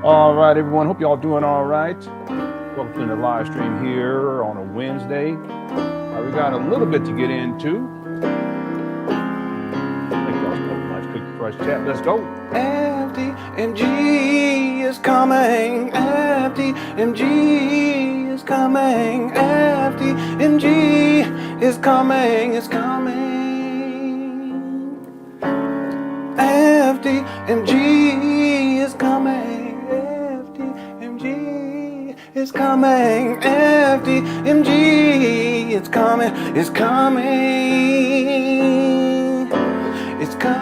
All right, everyone. Hope y'all doing all right. Welcome to the live stream here on a Wednesday. We got a little bit to get into. Thank y'all so much. Click the fresh chat. Let's go. FDMG is coming. FDMG is coming. FDMG is coming. It's coming. FDMG is coming. FDMG is coming. FDMG it's coming. It's coming. It's coming.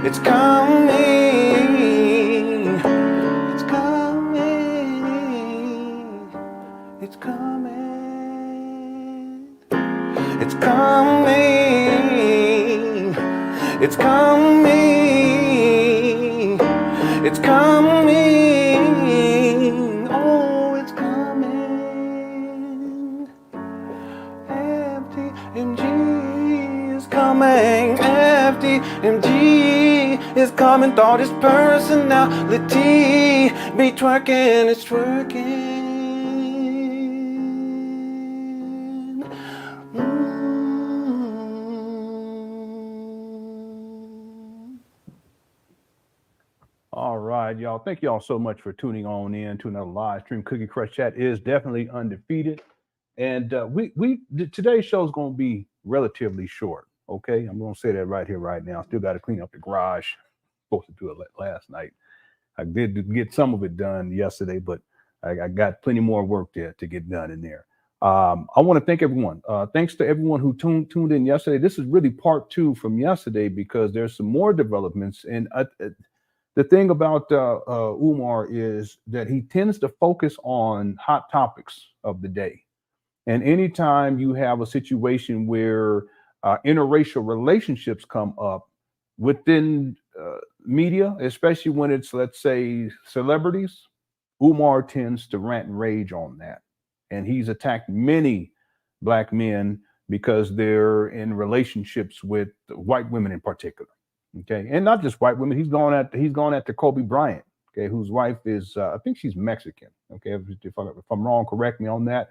It's coming. It's coming. It's coming. It's coming. It's coming. It's coming. Oh, it's coming. FDMG is coming. FDMG is coming. Thought his personality be twerking. It's twerking. All right, y'all. Thank y'all so much for tuning on in to another live stream. Cookie Crush Chat is definitely undefeated. And today's show is going to be relatively short. Okay, I'm going to say that right here, right now. Still got to clean up the garage. Supposed to do it last night. I did get some of it done yesterday, but I got plenty more work there to get done in there. I want to thank everyone. Thanks to everyone who tuned in yesterday. This is really part 2 from yesterday because there's some more developments. And the thing about Umar is that he tends to focus on hot topics of the day. And anytime you have a situation where interracial relationships come up within media, especially when it's, let's say, celebrities, Umar tends to rant and rage on that. And he's attacked many Black men because they're in relationships with white women in particular. Okay, and not just white women. He's gone after Kobe Bryant. Okay, whose wife is I think she's Mexican. Okay, if I'm wrong, correct me on that.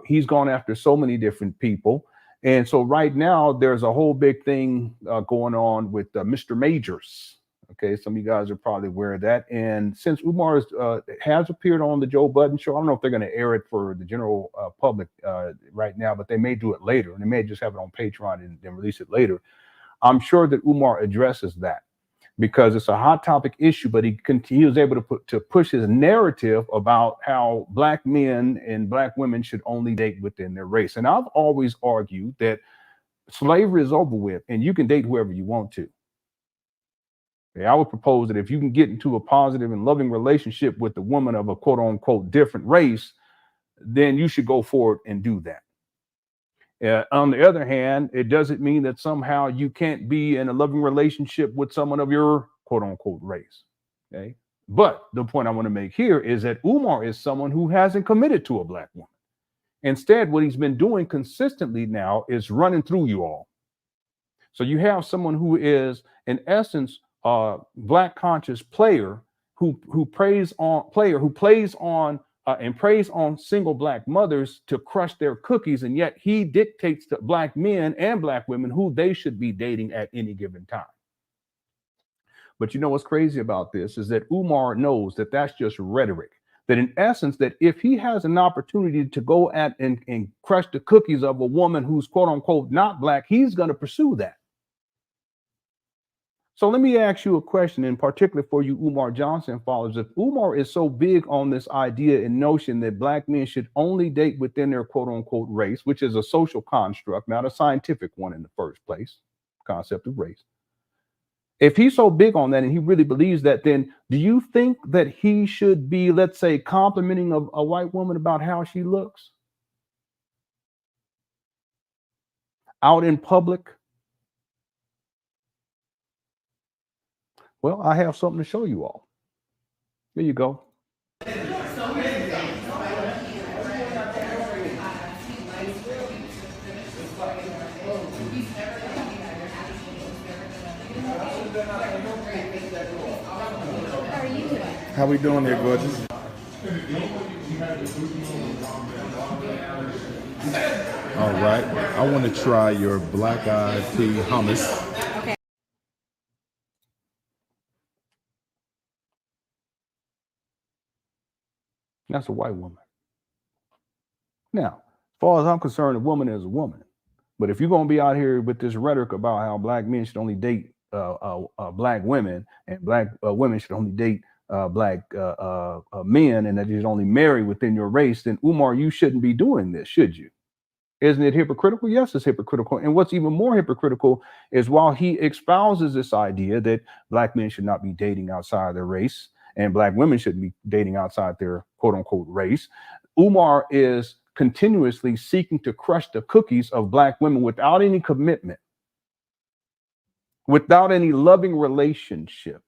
He's gone after so many different people, and so right now there's a whole big thing going on with Mr. Majors. Okay, some of you guys are probably aware of that. And since Umar has appeared on the Joe Budden show, I don't know if they're going to air it for the general public right now, but they may do it later, and they may just have it on Patreon and then release it later. I'm sure that Umar addresses that because it's a hot topic issue, but he was able to push his narrative about how Black men and Black women should only date within their race. And I've always argued that slavery is over with and you can date whoever you want to. Okay, I would propose that if you can get into a positive and loving relationship with a woman of a quote unquote different race, then you should go forward and do that. On the other hand, it doesn't mean that somehow you can't be in a loving relationship with someone of your quote unquote race. Okay. But the point I want to make here is that Umar is someone who hasn't committed to a Black woman. Instead, what he's been doing consistently now is running through you all. So you have someone who is, in essence, a Black conscious player who plays on and preys on single Black mothers to crush their cookies, and yet he dictates to Black men and Black women who they should be dating at any given time. But you know what's crazy about this is that Umar knows that that's just rhetoric. That in essence, that if he has an opportunity to go at and crush the cookies of a woman who's quote unquote not Black, he's going to pursue that. So let me ask you a question, in particular for you Umar Johnson followers. If Umar is so big on this idea and notion that Black men should only date within their quote unquote race, which is a social construct, not a scientific one in the first place, concept of race. If he's so big on that and he really believes that, then do you think that he should be, let's say, complimenting a white woman about how she looks out in public? Well, I have something to show you all. Here you go. How we doing there, gorgeous? All right. I want to try your black-eyed pea hummus. Okay. That's a white woman. Now, as far as I'm concerned, a woman is a woman. But if you're going to be out here with this rhetoric about how black men should only date black women, and black women should only date black men, and that you should only marry within your race, then Umar, you shouldn't be doing this, should you? Isn't it hypocritical? Yes, it's hypocritical. And what's even more hypocritical is while he espouses this idea that black men should not be dating outside their race and black women shouldn't be dating outside their quote unquote race, Umar is continuously seeking to crush the cookies of black women without any commitment, without any loving relationship.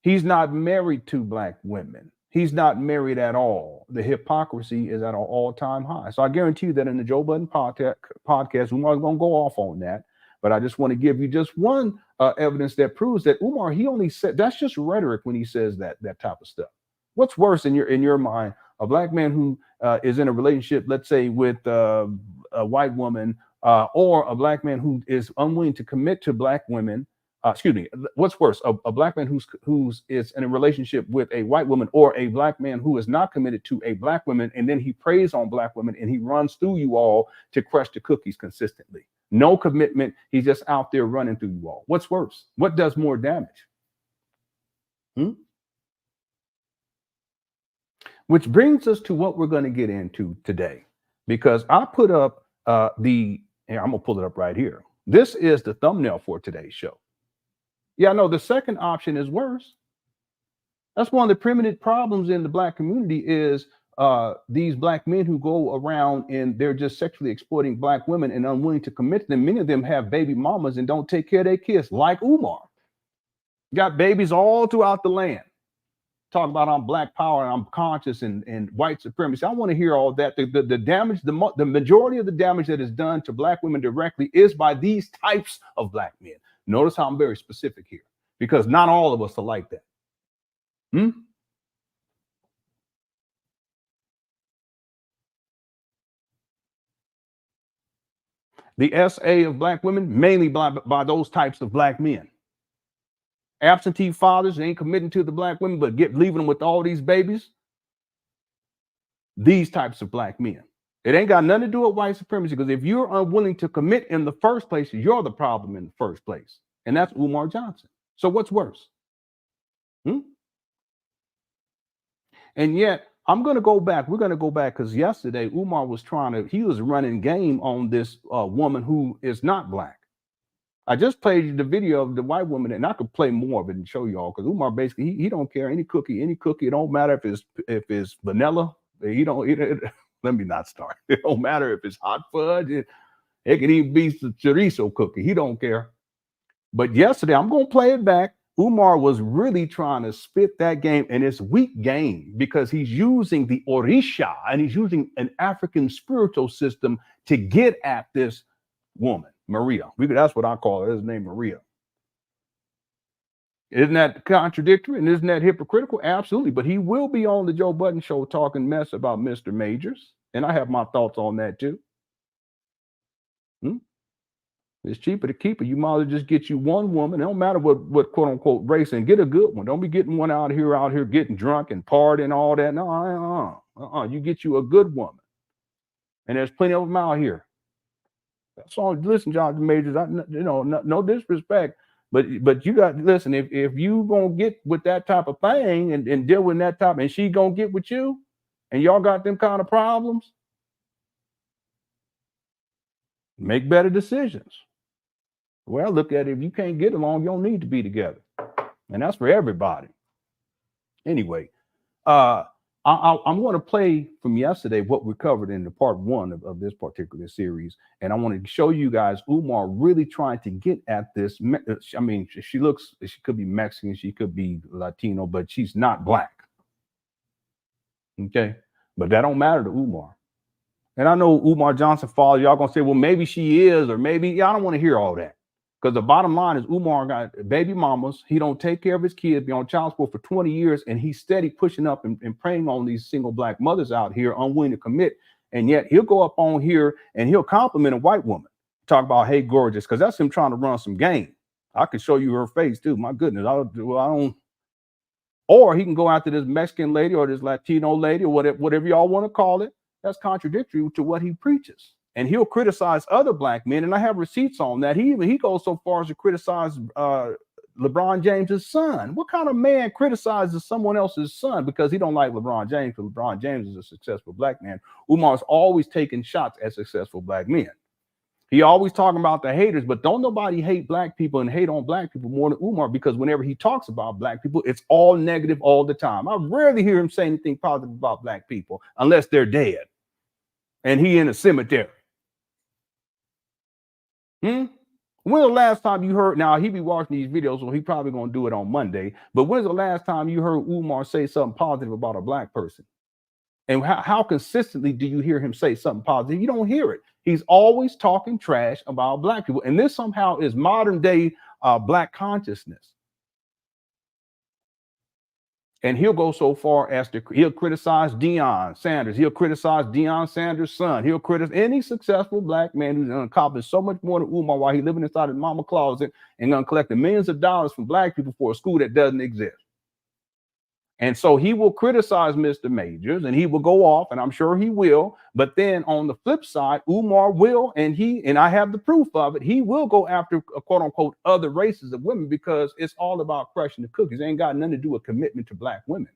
He's not married to black women. He's not married at all. The hypocrisy is at an all-time high. So I guarantee you that in the Joe Budden podcast, Umar's going to go off on that. But I just want to give you just one evidence that proves that Umar, he only said, that's just rhetoric when he says that type of stuff. What's worse in your mind, a black man who is in a relationship, let's say with a white woman, or a black man who is unwilling to commit to black women? What's worse, a black man who's is in a relationship with a white woman, or a black man who is not committed to a black woman, and then he preys on black women and he runs through you all to crush the cookies consistently. No commitment. He's just out there running through you all. What's worse? What does more damage? Which brings us to what we're going to get into today, because I put up here, I'm gonna pull it up right here. This is the thumbnail for today's show. Yeah, no, the second option is worse. That's one of the primitive problems in the black community is these black men who go around and they're just sexually exploiting black women and unwilling to commit to them. Many of them have baby mamas and don't take care of their kids, like Umar. Got babies all throughout the land. Talk about I'm black power and I'm conscious and white supremacy. I want to hear all that. The damage, the majority of the damage that is done to black women directly is by these types of black men. Notice how I'm very specific here, because not all of us are like that. The SA of black women, mainly by those types of black men. Absentee fathers, they ain't committing to the black women, but leaving them with all these babies. These types of black men. It ain't got nothing to do with white supremacy, because if you're unwilling to commit in the first place, you're the problem in the first place. And that's Umar Johnson. So what's worse? And yet, I'm going to go back. We're going to go back because yesterday, Umar was he was running game on this woman who is not black. I just played you the video of the white woman, and I could play more of it and show y'all, because Umar basically, he don't care. Any cookie. It don't matter if it's vanilla. Let me not start. It don't matter if it's hot fudge. It can even be the chorizo cookie. He don't care. But yesterday, I'm going to play it back. Umar was really trying to spit that game, and it's weak game because he's using the Orisha and he's using an African spiritual system to get at this woman, Maria. That's what I call her. His name, Maria. Isn't that contradictory and isn't that hypocritical? Absolutely. But he will be on the Joe Budden show talking mess about Mr. Majors, and I have my thoughts on that too. It's cheaper to keep it. You might as well just get you one woman. It don't matter what quote unquote race, and get a good one. Don't be getting one out here getting drunk and partying and all that. No, you get you a good woman, and there's plenty of them out here. That's all. Listen, John Majors. No disrespect, but you got to listen. If you gonna get with that type of thing and deal with that type, and she gonna get with you, and y'all got them kind of problems, make better decisions. Well, look at it. If you can't get along, you don't need to be together. And that's for everybody. Anyway, I'm going to play from yesterday what we covered in the part one of this particular series. And I want to show you guys Umar really trying to get at this. I mean, she could be Mexican, she could be Latino, but she's not black. Okay. But that don't matter to Umar. And I know Umar Johnson follows. Y'all going to say, well, maybe she is, or maybe, I don't want to hear all that. Because the bottom line is Umar got baby mamas. He don't take care of his kids, be on child support for 20 years, and he's steady pushing up and preying on these single black mothers out here unwilling to commit. And yet he'll go up on here and he'll compliment a white woman, talk about, hey, gorgeous, because that's him trying to run some game. I can show you her face too. My goodness, I don't. Or he can go after this Mexican lady or this Latino lady or whatever y'all want to call it. That's contradictory to what he preaches. And he'll criticize other black men, and I have receipts on that. He goes so far as to criticize LeBron James's son. What kind of man criticizes someone else's son because he don't like LeBron James? Because LeBron James is a successful black man. Umar's always taking shots at successful black men. He always talking about the haters, but don't nobody hate black people and hate on black people more than Umar, because whenever he talks about black people, it's all negative all the time. I rarely hear him say anything positive about black people unless they're dead and he in a cemetery. When's the last time you heard? Now he be watching these videos, so he probably gonna do it on Monday. But when's the last time you heard Umar say something positive about a black person? And how consistently do you hear him say something positive? You don't hear it. He's always talking trash about black people, and this somehow is modern day black consciousness. And he'll go so far as to he'll criticize Deion Sanders. He'll criticize Deion Sanders' son. He'll criticize any successful black man who's accomplished so much more than Umar while he's living inside his mama closet and gonna collect millions of dollars from black people for a school that doesn't exist. And so he will criticize Mr. Majors and he will go off, and I'm sure he will. But then on the flip side, Umar will, and I have the proof of it, he will go after quote unquote other races of women, because it's all about crushing the cookies. It ain't got nothing to do with commitment to black women.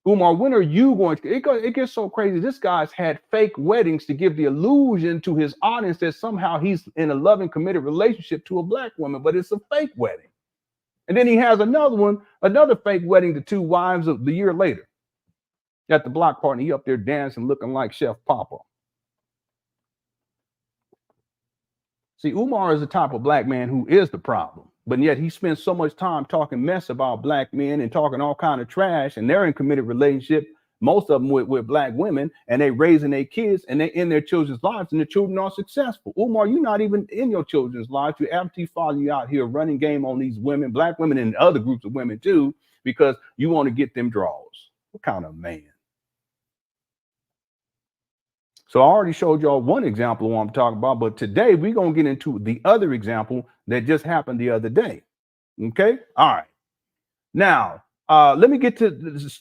Umar, when are you going to, it gets so crazy. This guy's had fake weddings to give the illusion to his audience that somehow he's in a loving, committed relationship to a black woman, but it's a fake wedding. And then he has another fake wedding to two wives of the year later at the block party. He up there dancing, looking like Chef Papa. See, Umar is the type of black man who is the problem, but yet he spends so much time talking mess about black men and talking all kind of trash, and they're in committed relationship, most of them with black women, and they raising their kids and they in their children's lives, and the children are successful. Umar, you're not even in your children's lives. Your absentee father, you out here running game on these women, black women and other groups of women too, because you want to get them draws. What kind of man? So I already showed y'all one example of what I'm talking about, but today we're going to get into the other example that just happened the other day. Okay? All right. Now, let me get to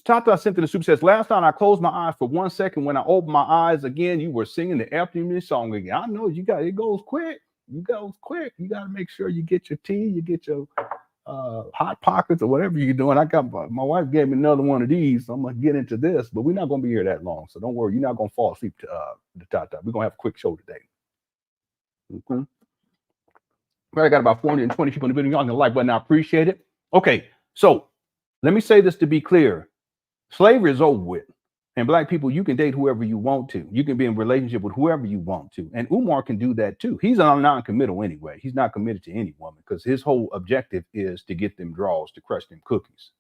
Todas sent in the super says, last time I closed my eyes for 1 second. When I opened my eyes again, you were singing the FDMG song again. I know it goes quick. It goes quick. You got to make sure you get your tea, you get your hot pockets or whatever you're doing. I got my wife gave me another one of these, so I'm gonna get into this, but we're not gonna be here that long, so don't worry. You're not gonna fall asleep to the Tata. We're gonna have a quick show today. Okay. I got about 420 people in the video. Y'all can like button. I appreciate it. Okay, so let me say this to be clear. Slavery is over with. And black people, you can date whoever you want to. You can be in a relationship with whoever you want to. And Umar can do that too. He's non-committal anyway. He's not committed to any woman because his whole objective is to get them draws, to crush them cookies.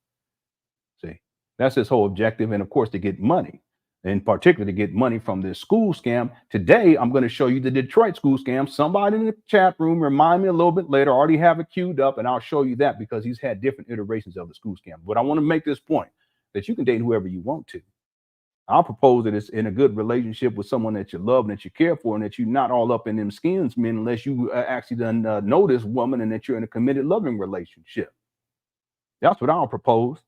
See, that's his whole objective. And of course, to get money, in particular, to get money from this school scam. Today, I'm going to show you the Detroit school scam. Somebody in the chat room, remind me a little bit later. I already have it queued up, and I'll show you that because he's had different iterations of the school scam. But I want to make this point that you can date whoever you want to. I'll propose that it's in a good relationship with someone that you love and that you care for, and that you're not all up in them skins, men, unless you actually done know this woman and that you're in a committed, loving relationship. That's what I'll propose.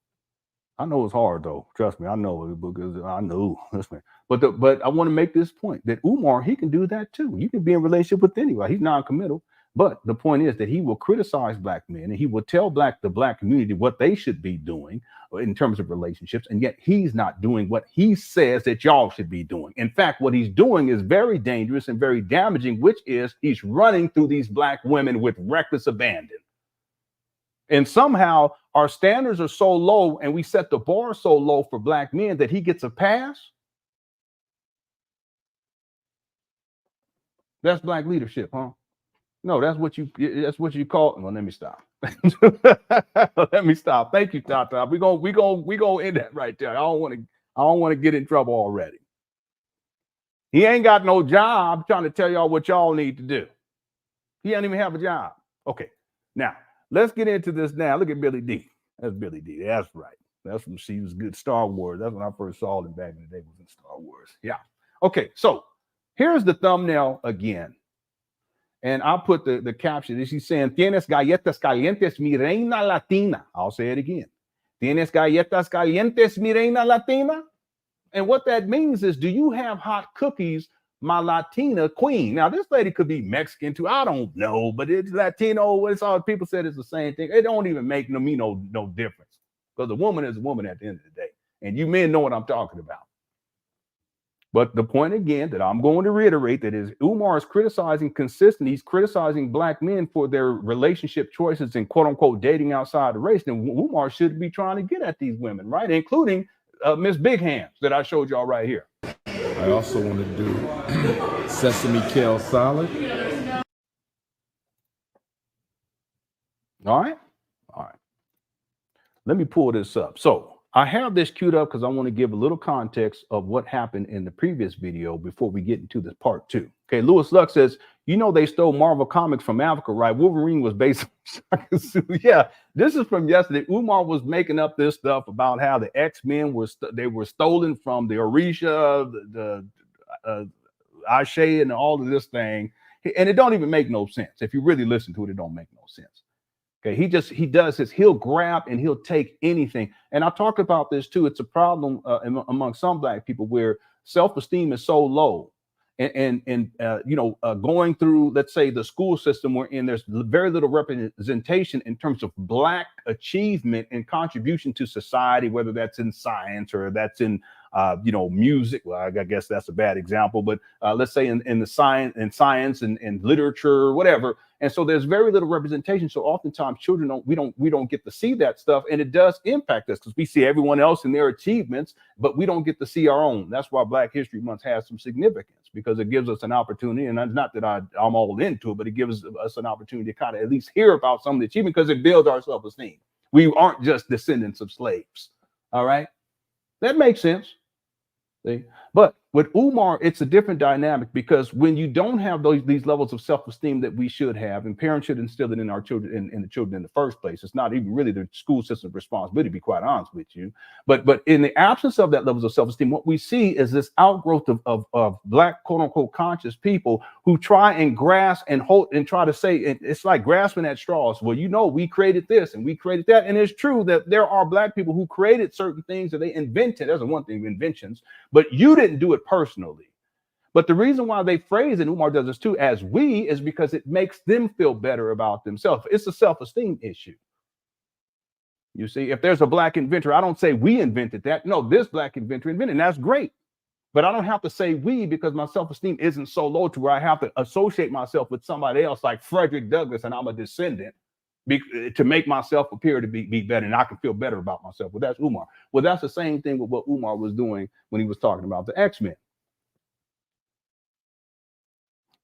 I know it's hard though. Trust me, I know it because I know. Listen, but I want to make this point that Umar, he can do that too. You can be in a relationship with anybody. He's non-committal. But the point is that he will criticize black men and he will tell the black community what they should be doing in terms of relationships. And yet he's not doing what he says that y'all should be doing. In fact, what he's doing is very dangerous and very damaging, which is he's running through these black women with reckless abandon. And somehow our standards are so low and we set the bar so low for black men that he gets a pass. That's black leadership, huh? No, that's what you call. Well, let me stop. Let me stop. Thank you, Tata. We gonna end that right there. I don't want to get in trouble already. He ain't got no job trying to tell y'all what y'all need to do. He don't even have a job. Okay, now let's get into this now. Look at Billy D. That's Billy D. That's right. That's when she was good. Star Wars. That's when I first saw them back in the day. Was in Star Wars. Yeah. Okay. So here's the thumbnail again, and I'll put the caption. She's saying, "Tienes galletas calientes, mi reina latina." I'll say it again. "Tienes galletas calientes, mi reina latina." And what that means is, do you have hot cookies, my Latina queen? Now, this lady could be Mexican too. I don't know, but it's Latino. It's all people said it's the same thing. It don't even make no difference, because a woman is a woman at the end of the day. And you men know what I'm talking about. But the point again that I'm going to reiterate that is Umar is criticizing consistently. He's criticizing black men for their relationship choices and quote unquote dating outside the race. And Umar should be trying to get at these women, right? Including Miss Big Hands that I showed y'all right here. I also want to do sesame kale salad. All right. Let me pull this up. So I have this queued up because I want to give a little context of what happened in the previous video before we get into this part 2. Okay, Lewis Luck says, you know, they stole Marvel Comics from Africa, right? Wolverine was based on yeah, this is from yesterday. Umar was making up this stuff about how the X-Men were stolen from the Orisha, the Ashe, and all of this thing. And it don't even make no sense. If you really listen to it, it don't make no sense. Okay, he does this. He'll grab and he'll take anything. And I talked about this too. It's a problem among some black people where self-esteem is so low. And going through, let's say, the school system we're in, there's very little representation in terms of black achievement and contribution to society, whether that's in science or that's in music. Well, I guess that's a bad example, but let's say in science and literature, whatever. And so there's very little representation. So oftentimes children we don't get to see that stuff, and it does impact us because we see everyone else and their achievements, but we don't get to see our own. That's why Black History Month has some significance, because it gives us an opportunity, and it's not that I'm all into it, but it gives us an opportunity to kind of at least hear about some of the achievement, because it builds our self-esteem. We aren't just descendants of slaves. All right, that makes sense. See? But with Umar, it's a different dynamic, because when you don't have these levels of self-esteem that we should have, and parents should instill it in our children, in the children in the first place. It's not even really the school system's responsibility, to be quite honest with you. But in the absence of that levels of self-esteem, what we see is this outgrowth of black quote unquote conscious people who try and grasp and hold and try to say, it's like grasping at straws. Well, we created this and we created that. And it's true that there are black people who created certain things that they invented. That's one thing, inventions, but you didn't do it personally. But the reason why they phrase, and Umar does this too, as we, is because it makes them feel better about themselves. It's a self-esteem issue. You see, if there's a black inventor, I don't say we invented that. No, this black inventor invented, and that's great. But I don't have to say we, because my self-esteem isn't so low to where I have to associate myself with somebody else like Frederick Douglass and I'm a descendant to make myself appear to be better, and I can feel better about myself. Well, that's Umar. Well, that's the same thing with what Umar was doing when he was talking about the X-Men.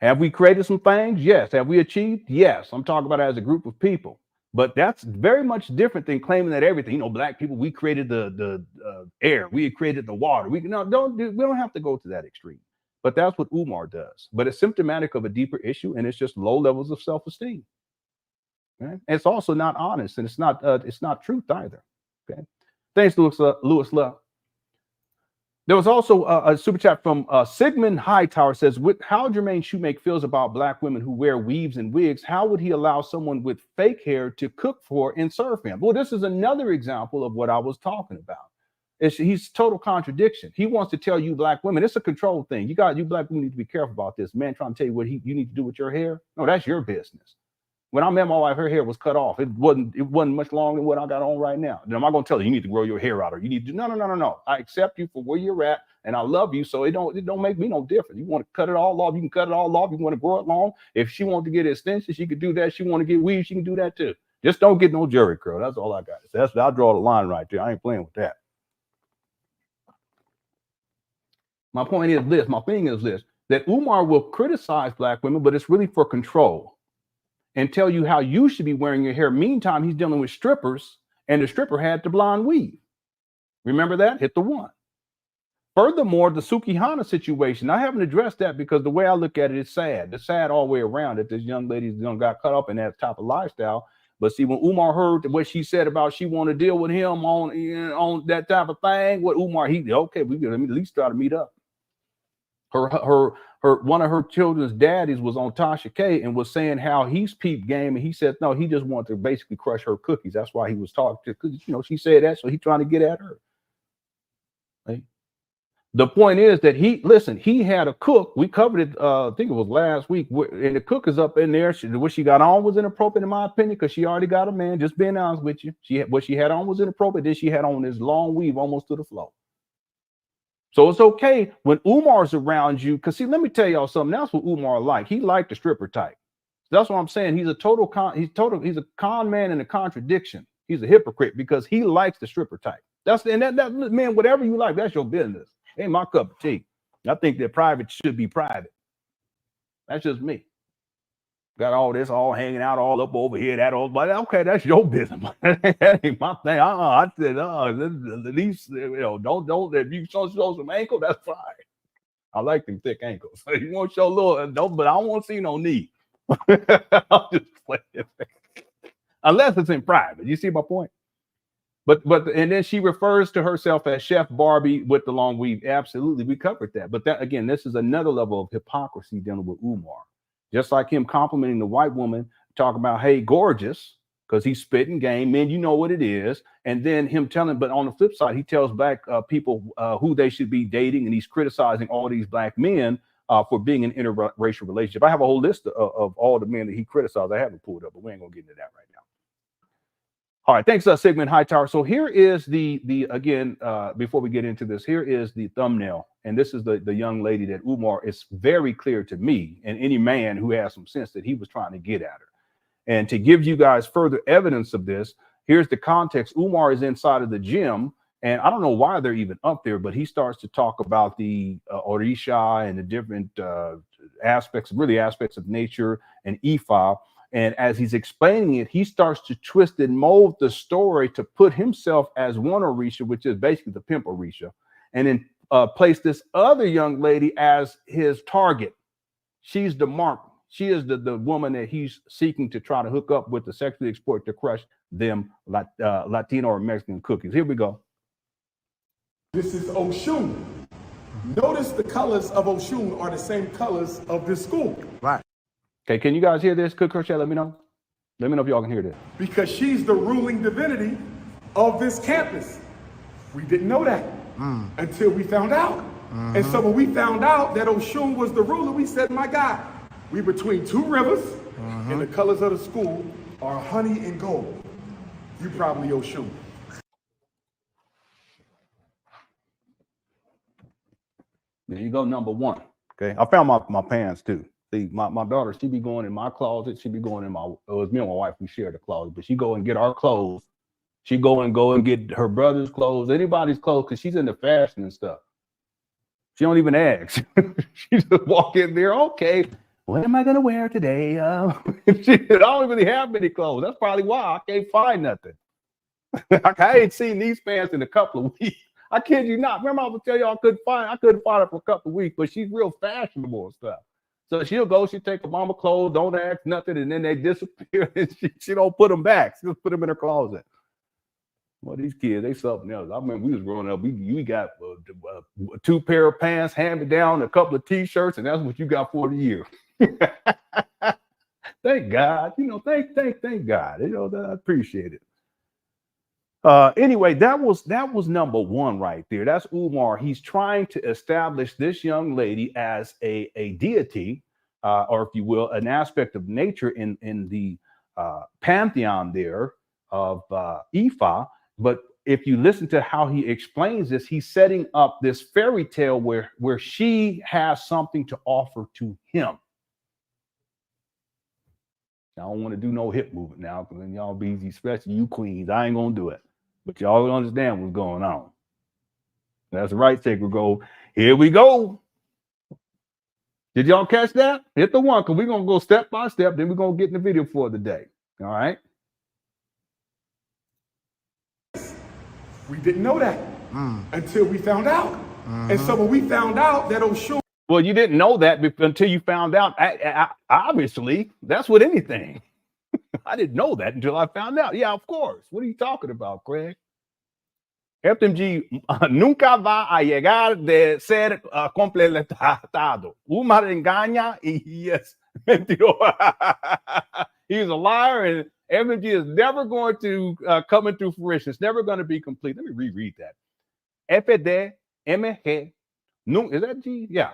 Have we created some things? Yes. Have we achieved? Yes. I'm talking about it as a group of people. But that's very much different than claiming that everything, black people, we created the air, we created the water. We don't have to go to that extreme. But that's what Umar does. But it's symptomatic of a deeper issue, and it's just low levels of self-esteem. Right? It's also not honest, and it's not truth either. Okay. Thanks, Lewis Love. There was also a super chat from Sigmund Hightower, says, with how Jermaine Shoemake feels about black women who wear weaves and wigs, how would he allow someone with fake hair to cook for and serve him? Well, this is another example of what I was talking about. He's total contradiction. He wants to tell you black women, it's a control thing. You black women need to be careful about this. Man trying to tell you what you need to do with your hair. No, that's your business. When I met my wife, her hair was cut off. It wasn't much longer than what I got on right now. Then am I going to tell you need to grow your hair out, or you need to? No. I accept you for where you're at, and I love you, so it don't make me no different. You want to cut it all off, you can cut it all off. You want to grow it long. If she wants to get extensions, she could do that. She want to get weave, she can do that too. Just don't get no jerry curl. That's all I got. I'll draw the line right there. I ain't playing with that. My point is this. My thing is this: that Umar will criticize black women, but it's really for control, and tell you how you should be wearing your hair. Meantime, he's dealing with strippers, and the stripper had the blonde weave. Remember that? Hit the one. Furthermore, the Sukihana situation, I haven't addressed that because the way I look at it, it's sad. It's sad all the way around that this young lady got caught up in that type of lifestyle. But see, when Umar heard what she said about she want to deal with him on that type of thing, what Umar, okay, we can at least try to meet up. Her one of her children's daddies was on Tasha K and was saying how he's peep game, and he said no, he just wanted to basically crush her cookies. That's why he was talking to, because she said that, so he trying to get at her. Right? The point is that he had a cook. We covered it, I think it was last week, and the cook is up in there. What she got on was inappropriate, in my opinion, because she already got a man. Just being honest with you, what she had on was inappropriate. Then she had on this long weave almost to the floor. So it's okay when Umar's around you, because see, let me tell y'all something. That's what Umar like. He liked the stripper type. That's what I'm saying. He's a he's a con man and a contradiction. He's a hypocrite because he likes the stripper type. That man, whatever you like, that's your business. Ain't my cup of tea. I think that private should be private. That's just me. Got all this all hanging out all up over here. That all, but okay, that's your business. That ain't my thing. I said, at least don't. If you show some ankle, that's fine. I like them thick ankles. You want to show a little, but I don't want to see no knee. I'll just play it. Unless it's in private. You see my point? But and then she refers to herself as Chef Barbie with the long weave. Absolutely, we covered that. But that again, this is another level of hypocrisy dealing with Umar. Just like him complimenting the white woman, talking about, hey, gorgeous, because he's spitting game, man, you know what it is. And then him telling, but on the flip side, he tells black people who they should be dating, and he's criticizing all these black men for being in an interracial relationship. I have a whole list of all the men that he criticized. I haven't pulled up, but we ain't gonna get into that right now. All right, thanks, Sigmund Hightower. So here is the again, before we get into this, here is the thumbnail. And this is the young lady that Umar, is very clear to me and any man who has some sense that he was trying to get at her. And to give you guys further evidence of this, here's the context. Umar is inside of the gym, and I don't know why they're even up there, but he starts to talk about the Orisha and the different aspects of nature and Ifa. And as he's explaining it, he starts to twist and mold the story to put himself as one Orisha, which is basically the pimp Orisha, and then place this other young lady as his target. She's the mark. She is the woman that he's seeking to try to hook up with, to sexually exploit, to crush them Latino or Mexican cookies. Here we go. This is Oshun. Notice the colors of Oshun are the same colors of this school. Right. Okay, can you guys hear this? Cook Crochet, let me know. Let me know if y'all can hear this. Because she's the ruling divinity of this campus. We didn't know that until we found out. And so when we found out that Oshun was the ruler, we said, my God, we between two rivers, and the colors of the school are honey and gold. You probably Oshun. There you go, number one. Okay, I found my pants too. See, my daughter, she be going in my closet. She be going in my, it was me and my wife, we shared a closet, but she go and get our clothes. She go and get her brother's clothes, anybody's clothes, because she's into fashion and stuff. She don't even ask. She just walk in there, okay, what am I going to wear today? I don't really have many clothes. That's probably why I can't find nothing. I ain't seen these pants in a couple of weeks. I kid you not. Remember I was telling y'all I couldn't find it for a couple of weeks, but she's real fashionable and stuff. So she'll take her mama clothes, don't ask nothing, and then they disappear, and she don't put them back. She just put them in her closet. Well, these kids, they something else. I remember we was growing up, we got 2 pair of pants, handed down, a couple of T-shirts, and that's what you got for the year. Thank God. Thank God. I appreciate it. Anyway, that was number one right there. That's Umar. He's trying to establish this young lady as a deity, or if you will, an aspect of nature in the pantheon there of Ifa. But if you listen to how he explains this, he's setting up this fairy tale where she has something to offer to him. I don't want to do no hip movement now, because then y'all be easy, especially you queens. I ain't gonna do it. But y'all understand what's going on. That's right, Sacred Gold. Here we go. Did y'all catch that? Hit the one, because we're going to go step by step. Then we're going to get in the video for the day. All right? We didn't know that until we found out. And so when we found out that Oshun. Well, you didn't know that until you found out. Obviously, that's with anything. I didn't know that until I found out. Yeah, of course. What are you talking about, Craig? FDMG nunca va a llegar de ser completado. Umar engaña y es mentiroso. He's a liar, and FDMG is never going to come into fruition. It's never going to be complete. Let me reread that. FDMG, is that G? Yeah.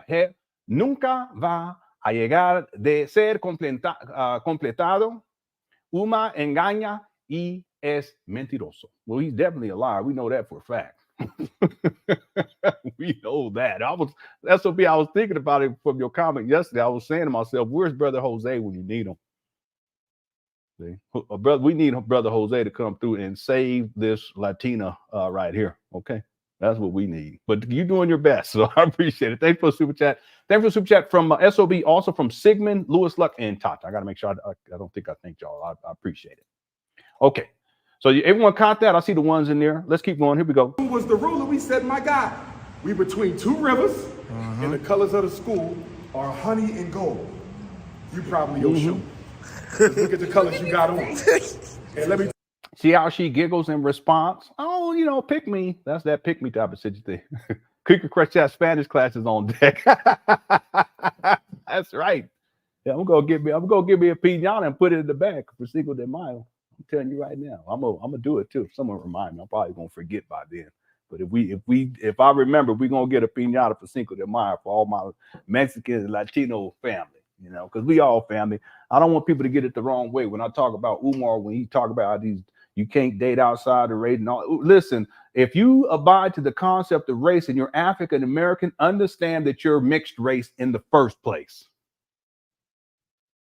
Nunca va a llegar de ser completado. Umar engaña y es mentiroso. Well, he's definitely a liar. We know that for a fact. We know that. That's what I was thinking about it from your comment yesterday. I was saying to myself, where's Brother Jose when you need him? See? Brother, we need Brother Jose to come through and save this Latina right here. Okay. That's what we need. But you're doing your best, so I appreciate it. Thanks for the super chat. Thanks for the super chat from SOB, also from Sigmund, Lewis Luck, and Tata. I got to make sure I don't think I thanked y'all. I appreciate it. Okay. So everyone caught that? I see the ones in there. Let's keep going. Here we go. Who was the ruler? We said, my God, we between two rivers, and the colors of the school are honey and gold. You probably Oshun. Look at the colors you got on. And let me see how she giggles in response. Oh, pick me. That's that pick me type of situation. Cookie Crush Chat Spanish classes on deck. That's right. Yeah, I'm gonna give me a piñata and put it in the back for Cinco de Mayo. I'm telling you right now. I'm gonna do it too. If someone remind me, I'm probably gonna forget by then. But if I remember, we're gonna get a piñata for Cinco de Mayo for all my Mexican and Latino family. Because we all family. I don't want people to get it the wrong way when I talk about Umar, when he talk about these. You can't date outside the race and all. Listen, if you abide to the concept of race and you're African American, understand that you're mixed race in the first place.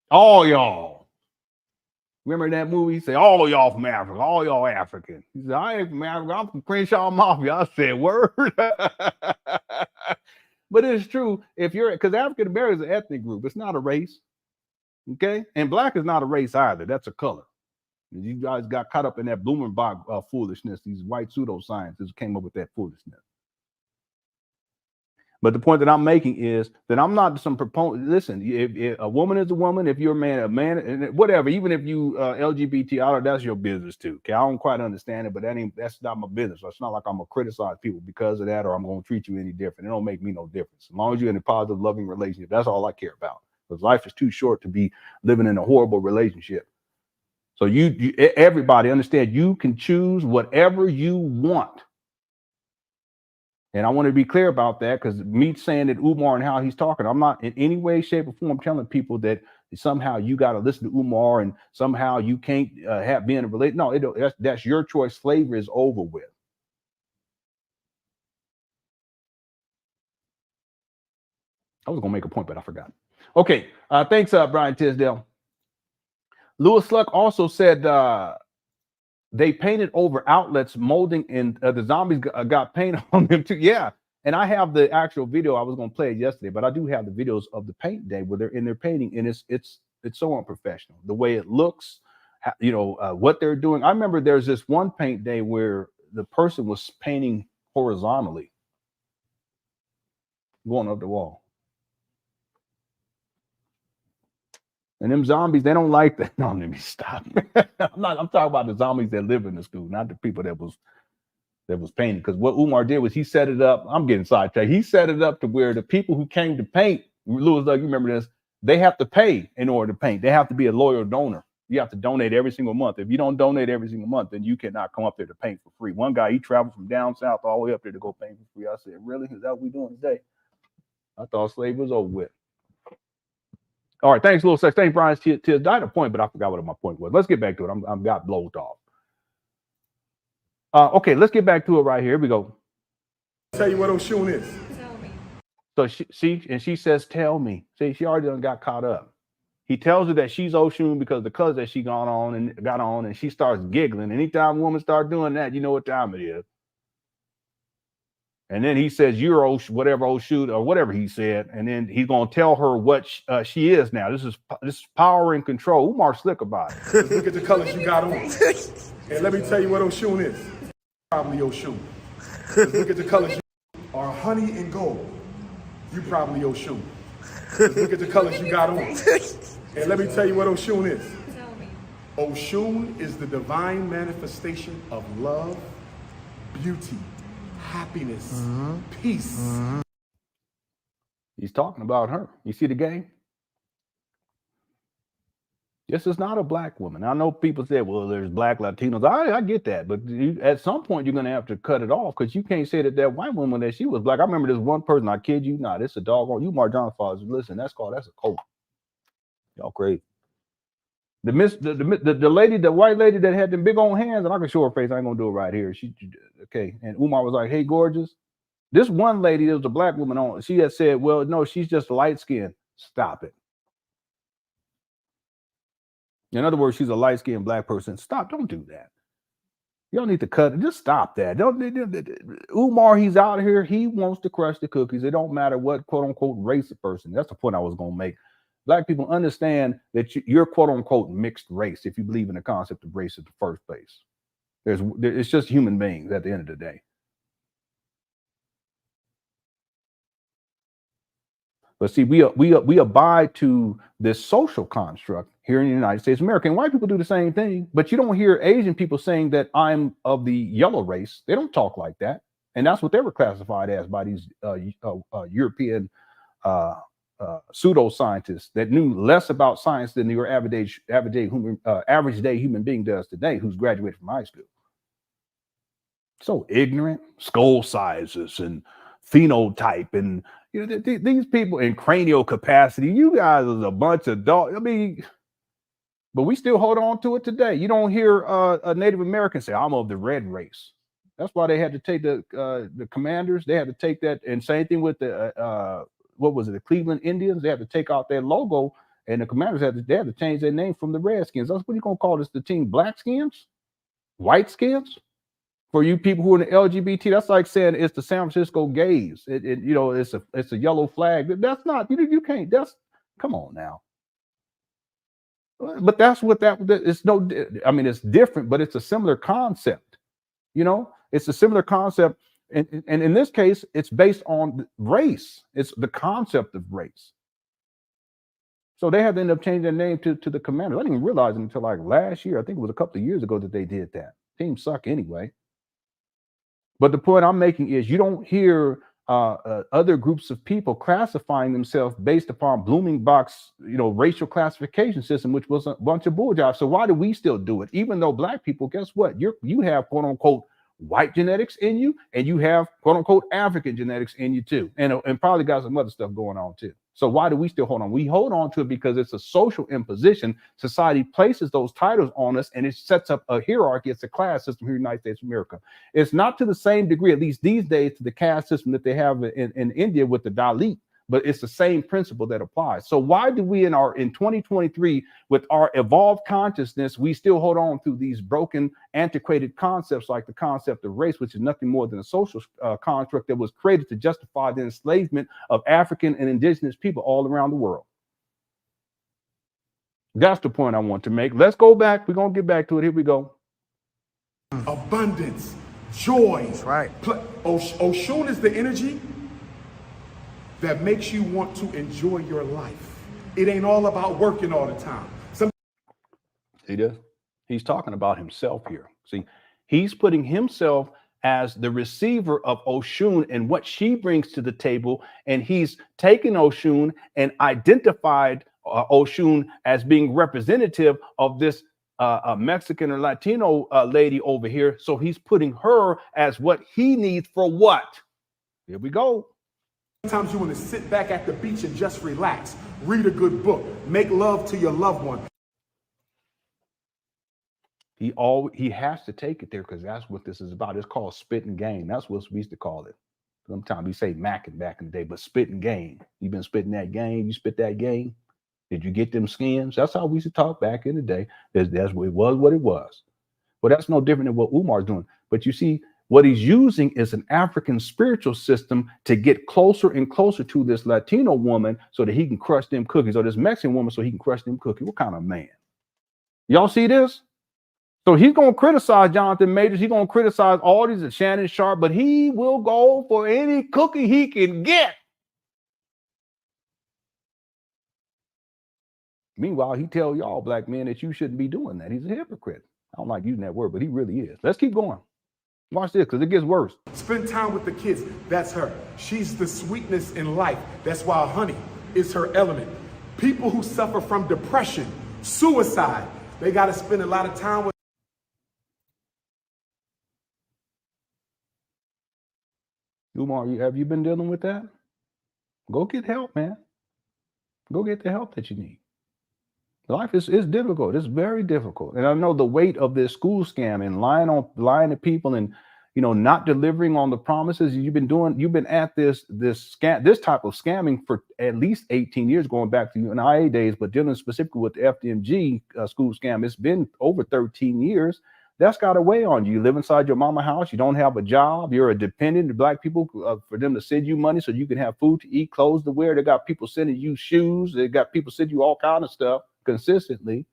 All y'all. Remember that movie? He said, all y'all from Africa, all y'all African. He said, I ain't from Africa, I'm from Crenshaw Mafia. I said, word. But it's true, because African American is an ethnic group. It's not a race. Okay? And black is not a race either. That's a color. You guys got caught up in that Blumenbach foolishness. These white pseudoscientists came up with that foolishness. But the point that I'm making is that I'm not some proponent. Listen, if a woman is a woman, if you're a man, and whatever, even if you LGBT, that's your business too. Okay, I don't quite understand it, but that's not my business. So it's not like I'm gonna criticize people because of that, or I'm gonna treat you any different. It don't make me no difference. As long as you're in a positive, loving relationship, that's all I care about. Because life is too short to be living in a horrible relationship. So everybody understand you can choose whatever you want. And I want to be clear about that, because me saying that Umar and how he's talking, I'm not in any way, shape, or form telling people that somehow you got to listen to Umar and somehow you can't be in a relationship. No, that's your choice. Slavery is over with. I was going to make a point, but I forgot. Okay. Thanks, Brian Tisdale. Lewis Luck also said they painted over outlets molding, and the zombies got paint on them too. Yeah, and I have the actual video. I was going to play it yesterday, but I do have the videos of the paint day where they're in their painting, and it's so unprofessional. The way it looks, what they're doing. I remember there's this one paint day where the person was painting horizontally, going up the wall. And them zombies, they don't like that. No, let me stop. I'm talking about the zombies that live in the school, not the people that was painting. Because what Umar did was he set it up. I'm getting sidetracked. He set it up to where the people who came to paint, Louis, you remember this, they have to pay in order to paint. They have to be a loyal donor. You have to donate every single month. If you don't donate every single month, then you cannot come up there to paint for free. One guy, he traveled from down south all the way up there to go paint for free. I said, really? Is that what we're doing today? I thought slavery was over with. All right, thanks, Little Sex. Thanks, Brian. I had a point, but I forgot what my point was. Let's get back to it. I'm got blowed off. Okay, let's get back to it right here. Here we go. Tell you what Oshun is. Tell me. So she says, tell me. See, she already done got caught up. He tells her that she's Oshun because the colors that she got on, and she starts giggling. Anytime a woman starts doing that, you know what time it is. And then he says, you're whatever Oshun, or whatever he said. And then he's going to tell her what she is now. This is power and control. Umar slick about it. Look at the colors you got on. And let me tell you what Oshun is. Probably Oshun. Look at the colors. are honey and gold, you probably Oshun. Just look at the colors you got on. And let me tell you what Oshun is. Oshun is the divine manifestation of love, beauty, happiness, peace. He's talking about her. You see the game? This is not a black woman. I know people say, well, there's black Latinos. I get that. But at some point, you're going to have to cut it off because you can't say that that white woman, that she was black. I remember this one person, I kid you not, it's a doggone, Umar Johnson father. Listen, that's a cult. Y'all crazy. The lady, the white lady that had them big old hands, and I can show her face. I ain't going to do it right here. Okay. And Umar was like, hey, gorgeous. This one lady, there was a black woman on, she had said, well, no, she's just light skinned. Stop it. In other words, she's a light-skinned black person. Stop. Don't do that. Y'all need to cut it. Just stop that. Umar, he's out here. He wants to crush the cookies. It don't matter what quote-unquote race a person. That's the point I was going to make. Black people understand that you're quote-unquote mixed race if you believe in the concept of race at the first place. It's just human beings at the end of the day. But see, we abide to this social construct here in the United States of America. And white people do the same thing, but you don't hear Asian people saying that I'm of the yellow race. They don't talk like that. And that's what they were classified as by these European pseudoscientists that knew less about science than your average day human being does today, who's graduated from high school. So ignorant, skull sizes and phenotype and these people in cranial capacity. You guys are a bunch of dogs. I mean, but we still hold on to it today. You don't hear a Native American say, I'm of the red race. That's why they had to take the commanders. They had to take that. And same thing with the, what was it, the Cleveland Indians. They had to take out their logo, and the commanders had to change their name from the Redskins. That's what you going to call this, the team black skins? White skins? For you people who are in the LGBT, that's like saying it's the San Francisco gays. It's a yellow flag. That's not, you can't, come on now. But that's what it's no, I mean, it's different, but it's a similar concept. It's a similar concept. And in this case, it's based on race. It's the concept of race. So they had to end up changing their name to the Commanders. I didn't even realize it until like last year. I think it was a couple of years ago that they did that. Teams suck anyway. But the point I'm making is you don't hear other groups of people classifying themselves based upon Blooming Box, racial classification system, which was a bunch of bull jobs. So why do we still do it? Even though black people, guess what? You have quote unquote white genetics in you, and you have quote unquote African genetics in you too, and probably got some other stuff going on too. So why do we still hold on? We hold on to it because it's a social imposition. Society places those titles on us, and it sets up a hierarchy. It's a class system here in the United States of America. It's not to the same degree, at least these days, to the caste system that they have in India with the Dalit, but it's the same principle that applies. So why do we in 2023, with our evolved consciousness, we still hold on to these broken, antiquated concepts like the concept of race, which is nothing more than a social construct that was created to justify the enslavement of African and indigenous people all around the world? That's the point I want to make. Let's go back. We're going to get back to it. Here we go. Abundance, joy. That's right. Oshun is the energy that makes you want to enjoy your life. It ain't all about working all the time. See this? He's talking about himself here. See, he's putting himself as the receiver of Oshun and what she brings to the table, and he's taken Oshun and identified Oshun as being representative of this Mexican or Latino lady over here. So he's putting her as what he needs for what? Here we go. Sometimes you want to sit back at the beach and just relax, read a good book, make love to your loved one. He has to take it there because that's what this is about. It's called spitting game. That's what we used to call it. Sometimes we say macking back in the day, but spitting game. You've been spitting that game. You spit that game. Did you get them skins? That's how we used to talk back in the day. That's what it was. Well, that's no different than what Umar's doing. But you see, what he's using is an African spiritual system to get closer and closer to this Latino woman so that he can crush them cookies, or this Mexican woman so he can crush them cookies. What kind of man? Y'all see this? So he's going to criticize Jonathan Majors. He's going to criticize all these and Shannon Sharp, but he will go for any cookie he can get. Meanwhile, he tells y'all black men that you shouldn't be doing that. He's a hypocrite. I don't like using that word, but he really is. Let's keep going. Watch this, because it gets worse. Spend time with the kids. That's her. She's the sweetness in life. That's why honey is her element. People who suffer from depression, suicide, they got to spend a lot of time with. Umar, have you been dealing with that? Go get help, man. Go get the help that you need. Life is difficult. It's very difficult. And I know the weight of this school scam and lying to people and, you know, not delivering on the promises you've been doing. You've been at this type of scamming for at least 18 years, going back to UNIA days, but dealing specifically with the FDMG school scam. It's been over 13 years. That's got to weigh on you. You live inside your mama house. You don't have a job. You're a dependent to black people for them to send you money so you can have food to eat, clothes to wear. They got people sending you shoes. They got people sending you all kind of stuff consistently.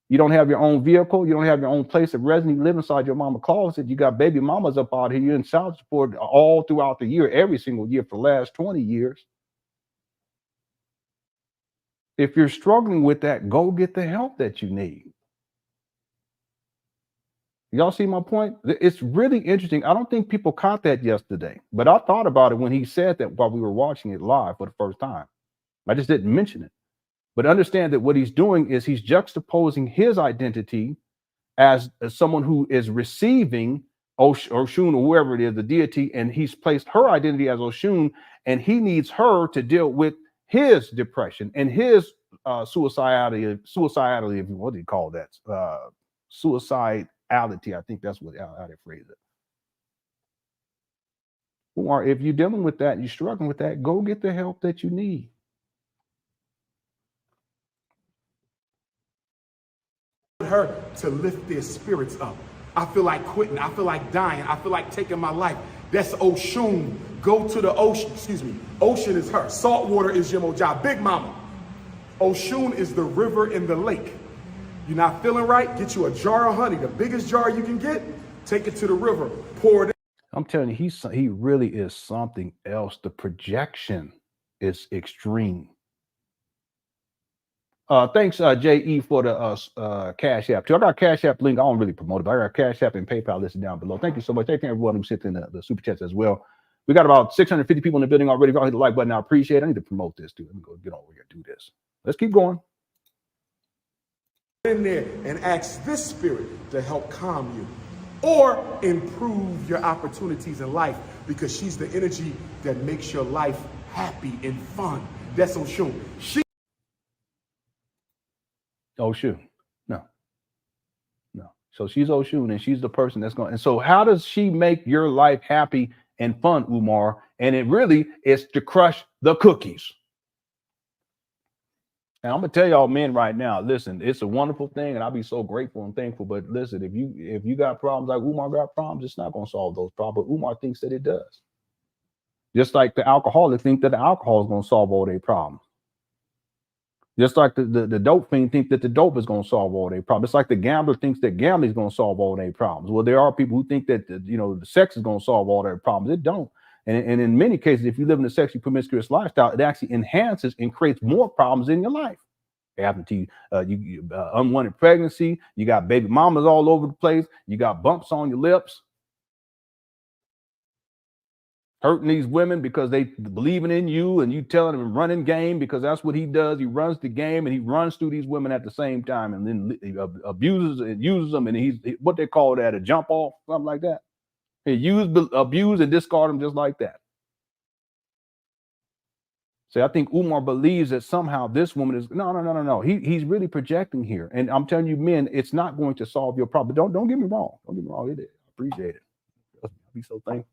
You don't have your own vehicle. You don't have your own place of residence. You live inside your mama closet. You got baby mamas up out here. You're in child support all throughout the year, every single year for the last 20 years. If you're struggling with that, go get the help that you need. Y'all see my point? It's really interesting. I don't think people caught that yesterday, but I thought about it when he said that while we were watching it live for the first time. I just didn't mention it. But understand that what he's doing is he's juxtaposing his identity as someone who is receiving Oshun or whoever it is, the deity, and he's placed her identity as Oshun, and he needs her to deal with his depression and his suicidality. What do you call that? Suicidality. I think that's what how they phrase it. Or if you're dealing with that and you're struggling with that, go get the help that you need. Her to lift their spirits up. I feel like quitting. I feel like dying. I feel like taking my life. That's Oshun. Go to the ocean. Excuse me. Ocean is her. Salt water is your moja. Big mama. Oshun is the river in the lake. You're not feeling right? Get you a jar of honey, the biggest jar you can get. Take it to the river. Pour it in. I'm telling you, he really is something else. The projection is extreme. Thanks, JE, for the Cash App. Too. I got a Cash App link. I don't really promote it, but I got Cash App and PayPal listed down below. Thank you so much. Thank you everyone who sits in the super chats as well. We got about 650 people in the building already. If y'all hit the like button, I appreciate it. I need to promote this too. Let me go get over here and do this. Let's keep going. In there and ask this spirit to help calm you or improve your opportunities in life, because she's the energy that makes your life happy and fun. That's Oshun. Oshun. No. So she's Oshun, and she's the person that's going. And so how does she make your life happy and fun, Umar? And it really is to crush the cookies. And I'm gonna tell y'all men right now, listen, it's a wonderful thing, and I'll be so grateful and thankful. But listen, if you got problems like Umar got problems, it's not gonna solve those problems. But Umar thinks that it does. Just like the alcoholic think that the alcohol is gonna solve all their problems. Just like the dope fiend think that the dope is gonna solve all their problems. It's like the gambler thinks that gambling is gonna solve all their problems. Well, there are people who think that the sex is gonna solve all their problems. It don't. And in many cases, if you live in a sexually promiscuous lifestyle, it actually enhances and creates more problems in your life. It happens to you, unwanted pregnancy. You got baby mamas all over the place. You got bumps on your lips. Hurting these women because they believing in you, and you telling them running game, because that's what he does. He runs the game, and he runs through these women at the same time, and then abuses and uses them, and he's what they call that, a jump off, something like that. He abuse, and discard them just like that. So I think Umar believes that somehow this woman is no. He's really projecting here, and I'm telling you, men, it's not going to solve your problem. Don't get me wrong. Don't get me wrong. It is. I appreciate it. I'll be so thankful.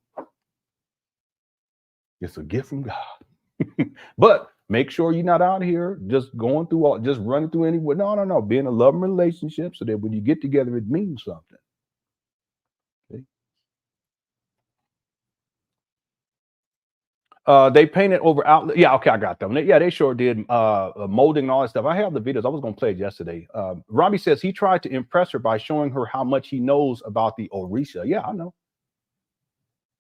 It's a gift from God. But make sure you're not out here just going through just running through anywhere. No. Be in a loving relationship so that when you get together, it means something. They painted over outlet. Yeah, okay, I got them. Yeah, they sure did. Molding and all that stuff. I have the videos. I was gonna play it yesterday. Robbie says he tried to impress her by showing her how much he knows about the Orisha. Yeah, I know.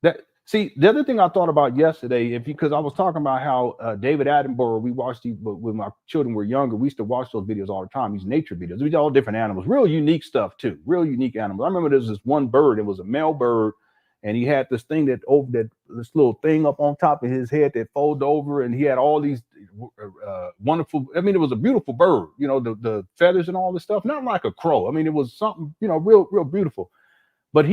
That see, the other thing I thought about yesterday, because I was talking about how David Attenborough, we watched these when my children were younger. We used to watch those videos all the time. These nature videos. These all different animals, real unique stuff too. Real unique animals. I remember there was this one bird. It was a male bird. And he had this thing this little thing up on top of his head that folded over, and he had all these wonderful. I mean, it was a beautiful bird, you know, the feathers and all this stuff. Not like a crow. I mean, it was something, you know, real beautiful. But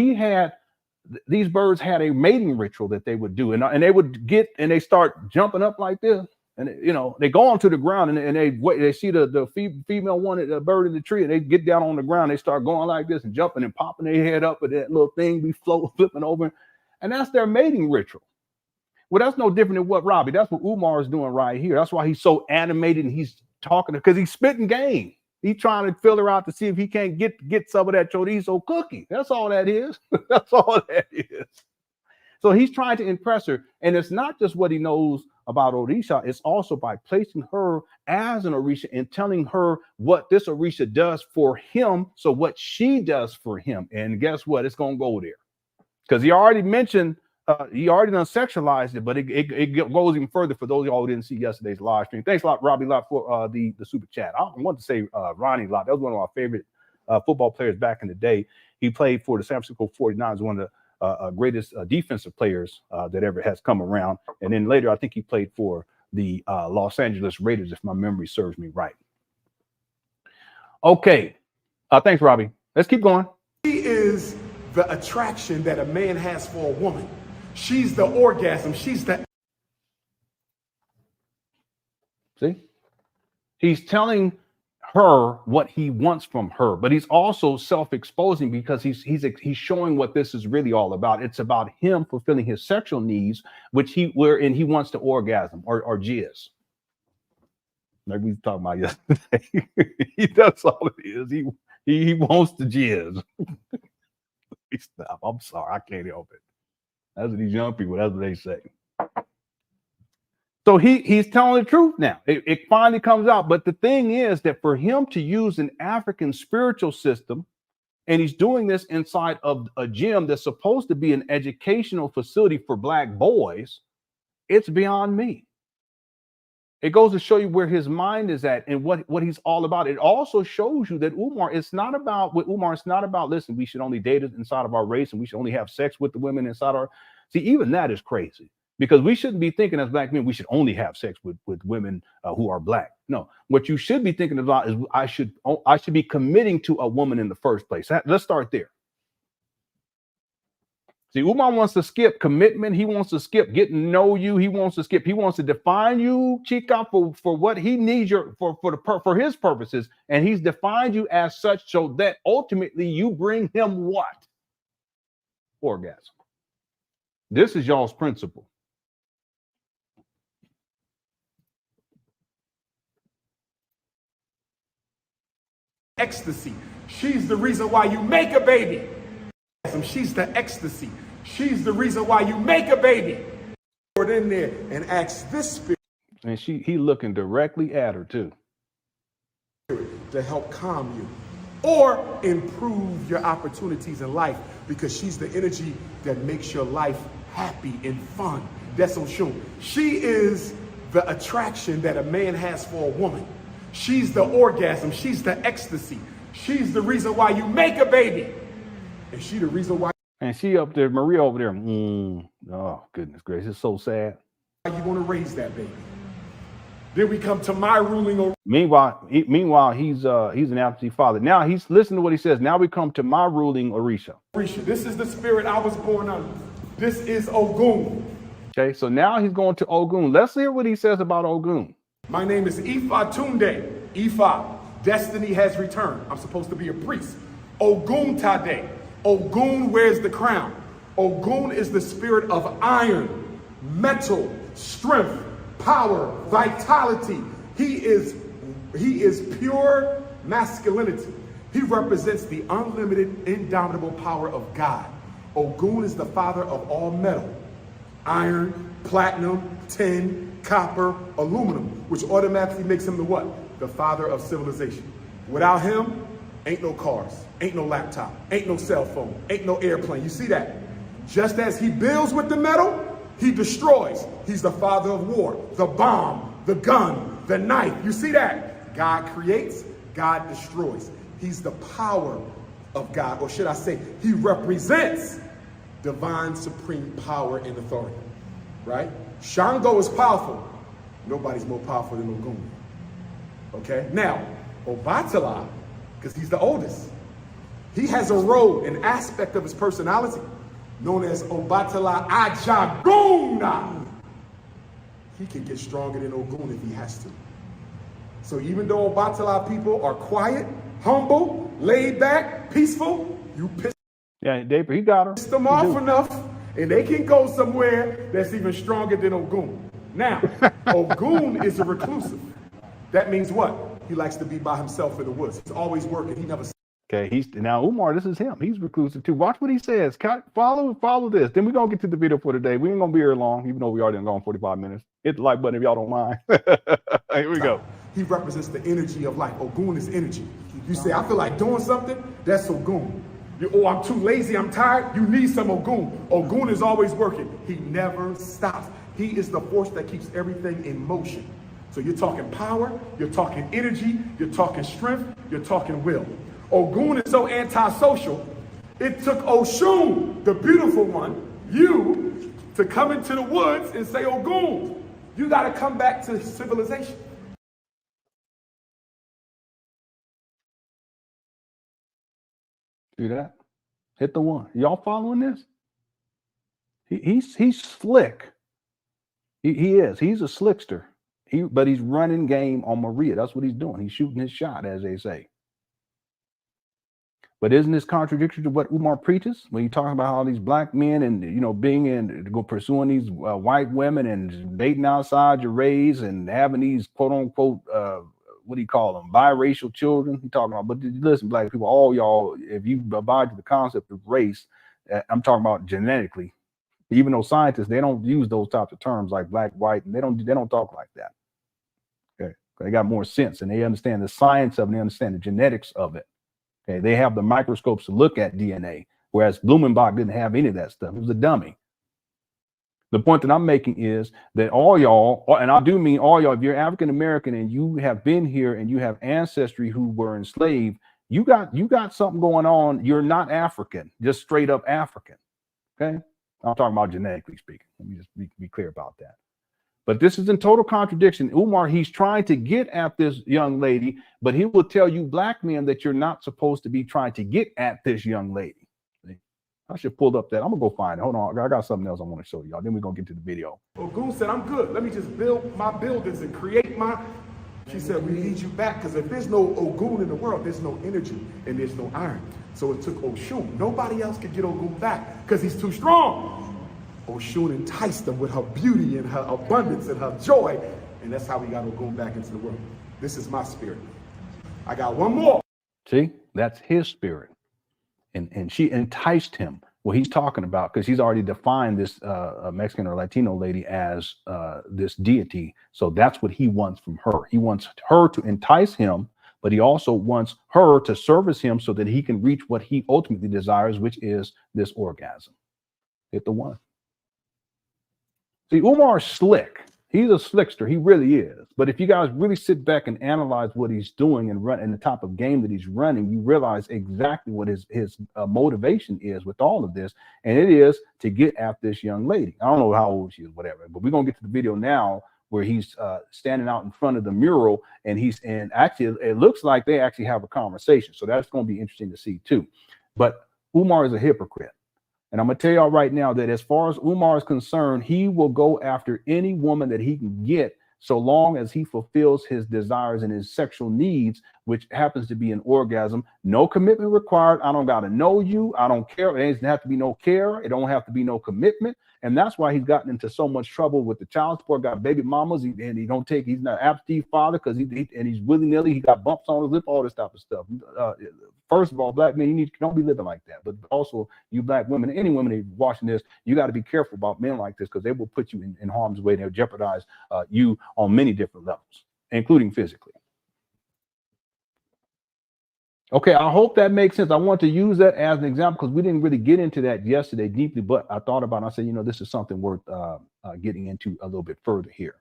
these birds had a mating ritual that they would do, and they would they start jumping up like this, and you know, they go onto the ground, and they see the female one, bird in the tree, and they get down on the ground. They start going like this and jumping and popping their head up, and that little thing be flipping over, and that's their mating ritual. Well, that's no different than what Robbie. That's what Umar is doing right here. That's why he's so animated, and he's talking because he's spitting game. He's trying to fill her out to see if he can't get some of that chorizo cookie. That's all that is. That's all that is. So he's trying to impress her, and it's not just what he knows about Orisha, it's also by placing her as an Orisha and telling her what this Orisha does for him, so what she does for him. And guess what? It's going to go there. Because he already mentioned, he already done sexualized it, but it goes even further for those of y'all who didn't see yesterday's live stream. Thanks a lot, Robbie Lott, for the super chat. I want to say Ronnie Lott. That was one of our favorite football players back in the day. He played for the San Francisco 49ers, one of the greatest defensive players that ever has come around. And then later, I think he played for the Los Angeles Raiders, if my memory serves me right. Okay. Thanks, Robbie. Let's keep going. She is the attraction that a man has for a woman. She's the orgasm. She's the... See? He's telling her what he wants from her, but he's also self-exposing because he's showing what this is really all about. It's about him fulfilling his sexual needs, wherein he wants to orgasm or jizz. Like we were talking about yesterday. That's all it is. He wants to jizz. Stop. I'm sorry, I can't help it. That's what these young people, that's what they say. So he's telling the truth now. It finally comes out. But the thing is that for him to use an African spiritual system, and he's doing this inside of a gym that's supposed to be an educational facility for Black boys, it's beyond me. It goes to show you where his mind is at and what he's all about. It also shows you that it's not about, listen, we should only date inside of our race and we should only have sex with the women inside our... See, even that is crazy. Because we shouldn't be thinking as Black men, we should only have sex with women who are Black. No, what you should be thinking about is I should be committing to a woman in the first place. Let's start there. See, Umar wants to skip commitment. He wants to skip getting to know you. He wants to define you, Chica, for what he needs for his purposes. And he's defined you as such so that ultimately you bring him what? Orgasm. This is y'all's principle. Ecstasy. She's the reason why you make a baby. She's the ecstasy. She's the reason why you make a baby. Put in there and ask this spirit. And he looking directly at her too. To help calm you or improve your opportunities in life, because she's the energy that makes your life happy and fun. That's so sure. She is the attraction that a man has for a woman. She's the orgasm. She's the ecstasy. She's the reason why you make a baby. And she the reason why. And she up there, Maria over there. Oh, goodness gracious. It's so sad. You want to raise that baby. Then we come to my ruling. Meanwhile, he's an absentee father. Now he's listening to what he says. Now we come to my ruling Orisha. This is the spirit I was born under. This is Ogun. Okay, so now he's going to Ogun. Let's hear what he says about Ogun. My name is Ifa Tunde. Ifa, destiny has returned. I'm supposed to be a priest. Ogun Tade. Ogun wears the crown. Ogun is the spirit of iron, metal, strength, power, vitality. He is pure masculinity. He represents the unlimited, indomitable power of God. Ogun is the father of all metal, iron, platinum, tin, copper, aluminum, which automatically makes him the what? The father of civilization. Without him, ain't no cars, ain't no laptop, ain't no cell phone, ain't no airplane. You see that? Just as he builds with the metal, he destroys. He's the father of war, the bomb, the gun, the knife. You see that? God creates, God destroys. He's the power of God, or should I say, he represents divine supreme power and authority, right? Shango is powerful. Nobody's more powerful than Ogun. Okay? Now, Obatala, because he's the oldest, he has a role, an aspect of his personality known as Obatala Ajaguna. He can get stronger than Ogun if he has to. So even though Obatala people are quiet, humble, laid back, peaceful, you piss David, he got her. them off enough, and they can go somewhere that's even stronger than Ogun. Now, Ogun is a reclusive. That means what? He likes to be by himself in the woods. He's always working. He never. Okay, he's now Umar. This is him. He's reclusive too. Watch what he says. Follow this. Then we're gonna get to the video for today. We ain't gonna be here long, even though we already gone 45 minutes. Hit the like button if y'all don't mind. Here we go. He represents the energy of life. Ogun is energy. You say, I feel like doing something. That's Ogun. I'm too lazy. I'm tired. You need some Ogun. Ogun is always working. He never stops. He is the force that keeps everything in motion. So you're talking power, you're talking energy, you're talking strength, you're talking will. Ogun is so antisocial, it took Oshun, the beautiful one, you, to come into the woods and say, Ogun, you got to come back to civilization. Do that. Hit the one. Y'all following this? He's slick. He is. He's a slickster. But he's running game on Maria. That's what he's doing. He's shooting his shot, as they say. But isn't this contradictory to what Umar preaches when you talk about all these black men and pursuing these white women and dating outside your race and having these quote unquote what do you call them, biracial children? He talking about. But listen, black people, all y'all, if you abide to the concept of race, I'm talking about genetically. Even though scientists, they don't use those types of terms like black, white, and they don't talk like that. Okay, they got more sense and they understand the science of it. And they understand the genetics of it. Okay, they have the microscopes to look at DNA, whereas Blumenbach didn't have any of that stuff. He was a dummy. The point that I'm making is that all y'all, and I do mean all y'all, if you're African American and you have been here and you have ancestry who were enslaved, you got something going on. You're not African, just straight up African. Okay, I'm talking about genetically speaking. Let me just be clear about that. But this is in total contradiction. Umar, he's trying to get at this young lady, but he will tell you black men that you're not supposed to be trying to get at this young lady. I should pull up that. I'm gonna go find it. Hold on, I got something else I want to show y'all. Then we're gonna get to the video. Ogun said, I'm good. Let me just build my buildings and create my. She said, we need you back because if there's no Ogun in the world, there's no energy and there's no iron. So it took Oshun. Nobody else could get Ogun back because he's too strong. Oshun enticed them with her beauty and her abundance and her joy. And that's how we got Ogun back into the world. This is my spirit. I got one more. See, that's his spirit. And she enticed him. Well, he's talking about, because he's already defined this Mexican or Latino lady as this deity. So that's what he wants from her. He wants her to entice him, but he also wants her to service him so that he can reach what he ultimately desires, which is this orgasm. Hit the one. See, Umar's slick. He's a slickster. He really is. But if you guys really sit back and analyze what he's doing and run and the type of game that he's running, you realize exactly what his motivation is with all of this. And it is to get at this young lady. I don't know how old she is, whatever, but we're going to get to the video now where he's standing out in front of the mural and actually it looks like they actually have a conversation. So that's going to be interesting to see too. But Umar is a hypocrite. And I'm going to tell y'all right now that as far as Umar is concerned, he will go after any woman that he can get so long as he fulfills his desires and his sexual needs which happens to be an orgasm. No commitment required. I don't got to know you. I don't care. It doesn't have to be no care. It don't have to be no commitment. And that's why he's gotten into so much trouble with the child support. Got baby mamas, and he's not an absentee father because he's willy-nilly. He got bumps on his lip, all this type of stuff. First of all, black men, don't be living like that. But also, you black women, any women that are watching this, you got to be careful about men like this because they will put you in harm's way. They'll jeopardize you on many different levels, including physically. Okay, I hope that makes sense. I want to use that as an example because we didn't really get into that yesterday deeply, but I thought about it. I said, this is something worth getting into a little bit further here.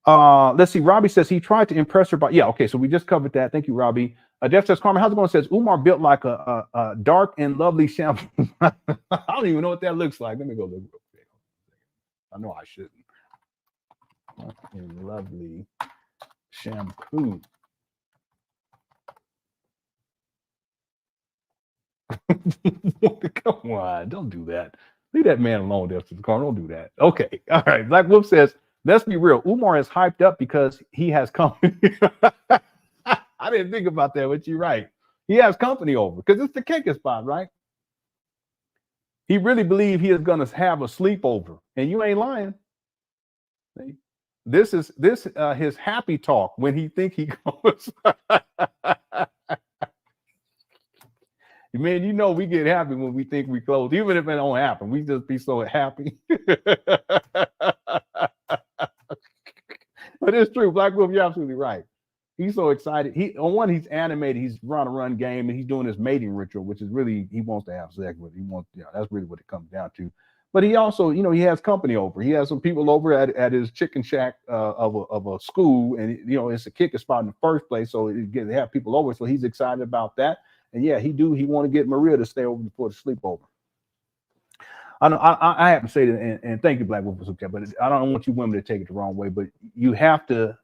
Let's see. Robbie says he tried to impress her by, yeah, okay, so we just covered that. Thank you, Robbie. Jeff says, Carmen, how's it going? Says Umar built like a dark and lovely shampoo. I don't even know what that looks like. Let me go look real quick. I know I shouldn't. Dark and lovely shampoo. Come on, don't do that. Leave that man alone, Dustin Carter. Don't do that. Okay, all right. Black Wolf says, let's be real. Umar is hyped up because he has company. I didn't think about that, but you're right. He has company over because it's the kicking spot, right? He really believes he is going to have a sleepover, and you ain't lying. This is his happy talk when he think he goes. Man, we get happy when we think we close, even if it don't happen. We just be so happy. But it's true. Black Wolf, you're absolutely right. He's so excited. He's animated. He's run a run game, and he's doing his mating ritual, which is really, he wants to have sex with. He wants, that's really what it comes down to. But he also, he has company over. He has some people over at his chicken shack of a school, and it's a kicking spot in the first place, so they have people over. So he's excited about that. And yeah, he want to get Maria to stay over before the sleepover. I know I have to say that, and thank you, Black Wolf, for okay, but I don't want you women to take it the wrong way. But you have to,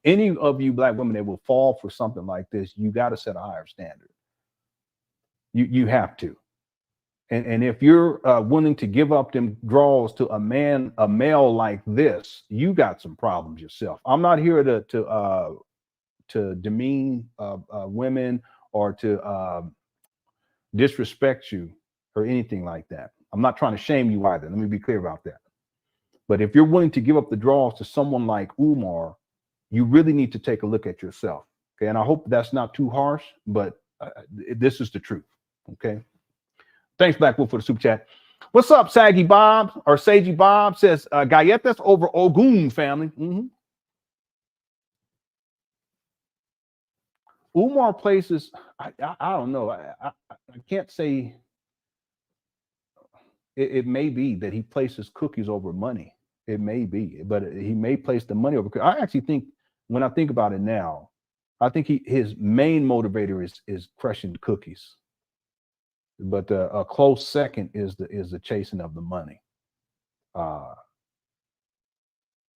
any of you black women that will fall for something like this, you got to set a higher standard. You have to. And if you're willing to give up them draws to a male like this, you got some problems yourself. I'm not here to demean women or to disrespect you or anything like that. I'm not trying to shame you either. Let me be clear about that. But if you're willing to give up the draws to someone like Umar, you really need to take a look at yourself. Okay. And I hope that's not too harsh, but this is the truth. Okay. Thanks, Black Wolf, for the super chat. What's up, Saggy Bob or Sagey Bob says Galletas over Ogun family. Umar places, I don't know. I can't say. It may be that he places cookies over money. It may be, but he may place the money over. I actually think, when I think about it now, I think his main motivator is crushing cookies. But a close second is the chasing of the money.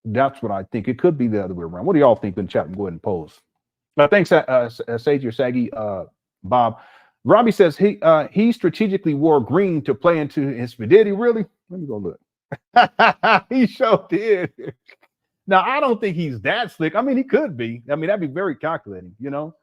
That's what I think. It could be the other way around. What do y'all think in the chat? Go ahead and post. Thanks, Sage or Saggy Bob. Robbie says he strategically wore green to play into his. Did he really? Let me go look. He sure did. Now, I don't think he's that slick. I mean, he could be. I mean, that'd be very calculating, because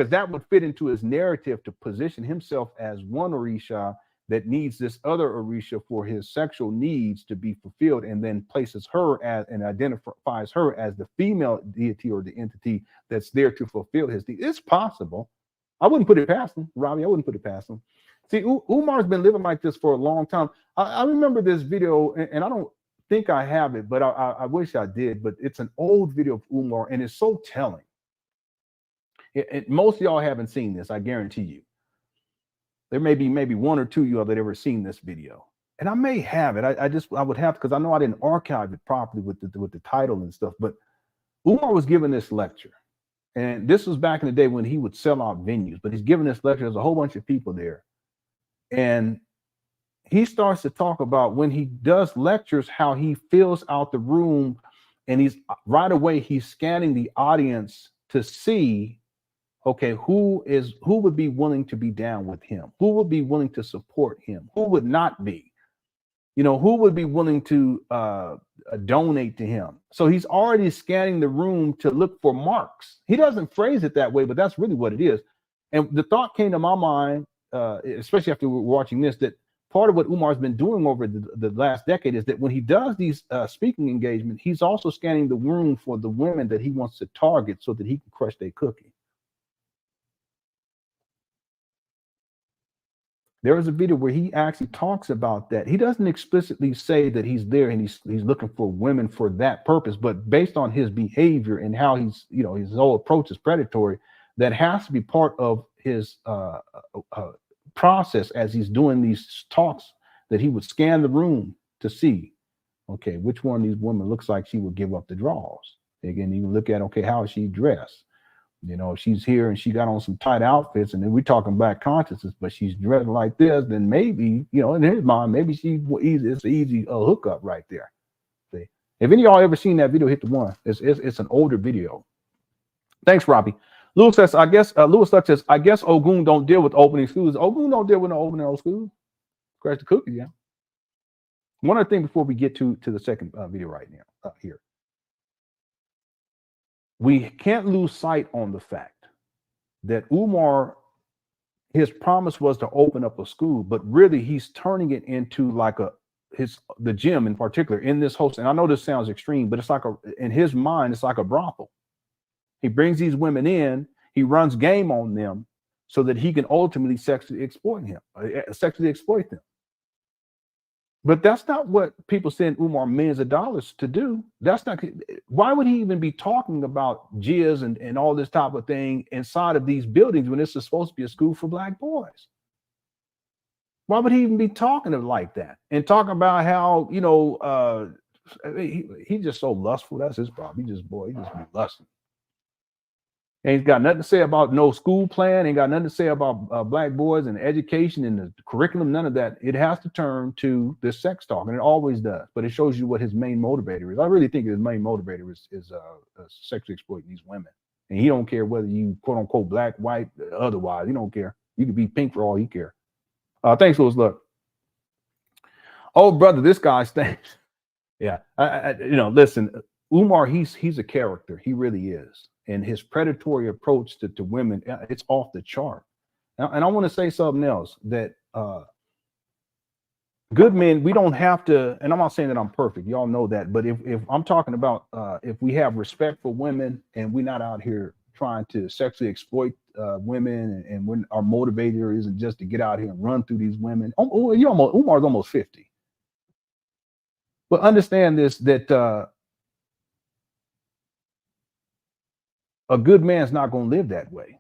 that would fit into his narrative to position himself as one Orisha that needs this other Orisha for his sexual needs to be fulfilled, and then places her as and identifies her as the female deity or the entity that's there to fulfill his needs. It's possible. I wouldn't put it past him, Robbie. I wouldn't put it past him. See, Umar's been living like this for a long time. I remember this video, and I don't think I have it, but I wish I did. But it's an old video of Umar, and it's so telling. Most of y'all haven't seen this, I guarantee you. There may be maybe one or two of y'all that ever seen this video, and I may have it. I would have, because I know I didn't archive it properly with the title and stuff. But Umar was giving this lecture, and this was back in the day when he would sell out venues. But he's giving this lecture. There's a whole bunch of people there, and he starts to talk about when he does lectures, how he fills out the room, and he's right away he's scanning the audience to see, okay, who would be willing to be down with him? Who would be willing to support him? Who would not be? You know, who would be willing to donate to him? So he's already scanning the room to look for marks. He doesn't phrase it that way, but that's really what it is. And the thought came to my mind, especially after we were watching this, that part of what Umar's been doing over the last decade is that when he does these speaking engagements, he's also scanning the room for the women that he wants to target so that he can crush their cookie. There is a video where he actually talks about that. He doesn't explicitly say that he's there and he's looking for women for that purpose, but based on his behavior and how he's, you know, his whole approach is predatory, that has to be part of his process as he's doing these talks, that he would scan the room to see, okay, which one of these women looks like she would give up the draws. Again, you can look at, okay, how is she dressed? You know, if she's here and she got on some tight outfits, and then we're talking black consciousness, but she's dressed like this, then maybe, you know, in his mind, maybe it's an easy hookup right there. See? If any of y'all ever seen that video, hit the one. It's an older video. Thanks, Robbie. Lewis says, Lewis says, I guess Ogun don't deal with opening schools. Ogun don't deal with no opening old schools. Crash the cookie, yeah. One other thing before we get to the second video right now here. We can't lose sight on the fact that Umar, his promise was to open up a school, but really he's turning it into like the gym in particular in this host. And I know this sounds extreme, but it's like in his mind, it's like a brothel. He brings these women in, he runs game on them so that he can ultimately sexually exploit them. But that's not what people send Umar millions of dollars to do. That's not, why would he even be talking about jizz and all this type of thing inside of these buildings when this is supposed to be a school for black boys? Why would he even be talking like that and talking about how, you know, he's just so lustful. That's his problem. He just be lusting. And he's got nothing to say about no school plan. Ain't got nothing to say about black boys and education and the curriculum. None of that. It has to turn to this sex talk, and it always does. But it shows you what his main motivator is. I really think his main motivator is sexually exploiting these women, and he don't care whether you quote unquote black, white, otherwise. He don't care. You could be pink for all he care. Thanks, Louis. Look, oh brother, this guy stinks. Yeah, you know, listen, Umar, he's a character. He really is. And his predatory approach to women, it's off the chart. And I want to say something else, that good men, we don't have to, and I'm not saying that I'm perfect, y'all know that, but if I'm talking about if we have respect for women and we're not out here trying to sexually exploit women, and when our motivator isn't just to get out here and run through these women. Umar's almost 50. But understand this, that a good man's not going to live that way.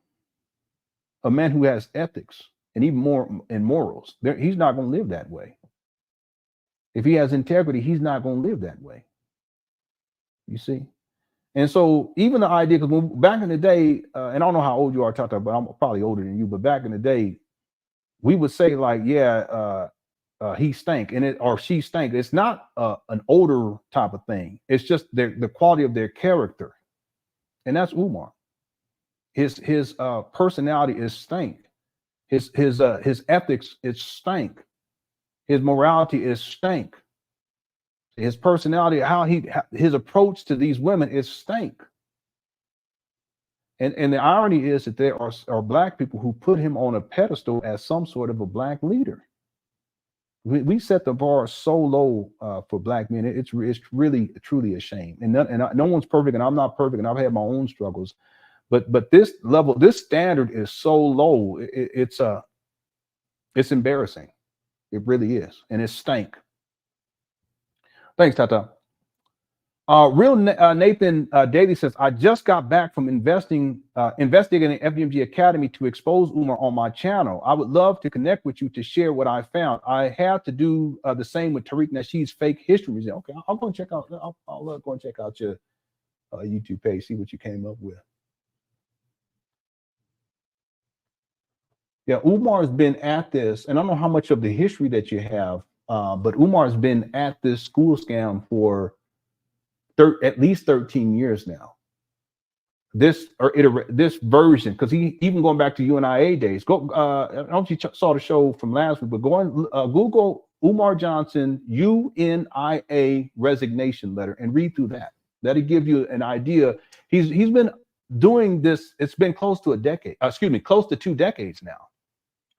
A man who has ethics and even more in morals, he's not going to live that way. If he has integrity, he's not going to live that way. You see? And so even the idea, because back in the day, and I don't know how old you are, Tata, but I'm probably older than you, but back in the day, we would say like, yeah, he stank or she stank. It's not an odor type of thing. It's just the quality of their character. And that's Umar. His personality is stank. His ethics is stank. His morality is stank. His personality, his approach to these women is stank. And the irony is that there are black people who put him on a pedestal as some sort of a black leader. We set the bar so low for black men. It's really truly a shame. And no one's perfect, and I'm not perfect, and I've had my own struggles. But this level, this standard is so low. It's embarrassing. It really is, and it's stank. Thanks, Tata. Nathan Daly says, I just got back from investigating FDMG Academy to expose Umar on my channel. I would love to connect with you to share what I found. I had to do the same with Tariq Nasheed's fake history museum. Okay, I'll go and check out. I'll go and check out your YouTube page, see what you came up with. Yeah, Umar's been at this, and I don't know how much of the history that you have, but Umar's been at this school scam for at least 13 years now. This version, because he even going back to UNIA days. I don't know if you saw the show from last week, but go and Google Umar Johnson UNIA resignation letter and read through that. That'll give you an idea. He's been doing this. It's been close to a decade. Close to 2 decades now.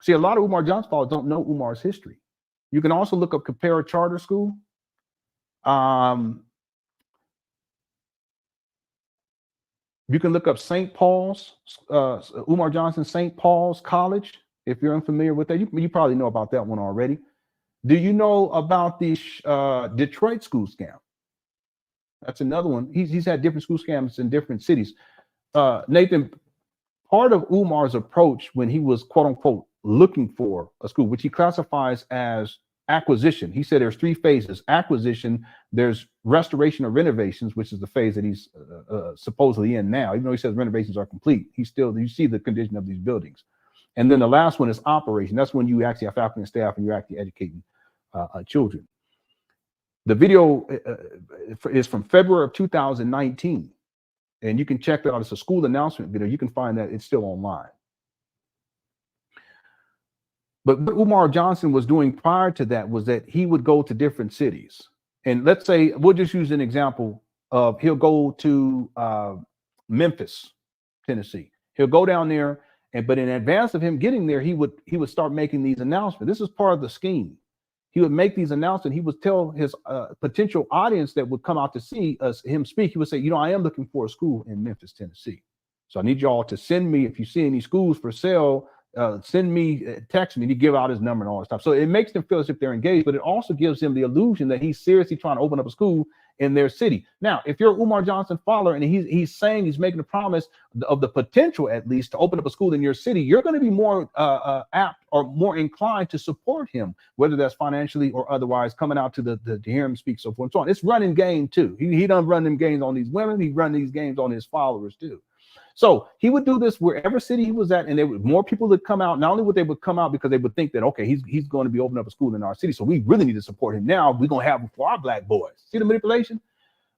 See, a lot of Umar Johnson followers don't know Umar's history. You can also look up Compare Charter School. You can look up St. Paul's, Umar Johnson St. Paul's College. If you're unfamiliar with that, you probably know about that one already. Do you know about the Detroit school scam? That's another one. He's had different school scams in different cities. Nathan, part of Umar's approach when he was quote unquote looking for a school, which he classifies as acquisition. He said there's 3 phases: acquisition, there's restoration or renovations, which is the phase that he's supposedly in now, even though he says renovations are complete. You see the condition of these buildings. And then the last one is operation. That's when you actually have faculty and staff and you're actually educating children. The video is from February of 2019, and you can check that out. It's a school announcement video. You can find that it's still online. But what Umar Johnson was doing prior to that was that he would go to different cities. And let's say, we'll just use an example of, he'll go to Memphis, Tennessee. He'll go down there, but in advance of him getting there, he would start making these announcements. This is part of the scheme. He would make these announcements. He would tell his potential audience that would come out to see him speak. He would say, I am looking for a school in Memphis, Tennessee. So I need y'all to send me, if you see any schools for sale, send me, text me. He give out his number and all that stuff. So it makes them feel as if they're engaged, but it also gives them the illusion that he's seriously trying to open up a school in their city. Now, if you're an Umar Johnson follower and he's saying, he's making a promise of the potential, at least, to open up a school in your city, you're going to be more apt or more inclined to support him, whether that's financially or otherwise, coming out to hear him speak, so forth and so on. It's running game too. He done run them games on these women. He run these games on his followers too. So he would do this wherever city he was at, and there were more people that come out. Not only would they would come out because they would think that, okay, he's going to be opening up a school in our city, so we really need to support him now. We're going to have him for our black boys. See the manipulation?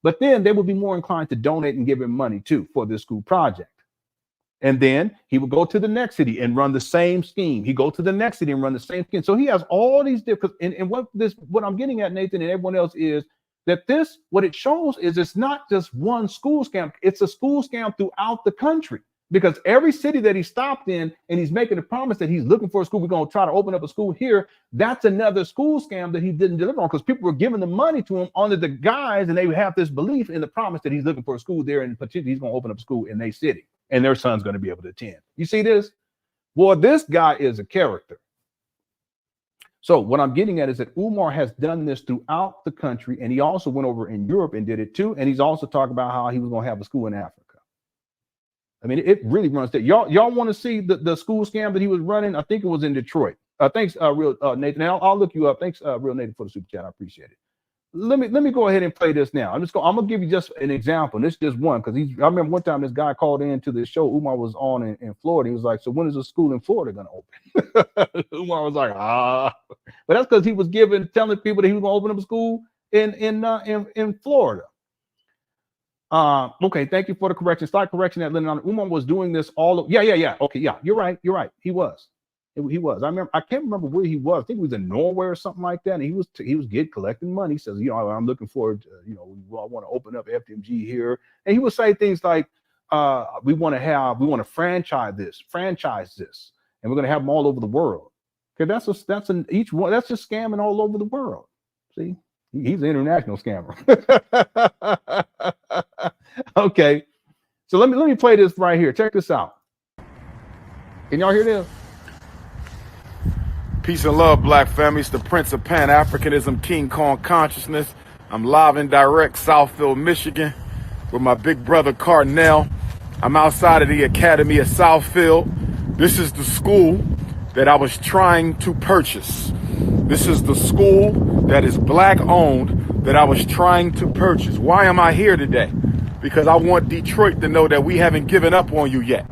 But then they would be more inclined to donate and give him money too for this school project. And then he would go to the next city and run the same scheme. He go to the next city and run the same scheme. So he has all these different, and what I'm getting at, Nathan, and everyone else, is that what it shows is it's not just one school scam. It's a school scam throughout the country, because every city that he stopped in and he's making a promise that he's looking for a school, we're going to try to open up a school here. That's another school scam that he didn't deliver on, because people were giving the money to him under the guise, and they have this belief in the promise that he's looking for a school there, and potentially he's going to open up a school in their city and their son's going to be able to attend. You see this? Boy, this guy is a character. So what I'm getting at is that Umar has done this throughout the country, and he also went over in Europe and did it too. And he's also talking about how he was going to have a school in Africa. I mean, it really runs there. Y'all want to see the school scam that he was running? I think it was in Detroit. Thanks, Real Nathan. Now I'll look you up. Thanks, Real Nathan, for the super chat. I appreciate it. Let me go ahead and play this now. I'm gonna give you just an example. And this is just one, because I remember one time this guy called into the show. Umar was on in Florida. He was like, "So when is the school in Florida gonna open?" Umar was like, but that's because he was telling people that he was gonna open up a school in Florida. Okay, thank you for the correction. Slight correction at LenonHonor. Umar was doing this all. Yeah. Okay, yeah, you're right. He was. He was. I can't remember where he was. I think he was in Norway or something like that. And he was collecting money. He says, I'm looking forward to, I want to open up FDMG here. And he would say things like, we want to franchise this, and we're going to have them all over the world. Okay, that's just scamming all over the world. See, he's an international scammer. Okay, so let me play this right here. Check this out. Can y'all hear this? Peace and love, black family. It's the Prince of Pan Africanism, King Kong Consciousness. I'm live and direct, Southfield, Michigan, with my big brother Cardinal. I'm outside of the Academy of Southfield. This is the school that I was trying to purchase. This is the school that is black owned that I was trying to purchase. Why am I here today? Because I want Detroit to know that we haven't given up on you yet.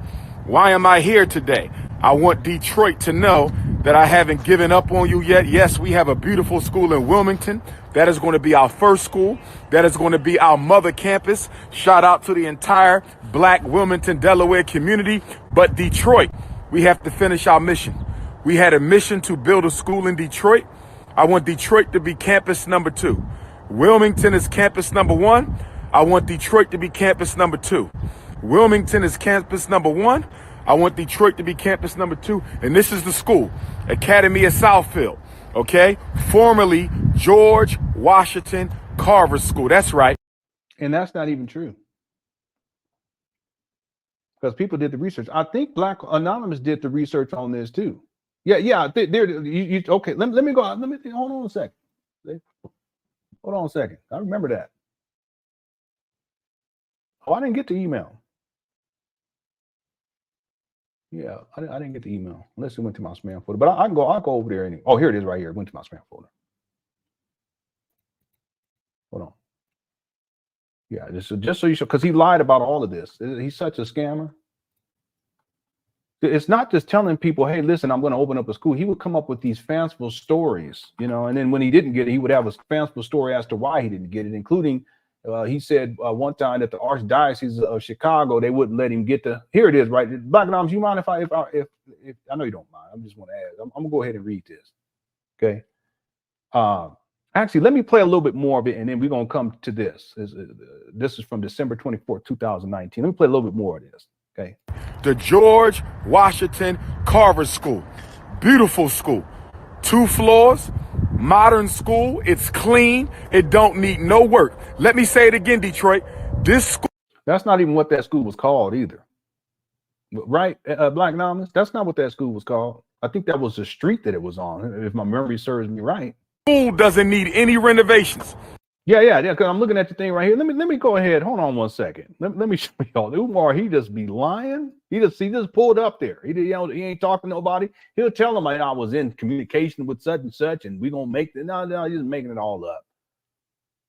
Why am I here today? I want Detroit to know that I haven't given up on you yet. Yes, we have a beautiful school in Wilmington. That is going to be our first school. That is going to be our mother campus. Shout out to the entire black Wilmington, Delaware community. But Detroit, we have to finish our mission. We had a mission to build a school in Detroit. I want Detroit to be campus number 2. Wilmington is campus number 1. I want Detroit to be campus number 2. Wilmington is campus number 1. I want Detroit to be campus number 2. And this is the school, Academy of Southfield, okay? Formerly George Washington Carver School. That's right. And that's not even true. Because people did the research. I think Black Anonymous did the research on this too. Yeah. Okay, let me go. Hold on a second. Hold on a second. I remember that. Oh, I didn't get the email. Yeah, I didn't get the email unless it went to my spam folder. But I'll go over there anyway. Oh, here it is right here. It went to my spam folder. Hold on. Yeah, just so you show, because he lied about all of this. He's such a scammer. It's not just telling people, hey, listen, I'm going to open up a school. He would come up with these fanciful stories, you know, and then when he didn't get it, he would have a fanciful story as to why he didn't get it, including he said one time that the Archdiocese of Chicago, they wouldn't let him get the, here it is, right? Black Anonymous, you mind if I know you don't mind. I just want to ask. I'm going to go ahead and read this. Okay. Actually, let me play a little bit more of it, and then we're going to come to this. This is from December 24th, 2019. Let me play a little bit more of this, okay? The George Washington Carver School. Beautiful school. 2 floors, modern school. It's clean. It don't need no work. Let me say it again, Detroit. This school. That's not even what that school was called either. Right, Black Anonymous? That's not what that school was called. I think that was the street that it was on, if my memory serves me right. School doesn't need any renovations. Yeah. Because I'm looking at the thing right here. Let me go ahead. Hold on one second. Let me show y'all. Umar, he just be lying. He just pulled up there. He ain't talking to nobody. He'll tell them I was in communication with such and such, and we gonna make it. No, he's just making it all up.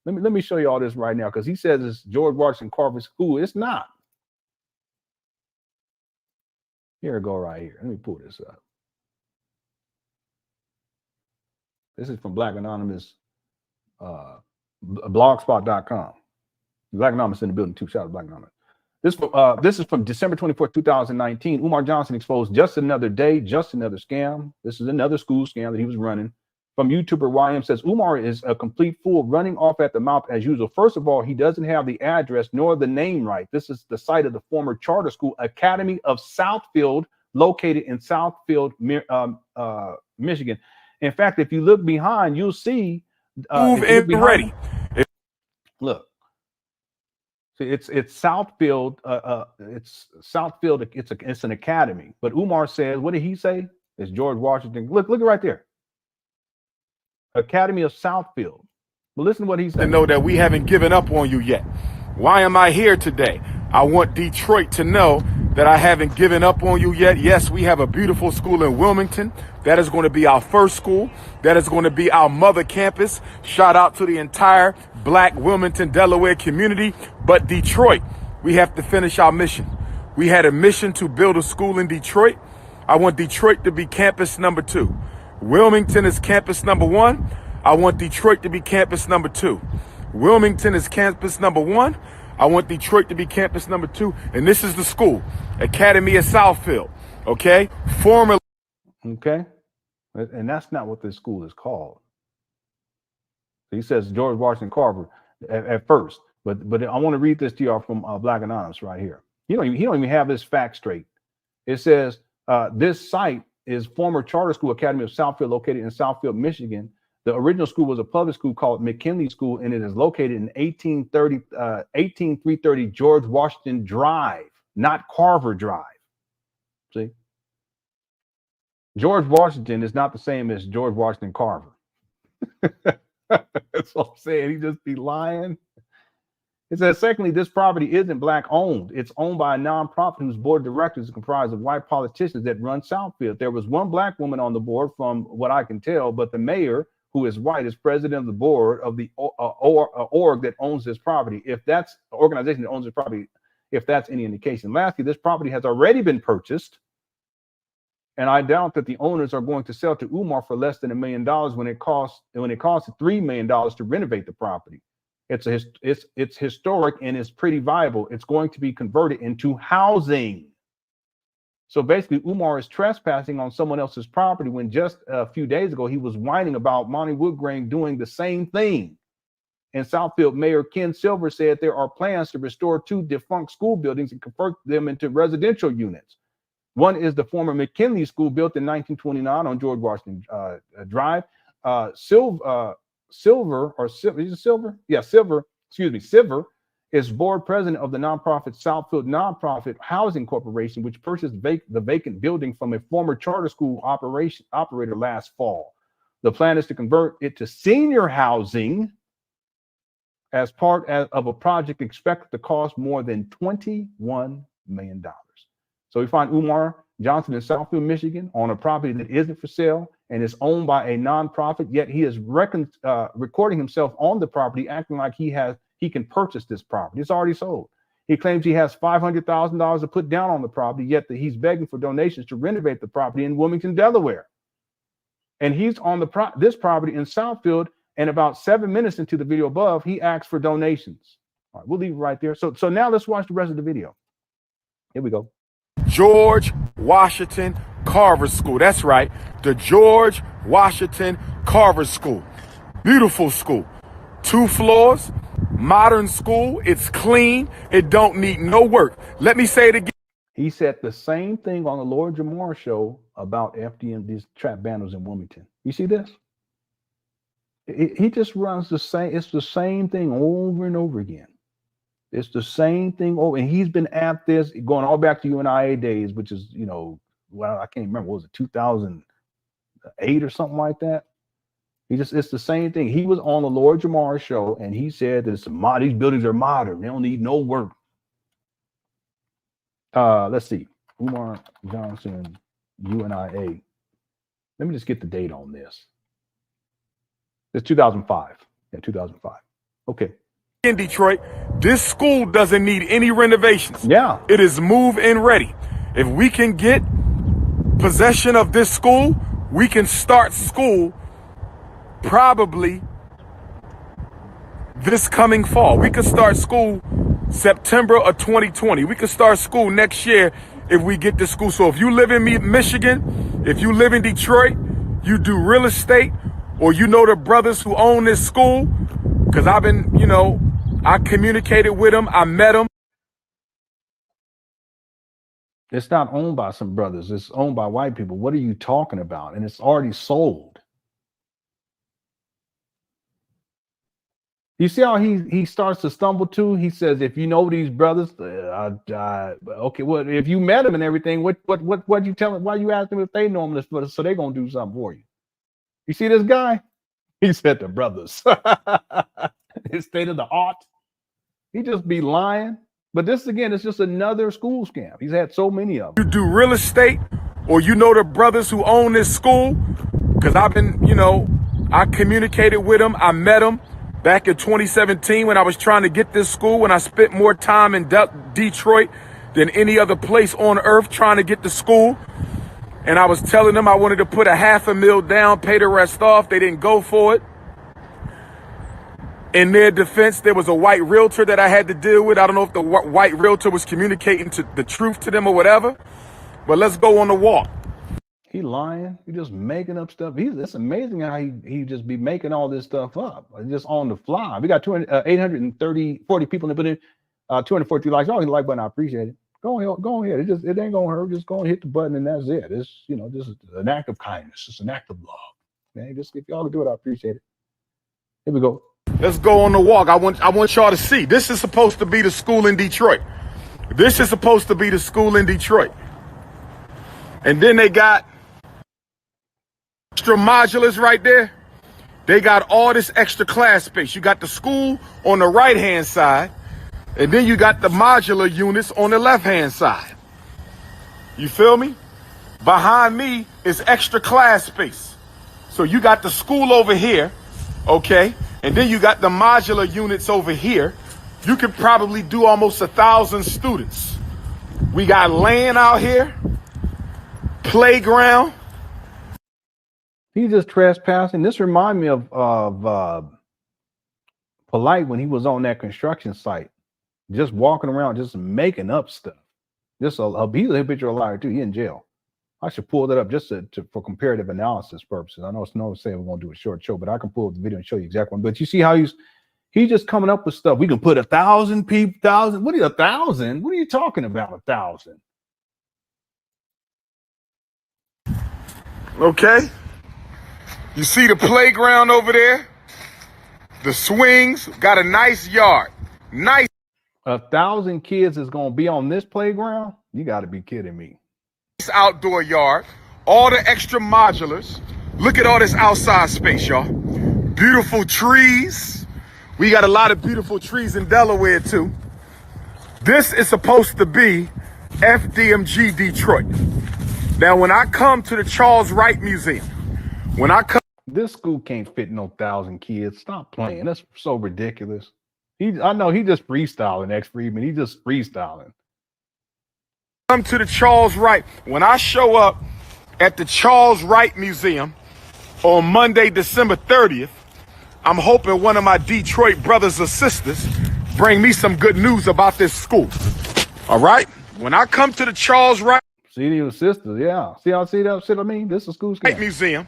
Let me show you all this right now, because he says it's George Washington Carver School. It's not. Here we go right here. Let me pull this up. This is from Black Anonymous, blogspot.com. Black Anonymous in the building too. Shout out to Black Anonymous. This is from December 24th, 2019. Umar Johnson exposed just another day, just another scam. This is another school scam that he was running. From YouTuber YM says, Umar is a complete fool, running off at the mouth as usual. First of all, he doesn't have the address nor the name right. This is the site of the former charter school, Academy of Southfield, located in Southfield, Michigan. In fact, if you look behind, you'll see. Move in ready. Look, see, it's Southfield. It's Southfield. It's an academy. But Umar says, what did he say? It's George Washington. Look right there. Academy of Southfield. But listen to what he said. To know that we haven't given up on you yet. Why am I here today? I want Detroit to know that I haven't given up on you yet. Yes, we have a beautiful school in Wilmington. That is going to be our first school. That is going to be our mother campus. Shout out to the entire Black Wilmington, Delaware community. But Detroit, we have to finish our mission. We had a mission to build a school in Detroit. I want Detroit to be campus number 2. Wilmington is campus number 1. I want Detroit to be campus number 2. Wilmington is campus number 1. I want Detroit to be campus number 2. And this is the school, Academy of Southfield. Okay? Formerly. Okay. And that's not what this school is called. He says George Washington Carver at first. But I want to read this to y'all from Black Anonymous right here. He don't even have this fact straight. It says this site is former charter school, Academy of Southfield, located in Southfield, Michigan. The original school was a public school called McKinley School, and it is located in 18330 George Washington Drive, not Carver Drive. See? George Washington is not the same as George Washington Carver. That's what I'm saying. He just be lying. It says, secondly, this property isn't Black owned. It's owned by a nonprofit whose board of directors is comprised of white politicians that run Southfield. There was one Black woman on the board from what I can tell, but the mayor, who is white, is president of the board of the org that owns this property. If that's the organization that owns this property, if that's any indication. Lastly, this property has already been purchased, and I doubt that the owners are going to sell to Umar for less than $1 million when it costs $3 million to renovate the property. It's historic and it's pretty viable. It's going to be converted into housing. So basically, Umar is trespassing on someone else's property when just a few days ago he was whining about Monty Woodgrain doing the same thing. In Southfield, Mayor Ken Silver said there are plans to restore 2 defunct school buildings and convert them into residential units. One is the former McKinley School built in 1929 on George Washington Drive. Silver, is board president of the nonprofit Southfield Nonprofit Housing Corporation, which purchased the vacant building from a former charter school operator last fall. The plan is to convert it to senior housing as part of a project expected to cost more than $21 million. So we find Umar Johnson in Southfield, Michigan, on a property that isn't for sale and is owned by a nonprofit, yet he is recording himself on the property, acting like he can purchase this property. It's already sold. He claims he has $500,000 to put down on the property, yet he's begging for donations to renovate the property in Wilmington, Delaware. And he's on this property in Southfield, and about 7 minutes into the video above, he asks for donations. All right, we'll leave it right there. So now let's watch the rest of the video. Here we go. George Washington Carver School. That's right. The George Washington Carver School. Beautiful school. 2 floors. Modern school. It's clean. It don't need no work. Let me say it again. He said the same thing on the Lord Jamar show about FDMG, these trap banners in Wilmington. You see this? He just runs the same. It's the same thing over and over again. It's the same thing over, and he's been at this going all back to UNIA days, which is, well, I can't remember. What was it, 2008 or something like that? It's the same thing. He was on the Lord Jamar show, and he said that these buildings are modern. They don't need no work. Let's see. Umar Johnson, UNIA. Let me just get the date on this. It's 2005. Yeah, 2005. Okay. In Detroit, this school doesn't need any renovations. Yeah. It is move-in ready. If we can get possession of this school, we can start school probably this coming fall. We could start school September of 2020. We could start school next year if we get this school. So if you live in Michigan, if you live in Detroit, you do real estate, or you know the brothers who own this school, because I've been, I communicated with them. I met them. It's not owned by some brothers. It's owned by white people. What are you talking about? And it's already sold. You see how he starts to stumble too? He says, if you know these brothers, okay, well, if you met them and everything, what you tell them? Why you ask them if they know them? So they're going to do something for you. You see this guy? He said the brothers. His state of the art. He just be lying. But this, again, is just another school scam. He's had so many of them. You do real estate, or you know the brothers who own this school, because I've been, I communicated with them. I met them back in 2017 when I was trying to get this school, when I spent more time in Detroit than any other place on earth trying to get the school. And I was telling them I wanted to put $500,000 down, pay the rest off. They didn't go for it. In their defense, there was a white realtor that I had to deal with. I don't know if the white realtor was communicating the truth to them or whatever, but let's go on the walk. He lying. He just making up stuff. It's amazing how he just be making all this stuff up, just on the fly. We got 40 people in the building, 243 likes. Oh, hit the like button. I appreciate it. Go ahead. It ain't gonna hurt. Just go and hit the button, and that's it. It's this is an act of kindness. It's an act of love. Man, just if y'all to do it, I appreciate it. Here we go. Let's go on the walk. I want y'all to see. This is supposed to be the school in Detroit. This is supposed to be the school in Detroit. And then they got extra modulars right there. They got all this extra class space. You got the school on the right-hand side, and then you got the modular units on the left-hand side. You feel me? Behind me is extra class space. So you got the school over here, okay? And then you got the modular units over here. You could probably do almost 1,000 students. We got land out here, playground. He just trespassing. This reminds me of Polite when he was on that construction site, just walking around, just making up stuff. He's a habitual liar too. He in jail. I should pull that up just for comparative analysis purposes. I know it's no saying we're gonna do a short show, but I can pull up the video and show you exactly. But you see how he's just coming up with stuff. We can put 1,000 people, 1,000. What are you 1,000? What are you talking about? 1,000? Okay. You see the playground over there? The swings got a nice yard. Nice. 1,000 kids is gonna be on this playground? You got to be kidding me. Outdoor yard, all the extra modulars. Look at all this outside space, y'all. Beautiful trees. We got a lot of beautiful trees in Delaware too. This is supposed to be FDMG Detroit. Now, when I come to the Charles Wright Museum, This school can't fit no 1,000 kids. Stop playing. That's so ridiculous. I know he just freestyling, X Friedman. He just freestyling. come to the Charles Wright, when I show up at the Charles Wright Museum on Monday, December 30th, I'm hoping one of my Detroit brothers or sisters bring me some good news about this school. All right? When I come to the Charles Wright your sisters, yeah. See that shit I mean? This is school Museum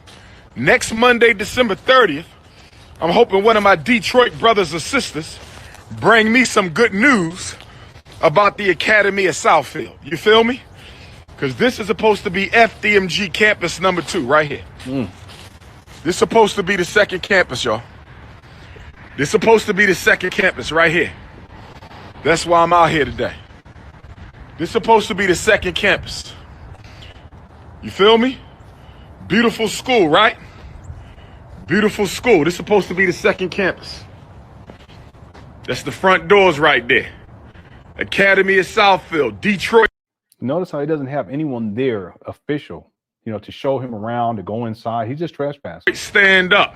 next Monday, December 30th, I'm hoping one of my Detroit brothers or sisters bring me some good news about the Academy of Southfield. You feel me? Because this is supposed to be FDMG campus number 2 right here. This is supposed to be the second campus, y'all. This is supposed to be the second campus right here. That's why I'm out here today. This is supposed to be the second campus. You feel me? Beautiful school, right? Beautiful school. This is supposed to be the second campus. That's the front doors right there. Academy of Southfield, Detroit. Notice how he doesn't have anyone there official, to show him around, to go inside. He's just trespassing. Stand up.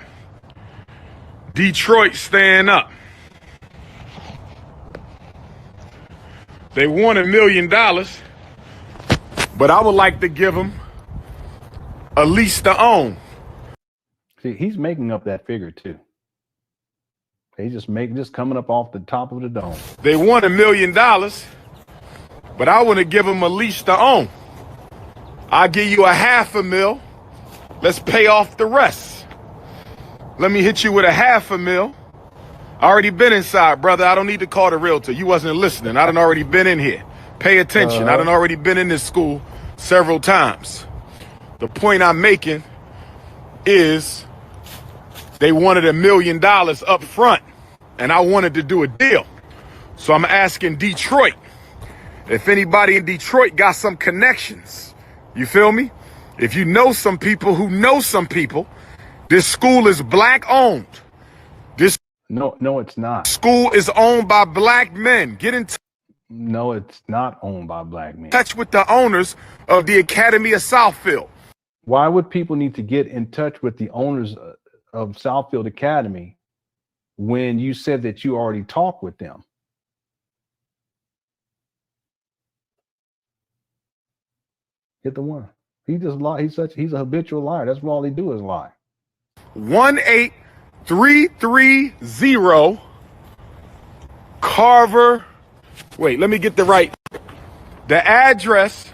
Detroit, stand up. They won $1 million, but I would like to give them a lease to own. See, he's making up that figure too. He just coming up off the top of the dome. They won $1 million, but I want to give them a lease to own. I'll give you $500,000. Let's pay off the rest. Let me hit you with $500,000. I already been inside, brother. I don't need to call the realtor. You wasn't listening. I done already been in here. Pay attention. I done already been in this school several times. The point I'm making is they wanted $1 million up front, and I wanted to do a deal. So I'm asking Detroit, if anybody in Detroit got some connections, you feel me? If you know some people who know some people, this school is black owned. This No, it's not. school is owned by black men. Get in No, it's not owned by black men. touch with the owners of the Academy of Southfield. Why would people need to get in touch with the owners of Southfield Academy when you said that you already talked with them? Hit the one. He just lied. He's a habitual liar. That's all he do is lie. 18330 Carver. Wait, let me get the right. The address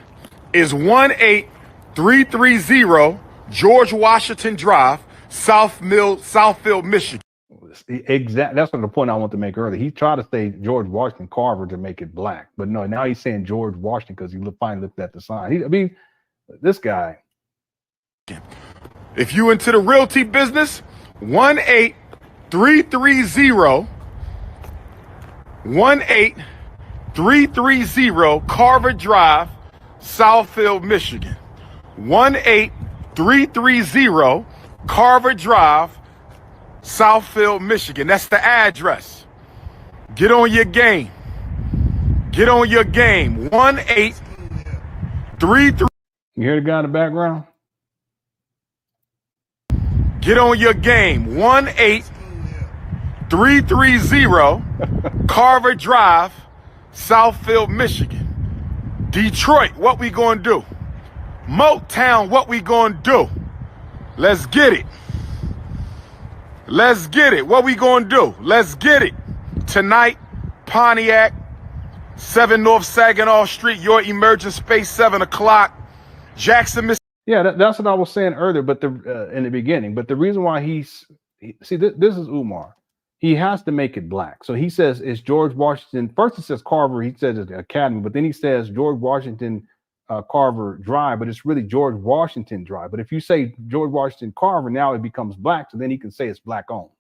is 18330 George Washington Drive, Southfield, Michigan. Exactly. That's the point I want to make earlier. He tried to say George Washington Carver to make it black, but no, now he's saying George Washington because he finally looked at the sign. This guy. If you into the realty business, 18330 Carver Drive, Southfield, Michigan. 18330 Carver Drive, Southfield, Michigan. That's the address. Get on your game. Get on your game. 18330. You hear the guy in the background? Get on your game. 18330 Carver Drive, Southfield, Michigan. Detroit, what we gonna do? Motown, what we gonna do? Let's get it. Let's get it. What we gonna do? Let's get it. Tonight, Pontiac, 7 North Saginaw Street, your emergent space, 7 o'clock. Jackson, Mississippi. Yeah, that's what I was saying earlier, but in the beginning. But the reason why this is Umar. He has to make it black. So he says it's George Washington. First he says Carver. He says it's the Academy, but then he says George Washington Carver Drive, but it's really George Washington Drive. But if you say George Washington Carver, now it becomes black. So then he can say it's black owned.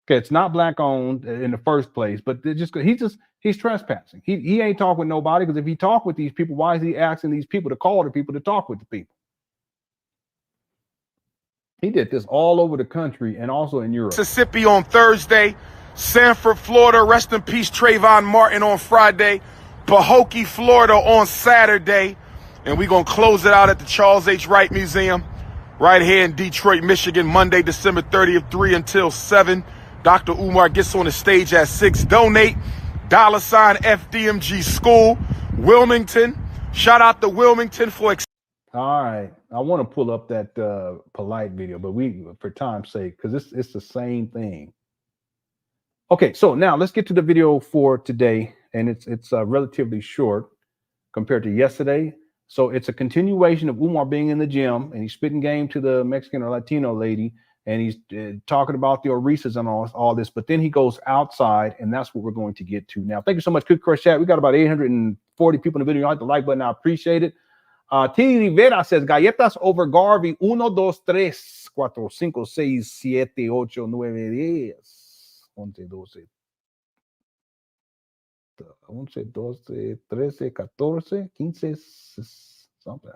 Okay, it's not black owned in the first place, but he's trespassing. He ain't talking with nobody, because if he talk with these people, why is he asking these people to call the people to talk with the people? He did this all over the country and also in Europe. Mississippi on Thursday, Sanford, Florida, rest in peace, Trayvon Martin on Friday, Pahokee, Florida on Saturday, and we're going to close it out at the Charles H. Wright Museum right here in Detroit, Michigan, Monday, December 30th, 3 until 7. Dr. Umar gets on the stage at 6. Donate, $ FDMG School, Wilmington. Shout out to Wilmington for... All right, I want to pull up that polite video, but for time's sake, because it's the same thing. Okay, so now let's get to the video for today, and it's relatively short compared to yesterday. So it's a continuation of Umar being in the gym, and he's spitting game to the Mexican or Latino lady, and he's talking about the orisas and all this, but then he goes outside, and that's what we're going to get to now. Thank you so much, Cookie Crush Chat. We got about 840 people in the video. Hit the like button. I appreciate it. T. Rivera says, Galletas over Garvey, 1, 2, 3, 4, 5, 6, 7, 8, 9, 10, 11, 12, 12, 13, 14, 15, something.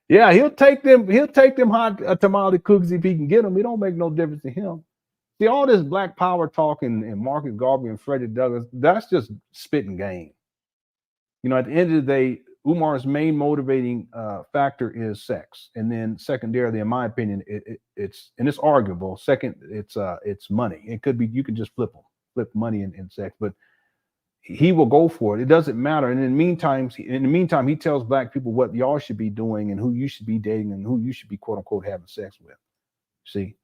Yeah, he'll take them hot tamale cookies if he can get them. It don't make no difference to him. See, all this black power talk and Marcus Garvey and Frederick Douglass, that's just spitting game. You know, at the end of the day, Umar's main motivating factor is sex, and then secondarily, in my opinion, it's arguable. Second, it's money. It could be, you can just flip money and sex, but he will go for it. It doesn't matter. And in the meantime, he tells black people what y'all should be doing and who you should be dating and who you should be quote unquote having sex with. See,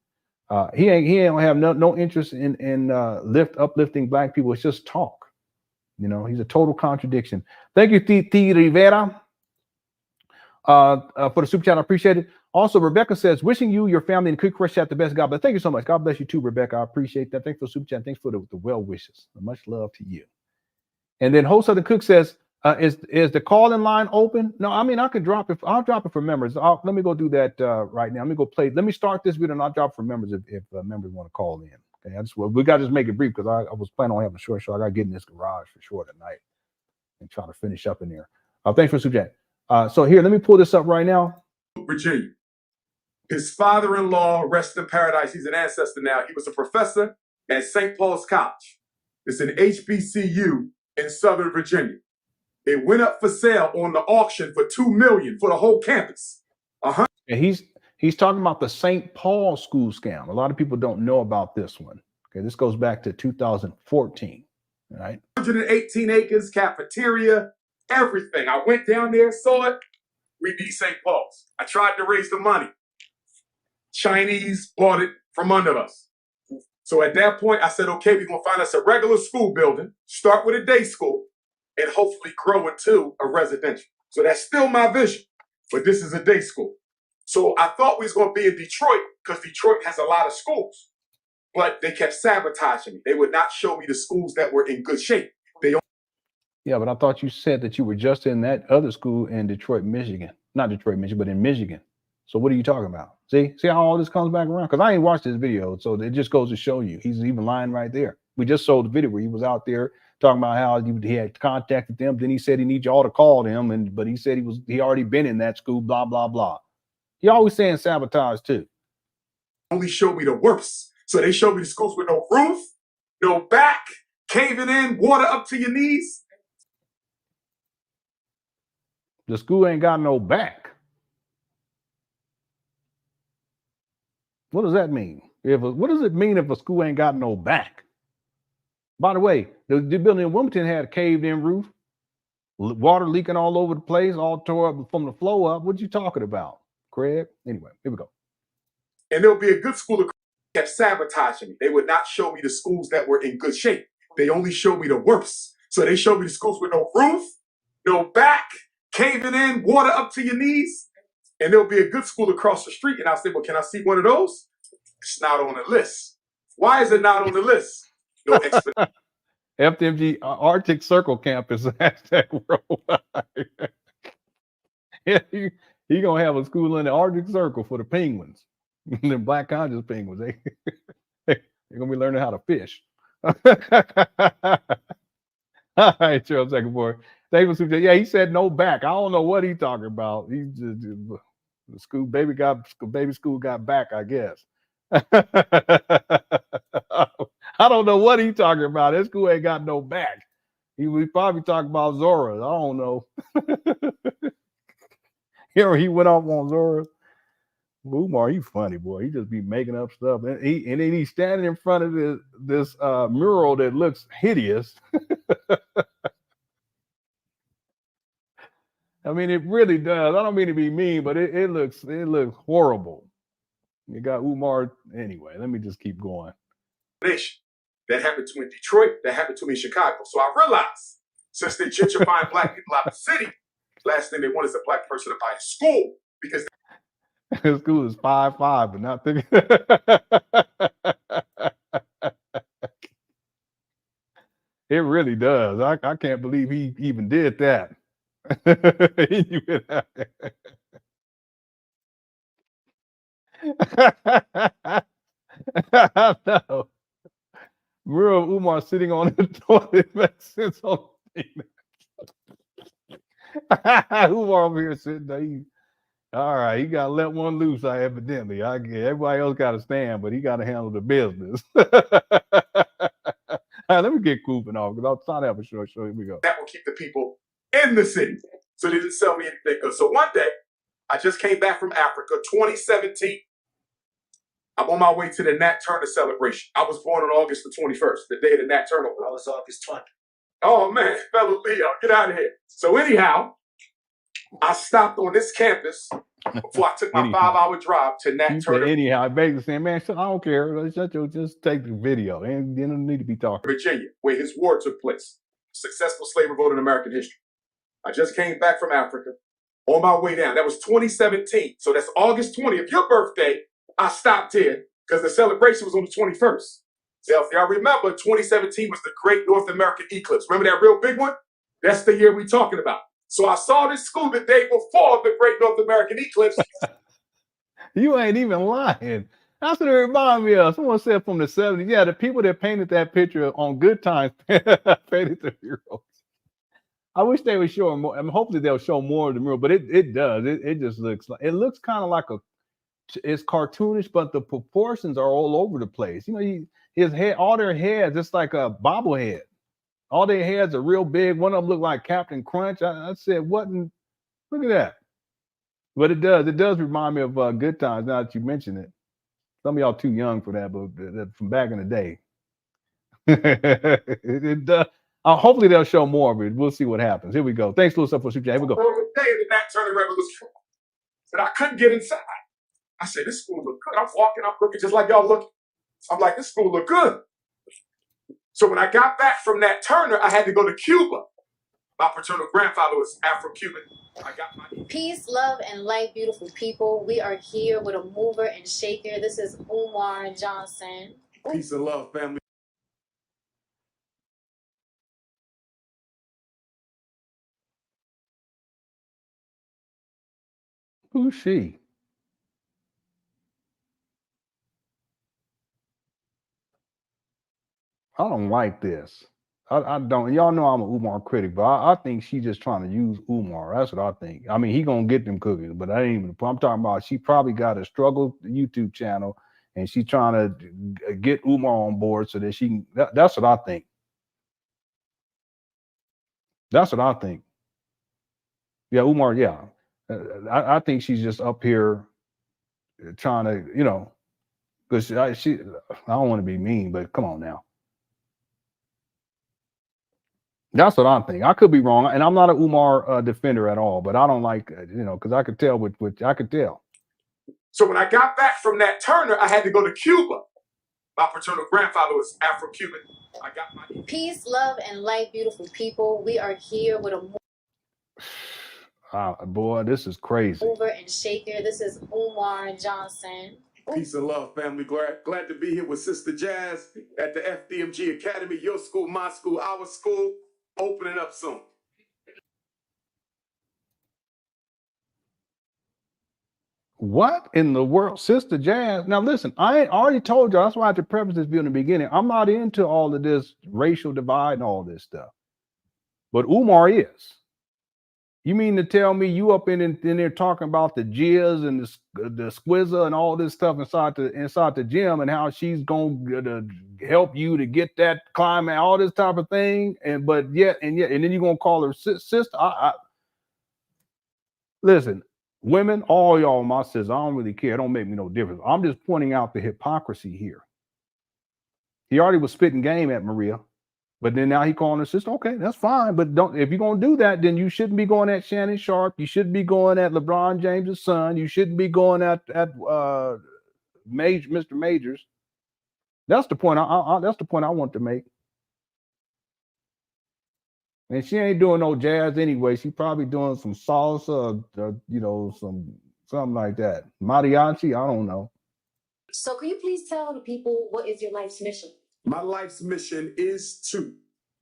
he ain't have no interest in uplifting black people. It's just talk. You know, he's a total contradiction. Thank you, T. Rivera, for the super chat. I appreciate it. Also, Rebecca says, wishing you, your family, and Cookie Crush Chat the best. God bless. Thank you so much. God bless you too, Rebecca. I appreciate that. Thanks for the super chat. Thanks for the well wishes. Much love to you. And then Host of the Cook says, is the call-in line open? No, I mean, I could drop it. I'll drop it for members. Let me go do that right now. Let me go play. Let me start this video and I'll drop it for members if members want to call in. Okay, we got to just make it brief because I was planning on having a short show. I got to get in this garage for sure tonight and try to finish up in there. Thanks for the super chat. So here, let me pull this up right now. Virginia. His father-in-law, rest in paradise, he's an ancestor now. He was a professor at St. Paul's College. It's an HBCU in Southern Virginia. It went up for sale on the auction for $2 million for the whole campus. And he's talking about the St. Paul school scam. A lot of people don't know about this one. Okay, this goes back to 2014. All right. 118 acres, cafeteria, everything. I went down there, saw it. We need St. Paul's. I tried to raise the money. Chinese bought it from under us. So at that point, I said, okay, we're going to find us a regular school building, start with a day school, and hopefully grow into a residential. So that's still my vision, but this is a day school. So I thought we was going to be in Detroit because Detroit has a lot of schools, but they kept sabotaging me. They would not show me the schools that were in good shape. Yeah, but I thought you said that you were just in that other school in Detroit, Michigan. Not Detroit, Michigan, but in Michigan. So what are you talking about? See how all this comes back around? Because I ain't watched this video, so it just goes to show you. He's even lying right there. We just sold the video where he was out there talking about how he had contacted them. Then he said he needs y'all to call him, but he said he already been in that school, blah, blah, blah. He always saying sabotage too. Only showed me the worst. So they showed me the schools with no roof, no back, caving in, water up to your knees. The school ain't got no back. What does that mean? What does it mean if a school ain't got no back? By the way, the building in Wilmington had a caved-in roof, water leaking all over the place, all tore up from the flow up. What you talking about, Craig? Anyway, here we go. And there'll be a good school that kept sabotaging me. They would not show me the schools that were in good shape. They only showed me the worst. So they showed me the schools with no roof, no back, caving in, water up to your knees. And there'll be a good school across the street. And I'll say, well, can I see one of those? It's not on the list. Why is it not on the list? No explanation. FDMG Arctic Circle campus hashtag worldwide. Yeah, he gonna have a school in the Arctic Circle for the penguins, the black conscious penguins. They're gonna be learning how to fish. All right, Charles, second board. David Sentendrey, yeah, he said no back. I don't know what he's talking about. He just, the school baby school got back, I guess. I don't know what he's talking about. That school ain't got no back. He was probably talking about Zora. I don't know. He went off on Zora. Umar, he's funny, boy. He just be making up stuff. And then he's standing in front of this mural that looks hideous. I mean, it really does. I don't mean to be mean, but it looks horrible. You got Umar. Anyway, let me just keep going. That happened to me in Detroit. That happened to me in Chicago. So I realized, since they're gentrifying black people out of the city, last thing they want is a black person to buy a school because his school is 5'5", but not thinking. It really does. I can't believe he even did that. I know. Mural of Umar sitting on the toilet makes sense on Umar over here sitting there. All right, he got to let one loose, evidently. I get everybody else got to stand, but he got to handle the business. All right, let me get Cooping off because I'll try to have a short show. Here we go. That will keep the people in the city. So they didn't sell me anything good. So one day, I just came back from Africa, 2017. I'm on my way to the Nat Turner celebration. I was born on August the 21st, the day of the Nat Turner. I was August 20. Oh, man, fellow Leo, get out of here. So anyhow, I stopped on this campus before I took my 5-hour drive to Nat Turner. Anyhow, I basically saying, man, I don't care. Just take the video. And you don't need to be talking. Virginia, where his war took place. Successful slave revolt in American history. I just came back from Africa. On my way down. That was 2017. So that's August 20th, your birthday. I stopped here because the celebration was on the 21st. So if y'all remember, 2017 was the Great North American Eclipse. Remember that real big one? That's the year we're talking about. So I saw this school the day before the Great North American Eclipse. You ain't even lying. That's what it reminded me of. Someone said from the 70s. Yeah, the people that painted that picture on Good Times painted the heroes. I wish they would show more. I mean, hopefully they'll show more of the mural, but it does. It just looks like it looks kind of like it's cartoonish, but the proportions are all over the place. You know, his head, all their heads, it's like a bobblehead. All their heads are real big. One of them looked like Captain Crunch. I said, what? Look at that. But it does remind me of Good Times. Now that you mention it, some of y'all too young for that, but from back in the day, it does. Hopefully they'll show more of it. We'll see what happens. Here we go. Thanks, Louis, for Super Chat. Here we go. The day of the Nat Turner Revolution, but I couldn't get inside. I said, this school look good. I'm walking, I'm looking just like y'all looking. I'm like, this school look good. So when I got back from Nat Turner, I had to go to Cuba. My paternal grandfather was Afro-Cuban. I got my peace, love, and light, beautiful people. We are here with a mover and shaker. This is Umar Johnson. Peace and love, family. Who's she? I don't like this. I don't. Y'all know I'm an Umar critic, but I think she's just trying to use Umar. That's what I think. I mean, he gonna get them cookies, but I ain't even. I'm talking about she probably got a struggle YouTube channel, and she's trying to get Umar on board so that she can. That's what I think. That's what I think. Yeah, Umar. Yeah, I think she's just up here trying to, you know, because she. I don't want to be mean, but come on now. That's what I'm thinking. I could be wrong, and I'm not an Umar defender at all, but I don't like, you know, because I could tell I could tell. So when I got back from Nat Turner, I had to go to Cuba. My paternal grandfather was Afro-Cuban. I got my Peace, love, and light, beautiful people. We are here with a Boy, this is crazy. mover and shaker. This is Umar Johnson. peace and love, family. Glad to be here with Sister Jazz at the FDMG Academy. Your school, my school, our school, opening up soon. What in the world, Sister Jazz? Now listen, I already told you. That's why I had to preface this in the beginning. I'm not into all of this racial divide and all this stuff, but Umar is. You mean to tell me you up in there talking about the jizz and the squizzer and all this stuff inside the gym and how she's gonna help you to get that climate, all this type of thing, and then you're gonna call her sister? Listen, women, all y'all my sisters, I don't really care. It don't make me no difference. I'm just pointing out the hypocrisy here. He already was spitting game at Maria. But then now he calling her sister. Okay, that's fine. But if you're gonna do that, then you shouldn't be going at Shannon Sharp. You shouldn't be going at LeBron James' son. You shouldn't be going at Mr. Majors. That's the point. That's the point I want to make. And she ain't doing no jazz anyway. She probably doing some salsa, something like that. Mariachi, I don't know. So can you please tell the people what is your life's mission? My life's mission is to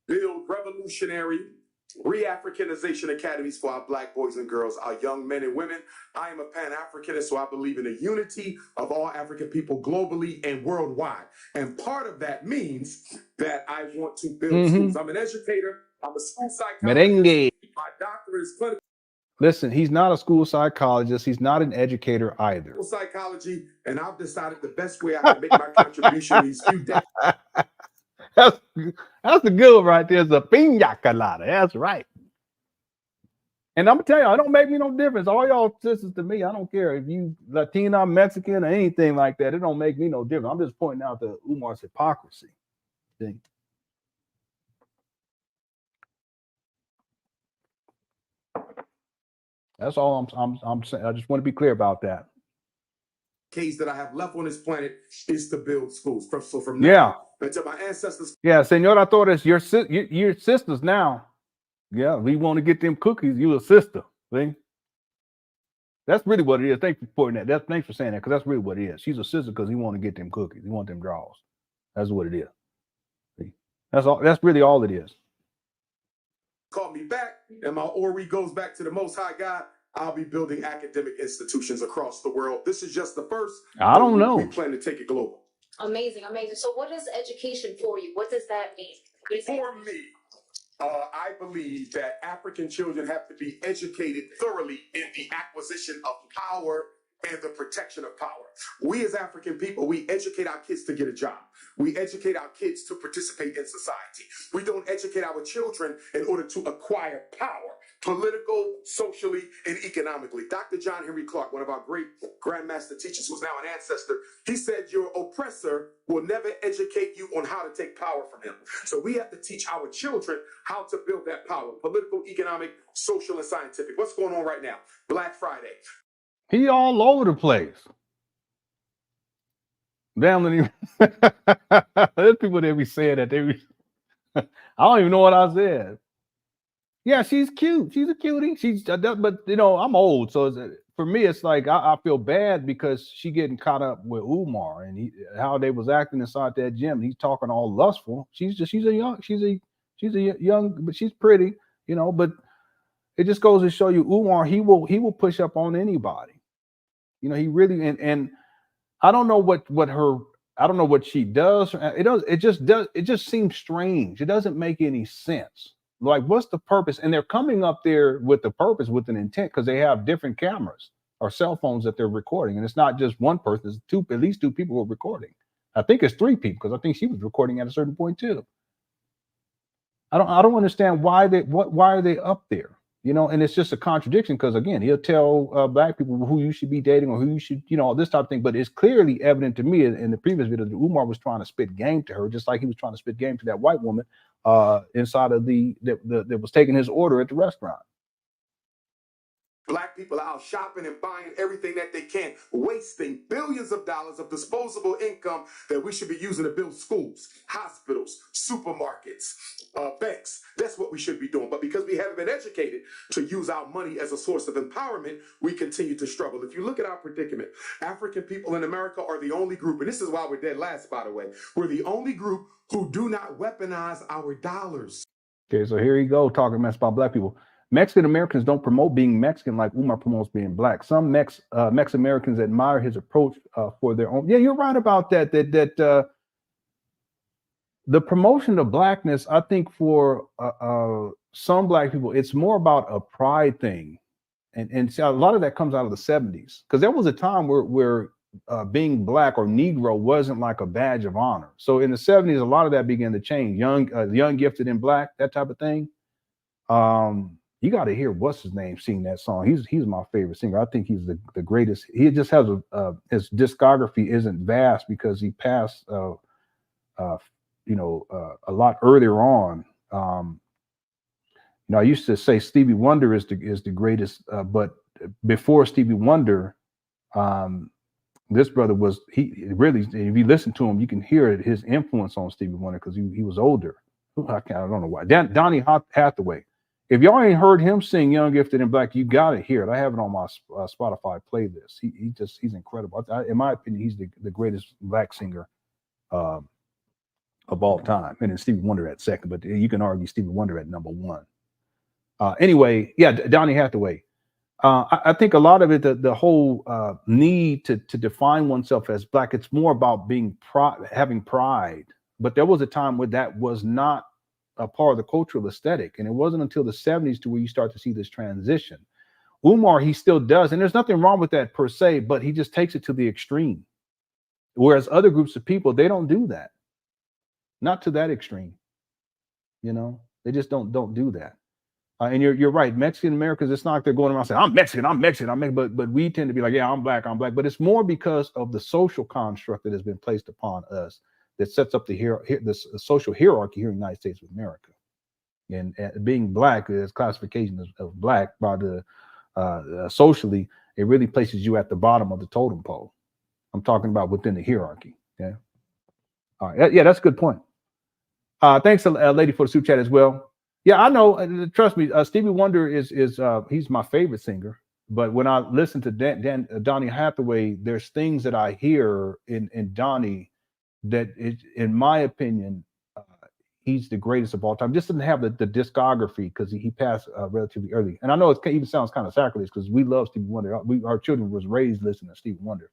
build revolutionary re-Africanization academies for our Black boys and girls, our young men and women. I am a Pan Africanist, so I believe in the unity of all African people globally and worldwide. And part of that means that I want to build schools. I'm an educator. I'm a school psychologist. Merengue. My doctorate is clinical. Listen, he's not a school psychologist. He's not an educator either. Psychology, and I've decided the best way I can make my contribution these few days. That's the good one right there. The piña colada. That's right. And I'm gonna tell you, it don't make me no difference. All y'all sisters to me, I don't care if you Latina, Mexican, or anything like that. It don't make me no difference. I'm just pointing out the Umar's hypocrisy. See? That's all I'm saying. I just want to be clear about that. Case that I have left on this planet is to build schools. So from now until my ancestors. Yeah, Senora Todas, your sisters now. Yeah, we want to get them cookies. You a sister. See? That's really what it is. Thanks for pointing that. Thanks for saying that, because that's really what it is. She's a sister because he want to get them cookies. He want them draws. That's what it is. See? That's all. That's really all it is. Call me back, and my Ori goes back to the Most High God. I'll be building academic institutions across the world. This is just the first. I don't know. We plan to take it global. Amazing, amazing. So what is education for you? What does that mean? For me, I believe that African children have to be educated thoroughly in the acquisition of power and the protection of power. We as African people, we educate our kids to get a job. We educate our kids to participate in society. We don't educate our children in order to acquire power, political, socially, and economically. Dr. John Henry Clark, one of our great grandmaster teachers who's now an ancestor, he said your oppressor will never educate you on how to take power from him. So we have to teach our children how to build that power, political, economic, social, and scientific. What's going on right now? Black Friday. He all over the place. Damn, there's people that be saying that I don't even know what I said. Yeah, she's cute. She's a cutie. But I'm old, so for me, it's like I feel bad because she getting caught up with Umar and how they was acting inside that gym. He's talking all lustful. She's a young, but she's pretty, But it just goes to show you, Umar, he will push up on anybody. He really and I don't know I don't know what she does. It just seems strange. It doesn't make any sense. Like, what's the purpose? And they're coming up there with the purpose, with an intent, because they have different cameras or cell phones that they're recording. And it's not just one person, it's at least two people who are recording. I think it's three people, because I think she was recording at a certain point too. I don't understand why are they up there? And it's just a contradiction, because again, he'll tell Black people who you should be dating or who you should, this type of thing. But it's clearly evident to me in the previous video that Umar was trying to spit game to her, just like he was trying to spit game to that white woman inside of that was taking his order at the restaurant. Black people are out shopping and buying everything that they can, wasting billions of dollars of disposable income that we should be using to build schools, hospitals, supermarkets, banks. That's what we should be doing. But because we haven't been educated to use our money as a source of empowerment, we continue to struggle. If you look at our predicament, African people in America are the only group, and this is why we're dead last, by the way, we're the only group who do not weaponize our dollars. Okay, so here you go, talking mess about black people. Mexican Americans don't promote being Mexican like Umar promotes being black. Some Mexican Americans admire his approach for their own. Yeah, you're right about that. The promotion of blackness, I think, for some black people, it's more about a pride thing, and see, a lot of that comes out of the 70s, because there was a time where being black or Negro wasn't like a badge of honor. So in the 70s, a lot of that began to change. Young, gifted, and black, that type of thing. You got to hear what's his name sing that song. He's my favorite singer. I think he's the greatest. He just has his discography isn't vast because he passed a lot earlier on. I used to say Stevie Wonder is the greatest, but before Stevie Wonder, this brother was, he really, if you listen to him, you can hear his influence on Stevie Wonder because he was older. I don't know why. Donny Hathaway. If y'all ain't heard him sing "Young, Gifted, and Black," you gotta hear it. I have it on my Spotify playlist. He's incredible. In my opinion, he's the greatest black singer of all time. And then Stevie Wonder at second, but you can argue Stevie Wonder at number one. Anyway, yeah, Donny Hathaway. I think a lot of it, the whole need to define oneself as black, it's more about being having pride. But there was a time where that was not a part of the cultural aesthetic, and it wasn't until the 70s to where you start to see this transition. Umar, he still does, and there's nothing wrong with that per se, but he just takes it to the extreme. Whereas other groups of people, they don't do that, not to that extreme. They just don't do that. And you're right. Mexican Americans, it's not like they're going around saying, I'm Mexican. But we tend to be like, yeah, I'm black. But it's more because of the social construct that has been placed upon us that sets up the social hierarchy here in the United States of America. And being black is classification of black by the socially, it really places you at the bottom of the totem pole. I'm talking about within the hierarchy. Yeah. All right. Yeah, that's a good point. Thanks, lady, for the super chat as well. Yeah, I know. Trust me, Stevie Wonder is he's my favorite singer. But when I listen to Donny Hathaway, there's things that I hear in Donny that, in my opinion, he's the greatest of all time. Just didn't have the discography because he passed relatively early. And I know it even sounds kind of sacrilege because we love Stevie Wonder. Our children was raised listening to Stevie Wonder.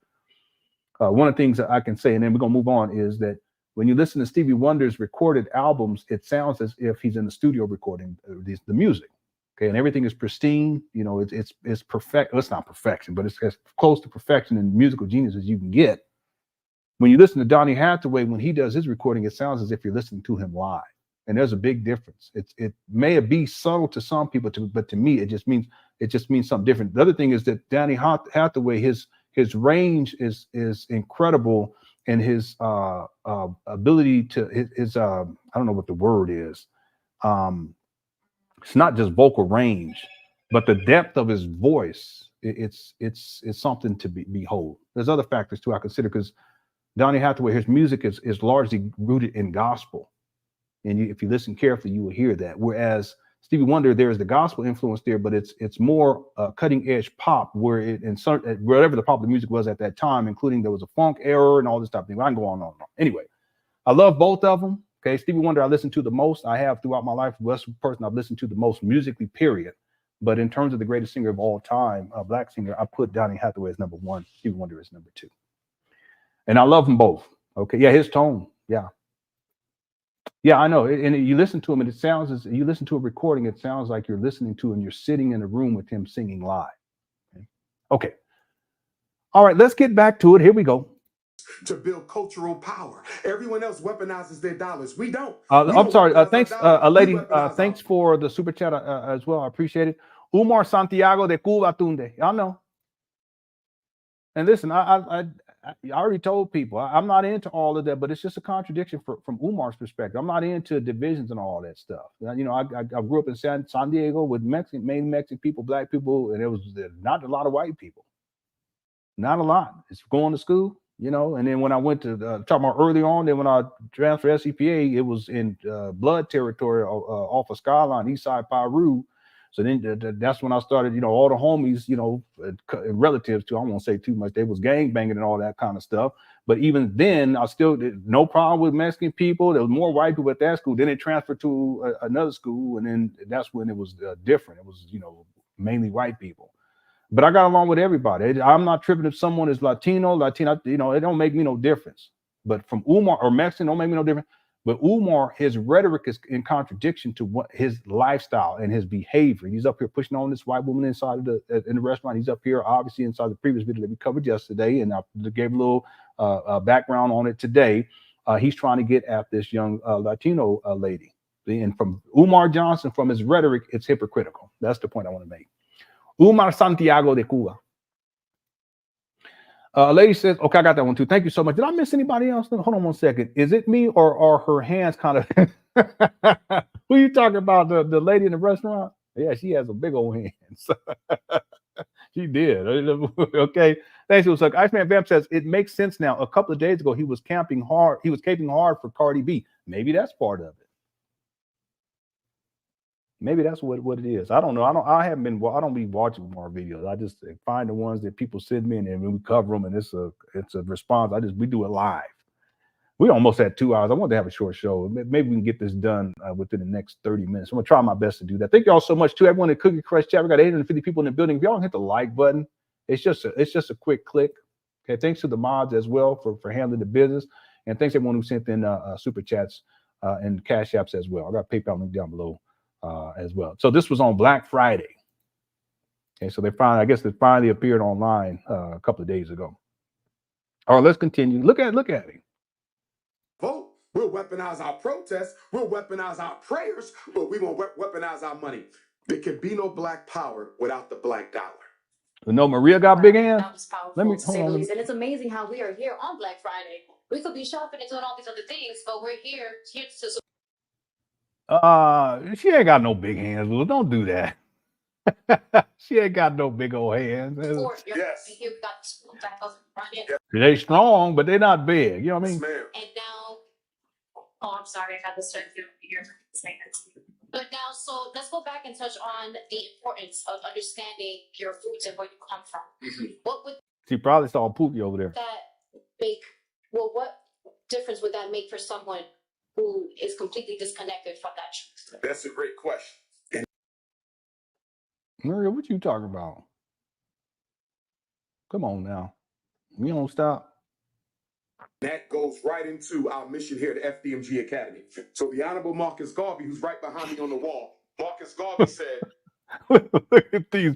One of the things that I can say, and then we're gonna move on, is that when you listen to Stevie Wonder's recorded albums, it sounds as if he's in the studio recording the music. Okay, and everything is pristine. It's perfect. Well, it's not perfection, but it's as close to perfection and musical genius as you can get. When you listen to Donny Hathaway, when he does his recording, it sounds as if you're listening to him live. And there's a big difference. It may be subtle to some people, but to me, it just means something different. The other thing is that Donny Hathaway, his range is incredible, and his ability to his I don't know what the word is. It's not just vocal range, but the depth of his voice. It's something to behold. There's other factors too I consider, because Donny Hathaway, his music is largely rooted in gospel. And if you listen carefully, you will hear that. Whereas Stevie Wonder, there is the gospel influence there, but it's more cutting edge pop, where wherever the popular music was at that time, including there was a funk era and all this type of thing. I can go on and on. Anyway, I love both of them. Okay, Stevie Wonder I listen to the most. I have throughout my life. That's the person I've listened to the most musically, period. But in terms of the greatest singer of all time, a black singer, I put Donny Hathaway as number one. Stevie Wonder is number two. And I love them both. Okay, yeah, his tone, yeah. Yeah, I know. And you listen to him, and it sounds as you listen to a recording, it sounds like you're listening to him. You're sitting in a room with him singing live. Okay. All right, let's get back to it. Here we go. To build cultural power. Everyone else weaponizes their dollars. We don't. I'm sorry. Thanks, lady. Thanks for the super chat as well. I appreciate it. Umar Santiago de Cuba Tunde. Y'all know. And listen, I I already told people I'm not into all of that, but it's just a contradiction from Umar's perspective. I'm not into divisions and all that stuff. You know, I grew up in San Diego with mainly Mexican people, black people, and it was not a lot of white people. Not a lot. It's going to school, you know. And then when I went to talking about early on, then when I transferred SCPA, it was in blood territory off of Skyline, East Side Piru. So then that's when I started, you know, all the homies, you know, relatives to, I won't say too much, they was gang banging and all that kind of stuff. But even then, I still did no problem with Mexican people. There was more white people at that school. Then it transferred to another school. And then that's when it was different. It was, you know, mainly white people. But I got along with everybody. I'm not tripping if someone is Latino, you know, it don't make me no difference. But from Umar or Mexican, don't make me no difference. But Umar, his rhetoric is in contradiction to what his lifestyle and his behavior. He's up here pushing on this white woman inside of in the restaurant. He's up here, obviously, inside the previous video that we covered yesterday, and I gave a little background on it today. He's trying to get at this young Latino lady. And from Umar Johnson, from his rhetoric, it's hypocritical. That's the point I want to make. Umar Santiago de Cuba. A lady says, okay, I got that one too. Thank you so much. Did I miss anybody else? Hold on one second. Is it me or are her hands kind of... Who are you talking about? The lady in the restaurant? Yeah, she has a big old hands. She did. Okay. Thanks. It was like Iceman Vamp says, it makes sense now. A couple of days ago, he was camping hard. He was caping hard for Cardi B. Maybe that's part of it. Maybe that's what it is. I don't know. I don't be watching more videos. I just find the ones that people send me and then we cover them, and it's a response. We do it live. We almost had 2 hours. I want to have a short show. Maybe we can get this done within the next 30 minutes. I'm gonna try my best to do that. Thank y'all so much too. Everyone in Cookie Crush chat. We got 850 people in the building. If y'all hit the like button, it's just a quick click. Okay. Thanks to the mods as well for handling the business, and thanks to everyone who sent in super chats and cash apps as well. I got a PayPal link down below. As well. So this was on Black Friday. Okay, so they finally appeared online a couple of days ago. All right, let's continue. Look at it. Vote. We'll weaponize our protests. We'll weaponize our prayers, but we won't weaponize our money. There can be no black power without the black dollar. No, Maria got big hands. That was powerful, to say the least. And it's amazing how we are here on Black Friday. We could be shopping and doing all these other things, but we're here to... She ain't got no big hands. Well, don't do that. She ain't got no big old hands. Yes. They strong, but they're not big. You know what I mean? Yes, and now, I'm sorry, I got this certain here. But now, so let's go back and touch on the importance of understanding your roots and where you come from. Mm-hmm. What would she probably saw Pookie over there? That make? Well, what difference would that make for someone who is completely disconnected from that truth? That's a great question. Maria, what you talking about? Come on now. We don't stop. That goes right into our mission here at FDMG Academy. So the Honorable Marcus Garvey, who's right behind me on the wall, Marcus Garvey said, Look at these.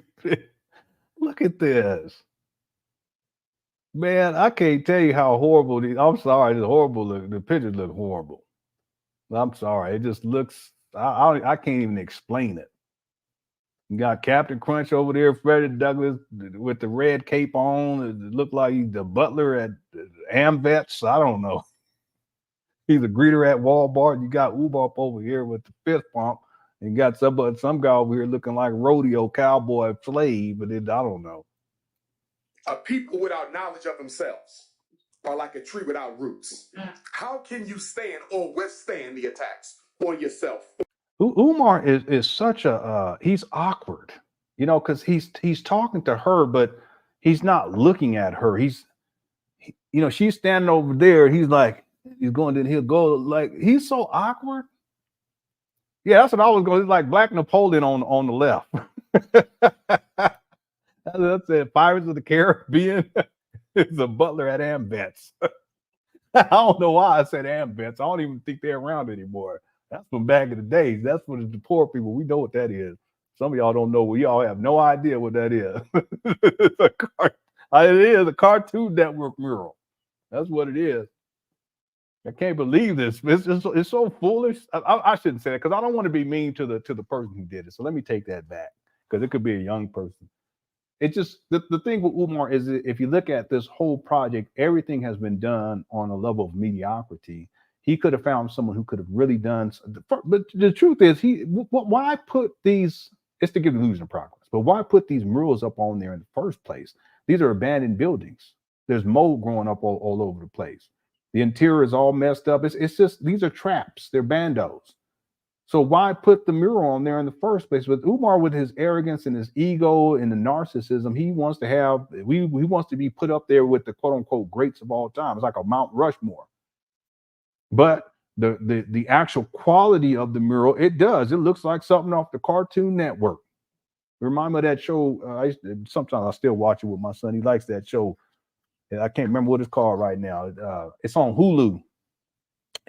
Look at this. Man, I can't tell you how horrible these. I'm sorry, it's horrible. The pictures look horrible. I'm sorry. It just looks, I can't even explain it. You got Captain Crunch over there, Freddie Douglass with the red cape on. It looked like he's the butler at Amvets. I don't know. He's a greeter at Walmart. You got Ubop over here with the fist pump. And you got some guy over here looking like rodeo cowboy slave, but I don't know. A people without knowledge of themselves are like a tree without roots. How can you stand or withstand the attacks on yourself? Umar is such a he's awkward, you know, because he's talking to her, but he's not looking at her. She's standing over there. He's like, he'll go like, he's so awkward. Yeah, that's what I was going. It's like Black Napoleon on the left. That's it. Pirates of the Caribbean. It's a butler at Amvets. I don't know why I said Amvets. I don't even think they're around anymore. That's from back in the days. That's for the poor people. We know what that is. Some of y'all don't know. We all have no idea what that is. It is a Cartoon Network mural. That's what it is. I can't believe this. It's so foolish. I shouldn't say that because I don't want to be mean to the person who did it. So let me take that back because it could be a young person. it just the thing with Umar is that if you look at this whole project, everything has been done on a level of mediocrity. He could have found someone who could have really done, but the truth is, why put these? It's to give the illusion of progress, but why put these murals up on there in the first place? These are abandoned buildings. There's mold growing up all over the place. The interior is all messed up. It's just, these are traps. They're bandos. So why put the mural on there in the first place? With Umar, with his arrogance and his ego and the narcissism, he wants to have, he wants to be put up there with the quote unquote greats of all time. It's like a Mount Rushmore. But the actual quality of the mural, it looks like something off the Cartoon Network. Remind me of that show. Sometimes I still watch it with my son. He likes that show. I can't remember what it's called right now. It's on Hulu.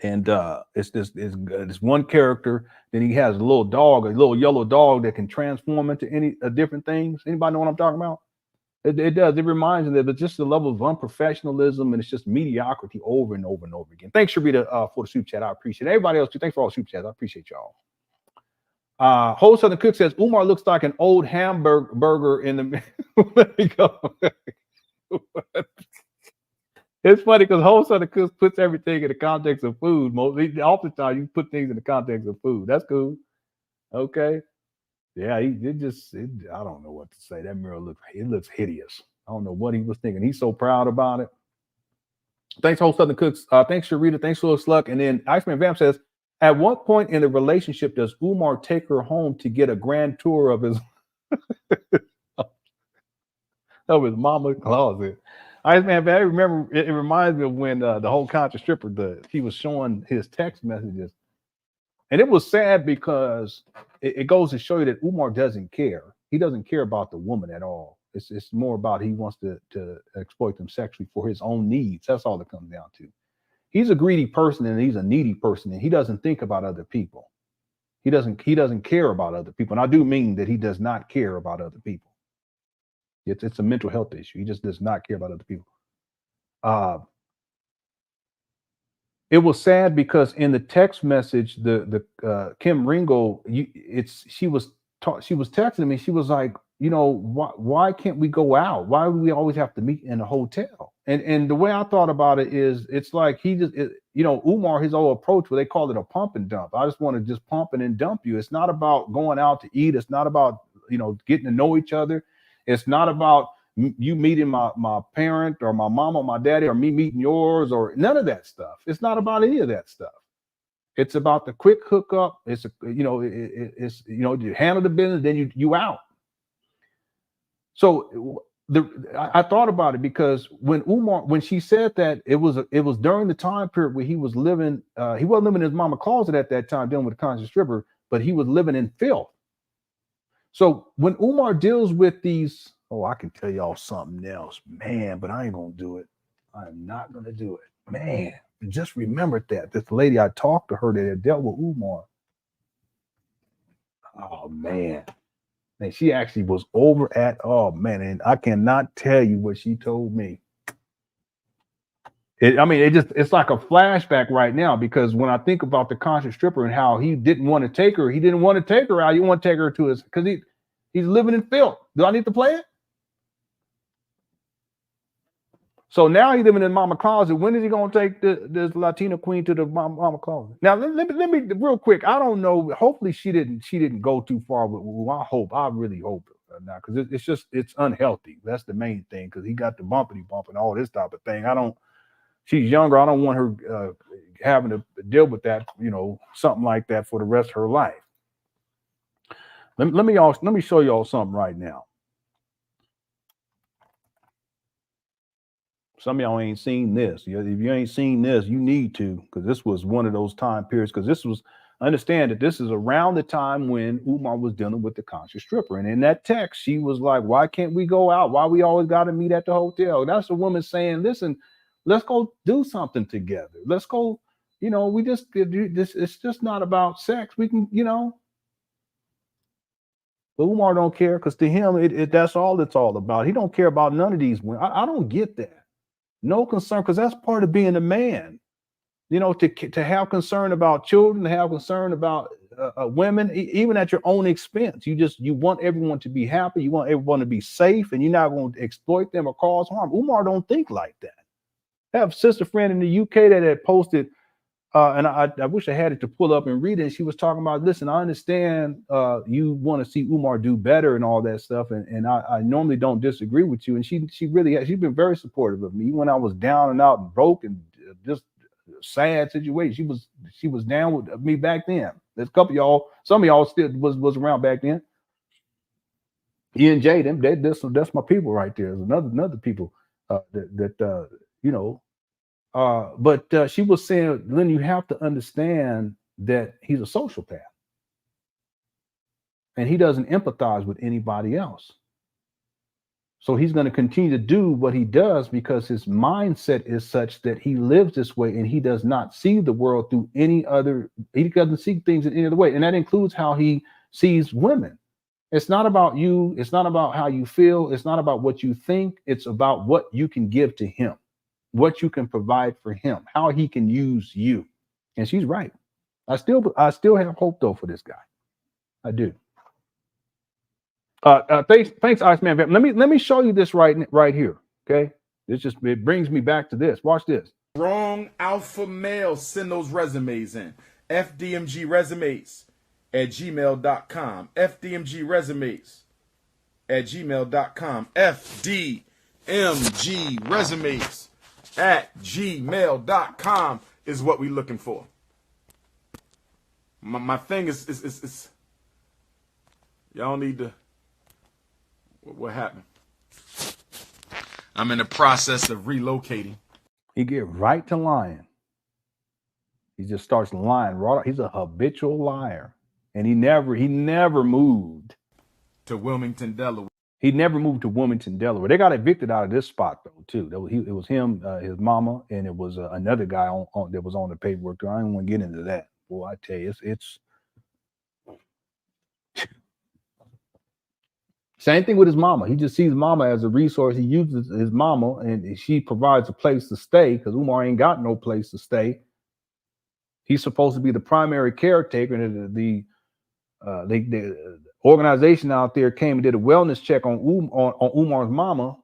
And it's this one character. Then he has a little dog, a little yellow dog that can transform into any different things. Anybody know what I'm talking about? It does. It reminds me of it, but just the level of unprofessionalism, and it's just mediocrity over and over and over again. Thanks, Sharita, for the super chat. I appreciate it. Everybody else too. Thanks for all the super chats. I appreciate y'all. Whole Southern Cook says Umar looks like an old hamburger in the. Let me go. It's funny because Whole Southern Cook puts everything in the context of food. Oftentimes you put things in the context of food. That's cool. Okay. Yeah, I don't know what to say. That mural looks hideous. I don't know what he was thinking. He's so proud about it. Thanks, Whole Southern Cooks. Thanks, Sharita. Thanks, Lil Sluck. And then Iceman Vamp says, at what point in the relationship does Umar take her home to get a grand tour of his mama's closet? Iceman Vamp, I remember it reminds me of when the whole conscious stripper, he was showing his text messages. And it was sad because it goes to show you that Umar doesn't care. He doesn't care about the woman at all. It's more about he wants to exploit them sexually for his own needs. That's all it comes down to. He's a greedy person and he's a needy person, and he doesn't think about other people. He doesn't care about other people. And I do mean that he does not care about other people. It's a mental health issue. He just does not care about other people. It was sad because in the text message, the Kim Ringo, she was texting me. She was like, why can't we go out? Why do we always have to meet in a hotel? And the way I thought about it is, it's like Umar, his old approach, where they call it a pump and dump. I just want to just pump and then dump you. It's not about going out to eat. It's not about getting to know each other. It's not about you meeting my parent or my mom or my daddy, or me meeting yours, or none of that stuff. It's not about any of that stuff. It's about the quick hookup. It's you handle the business, then you out. So I thought about it because when she said that, it was during the time period where he was living. He wasn't living in his mama's closet at that time, dealing with a conscious stripper, but he was living in filth. So when Umar deals with these. Oh, I can tell y'all something else, man, but I ain't gonna do it. I'm not gonna do it, man. Just remembered that this lady, I talked to her that had dealt with Umar. Oh man, and she actually was over at. Oh man, and I cannot tell you what she told me. It's like a flashback right now, because when I think about the conscious stripper and how he didn't want to take her, out. He didn't want to take her to his, because he's living in filth. Do I need to play it? So now he's living in mama closet. When is he going to take this Latina queen to the mama closet? Now, let me real quick. I don't know. Hopefully she didn't go too far. I really hope now, because it's unhealthy. That's the main thing, because he got the bumpity bump and all this type of thing. She's younger. I don't want her having to deal with that, something like that for the rest of her life. Let me show y'all something right now. Some of y'all ain't seen this. If you ain't seen this, you need to, because this was one of those time periods. Because understand that this is around the time when Umar was dealing with the conscious stripper. And in that text, she was like, why can't we go out? Why we always got to meet at the hotel? That's a woman saying, listen, let's go do something together. Let's go, we just do this. It's just not about sex. We can, But Umar don't care, because to him, that's all it's all about. He don't care about none of these women. I don't get that. No concern, because that's part of being a man. To have concern about children, to have concern about women, even at your own expense. You want everyone to be happy. You want everyone to be safe, and you're not going to exploit them or cause harm. Umar don't think like that. I have a sister friend in the UK that had posted, and I wish I had it to pull up and read it. And she was talking about, listen, I understand you want to see Umar do better and all that stuff, and I normally don't disagree with you. And she's been very supportive of me when I was down and out and broke and just sad situation. She was down with me back then. There's a couple of y'all, some of y'all still was around back then. E and J, that's my people right there. There's another people that but she was saying, Lynn, you have to understand that he's a sociopath and he doesn't empathize with anybody else. So he's going to continue to do what he does because his mindset is such that he lives this way and he does not see the world through any other, he doesn't see things in any other way. And that includes how he sees women. It's not about you. It's not about how you feel. It's not about what you think. It's about what you can give to him, what you can provide for him, how he can use you. And she's right. I still have hope though for this guy. I do. Thanks, Iceman. Let me show you this right here. Okay, it brings me back to this. Watch this. Wrong alpha male, send those resumes in. FDMG resumes at gmail.com. FDMG resumes at gmail.com. FDMG resumes at gmail.com is what we're looking for. My thing is y'all need to. What happened? I'm in the process of relocating. He get right to lying. He just starts lying. He's a habitual liar, and he never moved to Wilmington, Delaware. He never moved to Wilmington, Delaware. They got evicted out of this spot though too. It was him, his mama, and it was another guy that was on the paperwork too. I don't want to get into that. Boy, I tell you, it's. Same thing with his mama. He just sees mama as a resource. He uses his mama, and she provides a place to stay because Umar ain't got no place to stay. He's supposed to be the primary caretaker. And the organization out there came and did a wellness check on Umar's mama,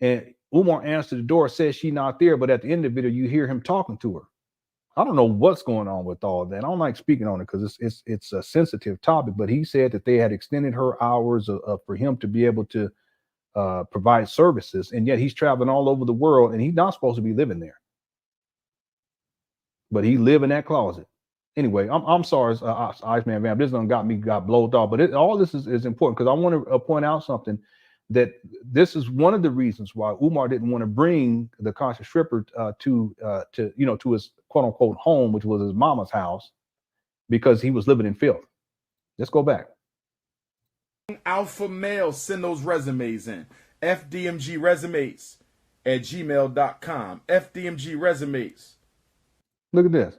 and Umar answered the door, says she's not there. But at the end of the video, you hear him talking to her. I don't know what's going on with all that. I don't like speaking on it because it's a sensitive topic, but he said that they had extended her hours for him to be able to provide services. And yet he's traveling all over the world and he's not supposed to be living there. But he live in that closet. Anyway, I'm sorry, Iceman Van. This done got blowed off. But all this is important because I want to point out something, that this is one of the reasons why Umar didn't want to bring the conscious stripper to his quote unquote home, which was his mama's house, because he was living in filth. Let's go back. Alpha male, send those resumes in. FDMG resumes at gmail.com. FDMG resumes. Look at this.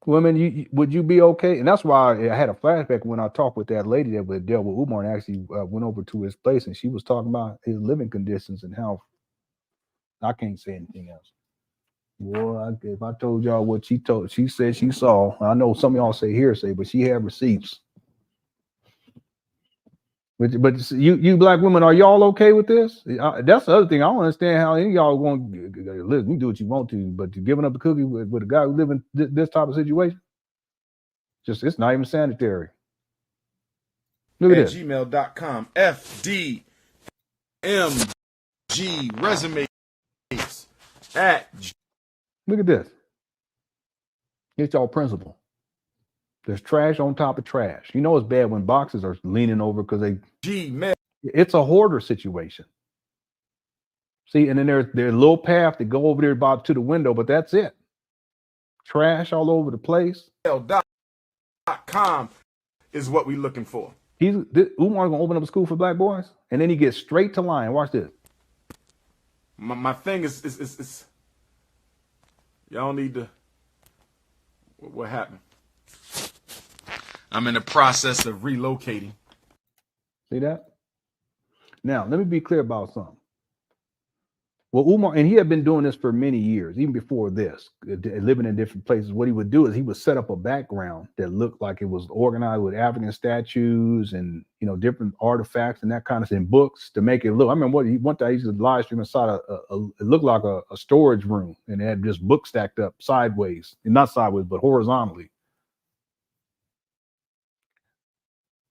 Women, would you be okay? And that's why I had a flashback when I talked with that lady that would deal with Umar and actually went over to his place, and she was talking about his living conditions and how I can't say anything else. Boy, if I told y'all what she said she saw, I know some of y'all say hearsay, but she had receipts. But you black women, are y'all okay with this? That's the other thing. I don't understand how any of y'all want to listen. You do what you want to, but you're giving up the cookie with a guy who live in this type of situation, it's not even sanitary. Look at this. Gmail.com. FDMG resumes at. Look at this. It's y'all principle. There's trash on top of trash. You know it's bad when boxes are leaning over because it's a hoarder situation. See, and then there's a little path to go over there about to the window, but that's it. Trash all over the place. .com is what we're looking for. Umar's gonna open up a school for black boys, and then he gets straight to lying. Watch this. My thing is y'all need to. What happened? I'm in the process of relocating. See that? Now, let me be clear about something. Well, Umar, and he had been doing this for many years, even before this, living in different places. What he would do is he would set up a background that looked like it was organized with African statues and, you know, different artifacts and that kind of thing, books to make it look. I remember one time he used to live stream inside it looked like a storage room, and it had just books stacked up sideways, and not sideways, but horizontally.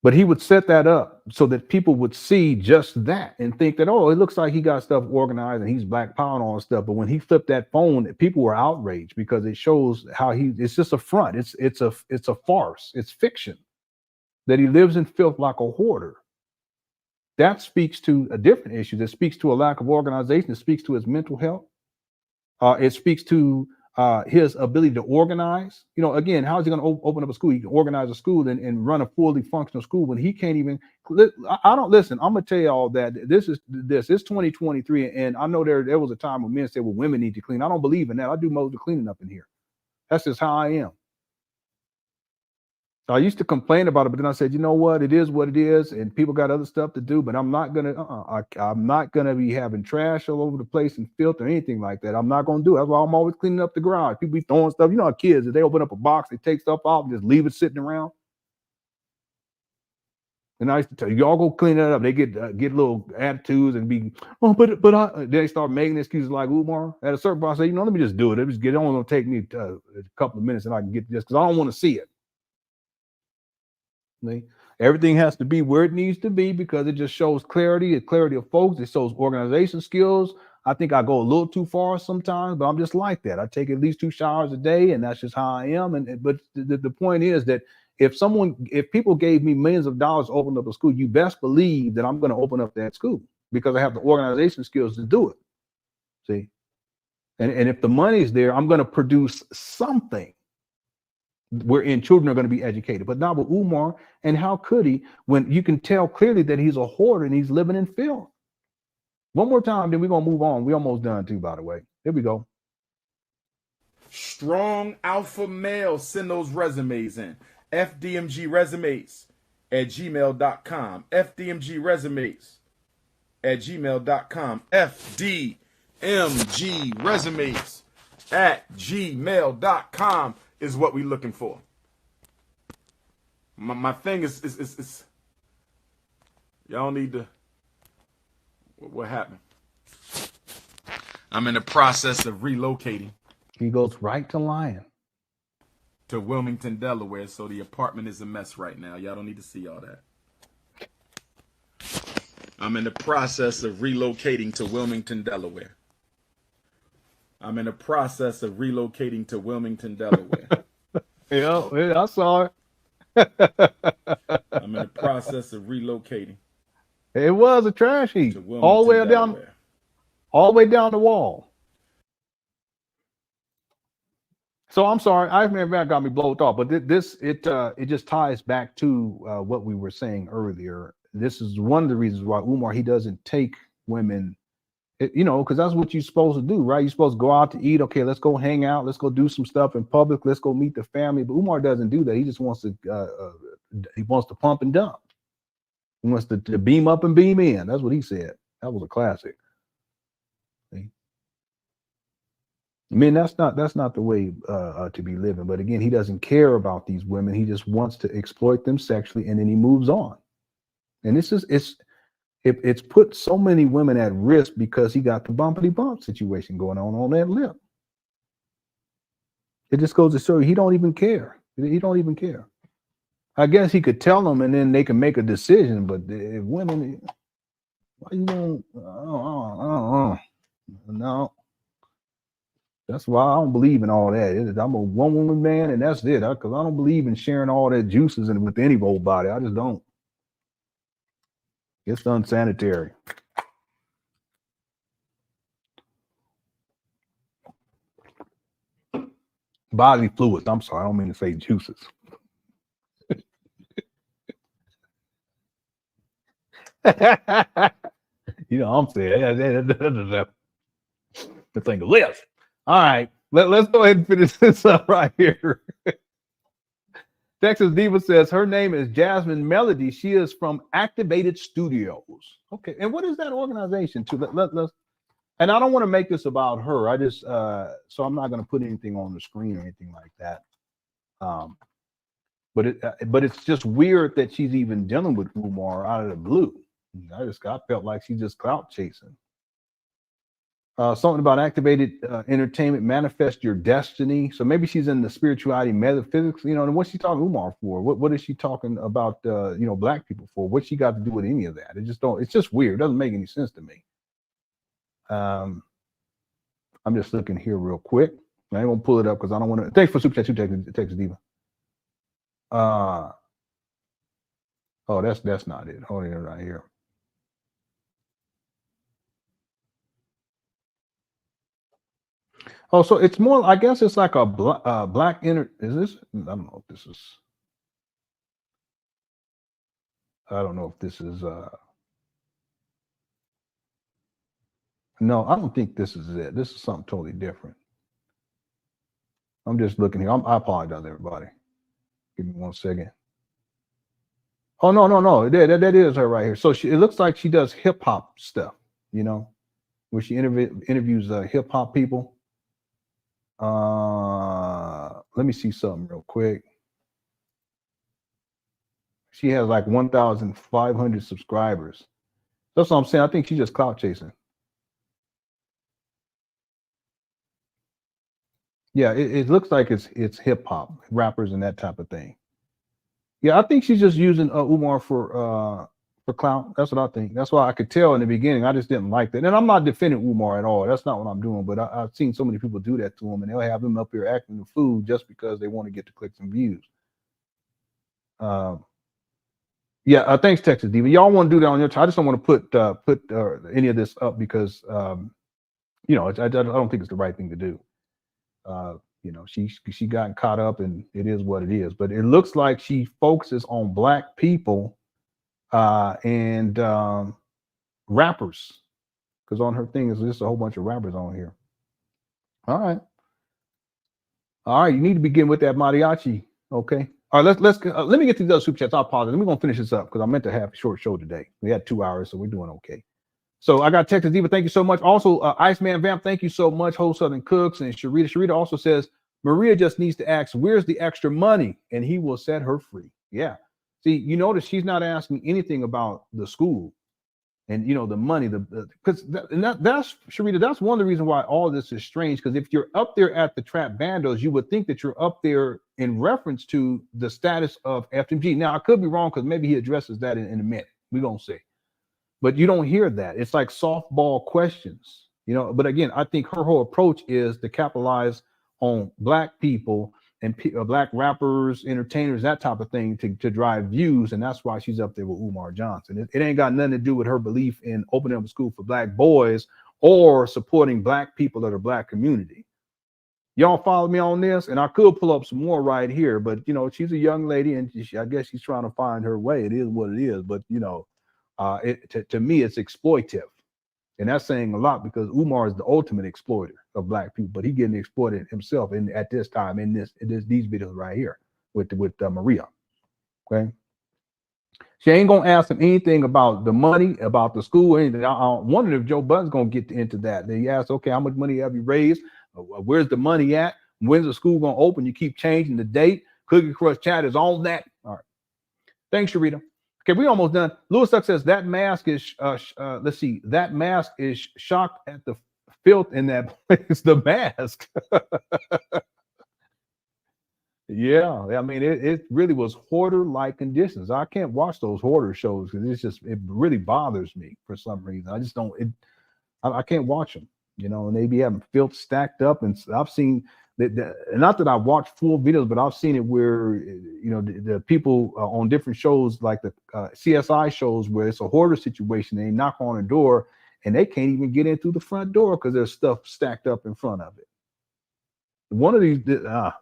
But he would set that up so that people would see just that and think that, oh, it looks like he got stuff organized and he's black power and all that stuff. But when he flipped that phone, people were outraged because it shows how it's just a front. It's a farce. It's fiction that he lives in filth like a hoarder. That speaks to a different issue. That speaks to a lack of organization. It speaks to his mental health. It speaks to his ability to organize. You know, again, how is he going to open up a school? He can organize a school and run a fully functional school when he can't even. I don't listen. I'm gonna tell you all that it's 2023, and I know there was a time when men said, "Well, women need to clean." I don't believe in that. I do most of the cleaning up in here. That's just how I am. I used to complain about it, but then I said, you know what? It is what it is, and people got other stuff to do. But I'm not gonna. I'm not gonna be having trash all over the place and filth or anything like that. I'm not gonna do it. That's why I'm always cleaning up the garage. People be throwing stuff. You know, how kids, if they open up a box, they take stuff out and just leave it sitting around. And I used to tell you, y'all go clean that up. They get little attitudes and be, oh, but they start making excuses like Umar. At a certain point, I say, you know, let me just do it. Let me just get it. It's only gonna take me a couple of minutes, and I can get this because I don't want to see it. Everything has to be where it needs to be because it just shows clarity of focus. It shows organization skills. I think I go a little too far sometimes, but I'm just like that. I take at least 2 showers a day, and that's just how I am. But the point is that if people gave me millions of dollars to open up a school, you best believe that I'm going to open up that school because I have the organization skills to do it. See, and if the money's there, I'm going to produce something wherein children are going to be educated, but not with Umar. And how could he, when you can tell clearly that he's a hoarder and he's living in filth? One more time, then we're going to move on. We're almost done too, by the way. Here we go. Strong alpha male, send those resumes in. FDMG resumes at gmail.com. FDMG resumes at gmail.com. FDMG resumes at gmail.com is what we're looking for. My thing is y'all need to. What happened? I'm in the process of relocating. He goes right to lying. To Wilmington, Delaware, so the apartment is a mess right now. Y'all don't need to see all that. I'm in the process of relocating to Wilmington, Delaware. I'm in the process of relocating to Wilmington, Delaware. Yeah, I saw it. I'm in the process of relocating. It was a trash heap. All the way down, Delaware. all the way down the wall. So I'm sorry, Iceman Van got me blowed off, but it just ties back to what we were saying earlier. This is one of the reasons why Umar, he doesn't take women, you know, because that's what you're supposed to do, right? You're supposed to go out to eat. Okay, let's go hang out. Let's go do some stuff in public. Let's go meet the family. But Umar doesn't do that. He just wants to pump and dump. He wants to beam up and beam in. That's what he said. That was a classic. See? I mean, that's not the way to be living. But again, he doesn't care about these women. He just wants to exploit them sexually, and then he moves on. And it's put so many women at risk because he got the bumpity bump situation going on that lip. It just goes to show you he don't even care. He don't even care. I guess he could tell them and then they can make a decision. But if women, why you don't? No. That's why I don't believe in all that. I'm a one-woman man, and that's it. Because I don't believe in sharing all that juices with any old body. I just don't. It's unsanitary. Bodily fluids. I'm sorry. I don't mean to say juices. You know, I'm saying the thing of live. All right, let's go ahead and finish this up right here. Texas Diva says her name is Jasmine Melody. She is from Activated Studios. Okay, and what is that organization? And I don't want to make this about her. I just so I'm not going to put anything on the screen or anything like that. But it's just weird that she's even dealing with Umar out of the blue. I felt like she's just clout chasing. Something about activated entertainment, manifest your destiny. So maybe she's in the spirituality, metaphysics, you know, and what's she talking Umar for? What is she talking about, you know, black people for? What's she got to do with any of that? It's just weird. It doesn't make any sense to me. I'm just looking here real quick. I ain't gonna pull it up because I don't want to. Thanks for super chat, Texas Diva. Oh, that's not it. Hold it right here. Oh, so it's more, I guess it's like a black is this? I don't know if this is, no, I don't think this is it. This is something totally different. I'm just looking here. I apologize, everybody. Give me 1 second. Oh, no. That is her right here. So it looks like she does hip hop stuff, you know, where she interviews hip hop people. Let me see something real quick. She has like 1,500 subscribers. That's what I'm saying. I think she's just clout chasing. Yeah, it looks like it's hip hop, rappers and that type of thing. Yeah, I think she's just using Umar for clout. That's what I think. That's why I could tell in the beginning. I just didn't like that. And I'm not defending Umar at all. That's not what I'm doing. But I've seen so many people do that to him, and they'll have him up here acting the fool just because they want to get the clicks and views. Yeah, thanks, Texas Diva. Y'all want to do that on your time. I just don't want to put any of this up because you know, I don't think it's the right thing to do. You know, she got caught up, and it is what it is. But it looks like she focuses on black people and rappers, because on her thing is just a whole bunch of rappers on here. All right, you need to begin with that mariachi. Okay. All right, let me get to the other super chats. I'll pause. We're gonna finish this up because I meant to have a short show today. We had 2 hours, so we're doing okay. So I got Texas Diva. Thank you so much. Also, Iceman Vamp. Thank you so much. Whole Southern Cooks and Sharita. Sharita also says Maria just needs to ask, "Where's the extra money?" and he will set her free. Yeah. See, you notice she's not asking anything about the school and, you know, the money, because that's Sharita. That's one of the reasons why all this is strange. Because if you're up there at the Trap Bandos, you would think that you're up there in reference to the status of FDMG. Now, I could be wrong because maybe he addresses that in a minute. We're gonna see. But you don't hear that. It's like softball questions, you know. But again, I think her whole approach is to capitalize on black people and black rappers, entertainers, that type of thing to drive views. And that's why she's up there with Umar Johnson. It ain't got nothing to do with her belief in opening up a school for black boys or supporting black people of the black community. Y'all follow me on this? And I could pull up some more right here, but, you know, she's a young lady and I guess she's trying to find her way. It is what it is. But, you know, to me, it's exploitive. And that's saying a lot because Umar is the ultimate exploiter of black people, but he getting exploited himself at this time in these videos right here with Maria. Okay. She ain't gonna ask him anything about the money, about the school, or anything. I wonder if Joe Budden's gonna get into that. Then he asked, okay, how much money have you raised? Where's the money at? When's the school gonna open? You keep changing the date. Cookie Crush Chat is on that. All right. Thanks, Sharita. Okay, we almost done. Lewis Duck says that mask is let's see, that mask is shocked at the filth in that place. The mask. Yeah, I mean it really was hoarder-like conditions. I can't watch those hoarder shows because it really bothers me for some reason. I just don't I can't watch them, you know, and they be having filth stacked up, and I've seen not that I watch full videos, but I've seen it where, you know, the people on different shows like the CSI shows where it's a hoarder situation. They knock on a door and they can't even get in through the front door because there's stuff stacked up in front of it. One of these, the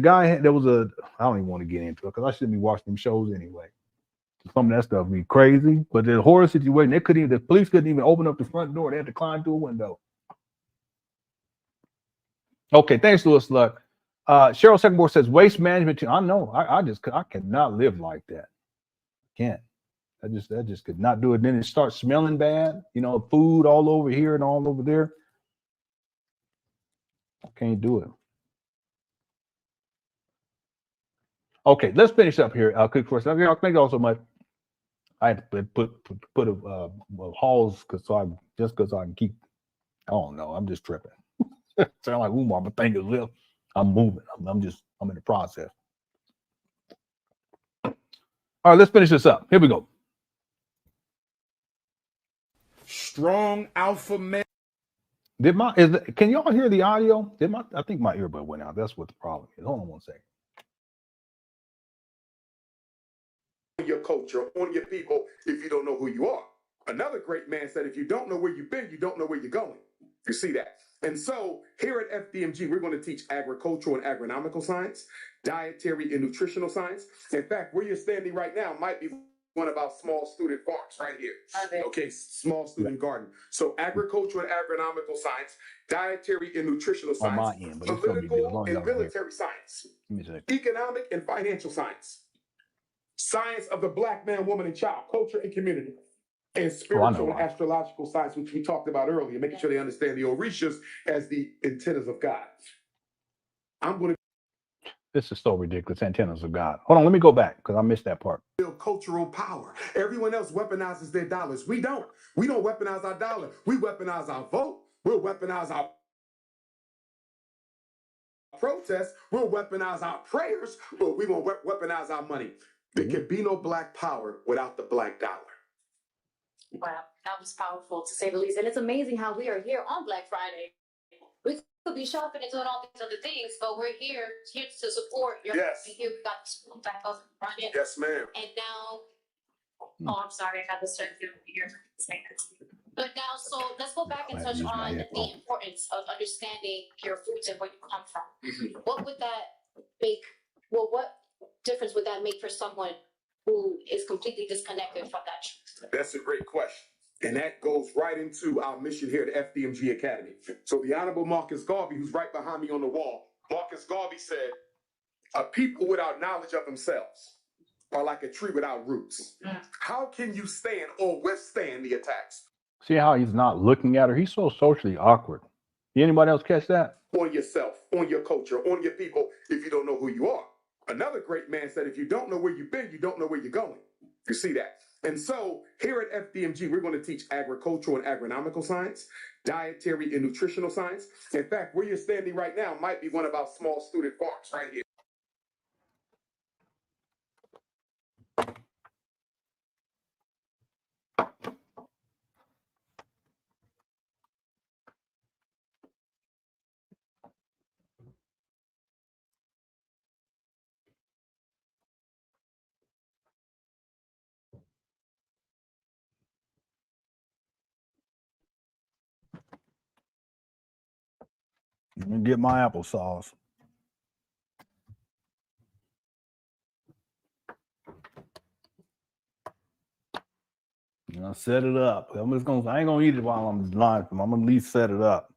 guy there was I don't even want to get into it because I shouldn't be watching them shows anyway. Some of that stuff be crazy, but the horror situation, the police couldn't even open up the front door. They had to climb through a window. Okay, thanks, Louis Luck. Cheryl Secondboard says waste management. I know. I cannot live like that. Can't. That just could not do it. Then it starts smelling bad. You know, food all over here and all over there. I can't do it. Okay, let's finish up here. Quick for us. Thank you all so much. I had to put a halls because I can keep. I don't know. I'm just tripping. Sound like Umar, my thing is left. I'm moving. I'm in the process. All right, let's finish this up. Here we go. Strong alpha male. Can y'all hear the audio? I think my earbud went out. That's what the problem is. Hold on one second. Your culture, on your people, if you don't know who you are. Another great man said, if you don't know where you've been, you don't know where you're going. You see that? And so here at FDMG, we're going to teach agricultural and agronomical science, dietary and nutritional science. In fact, where you're standing right now might be one of our small student farms right here. Okay, small student garden. So agricultural and agronomical science, dietary and nutritional science, political and military science, economic and financial science, science of the black man, woman, and child, culture and community, and spiritual and astrological science, which we talked about earlier, making sure they understand the Orishas as the antennas of God. This is so ridiculous. Antennas of God. Hold on, let me go back because I missed that part. Build cultural power. Everyone else weaponizes their dollars. We don't. We don't weaponize our dollar. We weaponize our vote. We'll weaponize our protest. We'll weaponize our prayers, but we won't weaponize our money. There can be no black power without the black dollar. Wow, that was powerful to say the least. And it's amazing how we are here on Black Friday. We could be shopping and doing all these other things, but we're here to support your. Yes. Here we got this back up running. Yes, ma'am. And now, I'm sorry, I got this certain here saying that to you. But now, so let's go back and touch on the importance of understanding your roots and where you come from. What would that make? Well, what difference would that make for someone who is completely disconnected from that truth? That's a great question. And that goes right into our mission here at FDMG Academy. So the Honorable Marcus Garvey, who's right behind me on the wall, Marcus Garvey said, a people without knowledge of themselves are like a tree without roots. How can you stand or withstand the attacks? See how he's not looking at her? He's so socially awkward. Anybody else catch that? On yourself, on your culture, on your people, if you don't know who you are. Another great man said, if you don't know where you've been, you don't know where you're going. You see that? And so here at FDMG, we're going to teach agricultural and agronomical science, dietary and nutritional science. In fact, where you're standing right now might be one of our small student farms right here. Let me get my applesauce. I'll set it up. I ain't gonna eat it while I'm live. I'm gonna at least set it up.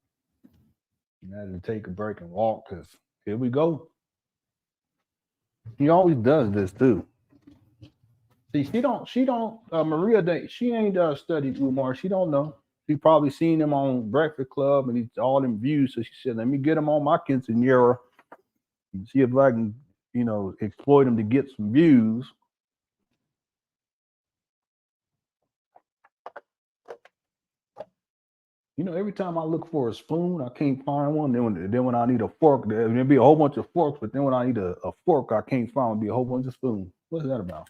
I had to take a break and walk because here we go. He always does this too. See, she don't, Maria, she ain't studied Umar. She don't know. She probably seen him on Breakfast Club and he's all them views. So she said, let me get him on my quinceañera and see if I can, exploit him to get some views. Every time I look for a spoon, I can't find one. Then when I need a fork, there'll be a whole bunch of forks. But then when I need a fork, I can't find one. Be a whole bunch of spoons. What's that about?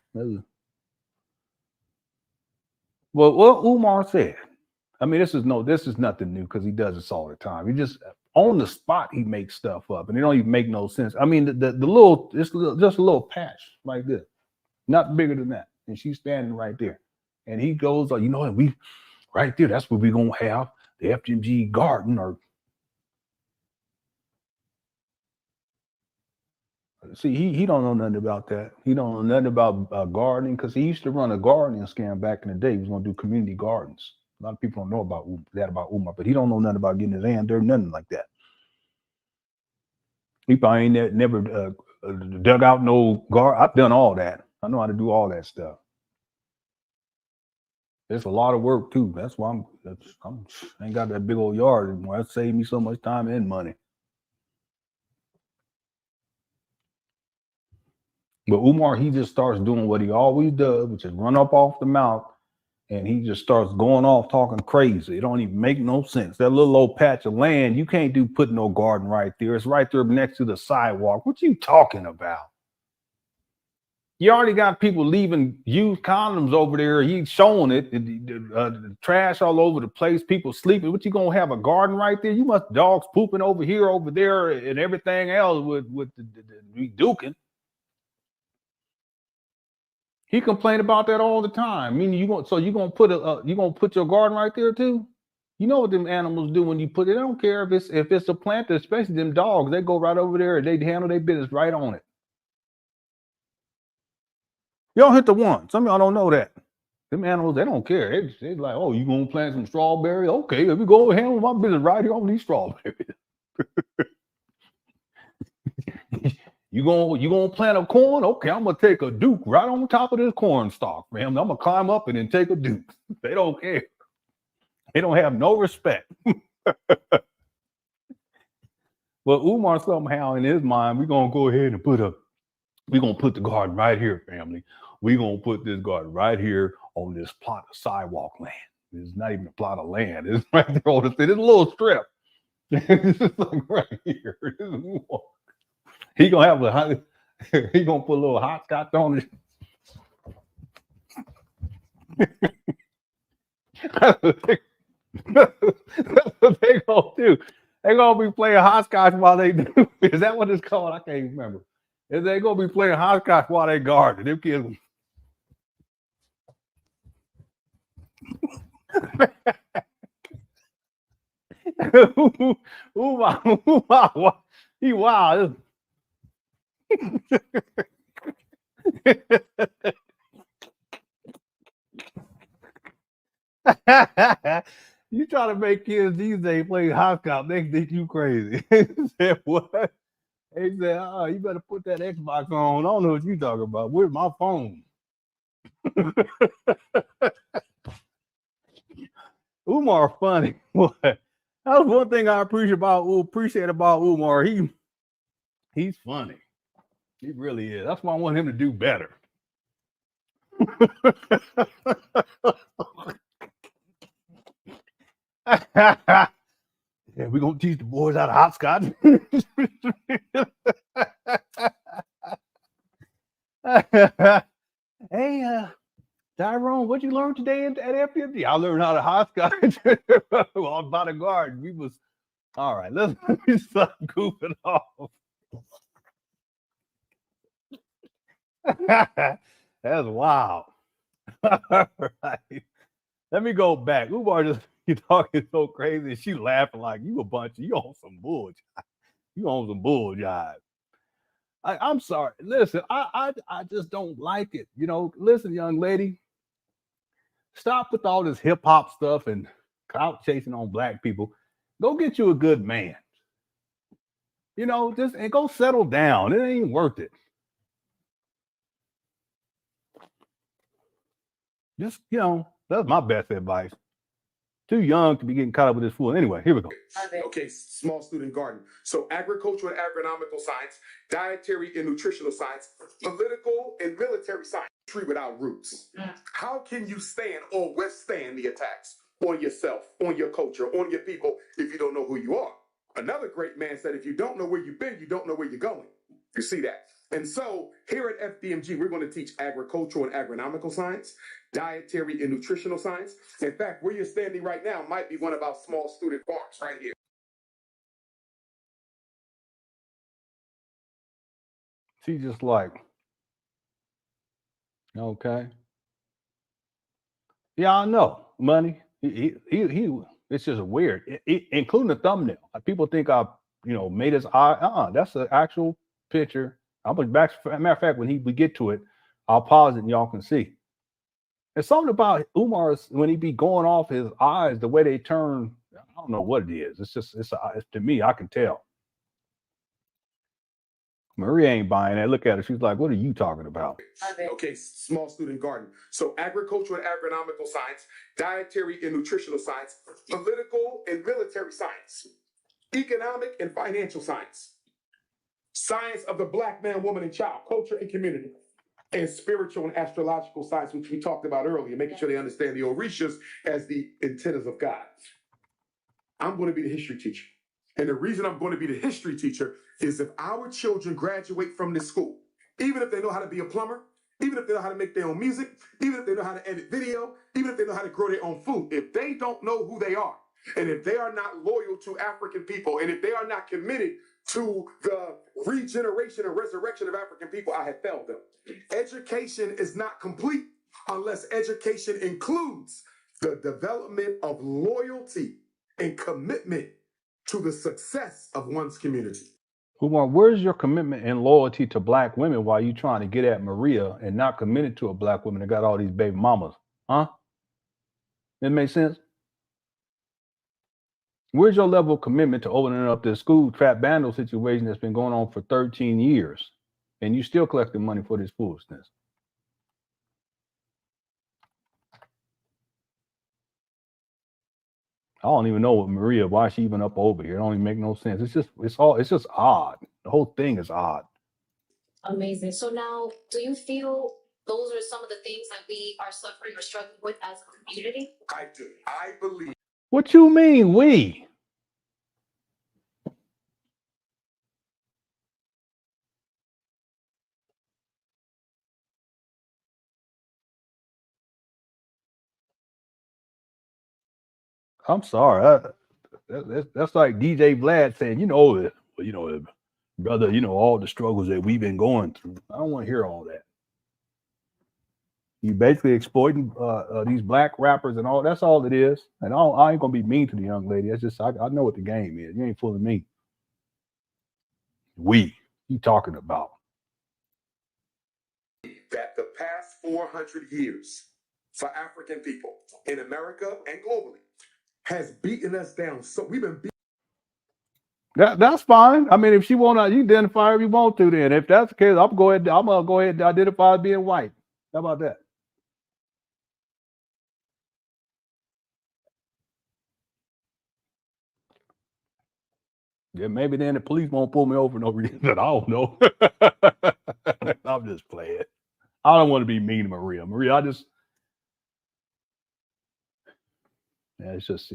Well, what Umar said. I mean, this is nothing new because he does this all the time. He just on the spot he makes stuff up, and it don't even make no sense. I mean, just a little patch like this, not bigger than that, and she's standing right there, and he goes, and we right there. That's what we're gonna have. The FDMG garden, or see, he don't know nothing about that. He don't know nothing about gardening because he used to run a gardening scam back in the day. He was gonna do community gardens. A lot of people don't know about Umar, but he don't know nothing about getting his hand dirty, nothing like that. He probably ain't never dug out no garden. I've done all that. I know how to do all that stuff. It's a lot of work too. That's why I ain't got that big old yard anymore. That saved me so much time and money. But Umar, he just starts doing what he always does, which is run up off the mouth, and he just starts going off talking crazy. It don't even make no sense. That little old patch of land, you can't put no garden right there. It's right there next to the sidewalk. What you talking about? You already got people leaving used condoms over there. He's showing it. The trash all over the place. People sleeping. What you gonna have a garden right there? You must dogs pooping over here, over there, and everything else with the duking. He complained about that all the time. I mean, you gonna put your garden right there too? You know what them animals do when you put it. They don't care if it's a plant, especially them dogs. They go right over there and they handle their business right on it. Y'all hit the one. Some of y'all don't know that. Them animals, they don't care. They're like, oh, you gonna plant some strawberries? Okay, let me go handle my business right here on these strawberries. You gonna plant a corn? Okay, I'm gonna take a duke right on top of this corn stalk, man. I'm gonna climb up and then take a duke. They don't care. They don't have no respect. But Umar somehow in his mind, we're gonna go ahead and we're gonna put the garden right here, family. We're gonna put this garden right here on this plot of sidewalk land. It's not even a plot of land. It's right there on it's a little strip. It's just like right here. He gonna put a little hot scotch on it. That's what they gonna do. They're gonna be playing hopscotch while they do. Is that what it's called? I can't even remember. Is they gonna be playing hopscotch while they garden? Them kids. Wow. He wild. You try to make kids these days play hopscotch, they think you crazy. He said, what? He said, oh, you better put that Xbox on. I don't know what you talking about. Where's my phone? Umar funny. What? That was one thing I appreciate about Umar. He's funny. He really is. That's why I want him to do better. Yeah, we're gonna teach the boys how to hopscotch. Hey, Tyrone, what you learned today at FDMG? I learned how to hopscotch. Well, by the garden. We was all right. Let's stop goofing off. That's wild. All right. Let me go back. Umar just you talking so crazy. She laughing like you on some bull. You on some bull jive. I'm sorry. Listen, I just don't like it. You know, listen, young lady. Stop with all this hip hop stuff and clout chasing on black people. Go get you a good man. You know, and go settle down. It ain't worth it. Just, you know, that's my best advice. Too young to be getting caught up with this fool. Anyway, here we go. Okay, small student garden. So agricultural and agronomical science, dietary and nutritional science, political and military science. Tree without roots. How can you stand or withstand the attacks on yourself, on your culture, on your people if you don't know who you are? Another great man said, if you don't know where you've been, you don't know where you're going. You see that? And so here at FDMG, we're going to teach agricultural and agronomical science, dietary and nutritional science. In fact, where you're standing right now might be one of our small student farms right here. She's just like, okay. Yeah, I know. Money. He it's just weird. Including the thumbnail. People think I, made his eye. That's an actual picture. I'll put back. Matter of fact, when we get to it, I'll pause it and y'all can see. There's something about Umar's when he be going off his eyes, the way they turn. I don't know what it is. It's to me, I can tell. Maria ain't buying that. Look at her. She's like, what are you talking about? Okay, small student garden. So agricultural and agronomical science, dietary and nutritional science, political and military science, economic and financial science, science of the black man, woman, and child, culture and community, and spiritual and astrological science, which we talked about earlier, making sure they understand the Orishas as the antennas of God. I'm going to be the history teacher. And the reason I'm going to be the history teacher is if our children graduate from this school, even if they know how to be a plumber, even if they know how to make their own music, even if they know how to edit video, even if they know how to grow their own food, if they don't know who they are, and if they are not loyal to African people, and if they are not committed to the regeneration and resurrection of African people, I have failed them. Education is not complete unless education includes the development of loyalty and commitment to the success of one's community. Umar, where's your commitment and loyalty to black women while you trying to get at Maria and not committed to a black woman that got all these baby mamas? Huh? That makes sense? Where's your level of commitment to opening up this school trap bando situation that's been going on for 13 years and you still collecting money for this foolishness? I don't even know what Maria, why she even up over here. It don't even make no sense. It's just odd. The whole thing is odd. Amazing. So now, do you feel those are some of the things that we are suffering or struggling with as a community? I do. I believe. What you mean, we? I'm sorry. That's like DJ Vlad saying, brother, all the struggles that we've been going through. I don't want to hear all that. You basically exploiting these black rappers and all. That's all it is. And I ain't gonna be mean to the young lady. That's just I know what the game is. You ain't fooling me. You talking about? That the past 400 years for African people in America and globally has beaten us down. So we've been beaten. That's fine. I mean, if she want to, you identify her if you want to. Then, if that's the case, I'm gonna go ahead and identify as being white. How about that? Yeah, maybe then the police won't pull me over no reason. I don't know. I'm just playing. I don't want to be mean to Maria. It's just,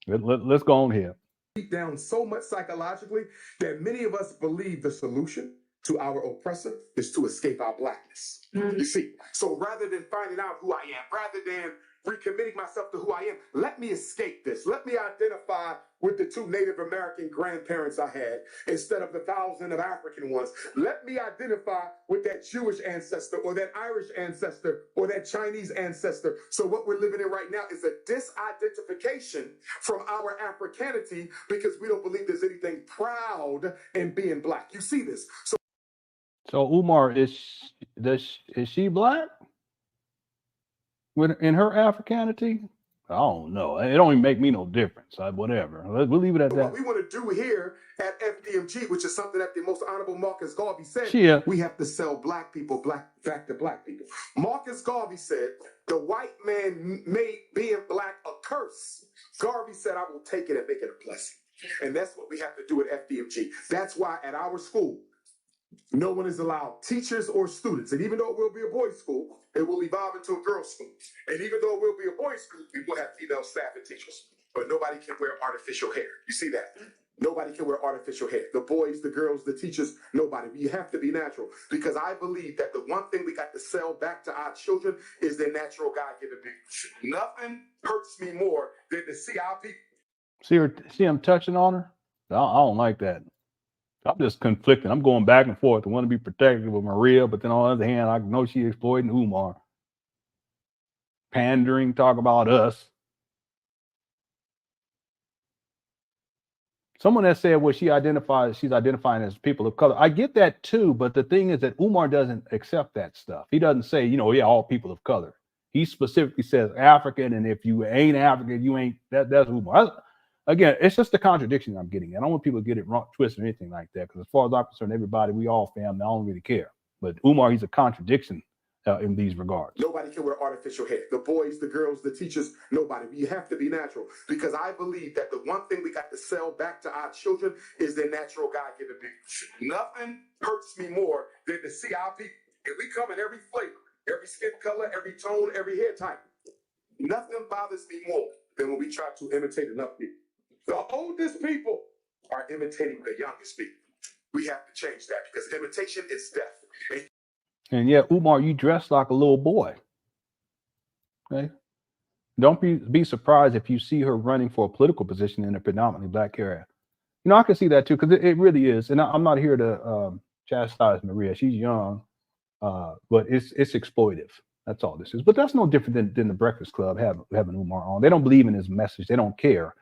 let's go on here. Beat down so much psychologically that many of us believe the solution to our oppressor is to escape our blackness. You see, so rather than finding out who I am, rather than recommitting myself to who I am, let me escape this. Let me identify with the 2 Native American grandparents I had instead of the 1,000 of African ones. Let me identify with that Jewish ancestor or that Irish ancestor or that Chinese ancestor. So what we're living in right now is a disidentification from our Africanity because we don't believe there's anything proud in being black. You see this? So Umar, is she black? In her Africanity? I don't know. It don't even make me no difference. Whatever. We'll leave it at that. What we want to do here at FDMG, which is something that the most honorable Marcus Garvey said, we have to sell black people back to black people. Marcus Garvey said, the white man made being black a curse. Garvey said, I will take it and make it a blessing. And that's what we have to do at FDMG. That's why at our school, no one is allowed, teachers or students. And even though it will be a boys' school, it will evolve into a girls' school. And even though it will be a boys' school, we will have female staff and teachers. But nobody can wear artificial hair. You see that? Nobody can wear artificial hair. The boys, the girls, the teachers, nobody. You have to be natural. Because I believe that the one thing we got to sell back to our children is their natural God-given beauty. Nothing hurts me more than to see our people. See him touching on her? I don't like that. I'm just conflicting. I'm going back and forth. I want to be protective of Maria, but then on the other hand, I know she's exploiting Umar. Pandering, talk about us. Someone that said she's identifying as people of color. I get that too, but the thing is that Umar doesn't accept that stuff. He doesn't say, all people of color. He specifically says African, and if you ain't African, you ain't. That's Umar. again, it's just the contradiction I'm getting. I don't want people to get it wrong, twisted or anything like that. Because as far as I'm concerned, everybody, we all family. I don't really care. But Umar, he's a contradiction in these regards. Nobody can wear artificial hair. The boys, the girls, the teachers, nobody. You have to be natural, because I believe that the one thing we got to sell back to our children is their natural God-given beauty. Nothing hurts me more than to see our people, and we come in every flavor, every skin color, every tone, every hair type. Nothing bothers me more than when we try to imitate enough people. The oldest people are imitating the youngest people. We have to change that, because imitation is death. And yet, Umar, you dress like a little boy. Okay? Don't be surprised if you see her running for a political position in a predominantly black area. You know, I can see that too, because it really is. And I'm not here to chastise Maria. She's young, but it's exploitive. That's all this is. But that's no different than the Breakfast Club having Umar on. They don't believe in his message. They don't care.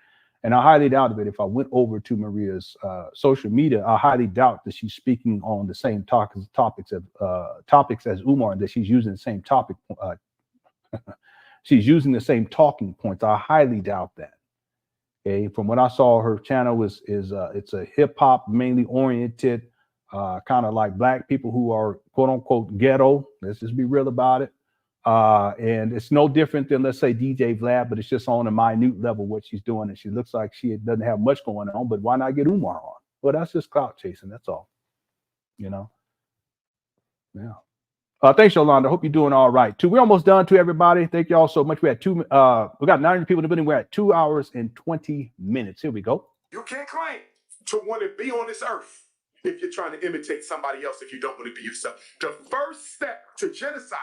And I highly doubt it. If I went over to Maria's social media, I highly doubt that she's speaking on the same topics as Umar, and that she's using the same topic. She's using the same talking points. I highly doubt that. Okay, from what I saw, her channel is it's a hip hop mainly oriented, kind of like black people who are quote unquote ghetto. Let's just be real about it. And it's no different than, let's say, DJ Vlad, but it's just on a minute level what she's doing. And she looks like she doesn't have much going on, but why not get Umar on? Well, that's just clout chasing. That's all, you know? Yeah. Thanks, Yolanda. Hope you're doing all right too. We're almost done to everybody. Thank you all so much. We got we got 900 people in the building. We're at 2 hours and 20 minutes. Here we go. You can't claim to want to be on this earth if you're trying to imitate somebody else, if you don't want to be yourself. The first step to genocide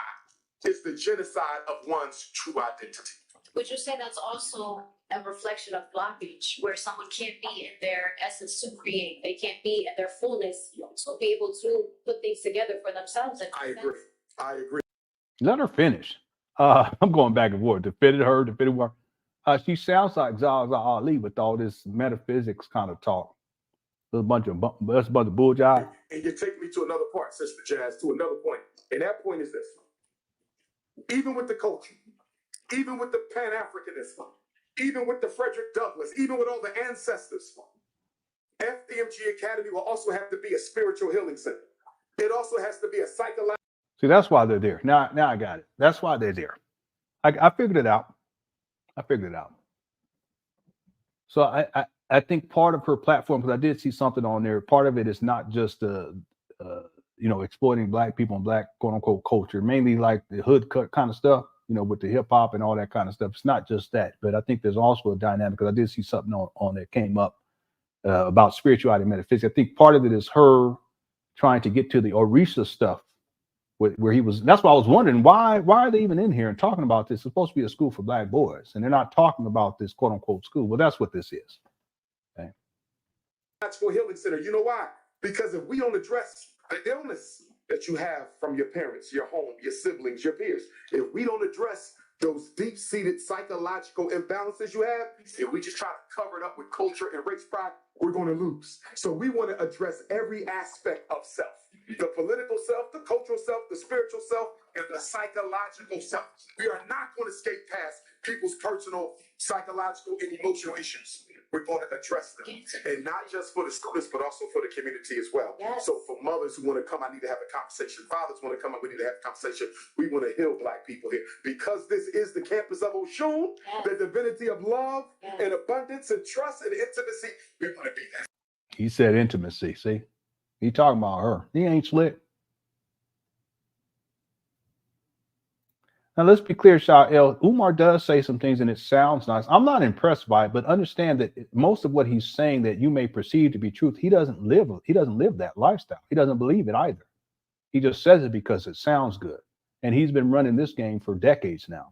is the genocide of one's true identity. Would you say that's also a reflection of blockage, where someone can't be in their essence to create? They can't be in their fullness to be able to put things together for themselves. I agree. Let her finish. I'm going back and forth. Defended her. She sounds like Zaza Ali with all this metaphysics kind of talk. There's a bunch of bull jive. And you take me to another part, Sister Jazz, to another point. And that point is this. Even with the culture, even with the Pan Africanism, even with the Frederick Douglass, even with all the ancestors, FDMG Academy will also have to be a spiritual healing center. It also has to be a psychological. See, that's why they're there. Now I got it. That's why they're there. I figured it out. So I think part of her platform, because I did see something on there, part of it is not just exploiting black people and black quote unquote culture, mainly like the hood cut kind of stuff, with the hip hop and all that kind of stuff. It's not just that, but I think there's also a dynamic, because I did see something on that came up about spirituality and metaphysics. I think part of it is her trying to get to the Orisha stuff where he was. That's why I was wondering, why are they even in here and talking about this? It's supposed to be a school for black boys, and they're not talking about this quote unquote school. Well, that's what this is. Okay. Psychological healing center. You know why? Because if we don't address the illness that you have from your parents, your home, your siblings, your peers, if we don't address those deep-seated psychological imbalances you have, if we just try to cover it up with culture and race pride, we're going to lose. So we want to address every aspect of self. The political self, the cultural self, the spiritual self, and the psychological self. We are not going to skate past people's personal, psychological, and emotional issues. We're going to address them. And not just for the students, but also for the community as well. Yes. So for mothers who want to come, I need to have a conversation. Fathers want to come, we need to have a conversation. We want to heal black people here. Because this is the campus of Oshun, the divinity of love and abundance and trust and intimacy. We want to be that. He said intimacy, see? He talking about her. He ain't slick. Now, let's be clear, Sha'el. Umar does say some things and it sounds nice. I'm not impressed by it, but understand that most of what he's saying that you may perceive to be truth, he doesn't live that lifestyle. He doesn't believe it either. He just says it because it sounds good. And he's been running this game for decades now.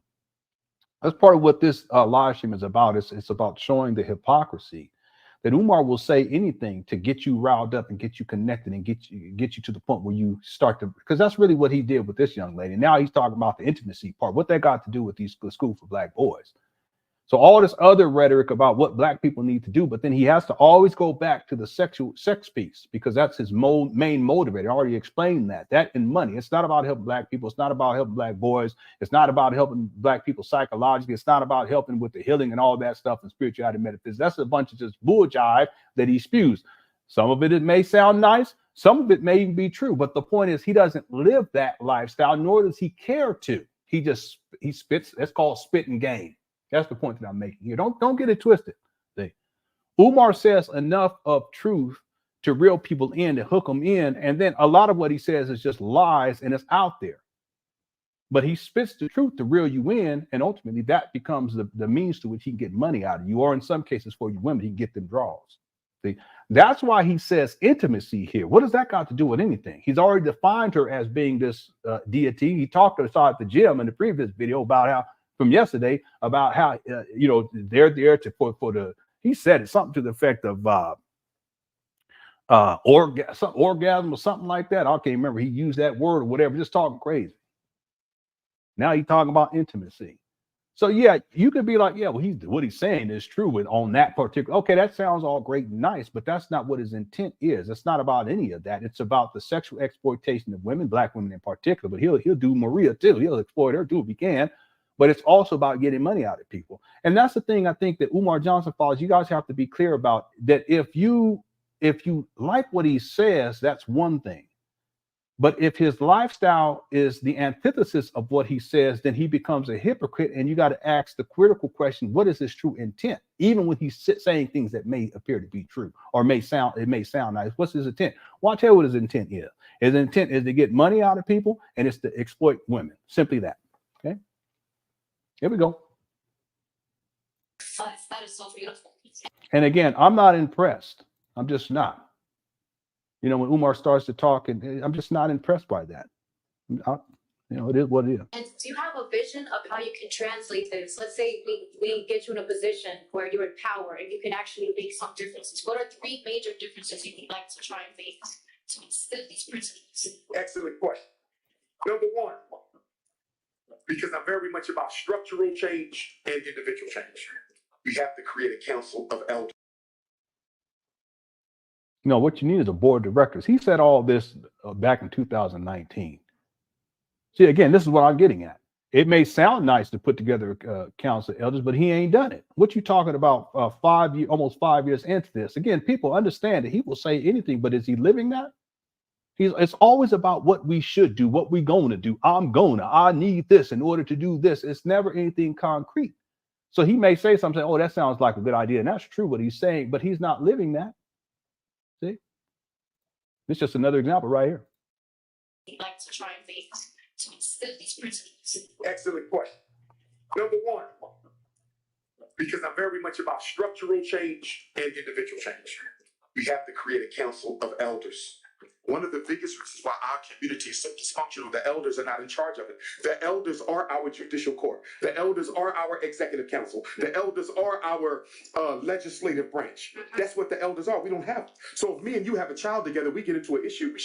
That's part of what this live stream is about. It's about showing the hypocrisy that Umar will say anything to get you riled up and get you connected and get you to the point where you start to, because that's really what he did with this young lady. Now he's talking about the intimacy part, what that got to do with these school for black boys. So all this other rhetoric about what black people need to do, but then he has to always go back to the sex piece because that's his main motivator. I already explained that and money. It's not about helping black people. It's not about helping black boys. It's not about helping black people psychologically. It's not about helping with the healing and all that stuff and spirituality and metaphysics. That's a bunch of just bull jive that he spews. Some of it may sound nice. Some of it may even be true. But the point is he doesn't live that lifestyle, nor does he care to. He spits. That's called spit and game. That's the point that I'm making here. Don't get it twisted. See, Umar says enough of truth to reel people in, to hook them in, and then a lot of what he says is just lies and it's out there. But he spits the truth to reel you in, and ultimately that becomes the means to which he can get money out of you, or in some cases for you women, he can get them draws. See, that's why he says intimacy here. What does that got to do with anything? He's already defined her as being this deity. He talked to us at the gym in the previous video about how, from yesterday, about how they're there for the, he said it something to the effect of orgasm or something like that. I can't remember. He used that word or whatever, just talking crazy. Now he's talking about intimacy. So yeah, you could be like, yeah, well, what he's saying is true on that particular. Okay, that sounds all great and nice, but that's not what his intent is. It's not about any of that. It's about the sexual exploitation of women, black women in particular. But he'll do Maria too. He'll exploit her too if he can. But it's also about getting money out of people. And that's the thing I think that Umar Johnson follows. You guys have to be clear about that. If you like what he says, that's one thing. But if his lifestyle is the antithesis of what he says, then he becomes a hypocrite. And you got to ask the critical question, what is his true intent? Even when he's saying things that may appear to be true or may sound nice. What's his intent? Well, I'll tell you what his intent is. His intent is to get money out of people, and it's to exploit women. Simply that. Okay. Here we go. That is so beautiful. And again, I'm not impressed. I'm just not. When Umar starts to talk, and I'm just not impressed by that. It is what it is. And do you have a vision of how you can translate this? Let's say we get you in a position where you're in power and you can actually make some differences. What are 3 major differences you'd like to try and make to instill these principles? Excellent question. Number one, because I'm very much about structural change and individual change, we have to create a council of elders. What you need is a board of directors. He said all this back in 2019. See, again, this is what I'm getting at. It may sound nice to put together a council of elders, but he ain't done it. What you talking about almost 5 years into this? Again, people understand that he will say anything, but is he living that? It's always about what we should do, what we gonna do. I need this in order to do this. It's never anything concrete. So he may say something, oh, that sounds like a good idea. And that's true what he's saying, but he's not living that. See? It's just another example right here. You'd like to try and make to instill these principles. Excellent question. Number one, because I'm very much about structural change and individual change, we have to create a council of elders. One of the biggest reasons why our community is so dysfunctional, the elders are not in charge of it. The elders are our judicial court. The elders are our executive council. The elders are our legislative branch. That's what the elders are. We don't have. So if me and you have a child together, we get into an issue.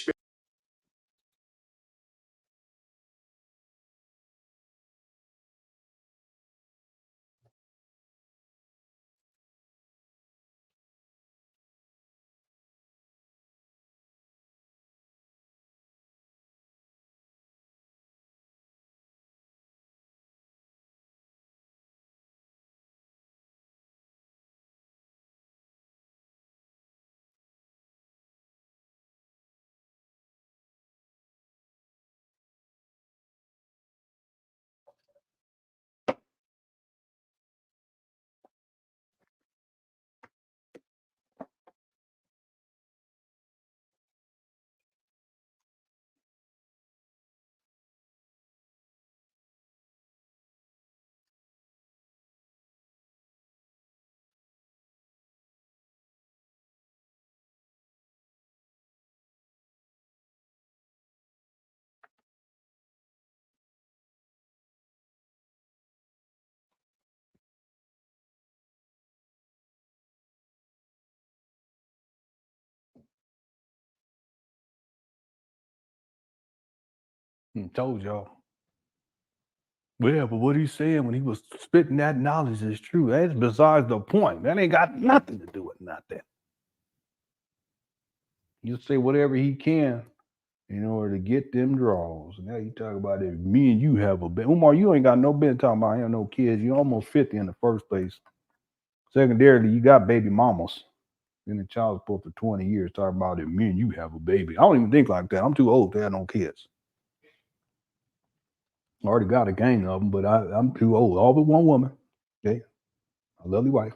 Told y'all. Yeah, but what he's saying when he was spitting that knowledge is true. That's besides the point. That ain't got nothing to do with nothing. You say whatever he can in order to get them draws. Now you talk about it. Me and you have a baby. Umar, you ain't got no business talking about having no kids. You're almost 50 in the first place. Secondarily, you got baby mamas in the child support for 20 years talking about it. Me and you have a baby. I don't even think like that. I'm too old to have no kids. I already got a gang of them, but I'm too old. All but one woman. Okay. A lovely wife.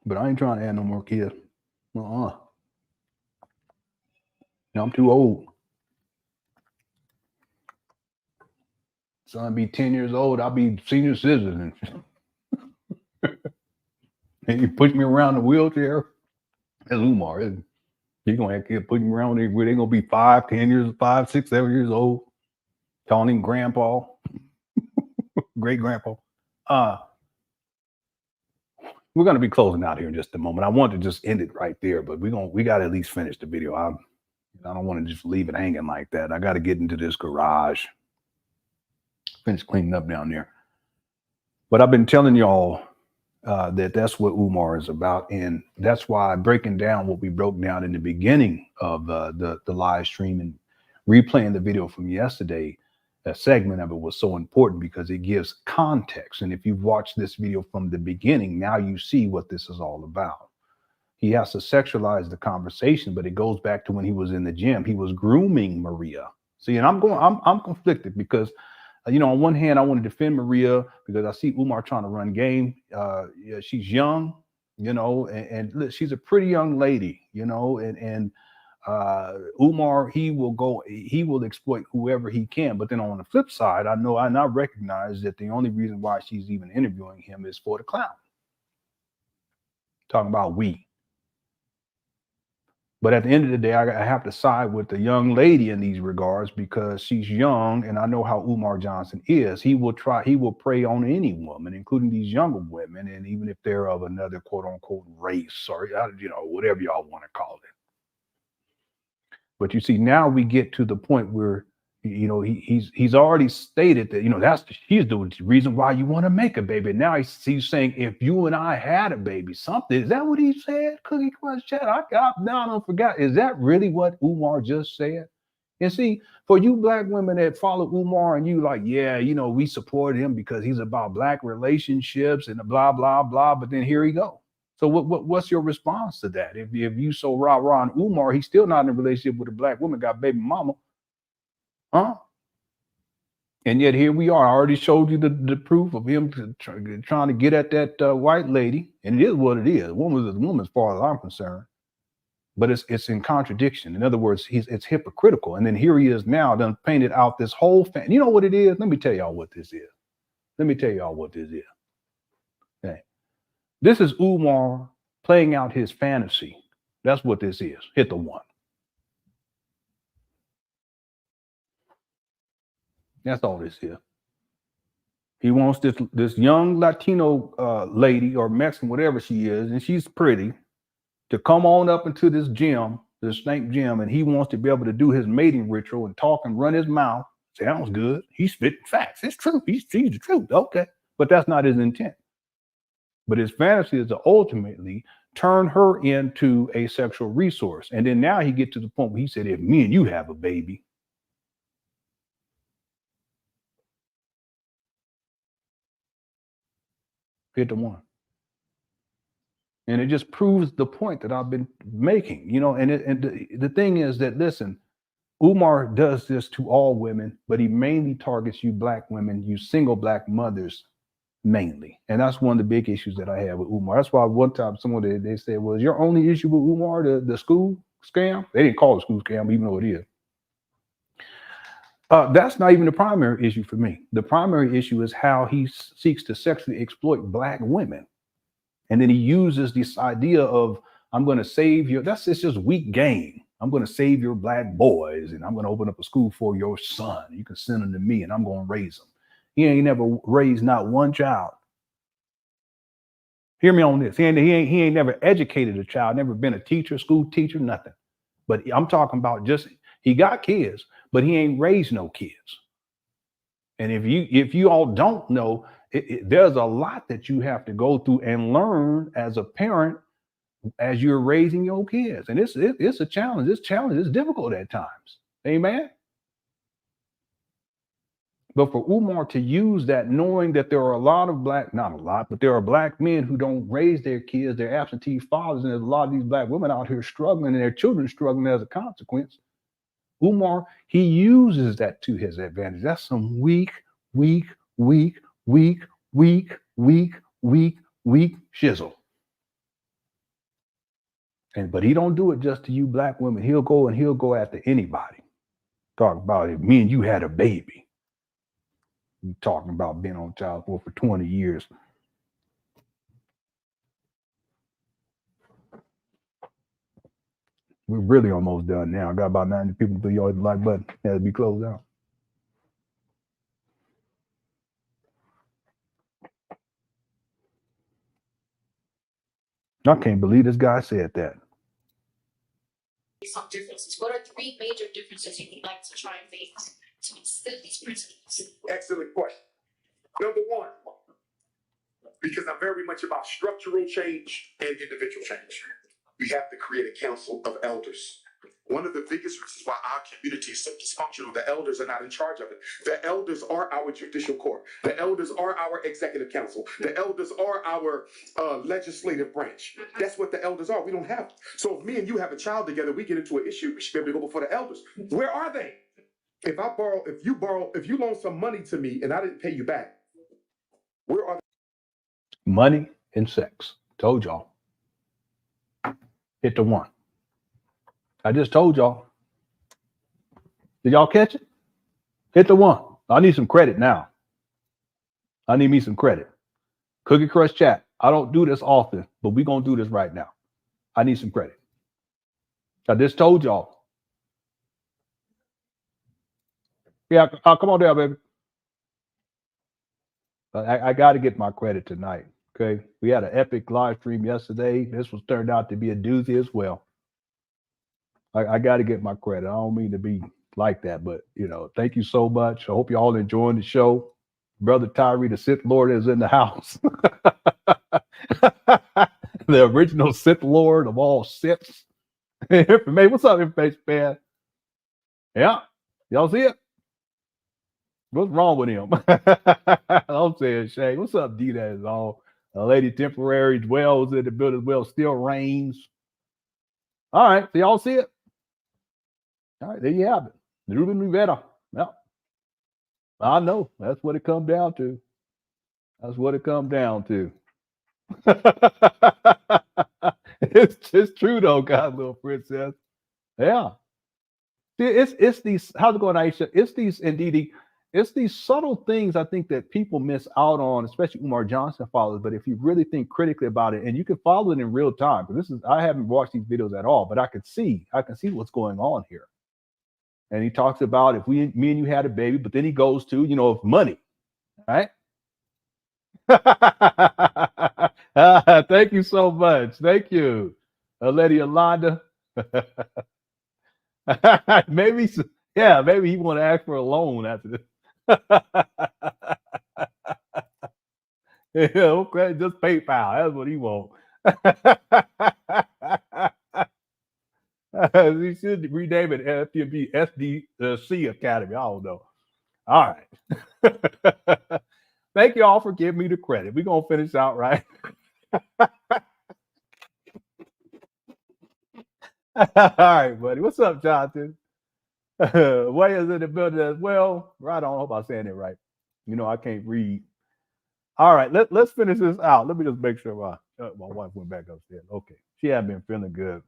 But I ain't trying to have no more kids. Now I'm too old. Son be 10 years old. I'll be senior citizen. And you push me around the wheelchair. That's Umar. He's gonna have kids pushing me around where they're gonna be 5, 10 years, 5, 6, 7 years old. Calling him grandpa. Great grandpa. We're gonna be closing out here in just a moment. I want to just end it right there, but we gotta at least finish the video. I don't want to just leave it hanging like that. I got to get into this garage. Finish cleaning up down there. But I've been telling y'all that's what Umar is about. And that's why breaking down what we broke down in the beginning of the live stream and replaying the video from yesterday, a segment of it was so important because it gives context. And if you've watched this video from the beginning, now you see what this is all about. He has to sexualize the conversation, but it goes back to when he was in the gym. He was grooming Maria. See, and I'm conflicted because, on one hand, I want to defend Maria because I see Umar trying to run game. Yeah, she's young, and she's a pretty young lady, and Umar, he will exploit whoever he can. But then on the flip side, I recognize that the only reason why she's even interviewing him is for the clout. Talking about we. But at the end of the day, I have to side with the young lady in these regards because she's young, and I know how Umar Johnson is. He will prey on any woman, including these younger women, and even if they're of another quote unquote race or whatever y'all want to call it. But you see, now we get to the point where he's already stated that she's the reason why you want to make a baby. Now he's saying if you and I had a baby, something. Is that what he said? Cookie Crush Chat. I don't forget. Is that really what Umar just said? And see, for you black women that follow Umar and you like, yeah, we support him because he's about black relationships and blah blah blah. But then here he go. So what's your response to that? If you so rah on Umar, he's still not in a relationship with a black woman, got baby mama. Huh? And yet here we are. I already showed you the proof of him trying to get at that white lady. And it is what it is. A woman is a woman as far as I'm concerned. But it's in contradiction. In other words, it's hypocritical. And then here he is now done painted out this whole fan. You know what it is? Let me tell y'all what this is. Okay. This is Umar playing out his fantasy. That's what this is. Hit the one. That's all this is. He wants this young Latino lady or Mexican, whatever she is, and she's pretty, to come on up into this gym, this snake gym, and he wants to be able to do his mating ritual and talk and run his mouth. Sounds good. He's spitting facts. It's true. He's the truth. Okay. But that's not his intent. But his fantasy is to ultimately turn her into a sexual resource. And then now he gets to the point where he said, if me and you have a baby, hit the one. And it just proves the point that I've been making, and the thing is that, listen, Umar does this to all women, but he mainly targets you black women, you single black mothers mainly. And that's one of the big issues that I have with Umar. That's why one time someone, they said, well, is your only issue with Umar the school scam? They didn't call it school scam, even though it is. That's not even the primary issue for me. The primary issue is how he seeks to sexually exploit black women. And then he uses this idea of, I'm going to save your, it's just weak game. I'm going to save your black boys and I'm going to open up a school for your son. You can send them to me and I'm going to raise them. He ain't never raised not one child. Hear me on this. He ain't never educated a child, never been a teacher, school teacher, nothing. But I'm talking about just, He got kids, but he ain't raised no kids. And if you all don't know, there's a lot that you have to go through and learn as a parent as you're raising your kids. And it's a challenge. This challenge is difficult at times. Amen. But for Umar to use that, knowing that there are a lot of not a lot, but there are black men who don't raise their kids, they're absentee fathers, and there's a lot of these black women out here struggling and their children struggling as a consequence. Umar, he uses that to his advantage. That's some weak shizzle. But he don't do it just to you black women. He'll go after anybody. Talk about if me and you had a baby. You talking about being on child support for 20 years. We're really almost done now. I got about 90 people to your like button. Has to be closed out. I can't believe this guy said that. Some differences. What are 3 major differences you would like to try and make to instill these principles? Excellent question. Number one, because I'm very much about structural change and individual change, we have to create a council of elders. One of the biggest reasons why our community is so dysfunctional, the elders are not in charge of it. The elders are our judicial court. The elders are our executive council. The elders are our legislative branch. That's what the elders are. We don't have. So if me and you have a child together, we get into an issue, we should be able to go before the elders. Where are they? If you loan some money to me and I didn't pay you back, where are they? Money and sex. Told y'all. Hit the one. I just told y'all. Did y'all catch it? Hit the one. I need some credit now. I need me some credit. Cookie Crush chat. I don't do this often, but we're going to do this right now. I need some credit. I just told y'all. Yeah, come on down, baby. I got to get my credit tonight. Okay. We had an epic live stream yesterday. This was turned out to be a doozy as well. I got to get my credit. I don't mean to be like that, but thank you so much. I hope you all enjoying the show. Brother Tyree, the Sith Lord, is in the house. The original Sith Lord of all Siths. What's up, Information Man? Yeah, y'all see it? What's wrong with him? I'm saying, Shay. What's up, D? That is all. Lady Temporary dwells in the building as well, still reigns. All right, so y'all see it? All right, there you have it. Ruben Rivera. Yeah. I know. That's what it comes down to. That's what it comes down to. It's just true though, God, little princess. Yeah. See, it's these, how's it going, Aisha? It's these subtle things I think that people miss out on, especially Umar Johnson followers. But if you really think critically about it, and you can follow it in real time, because I haven't watched these videos at all, but I can see what's going on here. And he talks about if me and you had a baby, but then he goes to, if money, right? Thank you so much. Thank you, Lady Yolanda. maybe he want to ask for a loan after this. Yeah, okay, just PayPal. That's what he want. He should rename it FDMG Academy. I don't know. All right. Thank you all for giving me the credit. We're gonna finish out right. All right, buddy. What's up, Jonathan? Way is in the building as well. Right on. I hope I'm saying it right. I can't read. All right, let's finish this out. Let me just make sure my wife went back upstairs. Okay, she hadn't been feeling good.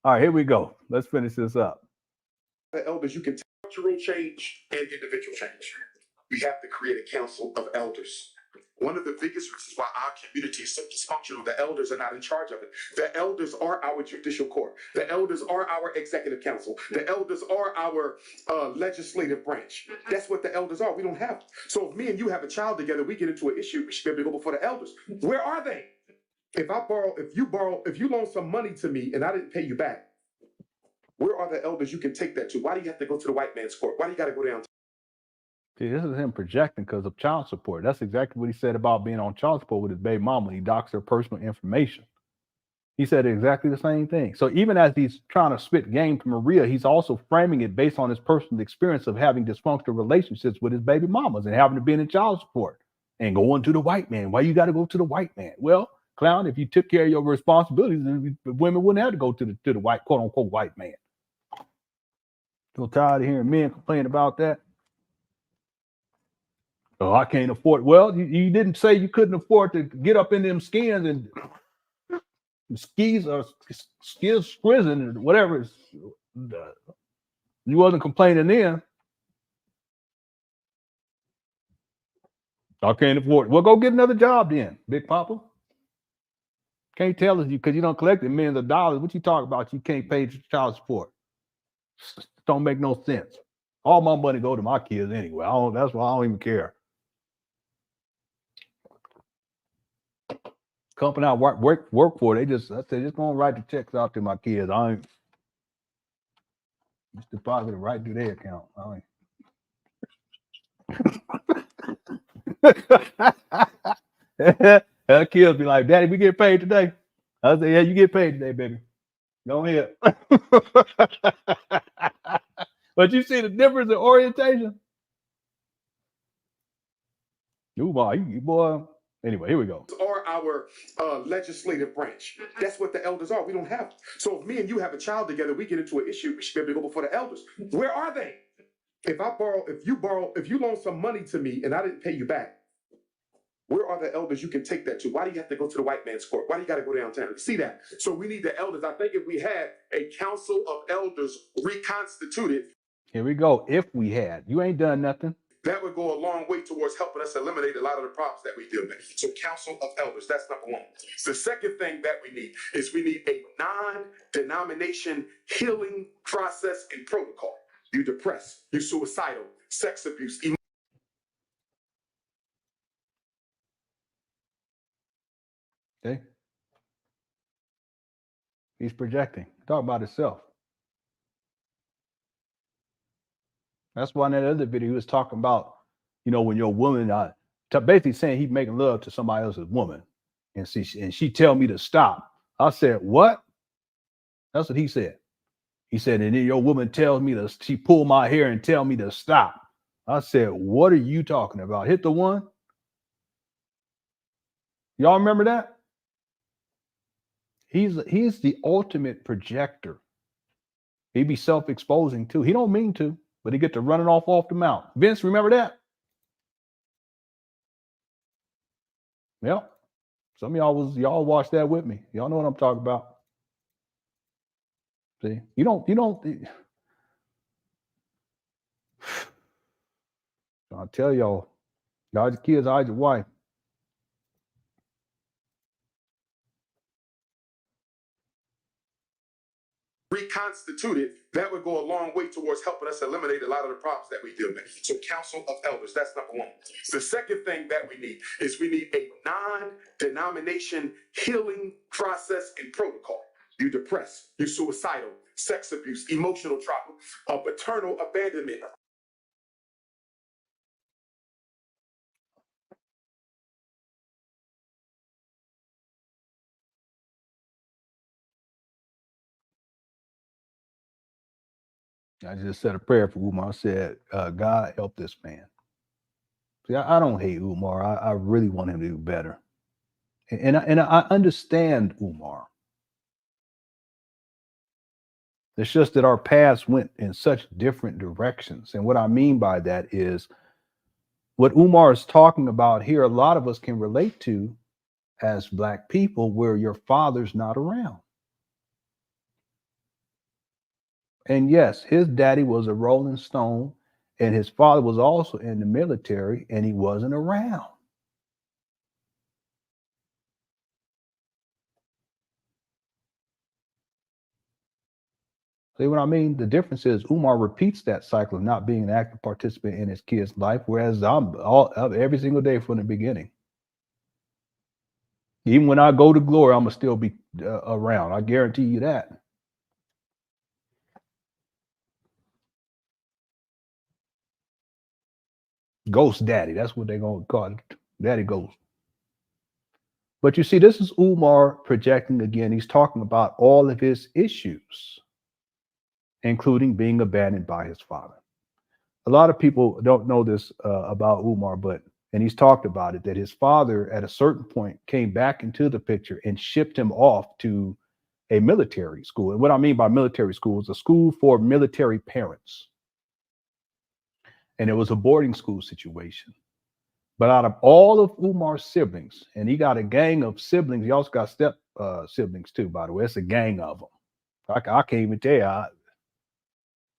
All right, here we go. Let's finish this up. The elders, you can structural change and individual change. We have to create a council of elders. One of the biggest reasons why our community is so dysfunctional, the elders are not in charge of it. The elders are our judicial court. The elders are our executive council. The elders are our legislative branch. That's what the elders are. We don't have. So if me and you have a child together, we get into an issue, we should be able to go before the elders. Where are they? If you loan some money to me and I didn't pay you back, Where are the elders you can take that to? Why do you have to go to the white man's court? Why do you got to go down? See, this is him projecting because of child support. That's exactly what he said about being on child support with his baby mama. He docs her personal information. He said exactly the same thing. So even as he's trying to spit game to Maria, he's also framing it based on his personal experience of having dysfunctional relationships with his baby mamas and having to be in child support and going to the white man. Why you got to go to the white man? Well, clown, if you took care of your responsibilities, then women wouldn't have to go to the white, quote unquote, white man. So tired of hearing men complain about that. Oh, I can't afford. Well, you didn't say you couldn't afford to get up in them skins and skis or skis prison or whatever. You wasn't complaining then. I can't afford it. Well, go get another job then, Big Papa. Can't tell us you because you don't collect millions of dollars. What you talk about? You can't pay child support. Don't make no sense. All my money go to my kids anyway. That's why I don't even care. Company I work for, I said, just gonna write the checks out to my kids. I ain't just deposit it right to their account. Her kids be like, Daddy, we get paid today. I say, yeah, you get paid today, baby. Go ahead. But you see the difference in orientation? Ooh, boy. Anyway, here we go. Or our legislative branch. That's what the elders are. We don't have. So if me and you have a child together, we get into an issue, we should be able to go before the elders. Where are they? If you loan some money to me and I didn't pay you back, where are the elders you can take that to? Why do you have to go to the white man's court? Why do you got to go downtown? See that? So we need the elders. I think if we had a council of elders reconstituted. Here we go. If we had. You ain't done nothing. That would go a long way towards helping us eliminate a lot of the problems that we deal with. So council of elders, that's number one. The second thing that we need is we need a non-denomination healing process and protocol. You're depressed, you're suicidal, sex abuse. Okay. He's projecting. Talk about himself. That's why in that other video he was talking about, when your woman, basically saying he's making love to somebody else's woman, and she tell me to stop. I said, what? That's what he said. He said, and then your woman tells me she pulled my hair and tell me to stop. I said, what are you talking about? Hit the one. Y'all remember that? He's the ultimate projector. He be self-exposing too. He don't mean to. But he get to running off the mount. Vince, remember that? Yep. Some of y'all watched that with me. Y'all know what I'm talking about. See, you don't. I'll tell y'all, hide your kids, hide your wife. Reconstituted, that would go a long way towards helping us eliminate a lot of the problems that we deal with. So council of elders, that's number one. The second thing that we need is we need a non-denomination healing process and protocol. You're depressed, you're suicidal, sex abuse, emotional trauma, paternal abandonment. I just said a prayer for Umar. I said, God, help this man. See, I don't hate Umar. I really want him to do better. And I understand Umar. It's just that our paths went in such different directions. And what I mean by that is what Umar is talking about here, a lot of us can relate to as Black people where your father's not around. And yes, his daddy was a Rolling Stone, and his father was also in the military, and he wasn't around. See what I mean? The difference is Umar repeats that cycle of not being an active participant in his kid's life, whereas I'm every single day from the beginning. Even when I go to glory, I'm going to still be around. I guarantee you that. Ghost Daddy. That's what they're going to call it. Daddy Ghost. But you see, this is Umar projecting again. He's talking about all of his issues, including being abandoned by his father. A lot of people don't know this about Umar, and he's talked about it, that his father at a certain point came back into the picture and shipped him off to a military school. And what I mean by military school is a school for military parents. And it was a boarding school situation. But out of all of Umar's siblings, and he got a gang of siblings, he also got step siblings too, by the way. It's a gang of them. I can't even tell you. I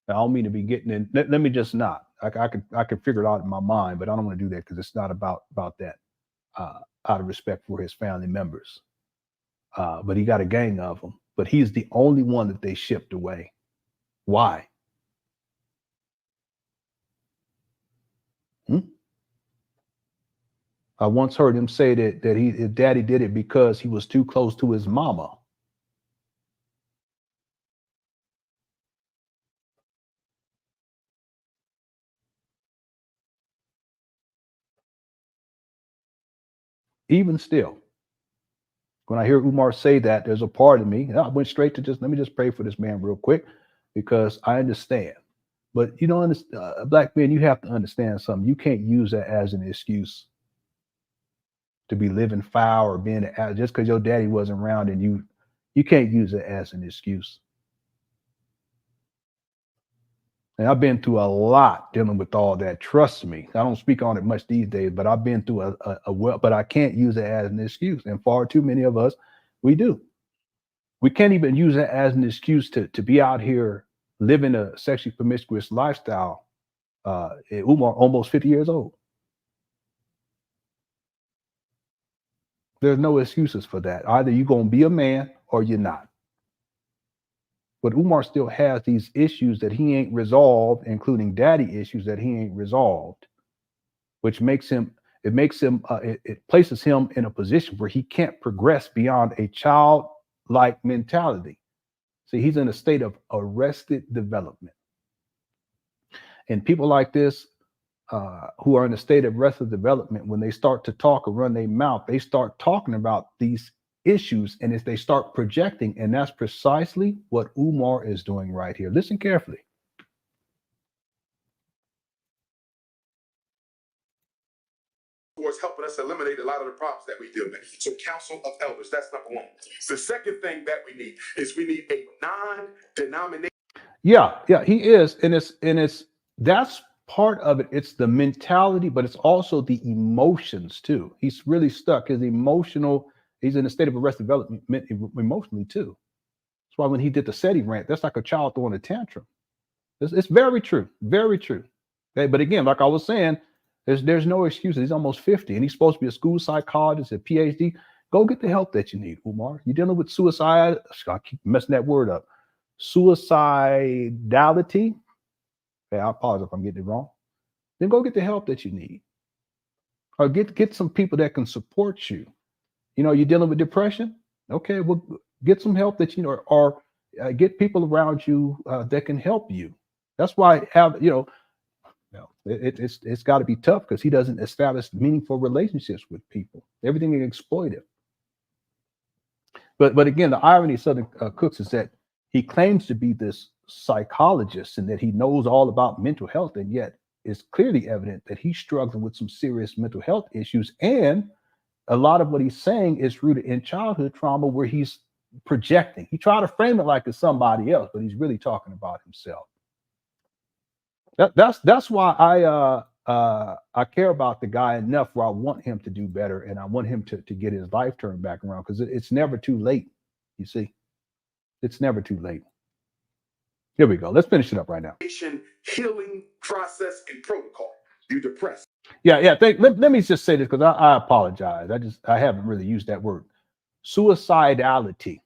don't mean to be getting in. Let me just not. I could figure it out in my mind, but I don't want to do that because it's not about that. Out of respect for his family members, but he got a gang of them. But he's the only one that they shipped away. Why? I once heard him say that his daddy did it because he was too close to his mama. Even still, when I hear Umar say that, there's a part of me, I went straight to let me just pray for this man real quick, because I understand. But you don't understand, black men, you have to understand something. You can't use that as an excuse to be living foul or being just because your daddy wasn't around, and you can't use it as an excuse. And I've been through a lot dealing with all that. Trust me. I don't speak on it much these days, but I've been through but I can't use it as an excuse. And far too many of us, we do. We can't even use it as an excuse to be out here living a sexually promiscuous lifestyle. Umar, almost 50 years old. There's no excuses for that. Either you're going to be a man or you're not. But Umar still has these issues that he ain't resolved, including daddy issues that he ain't resolved, which makes him, it places him in a position where he can't progress beyond a childlike mentality. See, he's in a state of arrested development. And people like this, who are in a state of arrested development, when they start to talk or run their mouth, they start talking about these issues, and as they start projecting, and that's precisely what Umar is doing right here. Listen carefully. Towards helping us eliminate a lot of the problems that we deal with. So council of elders, that's number one. The second thing that we need is we need a non-denominational. Yeah, he is. And that's part of it. It's the mentality, but it's also the emotions too. He's really stuck. His emotional, he's in a state of arrested development emotionally too. That's why when he did the SETI rant, that's like a child throwing a tantrum. It's very true. Very true. Okay, but again, like I was saying, there's no excuses. He's almost 50 and he's supposed to be a school psychologist, a PhD. Go get the help that you need, Umar. You're dealing with suicide. I keep messing that word up. Suicidality. Okay, I apologize if I'm getting it wrong. Then go get the help that you need. Or get some people that can support you. You know, you're dealing with depression. Okay, well, get some help that you know, or get people around you that can help you. That's why it's got to be tough, because he doesn't establish meaningful relationships with people. Everything is exploitive. But again, the irony of Southern Cooks is that he claims to be this psychologist and that he knows all about mental health, and yet it's clearly evident that he's struggling with some serious mental health issues. And a lot of what he's saying is rooted in childhood trauma, where he's projecting. He tried to frame it like it's somebody else, but he's really talking about himself. That's why I care about the guy enough where I want him to do better, and I want him to get his life turned back around, because it's never too late. You see, it's never too late. Here we go. Let's finish it up right now. Healing process and protocol. You depressed. Yeah. Let me just say this, because I apologize. I haven't really used that word. Suicidality.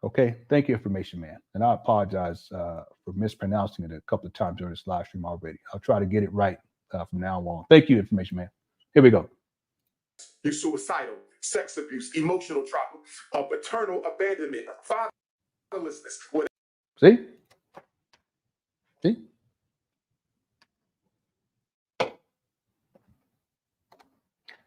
Okay. Thank you, Information Man. And I apologize for mispronouncing it a couple of times during this live stream already. I'll try to get it right from now on. Thank you, Information Man. Here we go. You're suicidal, sex abuse, emotional trauma, paternal abandonment, fatherlessness. See?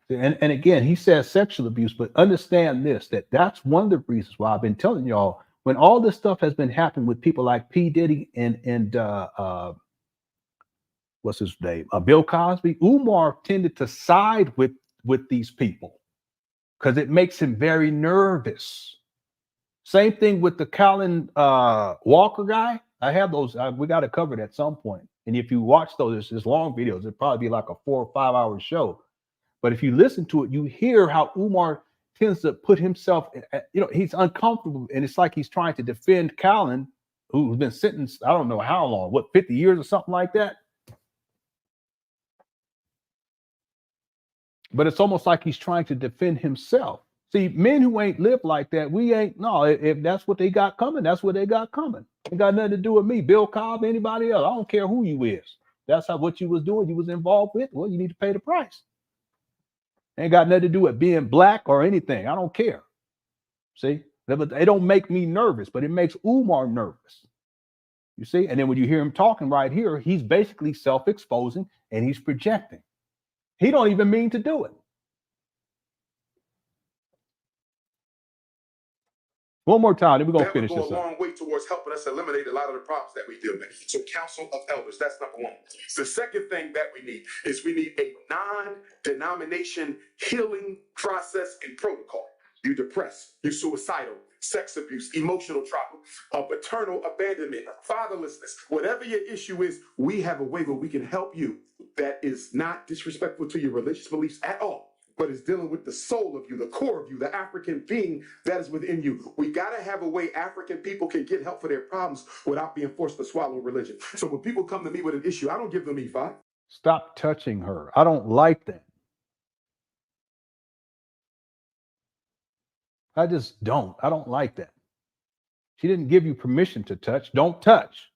And again, he says sexual abuse, but understand this, that's one of the reasons why I've been telling y'all, when all this stuff has been happening with people like P. Diddy and what's his name? Bill Cosby, Umar tended to side with these people because it makes him very nervous. Same thing with the Colin Walker guy. I have those. We got to cover it at some point. And if you watch those, it's long videos. It'd probably be like a 4 or 5 hour show. But if you listen to it, you hear how Umar tends to put himself, he's uncomfortable. And it's like he's trying to defend Colin, who's been sentenced, I don't know how long, 50 years or something like that. But it's almost like he's trying to defend himself. See, men who ain't lived like that, we ain't, no, if that's what they got coming, that's what they got coming. It got nothing to do with me, Bill Cobb, anybody else. I don't care who you is. That's what you was doing, you was involved with. Well, you need to pay the price. Ain't got nothing to do with being black or anything. I don't care. See, it don't make me nervous, but it makes Umar nervous. You see, and then when you hear him talking right here, he's basically self-exposing and he's projecting. He don't even mean to do it. One more time, then we're gonna finish this up. That would go a long way towards helping us eliminate a lot of the problems that we deal with. So, council of elders, that's number one. The second thing that we need is we need a non-denomination healing process and protocol. You're depressed, you're suicidal, sex abuse, emotional trauma, paternal abandonment, fatherlessness, whatever your issue is, we have a way where we can help you that is not disrespectful to your religious beliefs at all, but is dealing with the soul of you, the core of you, the African being that is within you. We got to have a way African people can get help for their problems without being forced to swallow religion. So when people come to me with an issue, I don't give them E5. Stop touching her. I don't like that. I just don't. I don't like that. She didn't give you permission to touch. Don't touch.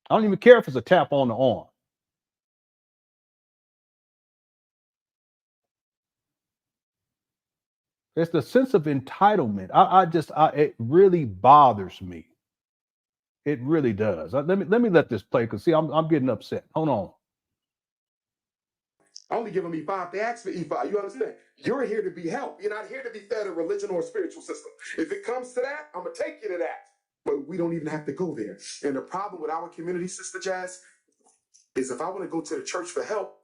I don't even care if it's a tap on the arm. It's the sense of entitlement. It really bothers me. It really does. Let me let this play because see, I'm getting upset. Hold on. I only give them E5. They ask for E5. You understand? You're here to be helped. You're not here to be fed a religion or a spiritual system. If it comes to that, I'm going to take you to that. But we don't even have to go there. And the problem with our community, Sister Jazz, is if I want to go to the church for help,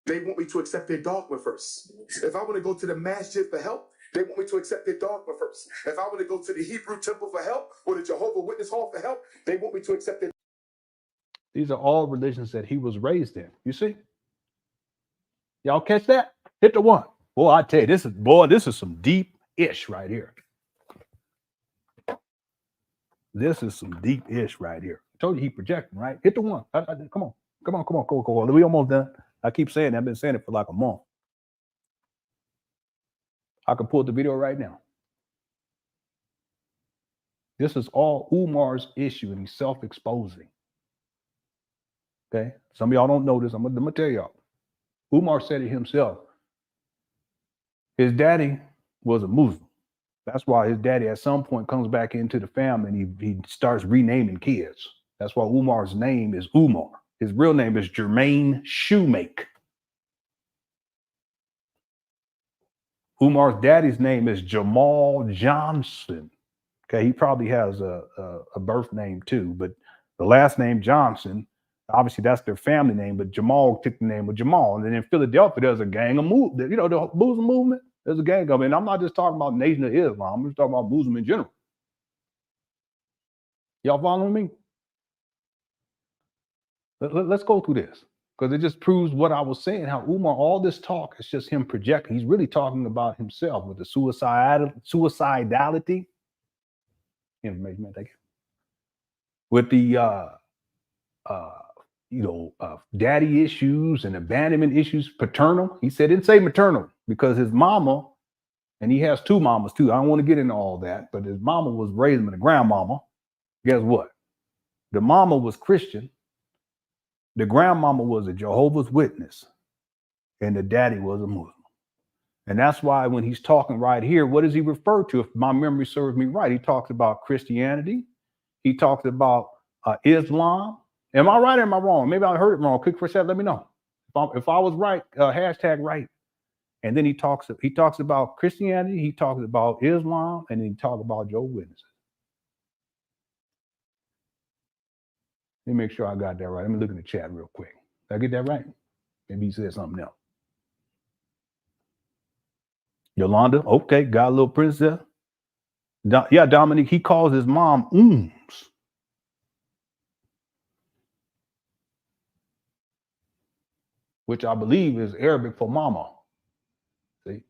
they want me to accept their dogma first. If I want to go to the masjid for help, they want me to accept their dogma first. If I want to go to the Hebrew temple for help or the Jehovah Witness Hall for help, they want me to accept their. These are all religions that he was raised in. You see? Y'all catch that? Hit the one. Boy, I tell you, this is some deep ish right here. This is some deep ish right here. I told you he projecting, right? Hit the one. Come on. We almost done. I keep saying that. I've been saying it for like a month. I can pull the video right now. This is all Umar's issue, and he's self-exposing. Okay? Some of y'all don't know this. I'm gonna tell y'all. Umar said it himself. His daddy was a Muslim. That's why his daddy at some point comes back into the family and he starts renaming kids. That's why Umar's name is Umar. His real name is Jermaine Shoemake. Umar's daddy's name is Jamal Johnson. Okay, he probably has a birth name too, but the last name Johnson, obviously that's their family name, but Jamal took the name of Jamal. And then in Philadelphia, there's a gang of the Muslim movement. There's a gang of it. And I'm not just talking about Nation of Islam. I'm just talking about Muslim in general. Y'all following me? Let's go through this because it just proves what I was saying, how Umar, all this talk is just him projecting. He's really talking about himself with the suicidality. Information, man, thank you. With the daddy issues and abandonment issues, paternal. He said, didn't say maternal because his mama, and he has two mamas too. I don't want to get into all that, but his mama was raising him, the grandmama. Guess what? The mama was Christian. The grandmama was a Jehovah's Witness, and the daddy was a Muslim. And that's why when he's talking right here, what does he refer to? If my memory serves me right, he talks about Christianity. He talks about Islam. Am I right or am I wrong? Maybe I heard it wrong. Click for chat. Let me know. If I was right, hashtag right. And then he talks about Christianity, he talks about Islam, and then he talks about Jehovah's Witnesses. Let me make sure I got that right. Let me look in the chat real quick. Did I get that right? Maybe he said something else. Yolanda, okay, got a little princess. Yeah, Dominic, he calls his mom Ooms. Which I believe is Arabic for mama. See?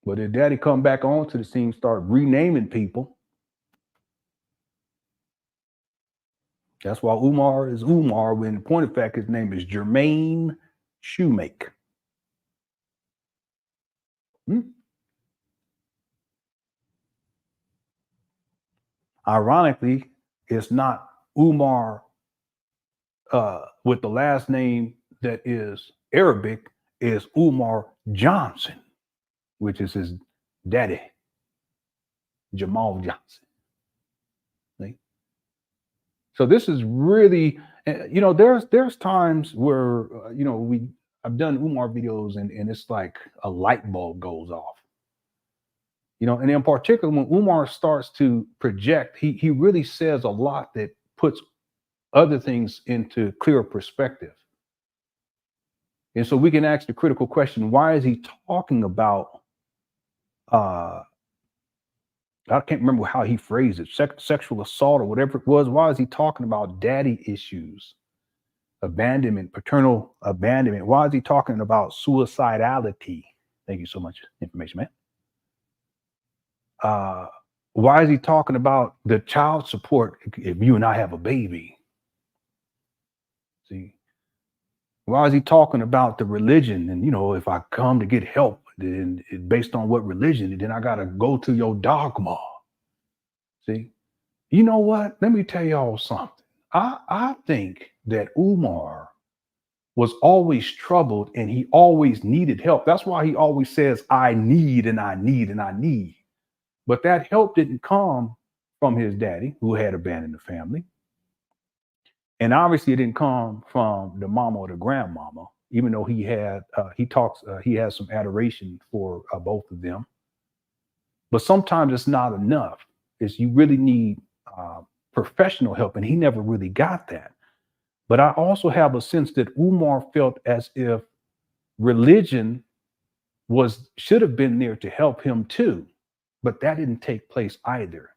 But if daddy come back onto the scene, start renaming people. That's why Umar is Umar, when in point of fact, his name is Jermaine Shoemake. Ironically, it's not Umar with the last name that is Arabic, is Umar Johnson, which is his daddy, Jamal Johnson. See? So this is really, there's times where, I've done Umar videos and it's like a light bulb goes off. And in particular, when Umar starts to project, he really says a lot that puts other things into clearer perspective. And so we can ask the critical question, why is he talking about, I can't remember how he phrased it, sexual assault or whatever it was. Why is he talking about daddy issues, abandonment, paternal abandonment? Why is he talking about suicidality? Thank you so much, information man. Why is he talking about the child support if you and I have a baby? See, why is he talking about the religion? And, if I come to get help, then based on what religion, then I got to go to your dogma. See, you know what? Let me tell y'all something. I think that Umar was always troubled and he always needed help. That's why he always says, I need and I need and I need. But that help didn't come from his daddy, who had abandoned the family. And obviously it didn't come from the mama or the grandmama, even though he has some adoration for both of them. But sometimes it's not enough. You really need professional help, and he never really got that. But I also have a sense that Umar felt as if religion should have been there to help him too. But that didn't take place either.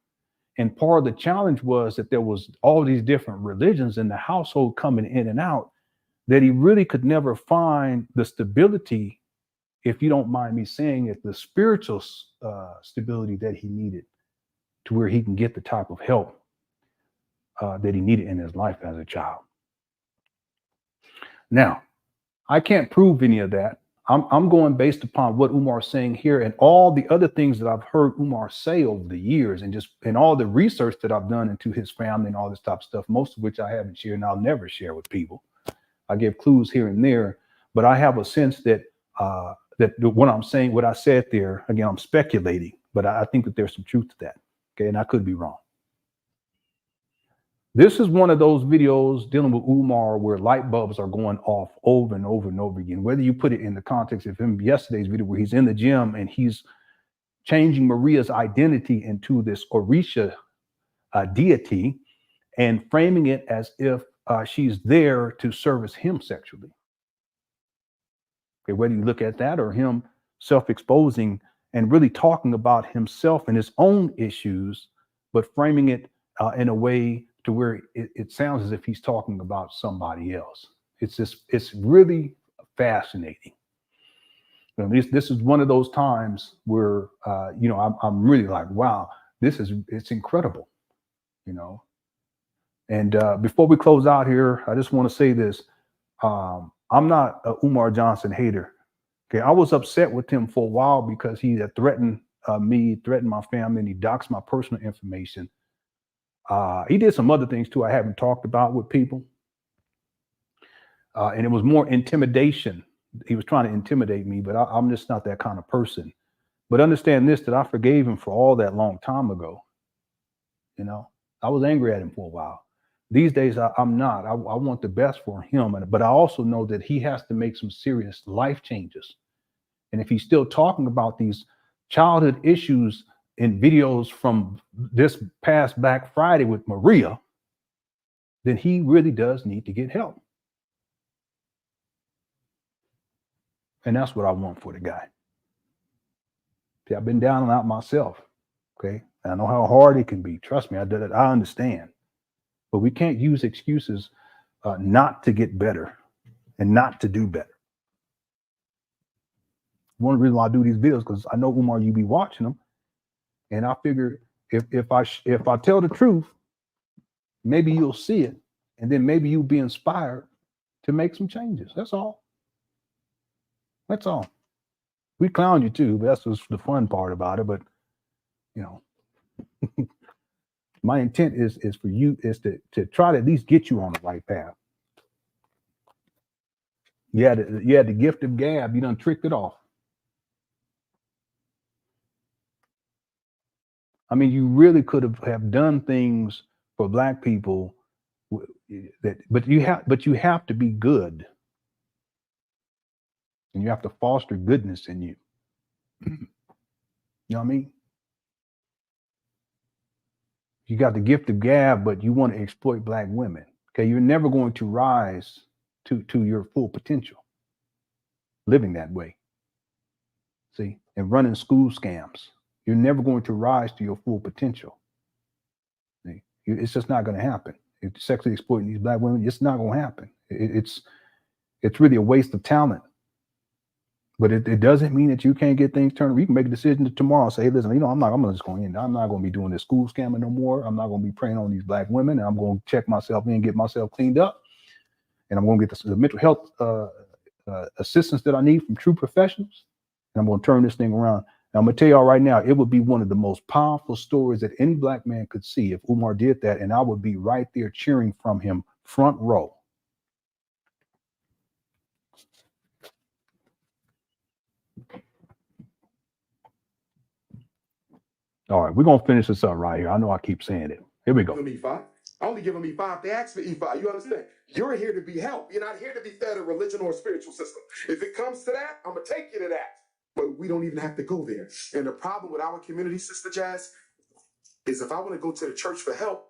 And part of the challenge was that there was all these different religions in the household coming in and out, that he really could never find the stability, if you don't mind me saying it, the spiritual stability that he needed to where he can get the type of help that he needed in his life as a child. Now, I can't prove any of that. I'm going based upon what Umar is saying here and all the other things that I've heard Umar say over the years, and all the research that I've done into his family and all this type of stuff, most of which I haven't shared and I'll never share with people. I give clues here and there, but I have a sense that what I'm saying, what I said there, again, I'm speculating, but I think that there's some truth to that. Okay, and I could be wrong. This is one of those videos dealing with Umar where light bulbs are going off over and over and over again, whether you put it in the context of him yesterday's video where he's in the gym and he's changing Maria's identity into this Orisha deity and framing it as if she's there to service him sexually. Okay, whether you look at that or him self-exposing and really talking about himself and his own issues, but framing it in a way to where it sounds as if he's talking about somebody else. It's really fascinating. This is one of those times where I'm really like, wow, it's incredible, And before we close out here, I just want to say this: I'm not a Umar Johnson hater. Okay, I was upset with him for a while because he had threatened me, threatened my family, and he doxed my personal information. He did some other things too I haven't talked about with people. And it was more intimidation. He was trying to intimidate me, but I'm just not that kind of person. But understand this, that I forgave him for all that long time ago. I was angry at him for a while. These days, I'm not. I want the best for him, but I also know that he has to make some serious life changes. And if he's still talking about these childhood issues in videos from this past Black Friday with Maria, then he really does need to get help. And that's what I want for the guy. See, I've been down and out myself. Okay. And I know how hard it can be. Trust me, I understand. But we can't use excuses not to get better and not to do better. One reason why I do these videos, because I know, Umar, you be watching them. And I figure if I tell the truth, maybe you'll see it. And then maybe you'll be inspired to make some changes. That's all. That's all. We clown you too, but that's just the fun part about it. But, you know, my intent is for you is to try to at least get you on the right path. You had the gift of gab. You done tricked it off. I mean, you really could have done things for Black people but you have to be good. And you have to foster goodness in you. You know what I mean? You got the gift of gab, but you want to exploit Black women. Okay, you're never going to rise to your full potential living that way. See, and running school scams. You're never going to rise to your full potential. See? It's just not going to happen. If sexually exploiting these Black women, it's not going to happen. It's really a waste of talent. But it doesn't mean that you can't get things turned. You can make a decision tomorrow and say, hey, listen, you know, I'm just going in. I'm not going to be doing this school scamming no more. I'm not going to be preying on these Black women. And I'm going to check myself in, get myself cleaned up. And I'm going to get the mental health assistance that I need from true professionals. And I'm going to turn this thing around. And I'm going to tell y'all right now, it would be one of the most powerful stories that any Black man could see if Umar did that. And I would be right there cheering from him, front row. All right, we're going to finish this up right here. I know I keep saying it. Here we go. E5. I only give them E5. They ask for E5. You understand? You're here to be helped. You're not here to be fed a religion or a spiritual system. If it comes to that, I'm going to take you to that. But we don't even have to go there. And the problem with our community, Sister Jazz, is if I want to go to the church for help,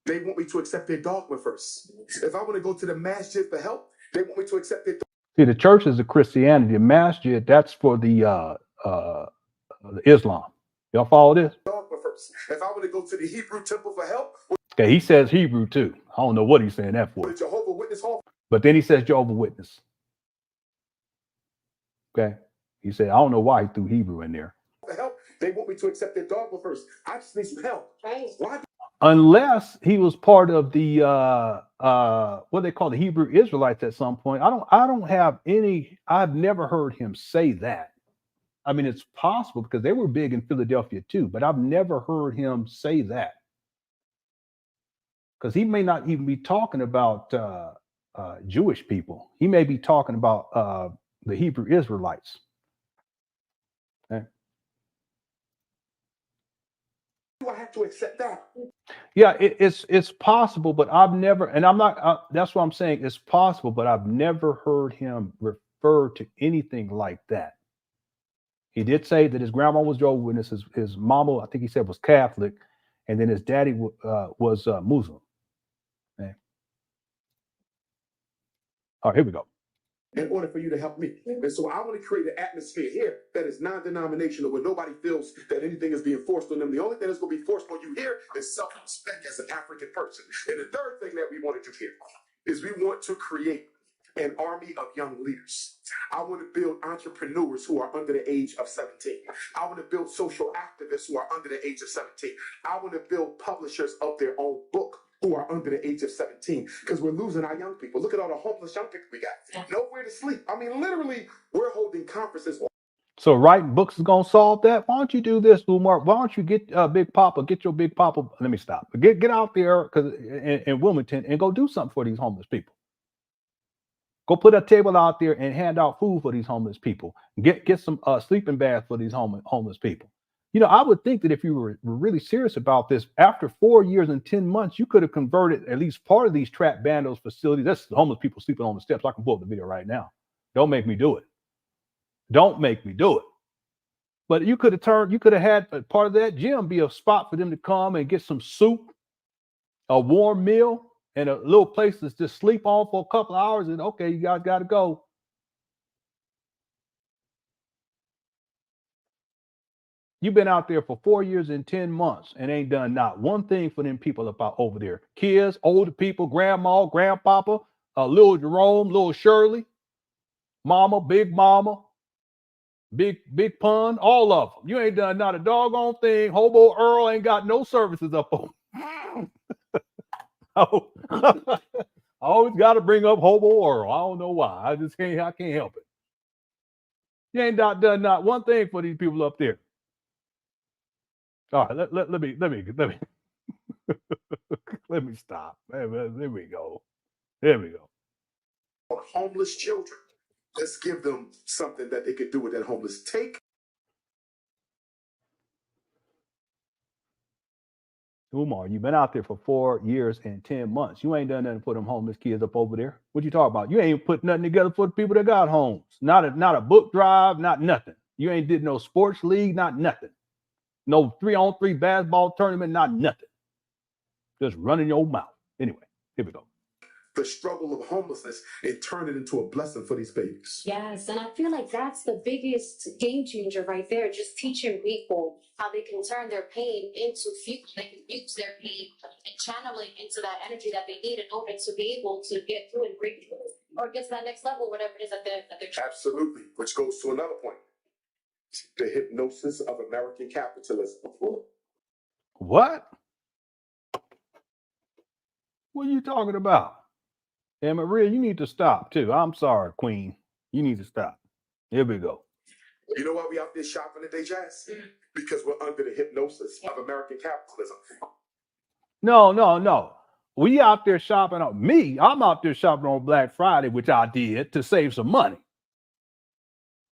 they want me to accept their dogma first. If I want to go to the masjid for help, they want me to accept their dogma. See, the church is the Christianity. The masjid, that's for the Islam. Y'all follow this? Dogma first. If I want to go to the Hebrew temple for help. Okay, he says Hebrew too. I don't know what he's saying that for. The Jehovah's Witness hall. But then he says Jehovah's Witness. Okay. He said, I don't know why he threw Hebrew in there. For help, they want me to accept their dogma first. I just need some help. Why? Unless he was part of the what they call the Hebrew Israelites at some point. I've never heard him say that. I mean, it's possible because they were big in Philadelphia too, but I've never heard him say that. Because he may not even be talking about Jewish people. He may be talking about the Hebrew Israelites. Okay. Do I have to accept that? Yeah, it's possible, but I've never, and I'm not, that's what I'm saying. It's possible, but I've never heard him refer to anything like that. He did say that his grandma was Jehovah's Witness, his mama, I think he said, was Catholic, and then his daddy was Muslim. Okay. All right, here we go. In order for you to help me. And so I want to create an atmosphere here that is non-denominational, where nobody feels that anything is being forced on them. The only thing that's going to be forced on you here is self-respect as an African person. And the third thing that we want to do here is we want to create an army of young leaders. I want to build entrepreneurs who are under the age of 17. I want to build social activists who are under the age of 17. I want to build publishers of their own book who are under the age of 17, because we're losing our young people. Look at all the homeless young people we got. Nowhere to sleep. I mean, literally, we're holding conferences. So writing books is going to solve that? Why don't you do this, Umar? Why don't you get Big Papa, get your Big Papa, let me stop. Get out there in Wilmington and go do something for these homeless people. Go put a table out there and hand out food for these homeless people. Get some sleeping bags for these homeless people. You know, I would think that if you were really serious about this, after 4 years and 10 months, you could have converted at least part of these trap bandos facilities. That's homeless people sleeping on the steps. I can pull up the video right now. Don't make me do it. Don't make me do it. But you could have had a part of that gym be a spot for them to come and get some soup, a warm meal, and a little place to just sleep on for a couple of hours. And okay, you guys got to go. You've been out there for 4 years and 10 months and ain't done not one thing for them people about over there. Kids, older people, grandma, grandpapa, little Jerome, little Shirley, mama, big pun, all of them. You ain't done not a doggone thing. Hobo Earl ain't got no services up on. Oh, I always got to bring up Hobo Earl. I don't know why. I can't help it. You ain't done not one thing for these people up there. All right, let me let me stop. There we go. There we go. Homeless children. Let's give them something that they could do with that homeless. Take Umar, you've been out there for 4 years and 10 months. You ain't done nothing for them homeless kids up over there. What you talking about? You ain't put nothing together for the people that got homes. Not a book drive, not nothing. You ain't did no sports league, not nothing. No 3-on-3 basketball tournament, not nothing. Just running your mouth. Anyway, here we go. the struggle of homelessness and turn it into a blessing for these babies. Yes, and I feel like that's the biggest game changer right there. Just teaching people how they can turn their pain into fuel. They can use their pain and channel it into that energy that they need in order to be able to get through and break through or get to that next level, whatever it is that they're trying. Absolutely, which goes to another point. The hypnosis of American capitalism. What? What are you talking about? And Maria, you need to stop too. I'm sorry, Queen. You need to stop. Here we go. You know why we out there shopping today, Jazz? Because we're under the hypnosis of American capitalism. No. We out there shopping on me. I'm out there shopping on Black Friday, which I did to save some money.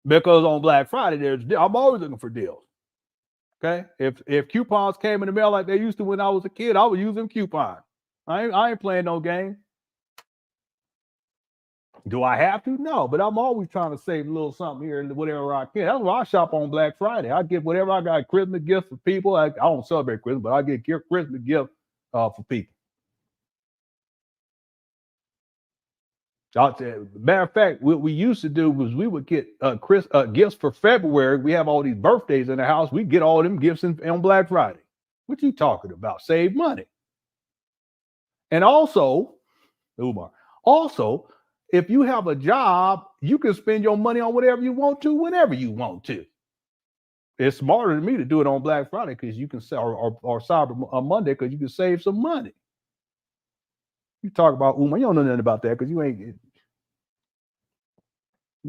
Because on Black Friday, I'm always looking for deals. Okay. If coupons came in the mail like they used to when I was a kid, I would use them coupons. I ain't playing no game. Do I have to? No, but I'm always trying to save a little something here and whatever I can. That's why I shop on Black Friday. I get whatever I got, Christmas gifts for people. I don't celebrate Christmas, but I get Christmas gifts for people. Matter of fact, what we used to do was we would get gifts for February. We have all these birthdays in the house. We get all them gifts on Black Friday. What you talking about? Save money. And also, Umar, if you have a job, you can spend your money on whatever you want to, whenever you want to. It's smarter than me to do it on Black Friday because you can sell or Cyber Monday because you can save some money. You talk about Umar, you don't know nothing about that because you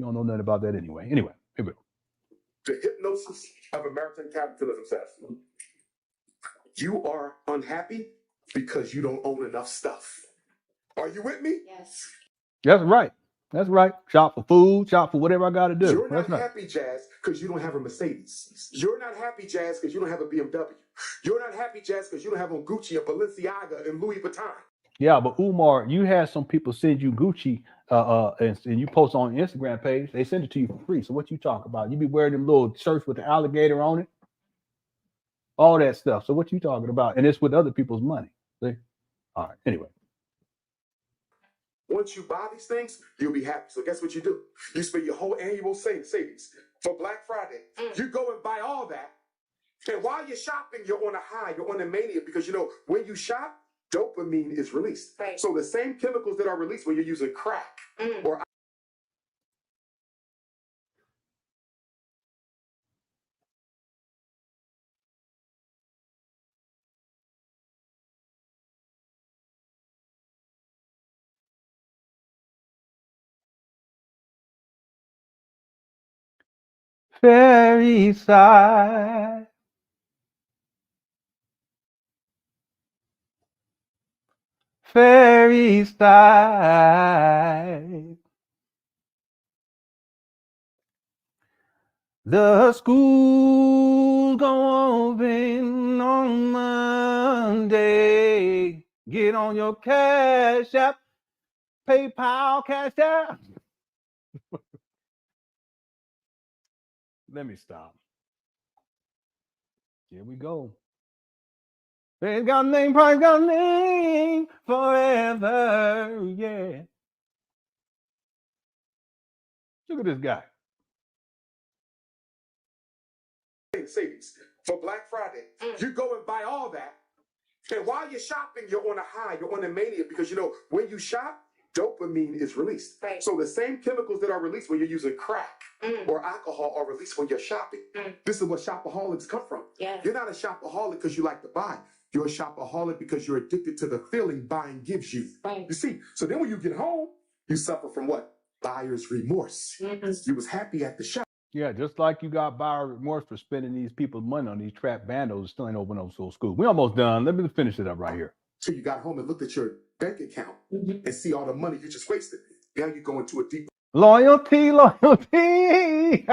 don't know nothing about that anyway. Anyway, here we go. The hypnosis of American capitalism says you are unhappy because you don't own enough stuff. Are you with me? Yes. That's right. That's right. Shop for food, shop for whatever I got to do. You're not That's happy, Jazz, because you don't have a Mercedes. You're not happy, Jazz, because you don't have a BMW. You're not happy, Jazz, because you don't have on Gucci and Balenciaga and Louis Vuitton. Yeah, but Umar, you had some people send you Gucci and you post on your Instagram page. They send it to you for free. So what you talk about? You be wearing them little shirts with the alligator on it, all that stuff. So what you talking about? And it's with other people's money. See? All right. Anyway. Once you buy these things, you'll be happy. So guess what you do? You spend your whole annual savings for Black Friday. You go and buy all that. And while you're shopping, you're on a high, you're on a mania because, you know, when you shop, dopamine is released. Right. So the same chemicals that are released when you're using crack or Fairy side. Fairy side. The school's gonna open on Monday. Get on your Cash App, PayPal, Cash App. Let me stop. Here we go. It's got a name, price got a name forever. Yeah. Look at this guy. Savings for Black Friday. You go and buy all that. And while you're shopping, you're on a high, you're on a mania because you know when you shop, dopamine is released. Right. So the same chemicals that are released when you're using crack or alcohol are released when you're shopping. This is what shopaholics come from. Yeah. You're not a shopaholic because you like to buy. You're a shopaholic because you're addicted to the feeling buying gives you. Right. You see, so then when you get home, you suffer from what? Buyer's remorse. You was happy at the shop. Yeah, just like you got buyer remorse for spending these people's money on these trap bandos, still ain't open up so school. We almost done. Let me finish it up right here. So you got home and looked at your bank account and see all the money you just wasted. Now you go into a deep Loyalty, loyalty.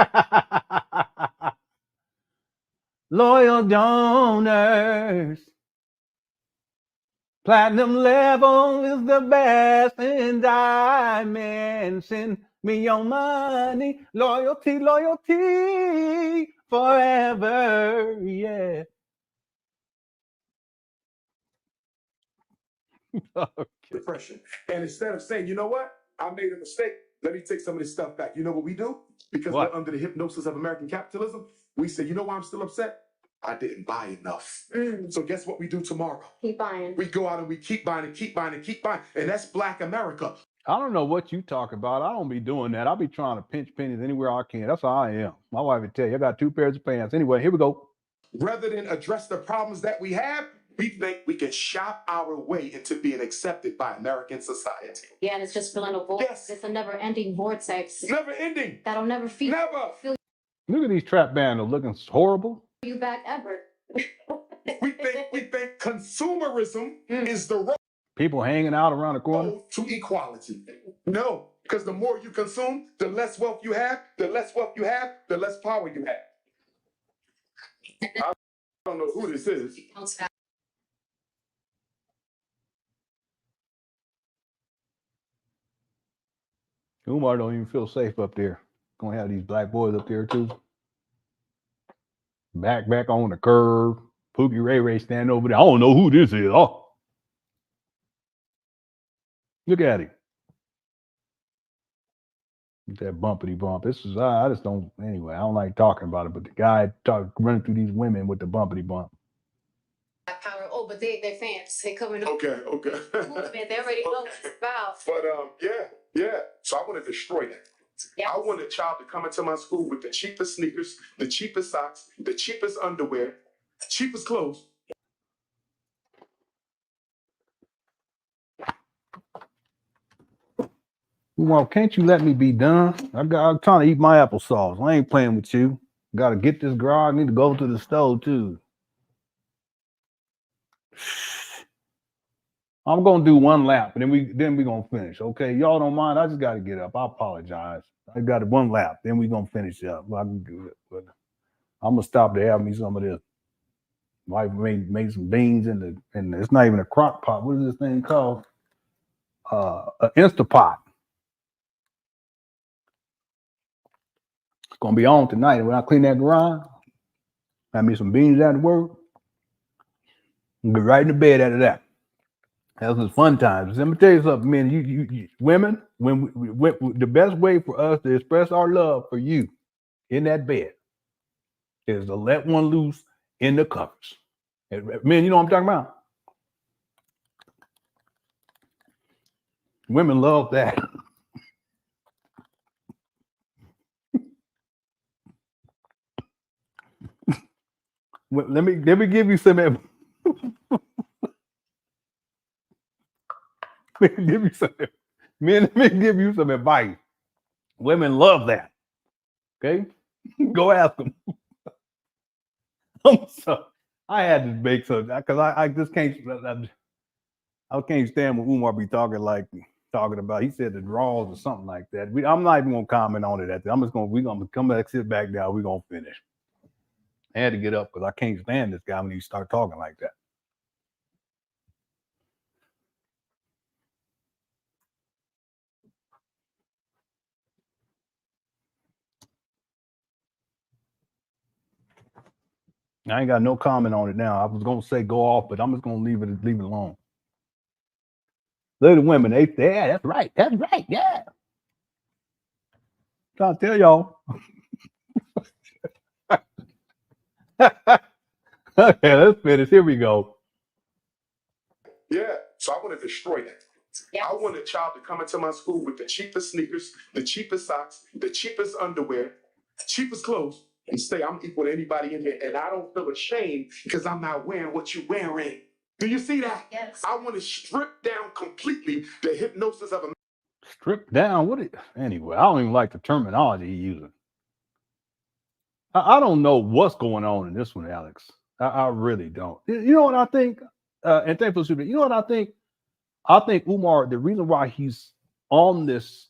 Loyal donors. Platinum level is the best in diamonds. Send me your money. Loyalty, loyalty forever. Yeah. Okay. depression. And instead of saying, you know what, I made a mistake, let me take some of this stuff back. You know what we do? Because What? we're under the hypnosis of American capitalism, we say, you know why I'm still upset? I didn't buy enough. So guess what we do tomorrow? Keep buying. We go out and we keep buying and keep buying and keep buying. And that's Black America. I don't know what you talk about. I don't be doing that. I'll be trying to pinch pennies anywhere I can. That's how I am. My wife would tell you, I got 2 pairs of pants. Anyway, here we go. Rather than address the problems that we have, we think we can shop our way into being accepted by American society. Yeah, and it's just filling a void. Yes. It's a never-ending vortex Never ending. that'll never feed Never. Look at these trap bandos looking horrible. you back ever. We think consumerism is the road People hanging out around the corner. to equality. No, because the more you consume, the less wealth you have, the less wealth you have, the less power you have. I don't know who this is. Umar don't even feel safe up there. Gonna have these black boys up there too. Back on the curve. Pookie Ray standing over there. I don't know who this is. Oh, look at him. That bumpity bump. This is I just don't. Anyway, I don't like talking about it. But the guy running through these women with the bumpity bump. Power. Oh, but they're fans. They coming up. Okay. Man, they already know. Wow. But yeah. So I want to destroy that. Yes. I want a child to come into my school with the cheapest sneakers, the cheapest socks, the cheapest underwear, cheapest clothes. Well, can't you let me be done? I'm trying to eat my applesauce. I ain't playing with you. Got to get this garage. I need to go to the stove too. I'm gonna do 1 lap, and then we gonna finish. Okay, y'all don't mind? I just got to get up. I apologize. I got 1 lap, then we gonna finish up. I can do it, but I'm gonna stop to have me some of this. Wife made some beans and it's not even a crock pot. What is this thing called? An Instapot. It's gonna be on tonight. When I clean that garage, have me some beans after work. Get right in the bed after that. That was fun times. Let me tell you something, man. You women, when the best way for us to express our love for you in that bed is to let one loose in the covers. Men, you know what I'm talking about? Women love that. Let me give you some. Let me give you some. Men, let me give you some advice. Women love that. Okay, go ask them. I'm sorry. I had to make some because I just can't. I can't stand when Umar be talking like talking about. He said the draws or something like that. I'm not even gonna comment on it. We're gonna come back, sit back down. We're gonna finish. I had to get up because I can't stand this guy when he start talking like that. I ain't got no comment on it now. I was gonna say go off, but I'm just gonna leave it alone. Look at the women. Yeah, that's right. That's right. Yeah. I'm trying to tell y'all. Okay, let's finish. Here we go. Yeah, so I want to destroy that. Yes. I want a child to come into my school with the cheapest sneakers, the cheapest socks, the cheapest underwear, cheapest clothes, and say I'm equal to anybody in here, and I don't feel ashamed because I'm not wearing what you're wearing. Do you see that? Yes. I want to strip down completely the hypnosis of a Strip down? Anyway, I don't even like the terminology he's using. I don't know what's going on in this one, Alex. I really don't. You know what I think? And thankfully, you know what I think? I think Umar, the reason why he's on this,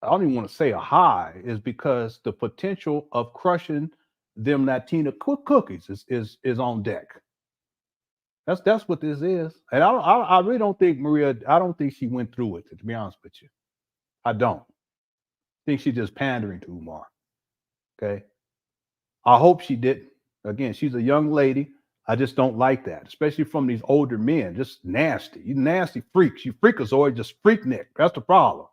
I don't even want to say a high, is because the potential of crushing them Latina cookies is on deck. That's what this is. And I really don't think Maria, I don't think she went through with it, to be honest with you. I don't. I think she's just pandering to Umar. Okay. I hope she didn't. Again, she's a young lady. I just don't like that, especially from these older men. Just nasty. You nasty freaks. You freakazoid, just freaknik. That's the problem.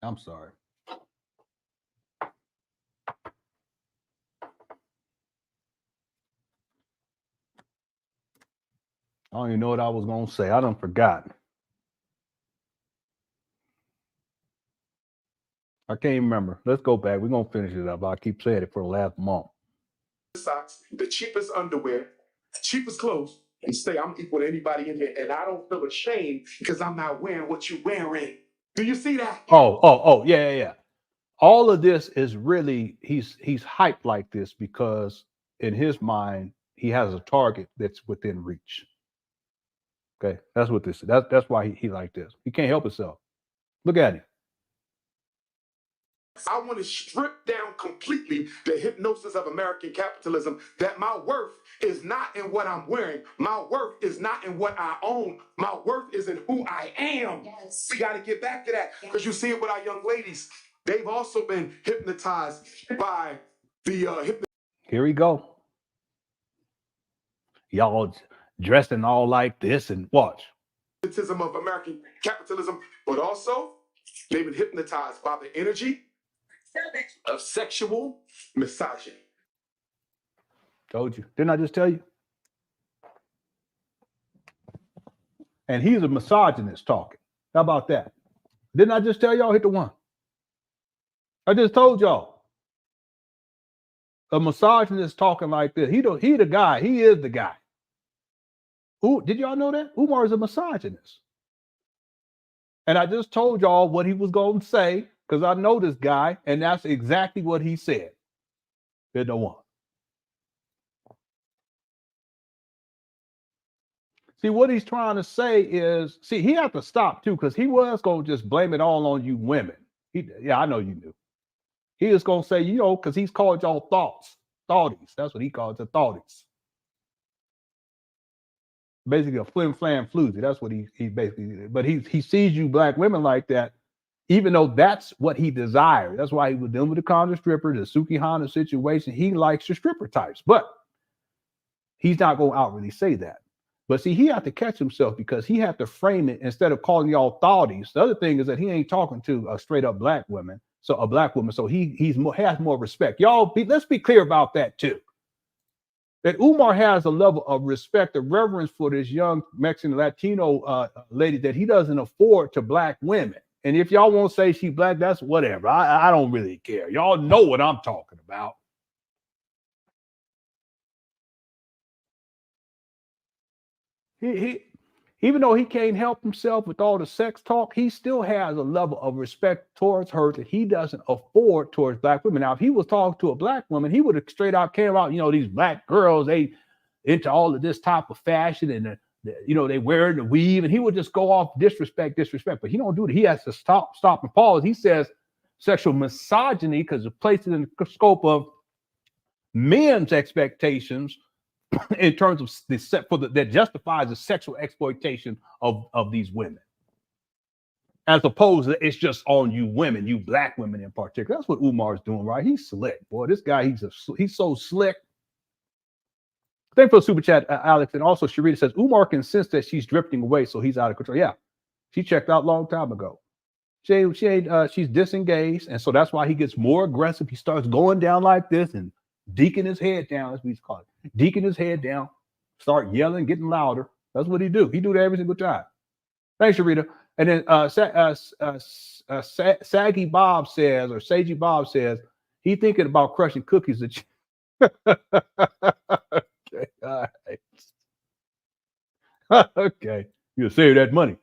I'm sorry. I don't even know what I was going to say. I done forgot. I can't remember. Let's go back. We're going to finish it up. I keep saying it for the last month. Socks, the cheapest underwear, cheapest clothes, and say I'm equal to anybody in here, and I don't feel ashamed because I'm not wearing what you're wearing. Do you see that? Oh, yeah. All of this is really, he's hyped like this because in his mind, he has a target that's within reach. Okay, that's what this is. That's why he like this. He can't help himself. Look at him. I want to strip down completely the hypnosis of American capitalism, that my worth is not in what I'm wearing. My worth is not in what I own. My worth is in who I am. Yes. We got to get back to that because you see it with our young ladies. They've also been hypnotized by the Here we go. Y'all dressing all like this and watch. Hypnotism of American capitalism, but also they've been hypnotized by the energy of sexual misogyny. Told you. Didn't I just tell you? And he's a misogynist talking. How about that? Didn't I just tell y'all? Hit the one. I just told y'all. A misogynist talking like this. He the guy. He is the guy. Ooh, did y'all know that? Umar is a misogynist. And I just told y'all what he was going to say because I know this guy, and that's exactly what he said. Hit the one. See, what he's trying to say is, he had to stop too, because he was going to just blame it all on you women. I know you knew. He was going to say, because he's called y'all thoughties. That's what he calls it, thoughties. Basically a flim flam floozy. That's what he basically, but he sees you black women like that, even though that's what he desired. That's why he was dealing with the conjurer stripper, the Suki Hana situation. He likes the stripper types, but he's not going to outwardly say that. But see, he had to catch himself because he had to frame it instead of calling y'all thoughties. The other thing is that he ain't talking to a straight up black woman. So he has more respect. Y'all, let's be clear about that too. That Umar has a level of respect, of reverence for this young Mexican Latino lady that he doesn't afford to black women. And if y'all won't say she black, that's whatever. I don't really care. Y'all know what I'm talking about. even though he can't help himself with all the sex talk, he still has a level of respect towards her that he doesn't afford towards black women. Now, if he was talking to a black woman, he would have straight out came out, these black girls, they into all of this type of fashion and they wear the weave, and he would just go off disrespect. But he don't do it. He has to stop and pause. He says sexual misogyny because it places in the scope of men's expectations in terms of that justifies the sexual exploitation of these women, as opposed to it's just on you women, you black women in particular. That's what Umar's doing, right? He's slick, boy. This guy, he's so slick. Thank you for the super chat, Alex. And also Sharita says Umar can sense that she's drifting away, so he's out of control. Yeah, she checked out a long time ago. She's disengaged, and so that's why he gets more aggressive. He starts going down like this and deaking his head down, as we call it. Deaking his head down, start yelling, getting louder. That's what he do. He do that every single time. Thanks, Sharita. And then Saggy Bob says, or Sagey Bob says, he thinking about crushing cookies. Okay, all right. Okay, you'll save that money.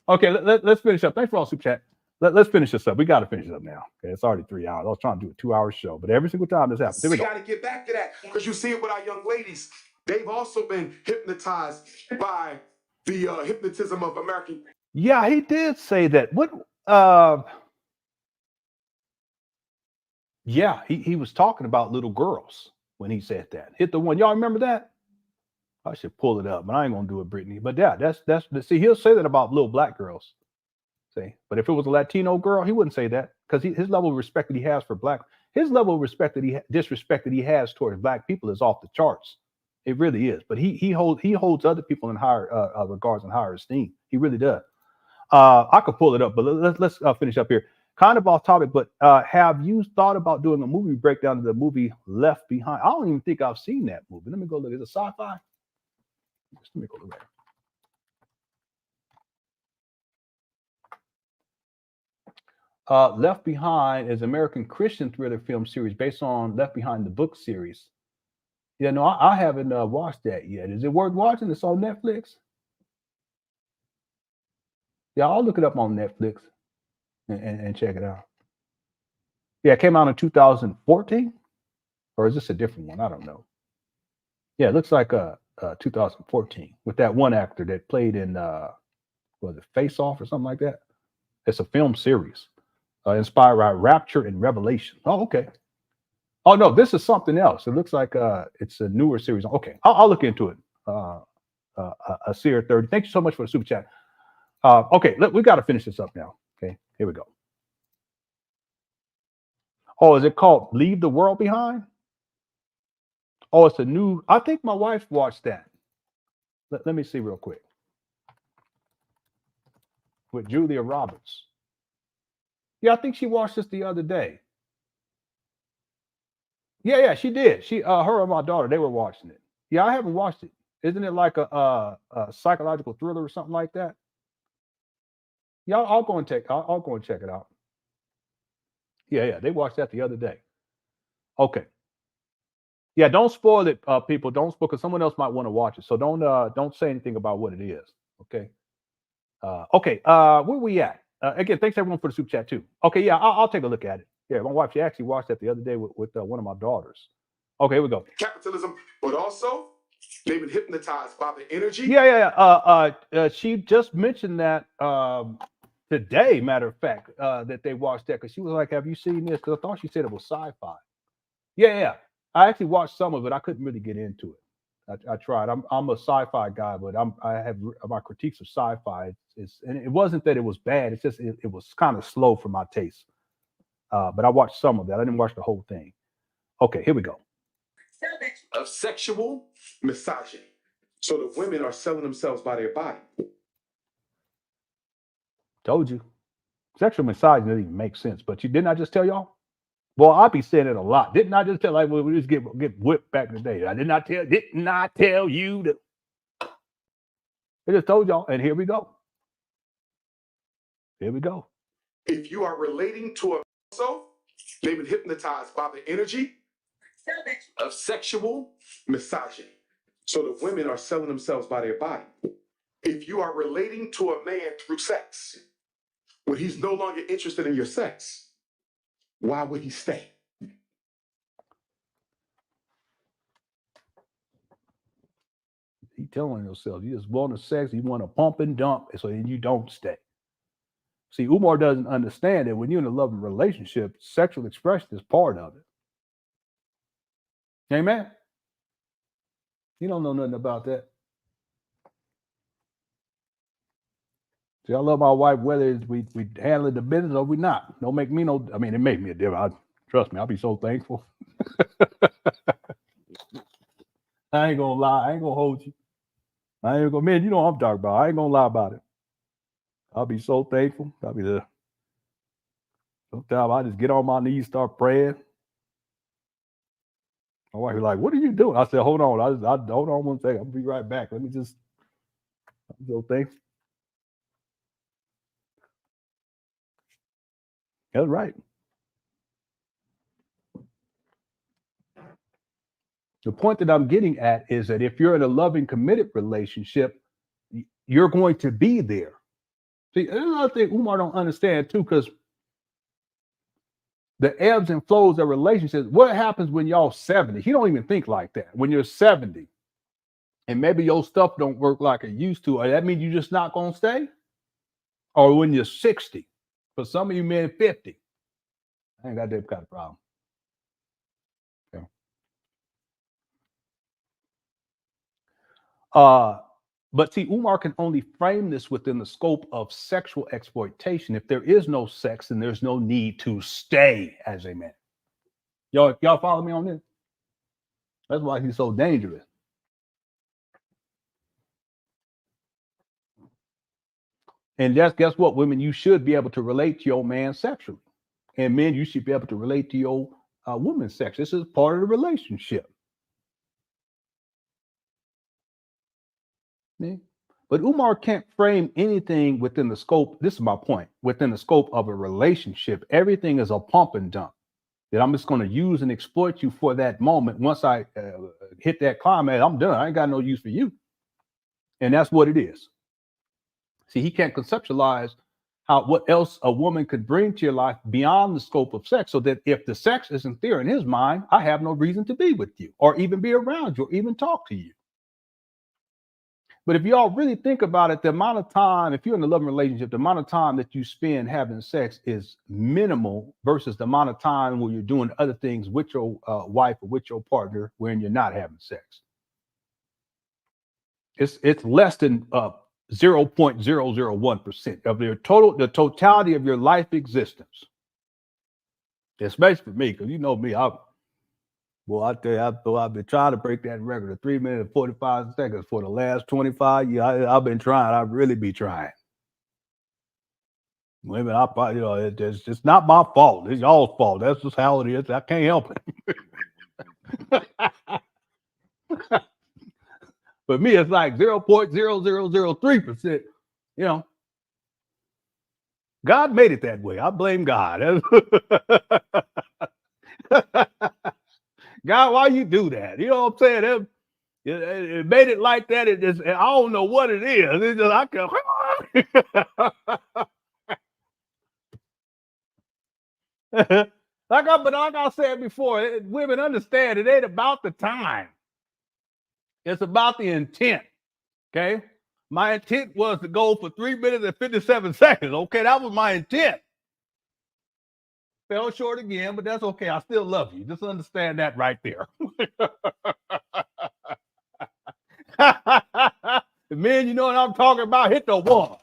Okay, let's finish up. Thanks for all super chat. Let's finish this up. We got to finish it up now. Okay, it's already 3 hours. I was trying to do a 2-hour show, but every single time this happens, we got to get back to that because you see it with our young ladies. They've also been hypnotized by the hypnotism of American. Yeah, he did say that. What? Yeah, he was talking about little girls when he said that. Hit the one. Y'all remember that? I should pull it up, but I ain't gonna do it, Brittany. But yeah, that's see, he'll say that about little black girls. See, but if it was a Latino girl, he wouldn't say that because his level of respect that he has for his level of respect that disrespect that he has towards black people is off the charts. It really is. But he holds other people in higher regards and higher esteem. He really does. I could pull it up, but let's finish up here. Kind of off topic, but have you thought about doing a movie breakdown of the movie Left Behind? I don't even think I've seen that movie. Let me go look. Is it sci-fi? Let me go look at it. Left Behind is an American Christian thriller film series based on Left Behind the book series. Yeah, no, I haven't watched that yet. Is it worth watching? It's on Netflix. Yeah, I'll look it up on Netflix and check it out. Yeah, it came out in 2014, or is this a different one? I don't know. Yeah, it looks like 2014 with that one actor that played in was it Face Off or something like that? It's a film series inspired by Rapture and Revelation. Oh, okay. Oh no, this is something else. It looks like it's a newer series. Okay, I'll look into it. A Seer 30. Thank you so much for the super chat. Okay, we got to finish this up now. Okay, here we go. Oh, is it called Leave the World Behind? Oh, it's a new. I think my wife watched that. Let me see real quick. With Julia Roberts. Yeah, I think she watched this the other day. Yeah, she did. Her and my daughter, they were watching it. Yeah, I haven't watched it. Isn't it like a psychological thriller or something like that? Yeah, I'll go and check it out. Yeah, they watched that the other day. Okay. Yeah, don't spoil it, people. Don't spoil because someone else might want to watch it. So don't say anything about what it is. Okay. Okay. Where we at? Again, thanks everyone for the super chat too. Okay, yeah, I'll take a look at it. Yeah, my wife, she actually watched that the other day with one of my daughters. Okay, here we go. Capitalism, but also they've been hypnotized by the energy. Yeah. She just mentioned that today, matter of fact, that they watched that because she was like, "Have you seen this?" Because I thought she said it was sci-fi. Yeah. I actually watched some of it. I couldn't really get into it. I tried. I'm a sci-fi guy, but I have my critiques of sci-fi. And it wasn't that it was bad. It's just it was kind of slow for my taste. But I watched some of that. I didn't watch the whole thing. Okay, here we go. Of sexual misogyny. So the women are selling themselves by their body. Told you. Sexual misogyny doesn't even make sense. But didn't I just tell y'all? Well, I'll be saying it a lot. Didn't I just tell we just get whipped back in the day? I did not tell you that. I just told y'all, and here we go. Here we go. If you are relating to a so they've been hypnotized by the energy of sexual misogyny. So the women are selling themselves by their body. If you are relating to a man through sex, when he's no longer interested in your sex, why would he stay? You telling yourself you just want the sex, you want to pump and dump, so then you don't stay. See, Umar doesn't understand that when you're in a loving relationship, sexual expression is part of it. Amen? You don't know nothing about that. See, I love my wife, whether it's we handling the business or we not. Don't make me no, I mean, it makes me a difference. Trust me, I'll be so thankful. I ain't gonna lie. I ain't gonna hold you. I ain't gonna, man, you know what I'm talking about. I ain't gonna lie about it. I'll be so thankful. Sometimes I just get on my knees, start praying. My wife was like, "What are you doing?" I said, "Hold on. I hold on one second. I'll be right back. Let me just." I'm so thankful. That's right. The point that I'm getting at is that if you're in a loving, committed relationship, you're going to be there. See, there's another thing Umar don't understand too, because the ebbs and flows of relationships. What happens when y'all 70? He don't even think like that. When you're 70, and maybe your stuff don't work like it used to, or that means you're just not gonna stay. Or when you're 60, for some of you men 50, I ain't got that kind of problem. Okay. But see, Umar can only frame this within the scope of sexual exploitation. If there is no sex, then there's no need to stay as a man. Y'all follow me on this? That's why he's so dangerous. And guess what, women, you should be able to relate to your man sexually. And men, you should be able to relate to your woman sex. This is part of the relationship. Yeah. But Umar can't frame anything within the scope. This is my point. Within the scope of a relationship, everything is a pump and dump. That I'm just going to use and exploit you for that moment. Once I hit that climax, I'm done. I ain't got no use for you. And that's what it is. See, he can't conceptualize what else a woman could bring to your life beyond the scope of sex, so that if the sex isn't there in his mind, I have no reason to be with you or even be around you or even talk to you. But if y'all really think about it, the amount of time, if you're in a loving relationship, the amount of time that you spend having sex is minimal versus the amount of time where you're doing other things with your wife or with your partner when you're not having sex. It's less than 0.001% of the totality of your life existence. Especially for me, because you know me, I tell you, I've been trying to break that record of 3 minutes and 45 seconds for the last 25 years. I've been trying. I've really be trying. Women, it's not my fault. It's y'all's fault. That's just how it is. I can't help it. For me, it's like 0.0003%. You know, God made it that way. I blame God. God, why you do that? You know what I'm saying? It made it like that. I don't know what it is. It's just, I can. like I said before, women understand it ain't about the time. It's about the intent. Okay. My intent was to go for 3 minutes and 57 seconds. Okay. That was my intent. Fell short again, but that's okay. I still love you. Just understand that right there. Men, you know what I'm talking about? Hit the wall.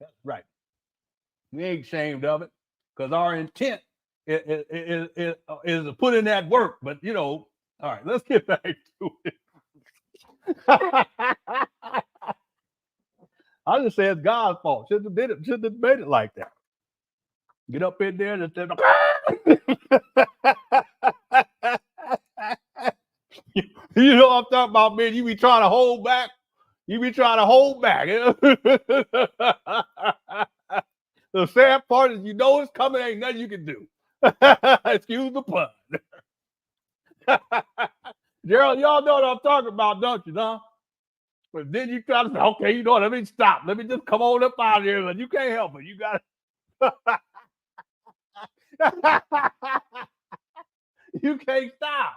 That's right. We ain't ashamed of it because our intent is to put in that work. But, you know, all right, let's get back to it. I just say it's God's fault. Shouldn't have made it like that. Get up in there and say, you know what I'm talking about, man. You be trying to hold back. The sad part is, you know it's coming, ain't nothing you can do. Excuse the pun. Gerald, y'all know what I'm talking about, don't you, huh? But then you try to say, okay, you know what? Let me stop. Let me just come on up out of here. But you can't help it. You got you can't stop.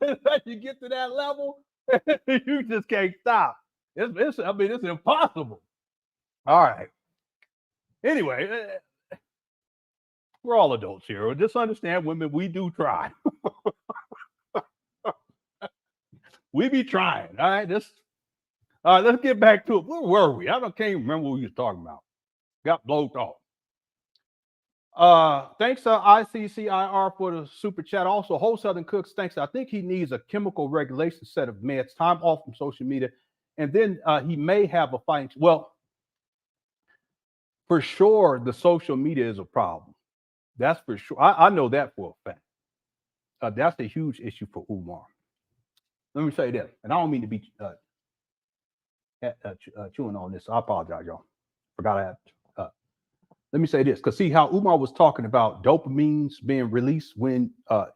Once you get to that level, you just can't stop. It's impossible. All right. Anyway, we're all adults here. Just understand, women, we do try. We be trying. All right. All right, let's get back to it. Where were we? I can't even remember what we was talking about. Got blowed off. Thanks to ICCIR for the super chat. Also, Whole Southern Cooks, thanks. I think he needs a chemical regulation set of meds, time off from social media, and then he may have a fighting. Well, for sure, the social media is a problem. That's for sure. I know that for a fact. That's a huge issue for Umar. Let me say this, and I don't mean to be chewing on this. I apologize, y'all. Forgot I had. Let me say this, because see how Umar was talking about dopamines being released when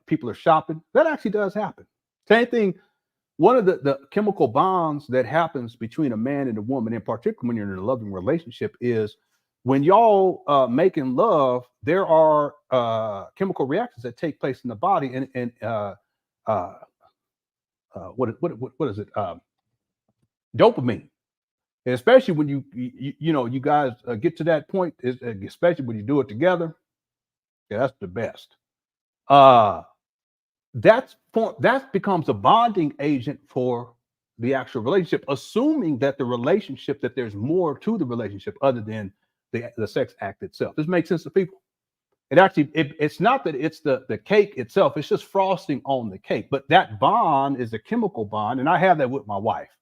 people are shopping. That actually does happen. Same thing. One of the chemical bonds that happens between a man and a woman, in particular when you're in a loving relationship, is when y'all making love, there are chemical reactions that take place in the body, and what is it? Dopamine. And especially when you guys get to that point, especially when you do it together, yeah, that's the best. That becomes a bonding agent for the actual relationship, assuming that the relationship, that there's more to the relationship other than the sex act itself. This makes sense to people. It actually, it's not that it's the cake itself, it's just frosting on the cake. But that bond is a chemical bond, and I have that with my wife,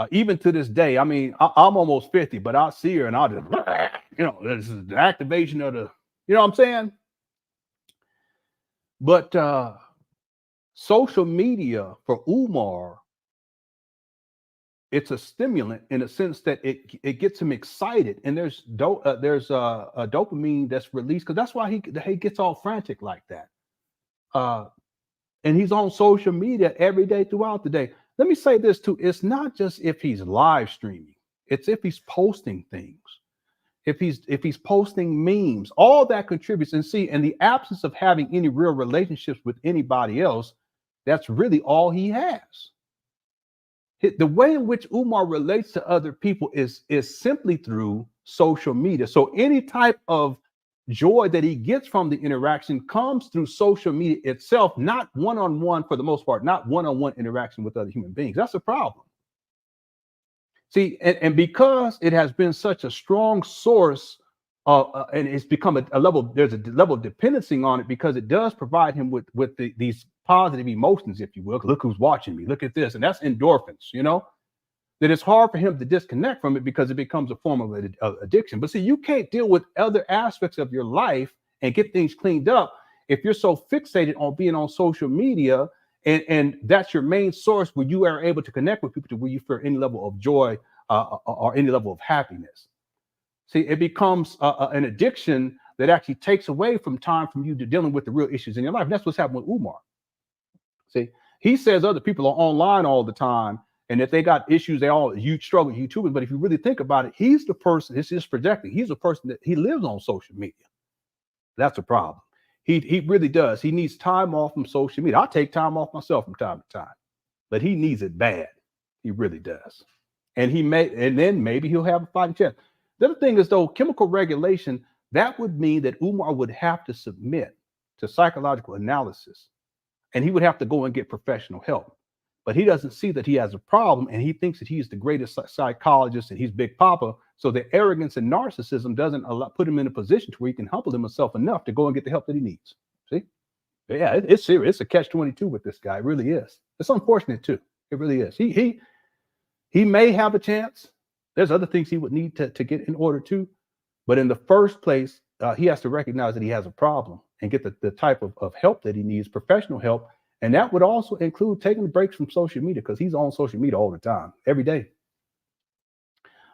even to this day. I mean, I'm almost 50, but I'll see her and I'll just, this is the activation of the, you know what I'm saying? But social media for Umar, it's a stimulant in a sense that it gets him excited, and there's a dopamine that's released, because that's why he gets all frantic like that. And he's on social media every day throughout the day. Let me say this too: it's not just if he's live streaming; it's if he's posting things, if he's posting memes. All that contributes. And see, in the absence of having any real relationships with anybody else, that's really all he has. The way in which Umar relates to other people is simply through social media. So any type of joy that he gets from the interaction comes through social media itself, not one-on-one, for the most part, not one-on-one interaction with other human beings. That's a problem. See, and because it has been such a strong source, and it's become a level, there's a level of dependency on it, because it does provide him with these positive emotions, if you will. Look who's watching me, look at this, and that's endorphins, that it's hard for him to disconnect from it because it becomes a form of addiction. But see, you can't deal with other aspects of your life and get things cleaned up if you're so fixated on being on social media, and that's your main source where you are able to connect with people to where you feel any level of joy or any level of happiness. See, it becomes an addiction that actually takes away from time from you to dealing with the real issues in your life. And that's what's happening with Umar. See, he says other people are online all the time, and if they got issues, you struggle with YouTubers. But if you really think about it, he's the person, it's just projecting. He's the person that he lives on social media. That's a problem. He really does. He needs time off from social media. I take time off myself from time to time, but he needs it bad. He really does. And then maybe he'll have a fighting chance. The other thing is, though, chemical regulation, that would mean that Umar would have to submit to psychological analysis, and he would have to go and get professional help. But he doesn't see that he has a problem, and he thinks that he's the greatest psychologist and he's Big Papa. So the arrogance and narcissism doesn't put him in a position to where he can humble himself enough to go and get the help that he needs. See? Yeah, it's serious. It's a catch-22 with this guy. It really is. It's unfortunate too. It really is. He may have a chance. There's other things he would need to get in order to. But in the first place, he has to recognize that he has a problem and get the type of help that he needs, professional help. And that would also include taking breaks from social media, because he's on social media all the time, every day.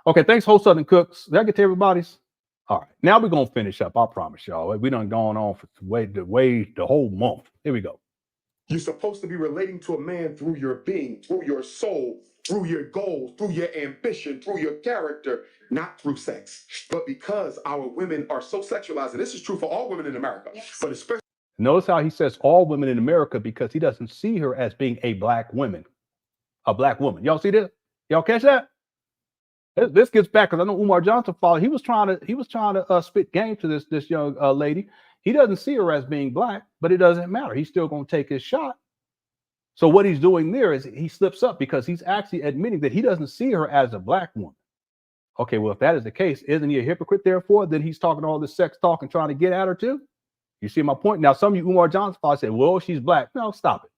Okay, thanks, Whole Southern Cooks. Did I get to everybody's? All right, now we're going to finish up. I promise y'all. We done gone on for the whole month. Here we go. You're supposed to be relating to a man through your being, through your soul, through your goals, through your ambition, through your character, not through sex. But because our women are so sexualized, and this is true for all women in America, but especially. Notice how he says all women in America because he doesn't see her as being a black woman. A black woman. Y'all see this? Y'all catch that? This gets back because I know Umar Johnson followed. He was trying to spit game to this young lady. He doesn't see her as being black, but it doesn't matter. He's still going to take his shot. So what he's doing there is he slips up because he's actually admitting that he doesn't see her as a black woman. Okay, well, if that is the case, isn't he a hypocrite therefore? Then he's talking all this sex talk and trying to get at her too? You see my point? Now, some of you Umar Johnson followers say, well, she's black. No, stop it.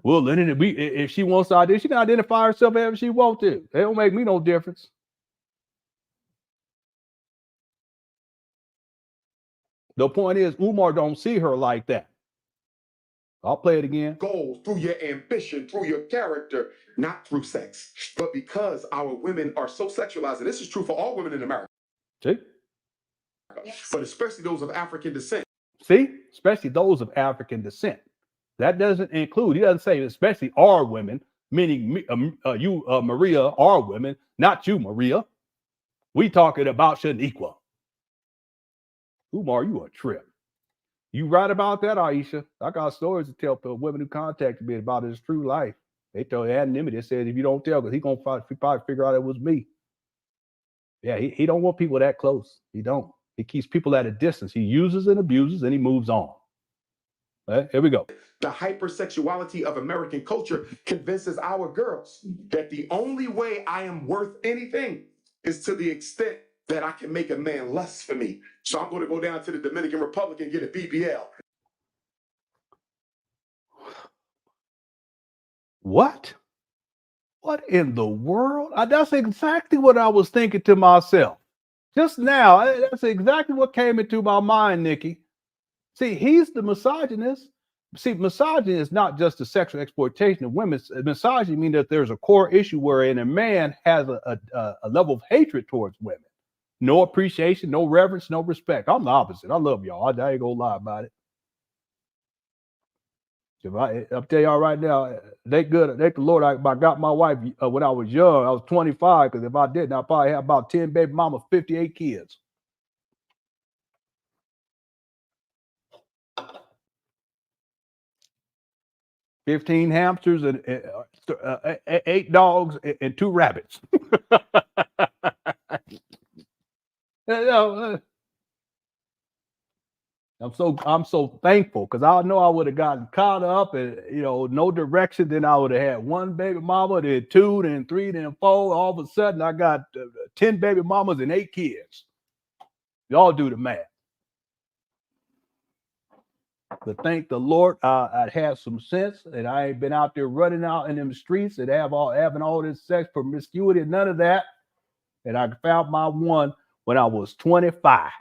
Well, Lenon, if she wants to identify, she can identify herself however she wants to. It don't make me no difference. The point is, Umar don't see her like that. I'll play it again. Goals, through your ambition, through your character, not through sex. But because our women are so sexualized, and this is true for all women in America. See? But especially those of African descent. See? Especially those of African descent. That doesn't include, he doesn't say especially our women, meaning you, Maria, are women, not you, Maria. We talking about Shaniqua. Umar, you a trip. You right about that, Aisha. I got stories to tell for women who contacted me about his true life. They told anonymity. They said if you don't tell, because he gonna probably figure out it was me. Yeah, he don't want people that close. He don't. He keeps people at a distance. He uses and abuses and he moves on. Here we go. The hypersexuality of American culture convinces our girls that the only way I am worth anything is to the extent that I can make a man lust for me. So I'm going to go down to the Dominican Republic and get a BBL. What? What in the world? That's exactly what I was thinking to myself. Just now, that's exactly what came into my mind, Nikki. See, he's the misogynist. See, misogyny is not just the sexual exploitation of women. Misogyny means that there's a core issue wherein a man has a level of hatred towards women. No appreciation, no reverence, no respect. I'm the opposite. I love y'all. I ain't gonna lie about it. I'll tell y'all right now, thank the Lord, I got my wife when I was young. I was 25, because if I didn't, I probably had about 10 baby mamas, 58 kids. $15 hamsters and 8 dogs and 2 rabbits. I'm so thankful, because I know I would have gotten caught up and no direction. Then I would have had 1 baby mama, then 2, then 3, then 4. All of a sudden, I got 10 baby mamas and 8 kids. Y'all do the math. But thank the Lord, I had some sense, and I ain't been out there running out in them streets and having all this sex promiscuity and none of that. And I found my one when I was 25.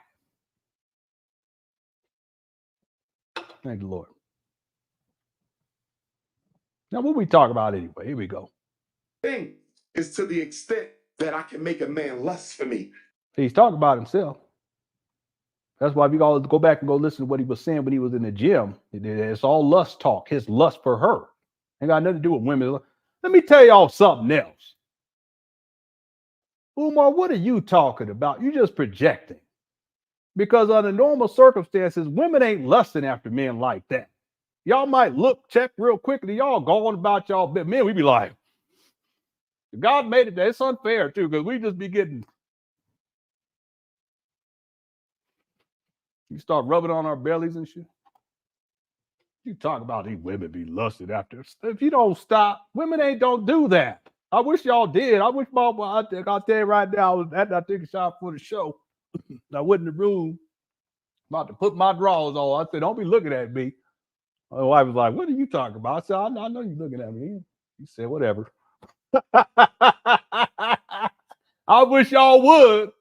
Thank the Lord. Now, what we talk about anyway? Here we go. Thing is to the extent that I can make a man lust for me. He's talking about himself. That's why we all go back and go listen to what he was saying when he was in the gym. It's all lust talk. His lust for her ain't got nothing to do with women. Let me tell y'all something else. Umar, what are you talking about? You just projecting. Because under normal circumstances, women ain't lusting after men like that. Y'all might check real quickly. Y'all going about y'all bit. Men, we be like, God made it there. It's unfair too, because we just be getting. You start rubbing on our bellies and shit. You talk about these women be lusting after. If you don't stop, women don't do that. I wish y'all did. I wish I'll tell you right now, I was at that taking a shot for the show. I went in the room, about to put my drawers on. I said, don't be looking at me. My wife was like, what are you talking about? I said, I know you're looking at me. He said, whatever. I wish y'all would.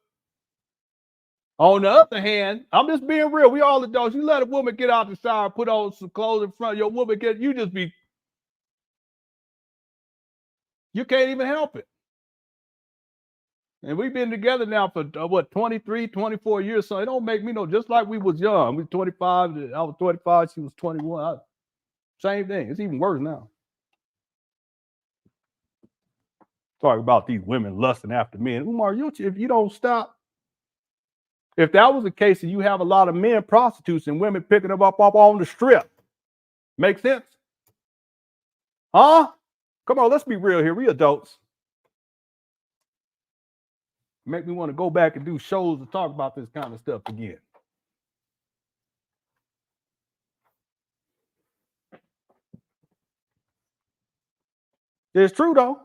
On the other hand, I'm just being real. We all adults. You let a woman get out the shower, put on some clothes in front of your woman, you can't even help it. And we've been together now for 23, 24 years. So it don't make me just like we was young. We was 25. I was 25. She was 21. Same thing. It's even worse now. Talk about these women lusting after men. Umar, if you don't stop, if that was the case and you have a lot of men prostitutes and women picking them up on the strip, make sense? Huh? Come on, let's be real here. We adults. Make me want to go back and do shows and talk about this kind of stuff again. It's true though.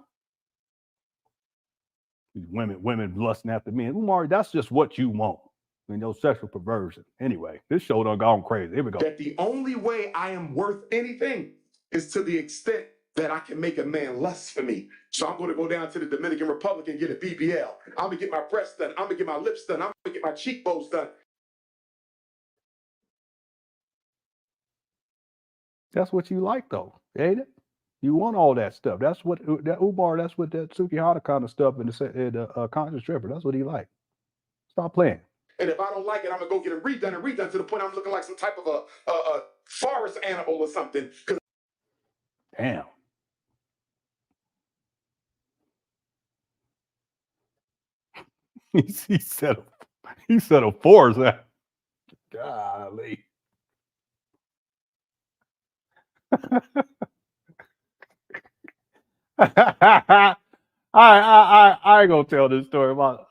These women lusting after men. Umar, that's just what you want. I mean, no sexual perversion. Anyway, this show done gone crazy. Here we go. That the only way I am worth anything is to the extent that I can make a man lust for me. So I'm going to go down to the Dominican Republic and get a BBL. I'm going to get my breasts done. I'm going to get my lips done. I'm going to get my cheekbones done. That's what you like though, ain't it? You want all that stuff. That's what that Umar, that's what that Sukihara kind of stuff in the conscious stripper. That's what he like. Stop playing. And if I don't like it, I'm going to go get it redone to the point I'm looking like some type of a forest animal or something. Damn. he said a forest animal. Golly. I ain't gonna tell this story about.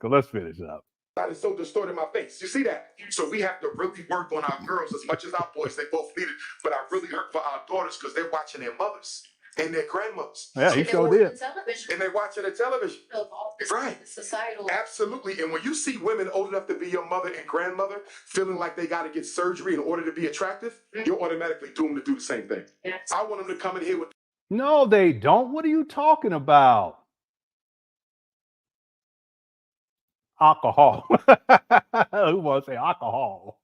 Let's finish up. That is so distorted in my face. You see that? So we have to really work on our girls as much as our boys. They both need it, but I really hurt for our daughters because they're watching their mothers and their grandmothers. Yeah, he sure did. And they're watching the television. Right. Societal. Absolutely. And when you see women old enough to be your mother and grandmother feeling like they got to get surgery in order to be attractive, you're automatically doomed to do the same thing. Yes. I want them to come in here with. No, they don't. What are you talking about? Alcohol. Who wants to say alcohol?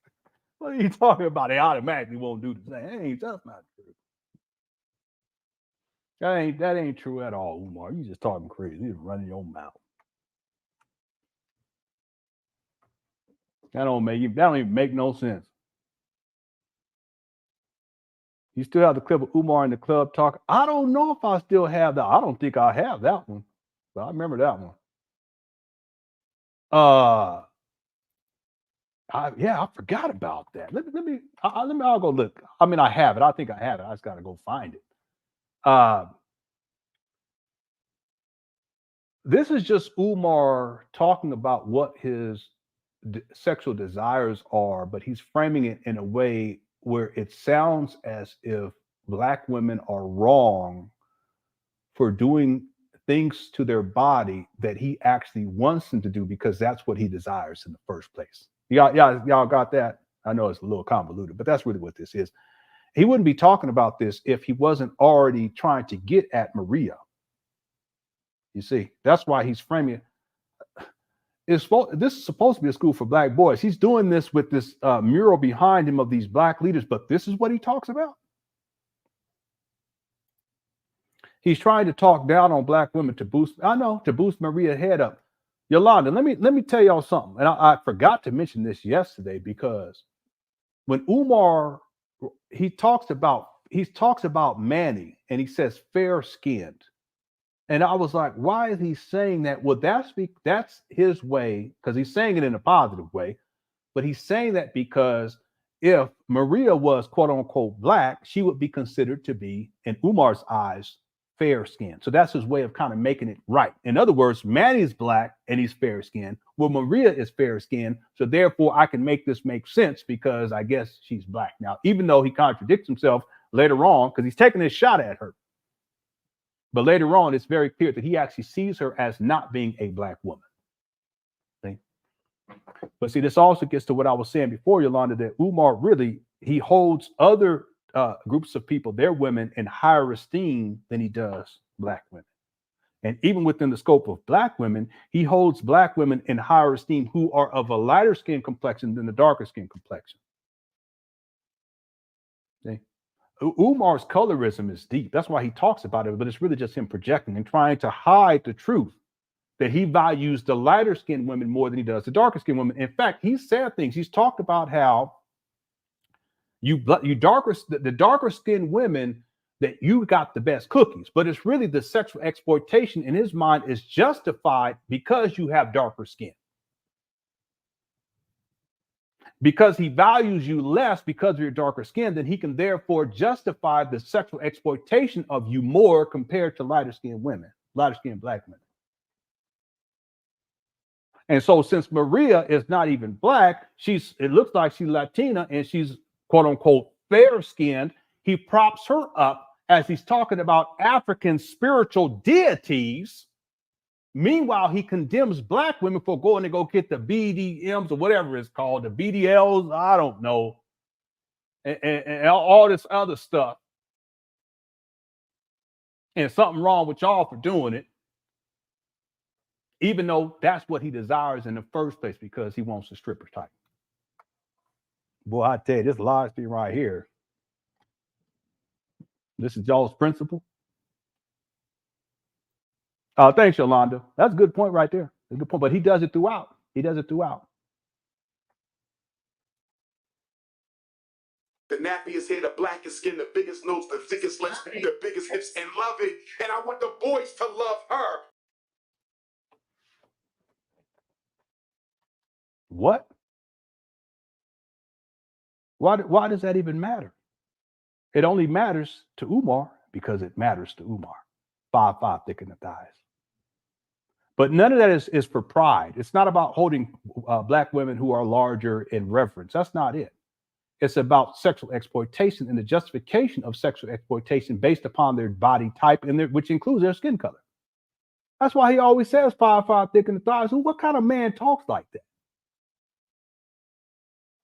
What are you talking about? They automatically won't do the same. That's not true. That ain't true at all, Umar. You just talking crazy. You just running your mouth. That don't even make no sense. You still have the clip of Umar in the club talking. I don't know if I still have that. I don't think I have that one, but I remember that one. I forgot about that. I'll go look. I mean, I have it. I think I have it. I just got to go find it. This is just Umar talking about what his sexual desires are, but he's framing it in a way where it sounds as if Black women are wrong for doing things to their body that he actually wants them to do because that's what he desires in the first place. Y'all got that? I know it's a little convoluted, but that's really what this is. He wouldn't be talking about this if he wasn't already trying to get at Maria. You see, that's why he's framing it. This is supposed to be a school for Black boys. He's doing this with this mural behind him of these Black leaders, but this is what he talks about. He's trying to talk down on Black women to boost Maria's head up. Yolanda, let me tell y'all something. And I forgot to mention this yesterday because when Umar he talks about Manny and he says fair skinned. And I was like, why is he saying that? Well, that's his way, because he's saying it in a positive way, but he's saying that because if Maria was quote unquote Black, she would be considered to be, in Umar's eyes, fair skinned. So that's his way of kind of making it right. In other words, Manny's Black and he's fair skinned. Well, Maria is fair skinned. So therefore I can make this make sense because I guess she's Black. Now, even though he contradicts himself later on, because he's taking his shot at her. But later on, it's very clear that he actually sees her as not being a Black woman. See? But see, this also gets to what I was saying before, Yolanda, that Umar really, he holds other groups of people, their women, in higher esteem than he does Black women. And even within the scope of Black women, he holds Black women in higher esteem who are of a lighter skin complexion than the darker skin complexion. See? Umar's colorism is deep. That's why he talks about it, but it's really just him projecting and trying to hide the truth that he values the lighter skinned women more than he does the darker skinned women. In fact, he's said things. He's talked about how the darker skinned women that you got the best cookies, but it's really the sexual exploitation in his mind is justified because you have darker skin. Because he values you less because of your darker skin, then he can therefore justify the sexual exploitation of you more compared to lighter skinned women, lighter skinned black women. And so since Maria is not even black, it looks like she's Latina and she's quote unquote fair skinned. He props her up as he's talking about African spiritual deities. Meanwhile, he condemns black women for going to go get the BDMs or whatever it's called, the BDLs, I don't know, and all this other stuff. And something wrong with y'all for doing it, even though that's what he desires in the first place because he wants the stripper type. Boy, I tell you, this live stream right here, this is y'all's principle. Thanks, Yolanda. That's a good point right there. That's a good point, but he does it throughout. He does it throughout. The nappiest hair, the blackest skin, the biggest nose, the thickest lips, the biggest hips, and love it. And I want the boys to love her. What? Why does that even matter? It only matters to Umar because it matters to Umar. 5'5" thick in the thighs. But none of that is for pride. It's not about holding black women who are larger in reverence. That's not it. It's about sexual exploitation and the justification of sexual exploitation based upon their body type, and which includes their skin color. That's why he always says 5'5" thick in the thighs. What kind of man talks like that?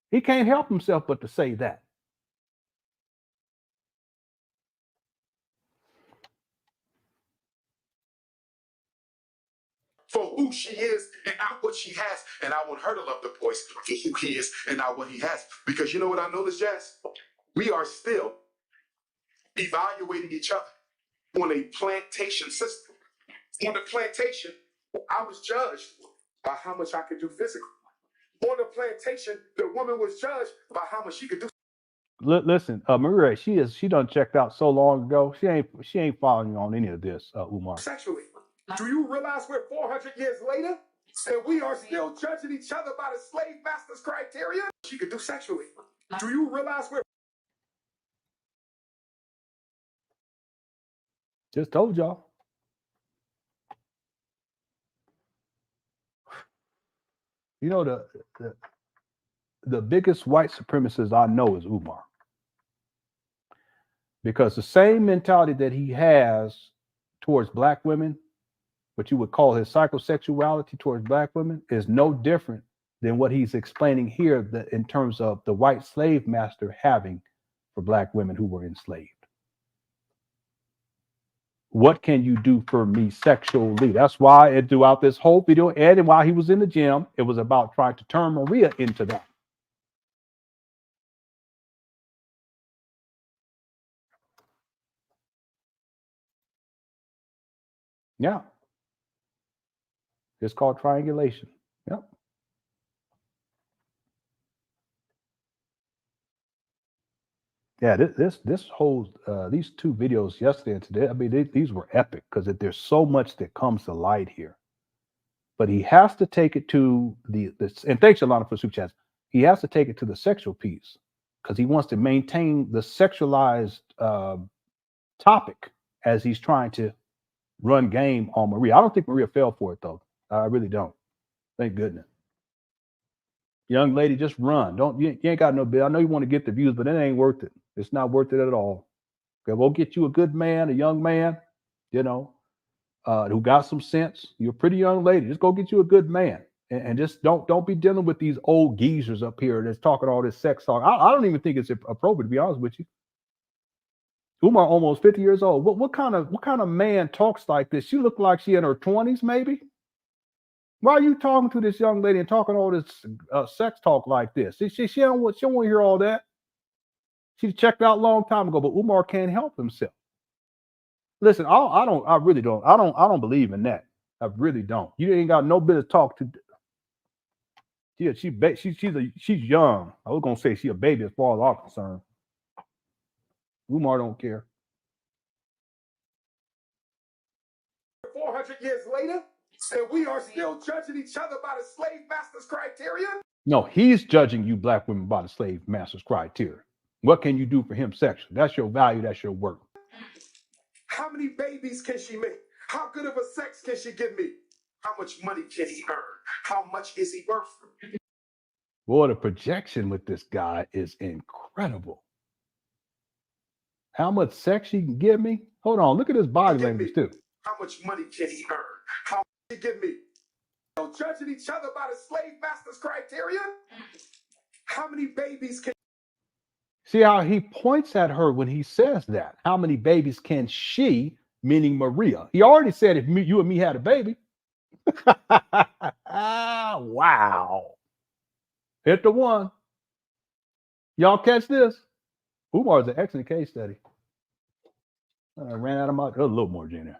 He can't help himself but to say that. For who she is and not what she has. And I want her to love the boys for who he is and not what he has. Because you know what I noticed, Jazz? We are still evaluating each other on a plantation system. On the plantation, I was judged by how much I could do physically. On the plantation, the woman was judged by how much she could do. Listen, Maria, she done checked out so long ago. She ain't following you on any of this, Umar. Sexually. Do you realize we're 400 years later and we are still judging each other by the slave master's criteria? She could do sexually. Do you realize we're... Just told y'all. You know, the biggest white supremacist I know is Umar. Because the same mentality that he has towards black women, what you would call his psychosexuality towards black women, is no different than what he's explaining here that in terms of the white slave master having for black women who were enslaved. What can you do for me sexually? That's why throughout this whole video, and while he was in the gym, it was about trying to turn Maria into that. Yeah. It's called triangulation. Yep. Yeah, this whole these two videos yesterday and today, I mean, these were epic because there's so much that comes to light here. But he has to take it to the and thanks Alana for super chats. He has to take it to the sexual piece because he wants to maintain the sexualized topic as he's trying to run game on Maria. I don't think Maria fell for it though. I really don't. Thank goodness. Young lady, just run. You ain't got no bill. I know you want to get the views, but it ain't worth it. It's not worth it at all. Okay, we'll get you a good man, a young man, you know, who got some sense. You're a pretty young lady. Just go get you a good man, and just don't be dealing with these old geezers up here that's talking all this sex talk. I don't even think it's appropriate, to be honest with you. Umar almost 50 years old. What kind of man talks like this? She looked like she in her 20s, maybe. Why are you talking to this young lady and talking all this sex talk like this? She don't want to hear all that. She checked out a long time ago, but Umar can't help himself. Listen, I don't believe in that. I really don't. You ain't got no business talk to. Yeah, she's young. I was gonna say she's a baby as far as I'm concerned. Umar don't care. 200 years later, and we are still judging each other by the slave master's criteria? No, he's judging you black women by the slave master's criteria. What can you do for him sexually? That's your value. That's your work. How many babies can she make? How good of a sex can she give me? How much money can he earn? How much is he worth? Boy, the projection with this guy is incredible. How much sex he can give me? Hold on, look at his body language too. How much money can he earn? How much can he give me? Judging each other by the slave master's criteria? How many babies can... See how he points at her when he says that. How many babies can she, meaning Maria? He already said if you and me had a baby. Wow. Hit the one. Y'all catch this? Umar is an excellent case study. I ran out of my... There's a little more in there.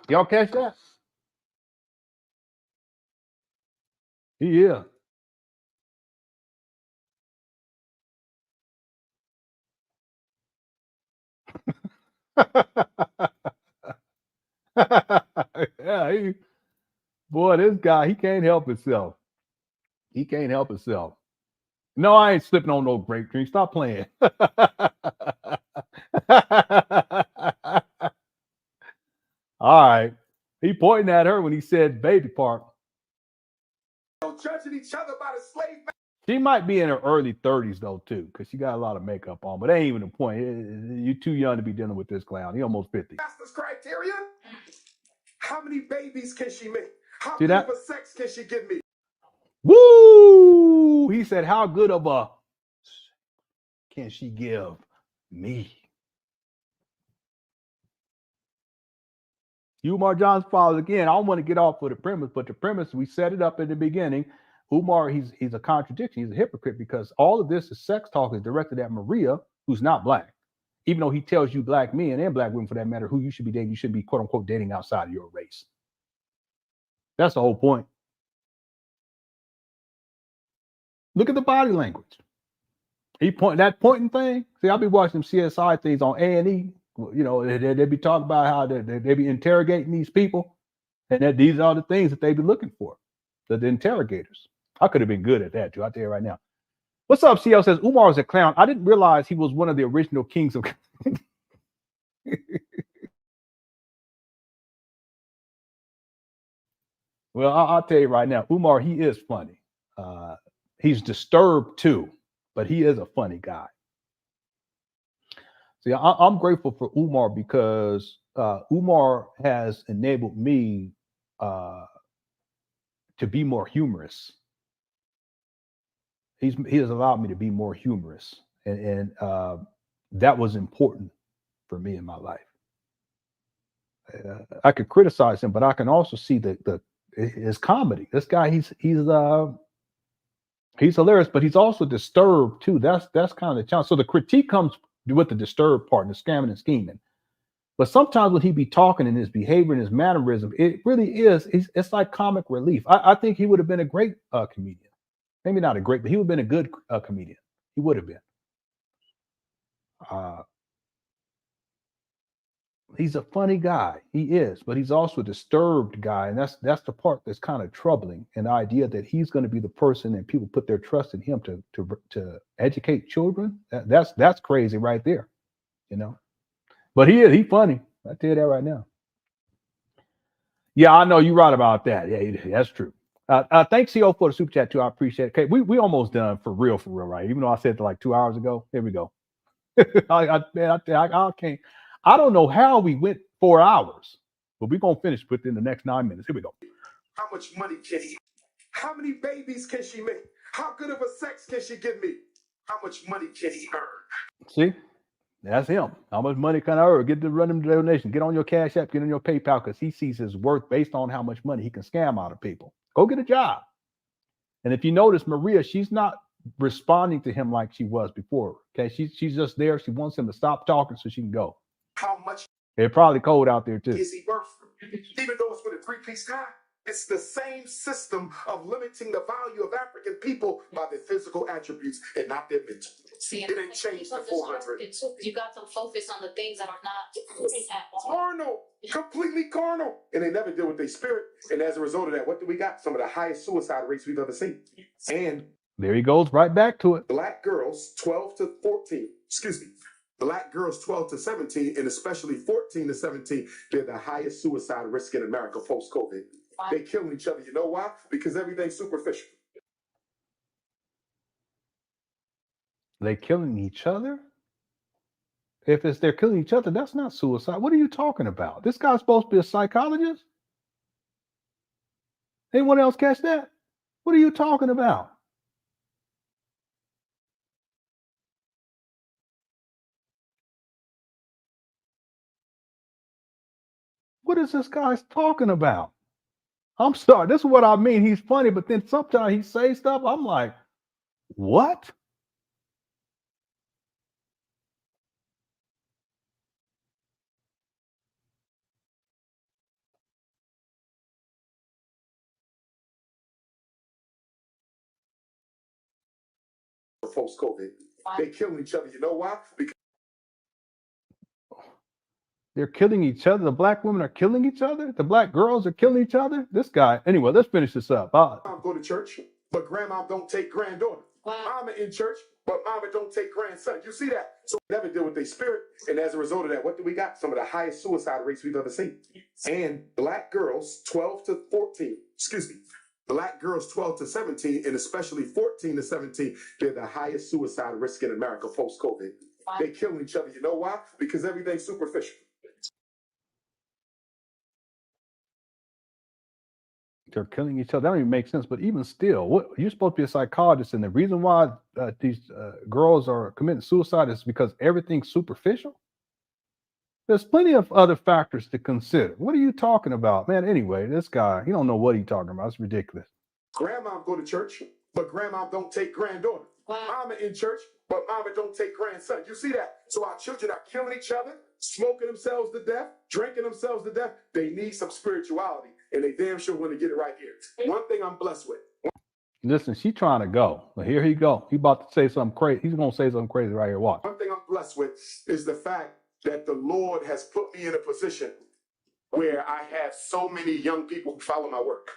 Y'all catch that? Yeah. Yeah, boy, this guy, he can't help himself. He can't help himself. No, I ain't slipping on no grape drink. Stop playing. All right. He pointing at her when he said baby part. Judging each other by the slave master. She might be in her early 30s though too, because she got a lot of makeup on. But that ain't even the point. You're too young to be dealing with this clown. He almost 50. Master's criteria? How many babies can she make? How See good that? of a sex can she give me? Woo! He said, how good of a can she give me? Umar Johnson follows again. I don't want to get off of the premise, but the premise, we set it up in the beginning. Umar, he's a contradiction. He's a hypocrite because all of this is sex talk is directed at Maria, who's not black. Even though he tells you black men and black women, for that matter, who you should be dating, you should be, quote unquote, dating outside of your race. That's the whole point. Look at the body language. He that pointing thing. See, I'll be watching them CSI things on A&E. You know, they be talking about how they be interrogating these people, and that these are the things that they be looking for. The interrogators. I could have been good at that too. I'll tell you right now. What's up? CL says Umar is a clown. I didn't realize he was one of the original kings of. Well, I'll tell you right now, Umar, he is funny. He's disturbed too, but he is a funny guy. See, I'm grateful for Umar because Umar has enabled me to be more humorous. He has allowed me to be more humorous, and that was important for me in my life. I could criticize him, but I can also see his comedy. This guy, he's hilarious, but he's also disturbed too. That's kind of the challenge. So the critique comes with the disturbed part, and the scamming and scheming. But sometimes when he be talking in his behavior and his mannerism, it really is. It's like comic relief. I think he would have been a great comedian. Maybe not a great, but he would have been a good comedian. He would have been. He's a funny guy. He is, but he's also a disturbed guy, and that's the part that's kind of troubling. And the idea that he's going to be the person and people put their trust in him to educate children. That's crazy right there, you know. But he's funny. I tell you that right now. Yeah, I know you're right about that. Yeah, that's true. Thanks, CO, for the super chat too. I appreciate it. Okay, we almost done for real, right? Even though I said it like 2 hours ago. Here we go. I can't. I don't know how we went 4 hours, but we're gonna finish within the next 9 minutes. Here we go. How much money can he? How many babies can she make? How good of a sex can she give me? How much money can he earn? See, that's him. How much money can I earn? Get to run them donation. Get on your Cash App. Get on your PayPal, because he sees his worth based on how much money he can scam out of people. Go get a job. And if you notice, Maria, she's not responding to him like she was before. Okay, she's just there. She wants him to stop talking so she can go. How much It's probably cold out there too. is he worth? Even though it's with a 3-piece tie, It's the same system of limiting the value of African people by their physical attributes and not their mental. See, It didn't change the 400. You got them focused on the things that are not at all. Carnal, completely carnal. And they never deal with their spirit. And as a result of that, what do we got? Some of the highest suicide rates we've ever seen. And There he goes right back to it. black girls 12 to 14, black girls 12 to 17, and especially 14 to 17, they're the highest suicide risk in America post-COVID. They killing each other. You know why? Because everything's superficial. They killing each other? If they're killing each other, that's not suicide. What are you talking about? This guy's supposed to be a psychologist? Anyone else catch that? What are you talking about? What is this guy talking about? I'm sorry. This is what I mean. He's funny, but then sometimes he says stuff. I'm like, what? Post-COVID. They killing each other. You know why? Because They're killing each other. The black women are killing each other. The black girls are killing each other. This guy. Anyway, let's finish this up. mom go to church, but grandma don't take granddaughter. Wow. Mama in church, but mama don't take grandson. You see that? So they never deal with their spirit. And as a result of that, what do we got? Some of the highest suicide rates we've ever seen. And black girls 12 to 14, black girls 12 to 17, and especially 14 to 17, they're the highest suicide risk in America post-COVID. They killing each other. You know why? Because everything's superficial. They're killing each other. That don't even make sense. But even still, what you're supposed to be a psychologist, and the reason why these girls are committing suicide is because everything's superficial. There's plenty of other factors to consider. What are you talking about, man? Anyway, this guy, he don't know what he's talking about. It's ridiculous. Grandma go to church, but grandma don't take granddaughter. Wow. Mama in church, but mama don't take grandson. You see that? So our children are killing each other, smoking themselves to death, drinking themselves to death. They need some spirituality, and they damn sure want to get it right here. One thing I'm blessed with. Listen, she's trying to go. But here he go. He about to say something crazy. He's gonna say something crazy right here. Watch. One thing I'm blessed with is the fact that the Lord has put me in a position where I have so many young people who follow my work.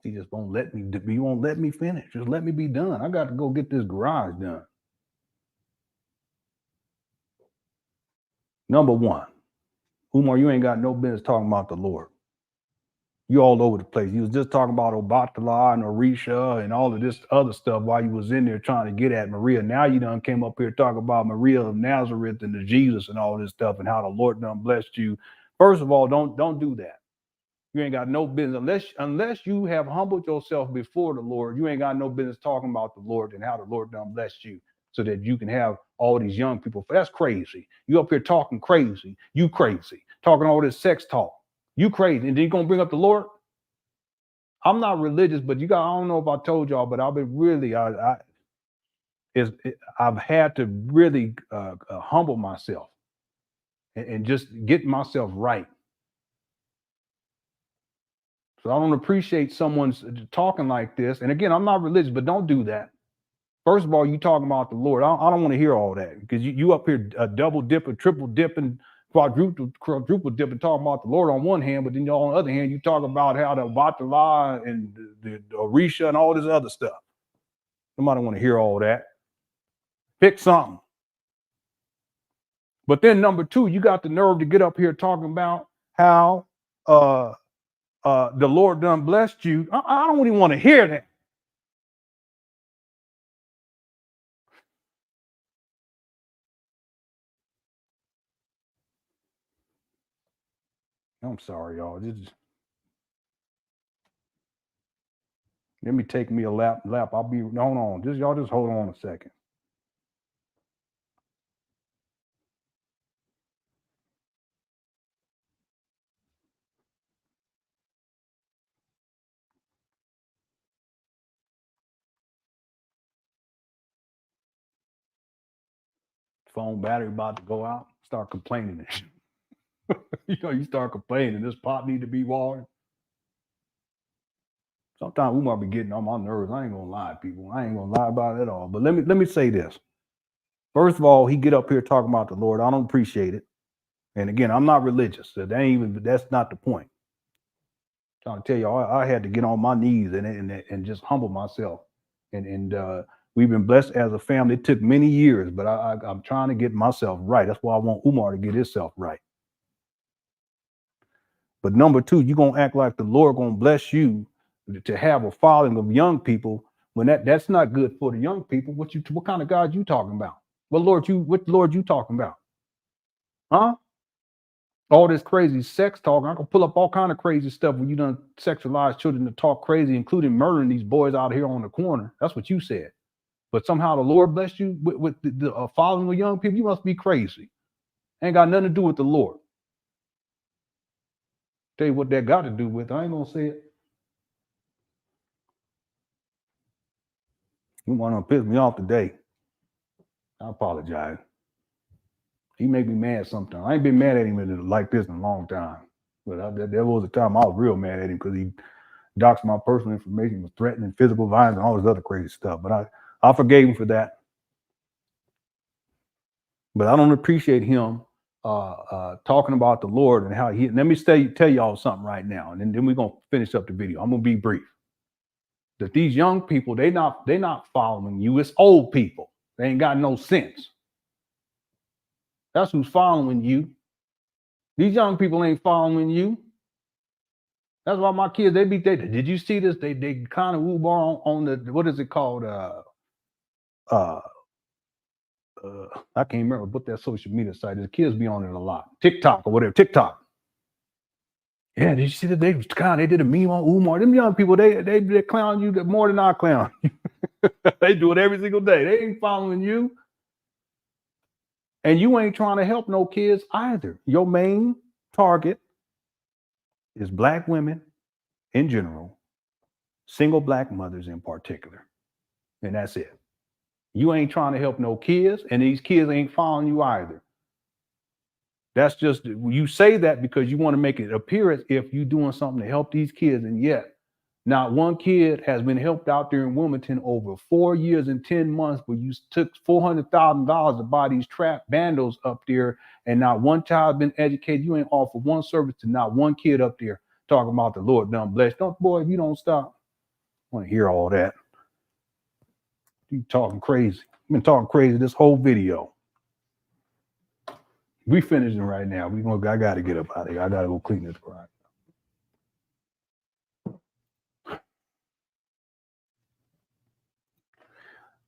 He just won't let me. He won't let me finish. Just let me be done. I got to go get this garage done. Number one, Umar, you ain't got no business talking about the Lord. You all over the place. You was just talking about Abdullah and Orisha and all of this other stuff while you was in there trying to get at Maria. Now you done came up here talking about Maria of Nazareth and the Jesus and all this stuff and how the Lord done blessed you. First of all, don't do that. You ain't got no business unless you have humbled yourself before the Lord. You ain't got no business talking about the Lord and how the Lord done blessed you so that you can have all these young people. That's crazy. You up here talking crazy. You crazy. Talking all this sex talk. You crazy. And then you gonna bring up the Lord? I'm not religious, but I don't know if I told y'all, but I've been really, I've had to really humble myself and just get myself right. So I don't appreciate someone's talking like this. And again, I'm not religious, but don't do that. First of all, you talking about the Lord. I don't want to hear all that because you up here double dipping, triple dipping, quadruple dipping, talking about the Lord on one hand, but then on the other hand, you talk about how the Batala and the Orisha and all this other stuff. Somebody want to hear all that. Pick something. But then number two, you got the nerve to get up here talking about how the Lord done blessed you. I don't even want to hear that. I'm sorry, y'all. Let me take me a lap. I'll be, hold on. Y'all just hold on a second. phone battery about to go out, start complaining. You start complaining. This pot need to be watered. Sometimes we might be getting on my nerves. I ain't gonna lie, people. I ain't gonna lie about it at all. But let me say this. First of all, he get up here talking about the Lord. I don't appreciate it. And again, I'm not religious. So that's not the point. I'm trying to tell y'all, I had to get on my knees and just humble myself. And we've been blessed as a family. It took many years, but I'm trying to get myself right. That's why I want Umar to get himself right. But number two, you're gonna act like the Lord gonna bless you to have a following of young people when that's not good for the young people. What kind of God you talking about? What Lord you talking about? Huh? All this crazy sex talking. I can pull up all kind of crazy stuff when you done sexualize children to talk crazy, including murdering these boys out here on the corner. That's what you said. But somehow the Lord blessed you with the following of young people. You must be crazy. Ain't got nothing to do with the Lord. Tell you what that got to do with. I ain't gonna say it. You want to piss me off today. I apologize. He make me mad sometimes. I ain't been mad at him like this in a long time. But there was a time I was real mad at him because he doxed my personal information, was threatening physical violence and all this other crazy stuff. But I forgave him for that. But I don't appreciate him talking about the Lord and how he. Let me tell y'all something right now, and then we're gonna finish up the video. I'm gonna be brief. That these young people, they not following you. It's old people. They ain't got no sense. That's who's following you. These young people ain't following you. That's why my kids, did you see this? They kind of move on the, what is it called? I can't remember what that social media site is. The kids be on it a lot. TikTok or whatever. TikTok. Yeah, did you see that? They did a meme on Umar. Them young people, they clown you more than I clown. They do it every single day. They ain't following you. And you ain't trying to help no kids either. Your main target is Black women in general, single Black mothers in particular. And that's it. You ain't trying to help no kids, and these kids ain't following you either. That's just, you say that because you want to make it appear as if you're doing something to help these kids, and yet not one kid has been helped out there in Wilmington over 4 years and 10 months, where you took $400,000 to buy these trap bandos up there, and not one child been educated. You ain't offered one service to not one kid up there talking about the Lord done blessed. Boy, if you don't stop, I want to hear all that. You talking crazy. I've been talking crazy this whole video. We finishing right now. I got to get up out of here. I got to go clean this garage.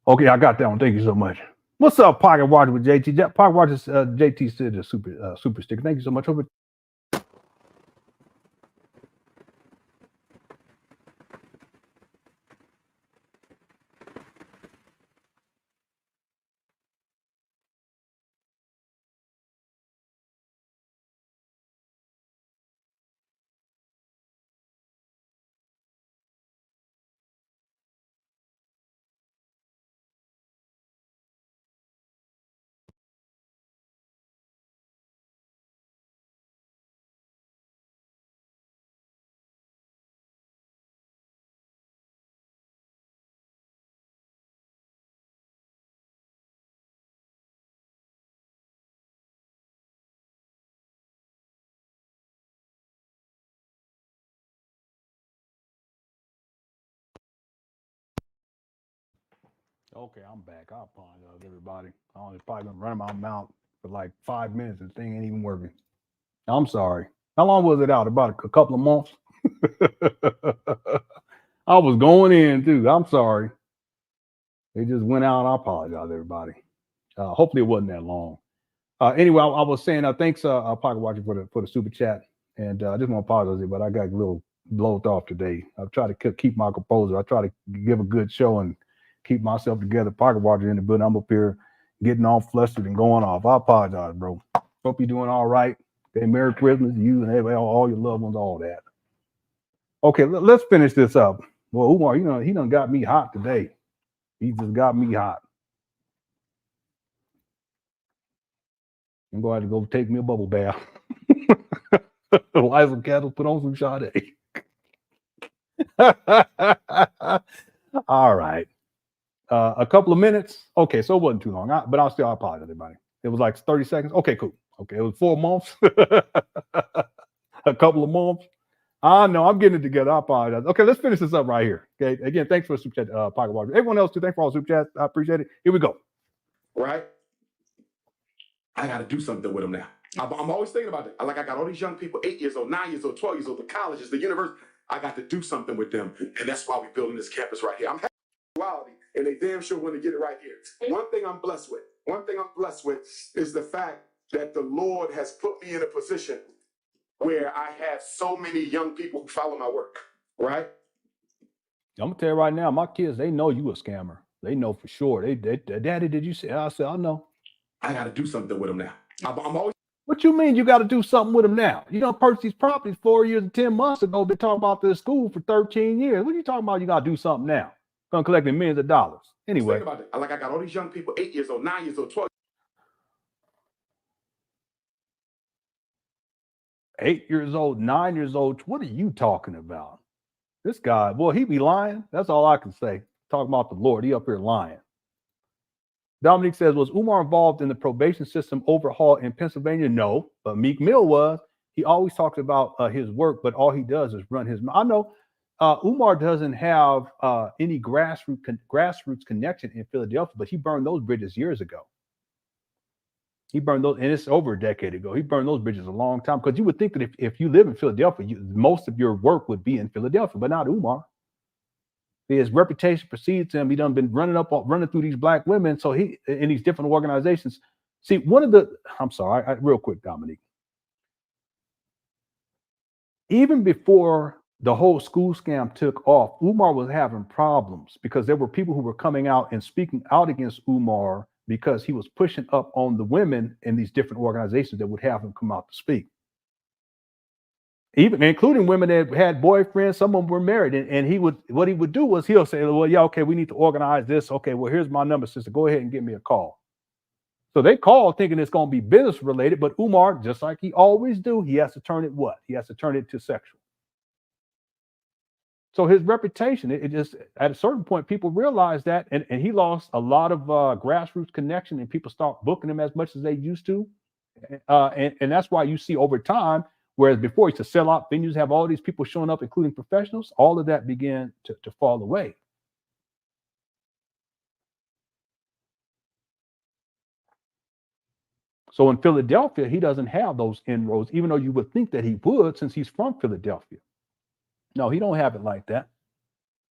Okay, I got that one. Thank you so much. What's up, Pocket Watcher with JT? Pocket Watcher, JT said the super sticker. Thank you so much. Okay, I'm back. I apologize, everybody. I only probably been running my mouth for like 5 minutes and the thing ain't even working. I'm sorry. How long was it out? About a couple of months? I was going in too. I'm sorry. It just went out. I apologize, everybody. Hopefully it wasn't that long. Anyway, I was saying thanks, Pocket Watcher, for the super chat. And I just want to apologize, but I got a little blowed off today. I've tried to keep my composure. I try to give a good show and keep myself together. Pocket Watcher in the building. I'm up here getting all flustered and going off. I apologize, bro. Hope you're doing all right. Okay, Merry Christmas to you and everybody, all your loved ones, all that. Okay, let's finish this up. Well, Umar, he done got me hot today. He just got me hot. I'm going to go take me a bubble bath. Light some candles, put on some Sade. All right. A couple of minutes. Okay, so it wasn't too long, but I'll still apologize, everybody. It was like 30 seconds. Okay, cool. Okay, it was 4 months. A couple of months. I know I'm getting it together. I apologize. Okay, let's finish this up right here. Okay, again, thanks for the super chat, Pocket Watcher. Everyone else too, thanks for all the super chats. I appreciate it. Here we go. Right? I got to do something with them now. I'm always thinking about it. I got all these young people, 8 years old, 9 years old, 12 years old, the colleges, the university. I got to do something with them. And that's why we're building this campus right here. I'm happy with duality, and they damn sure want to get it right here. One thing I'm blessed with is the fact that the Lord has put me in a position where I have so many young people who follow my work, right? I'm gonna tell you right now, my kids, they know you a scammer. They know for sure. They Daddy, did you say? I said, I know. I got to do something with them now. I'm always. What you mean you got to do something with them now? You don't purchase these properties 4 years and 10 months ago. Been talking about this school for 13 years. What are you talking about? You got to do something now. Gonna collect millions of dollars. Anyway. Think about it. I got all these young people, 8 years old, 9 years old, 12. 8 years old, 9 years old. What are you talking about? This guy, boy, he be lying. That's all I can say. Talking about the Lord. He up here lying. Dominique says, was Umar involved in the probation system overhaul in Pennsylvania? No, but Meek Mill was. He always talks about his work, but all he does is run his mouth. I know Umar doesn't have any grassroots connection in Philadelphia, but he burned those bridges years ago. He burned those, and it's over a decade ago. He burned those bridges a long time, because you would think that if you live in Philadelphia, most of your work would be in Philadelphia, but not Umar. His reputation precedes him. He done been running through these black women. So he in these different organizations. See, I'm sorry, real quick, Dominique. Even before the whole school scam took off, Umar was having problems because there were people who were coming out and speaking out against Umar because he was pushing up on the women in these different organizations that would have him come out to speak. Even including women that had boyfriends, some of them were married, and what he would do was he'll say, well, yeah, okay, we need to organize this. Okay, well, here's my number, sister. Go ahead and give me a call. So they call thinking it's going to be business related, but Umar, just like he always do, he has to turn it what? He has to turn it to sexual. So his reputation, it just, at a certain point, people realized that, and he lost a lot of grassroots connection, and people start booking him as much as they used to. And that's why you see over time, whereas before he used to sell out venues, have all these people showing up, including professionals, all of that began to fall away. So in Philadelphia, he doesn't have those inroads, even though you would think that he would, since he's from Philadelphia. No, he don't have it like that.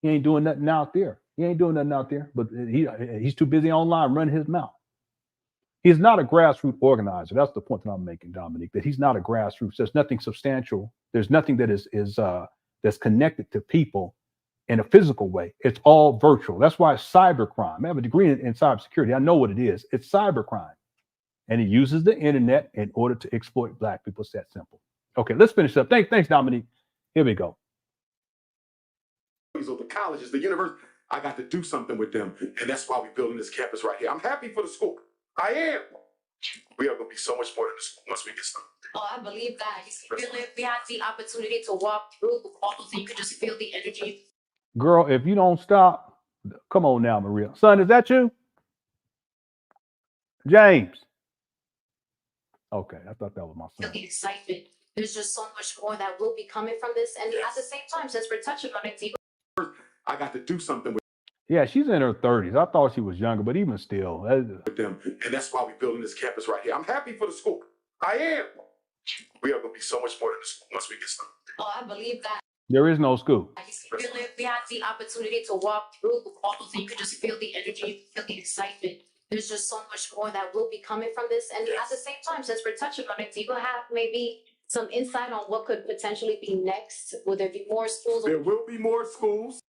He ain't doing nothing out there. But he's too busy online running his mouth. He's not a grassroots organizer. That's the point that I'm making, Dominique, that he's not a grassroots. There's nothing substantial. There's nothing that is that's connected to people in a physical way. It's all virtual. That's why it's cybercrime. I have a degree in cybersecurity. I know what it is. It's cybercrime. And he uses the internet in order to exploit black people. It's that simple. Okay, let's finish up. Thanks, Dominique. Here we go. The colleges, the university, I got to do something with them. And that's why we're building this campus right here. I'm happy for the school. I am. We are going to be so much more than the school once we get started. Oh, I believe that. We had the opportunity to walk through all those, and you could just feel the energy. Girl, if you don't stop, come on now, Maria. Son, is that you? James. Okay, I thought that was my son. The excitement. There's just so much more that will be coming from this. And at the same time, since we're touching on it, I got to do something with Yeah, she's in her 30s. I thought she was younger, but even still. them. And that's why we're building this campus right here. I'm happy for the school. I am. We are going to be so much more than the school once we get started. Oh, I believe that. There is no school. We had the opportunity to walk through all those, and you could just feel the energy, feel the excitement. There's just so much more that will be coming from this. And at the same time, since we're touching on it, do you have maybe some insight on what could potentially be next? Will there be more schools? There will be more schools.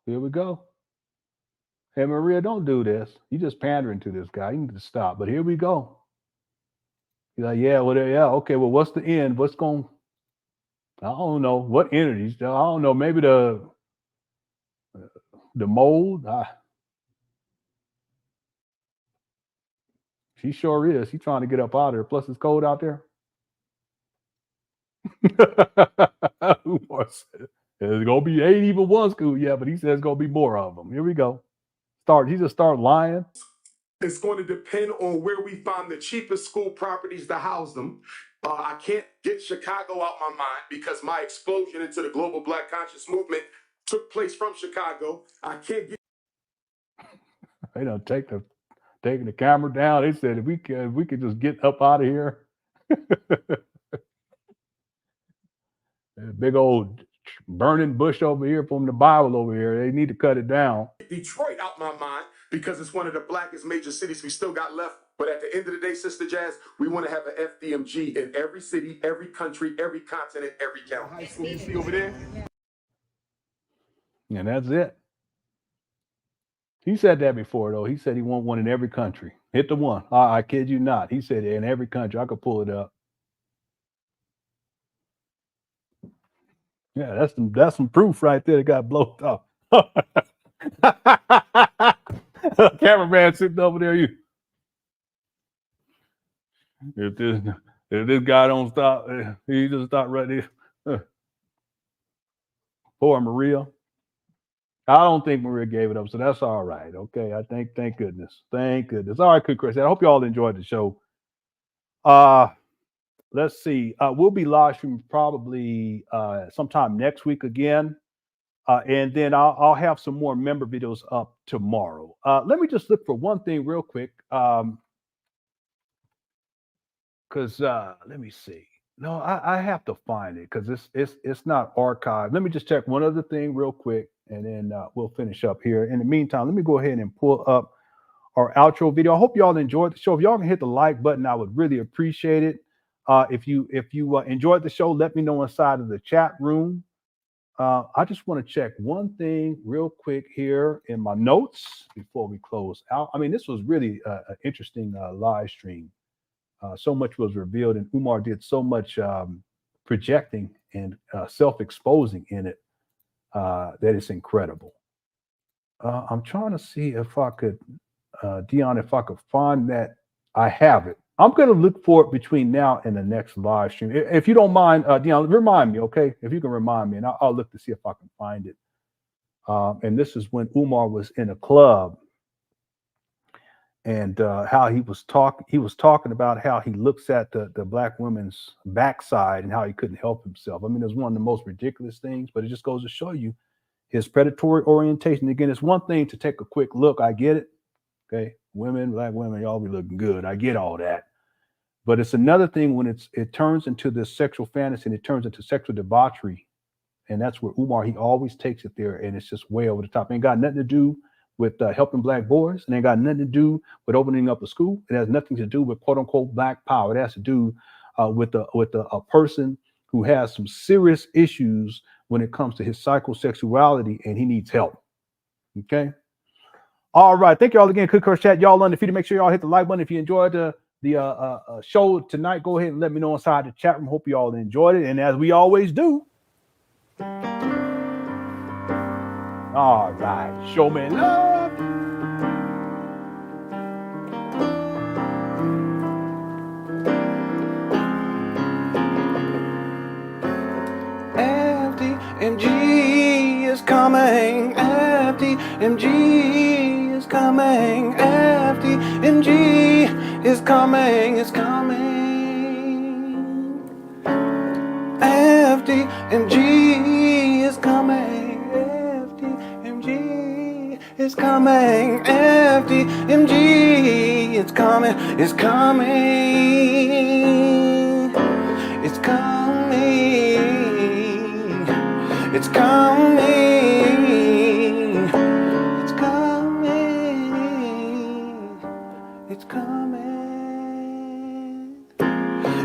Here we go. Hey, Maria, don't do this. You just pandering to this guy. You need to stop. But here we go. He's like, yeah, well, yeah, okay, well, what's the end? What's going, I don't know. What entities? I don't know. Maybe the mold. She sure is. She's trying to get up out of there. Plus, it's cold out there. Umar said, there's gonna be 8 even one school, yeah, but he says it's gonna be more of them. Here we go. He just started lying. It's going to depend on where we find the cheapest school properties to house them. I can't get Chicago out my mind because my explosion into the global Black conscious movement took place from Chicago. I can't get. They done taking the camera down. They said if we could just get up out of here. Big old burning bush over here from the Bible over here. They need to cut it down. Detroit out my mind because it's one of the blackest major cities we still got left. But at the end of the day, Sister Jazz, we want to have an FDMG in every city, every country, every continent, every county. High school you see over there? And that's it. He said that before, though. He said he want one in every country. Hit the one. I kid you not. He said in every country. I could pull it up. Yeah, that's some proof right there. It got blown up. Cameraman sitting over there. If this guy don't stop, he just stop right there. Poor Maria. I don't think Maria gave it up, so that's all right. Okay, I think. Thank goodness. Thank goodness. All right, good Chris. I hope you all enjoyed the show. Let's see. We'll be live streaming probably sometime next week again. And then I'll have some more member videos up tomorrow. Let me just look for one thing real quick. Because let me see. No, I have to find it because it's not archived. Let me just check one other thing real quick, and then we'll finish up here. In the meantime, let me go ahead and pull up our outro video. I hope y'all enjoyed the show. If y'all can hit the like button, I would really appreciate it. If you enjoyed the show, let me know inside of the chat room. I just want to check one thing real quick here in my notes before we close out. I mean, this was really an interesting live stream. So much was revealed, and Umar did so much projecting and self-exposing in it that it's incredible. I'm trying to see if I could, Dion, if I could find that. I have it. I'm going to look for it between now and the next live stream. If you don't mind, Dion, remind me, okay? If you can remind me, and I'll look to see if I can find it. And this is when Umar was in a club, and how he was talking about how he looks at the black women's backside and how he couldn't help himself. I mean, it's one of the most ridiculous things, but it just goes to show you his predatory orientation. Again, it's one thing to take a quick look. I get it. Okay. Women, black women, y'all be looking good. I get all that. But it's another thing when it turns into this sexual fantasy and it turns into sexual debauchery. And that's where Umar, he always takes it there. And it's just way over the top. It ain't got nothing to do with helping black boys. And ain't got nothing to do with opening up a school. It has nothing to do with quote unquote black power. It has to do with a person who has some serious issues when it comes to his psychosexuality and he needs help. Okay. All right. Thank you all again. Cook Curse Chat. Y'all undefeated. Make sure y'all hit the like button. If you enjoyed the show tonight, go ahead and let me know inside the chat room. Hope you all enjoyed it. And as we always do, all right, show me love. FDMG is coming. FDMG is coming. FDMG is coming. It's coming. FDMG is coming. FDMG is coming. FDMG is coming. It's coming. It's coming. It's coming. It's coming. It's coming.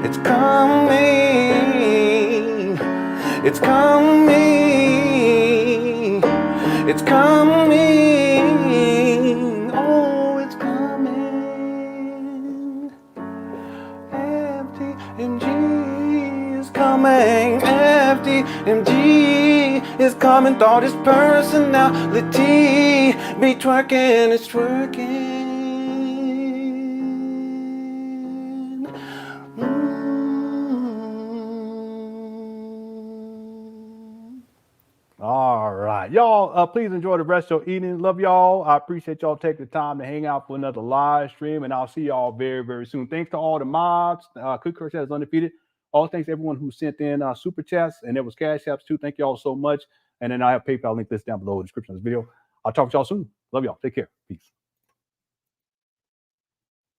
It's coming. It's coming. It's coming. Oh, it's coming. FDMG is coming. FDMG is coming. Thought his personality be twerking. It's twerking. right, y'all. Please enjoy the rest of your evening. Love y'all. I appreciate y'all taking the time to hang out for another live stream, and I'll see y'all very, very soon. Thanks to all the mods. Cookie Crush is undefeated. All thanks to everyone who sent in super chats, and there was cash apps too. Thank y'all so much. And then I have PayPal link this down below in the description of this video. I'll talk to y'all soon. Love y'all. Take care. Peace.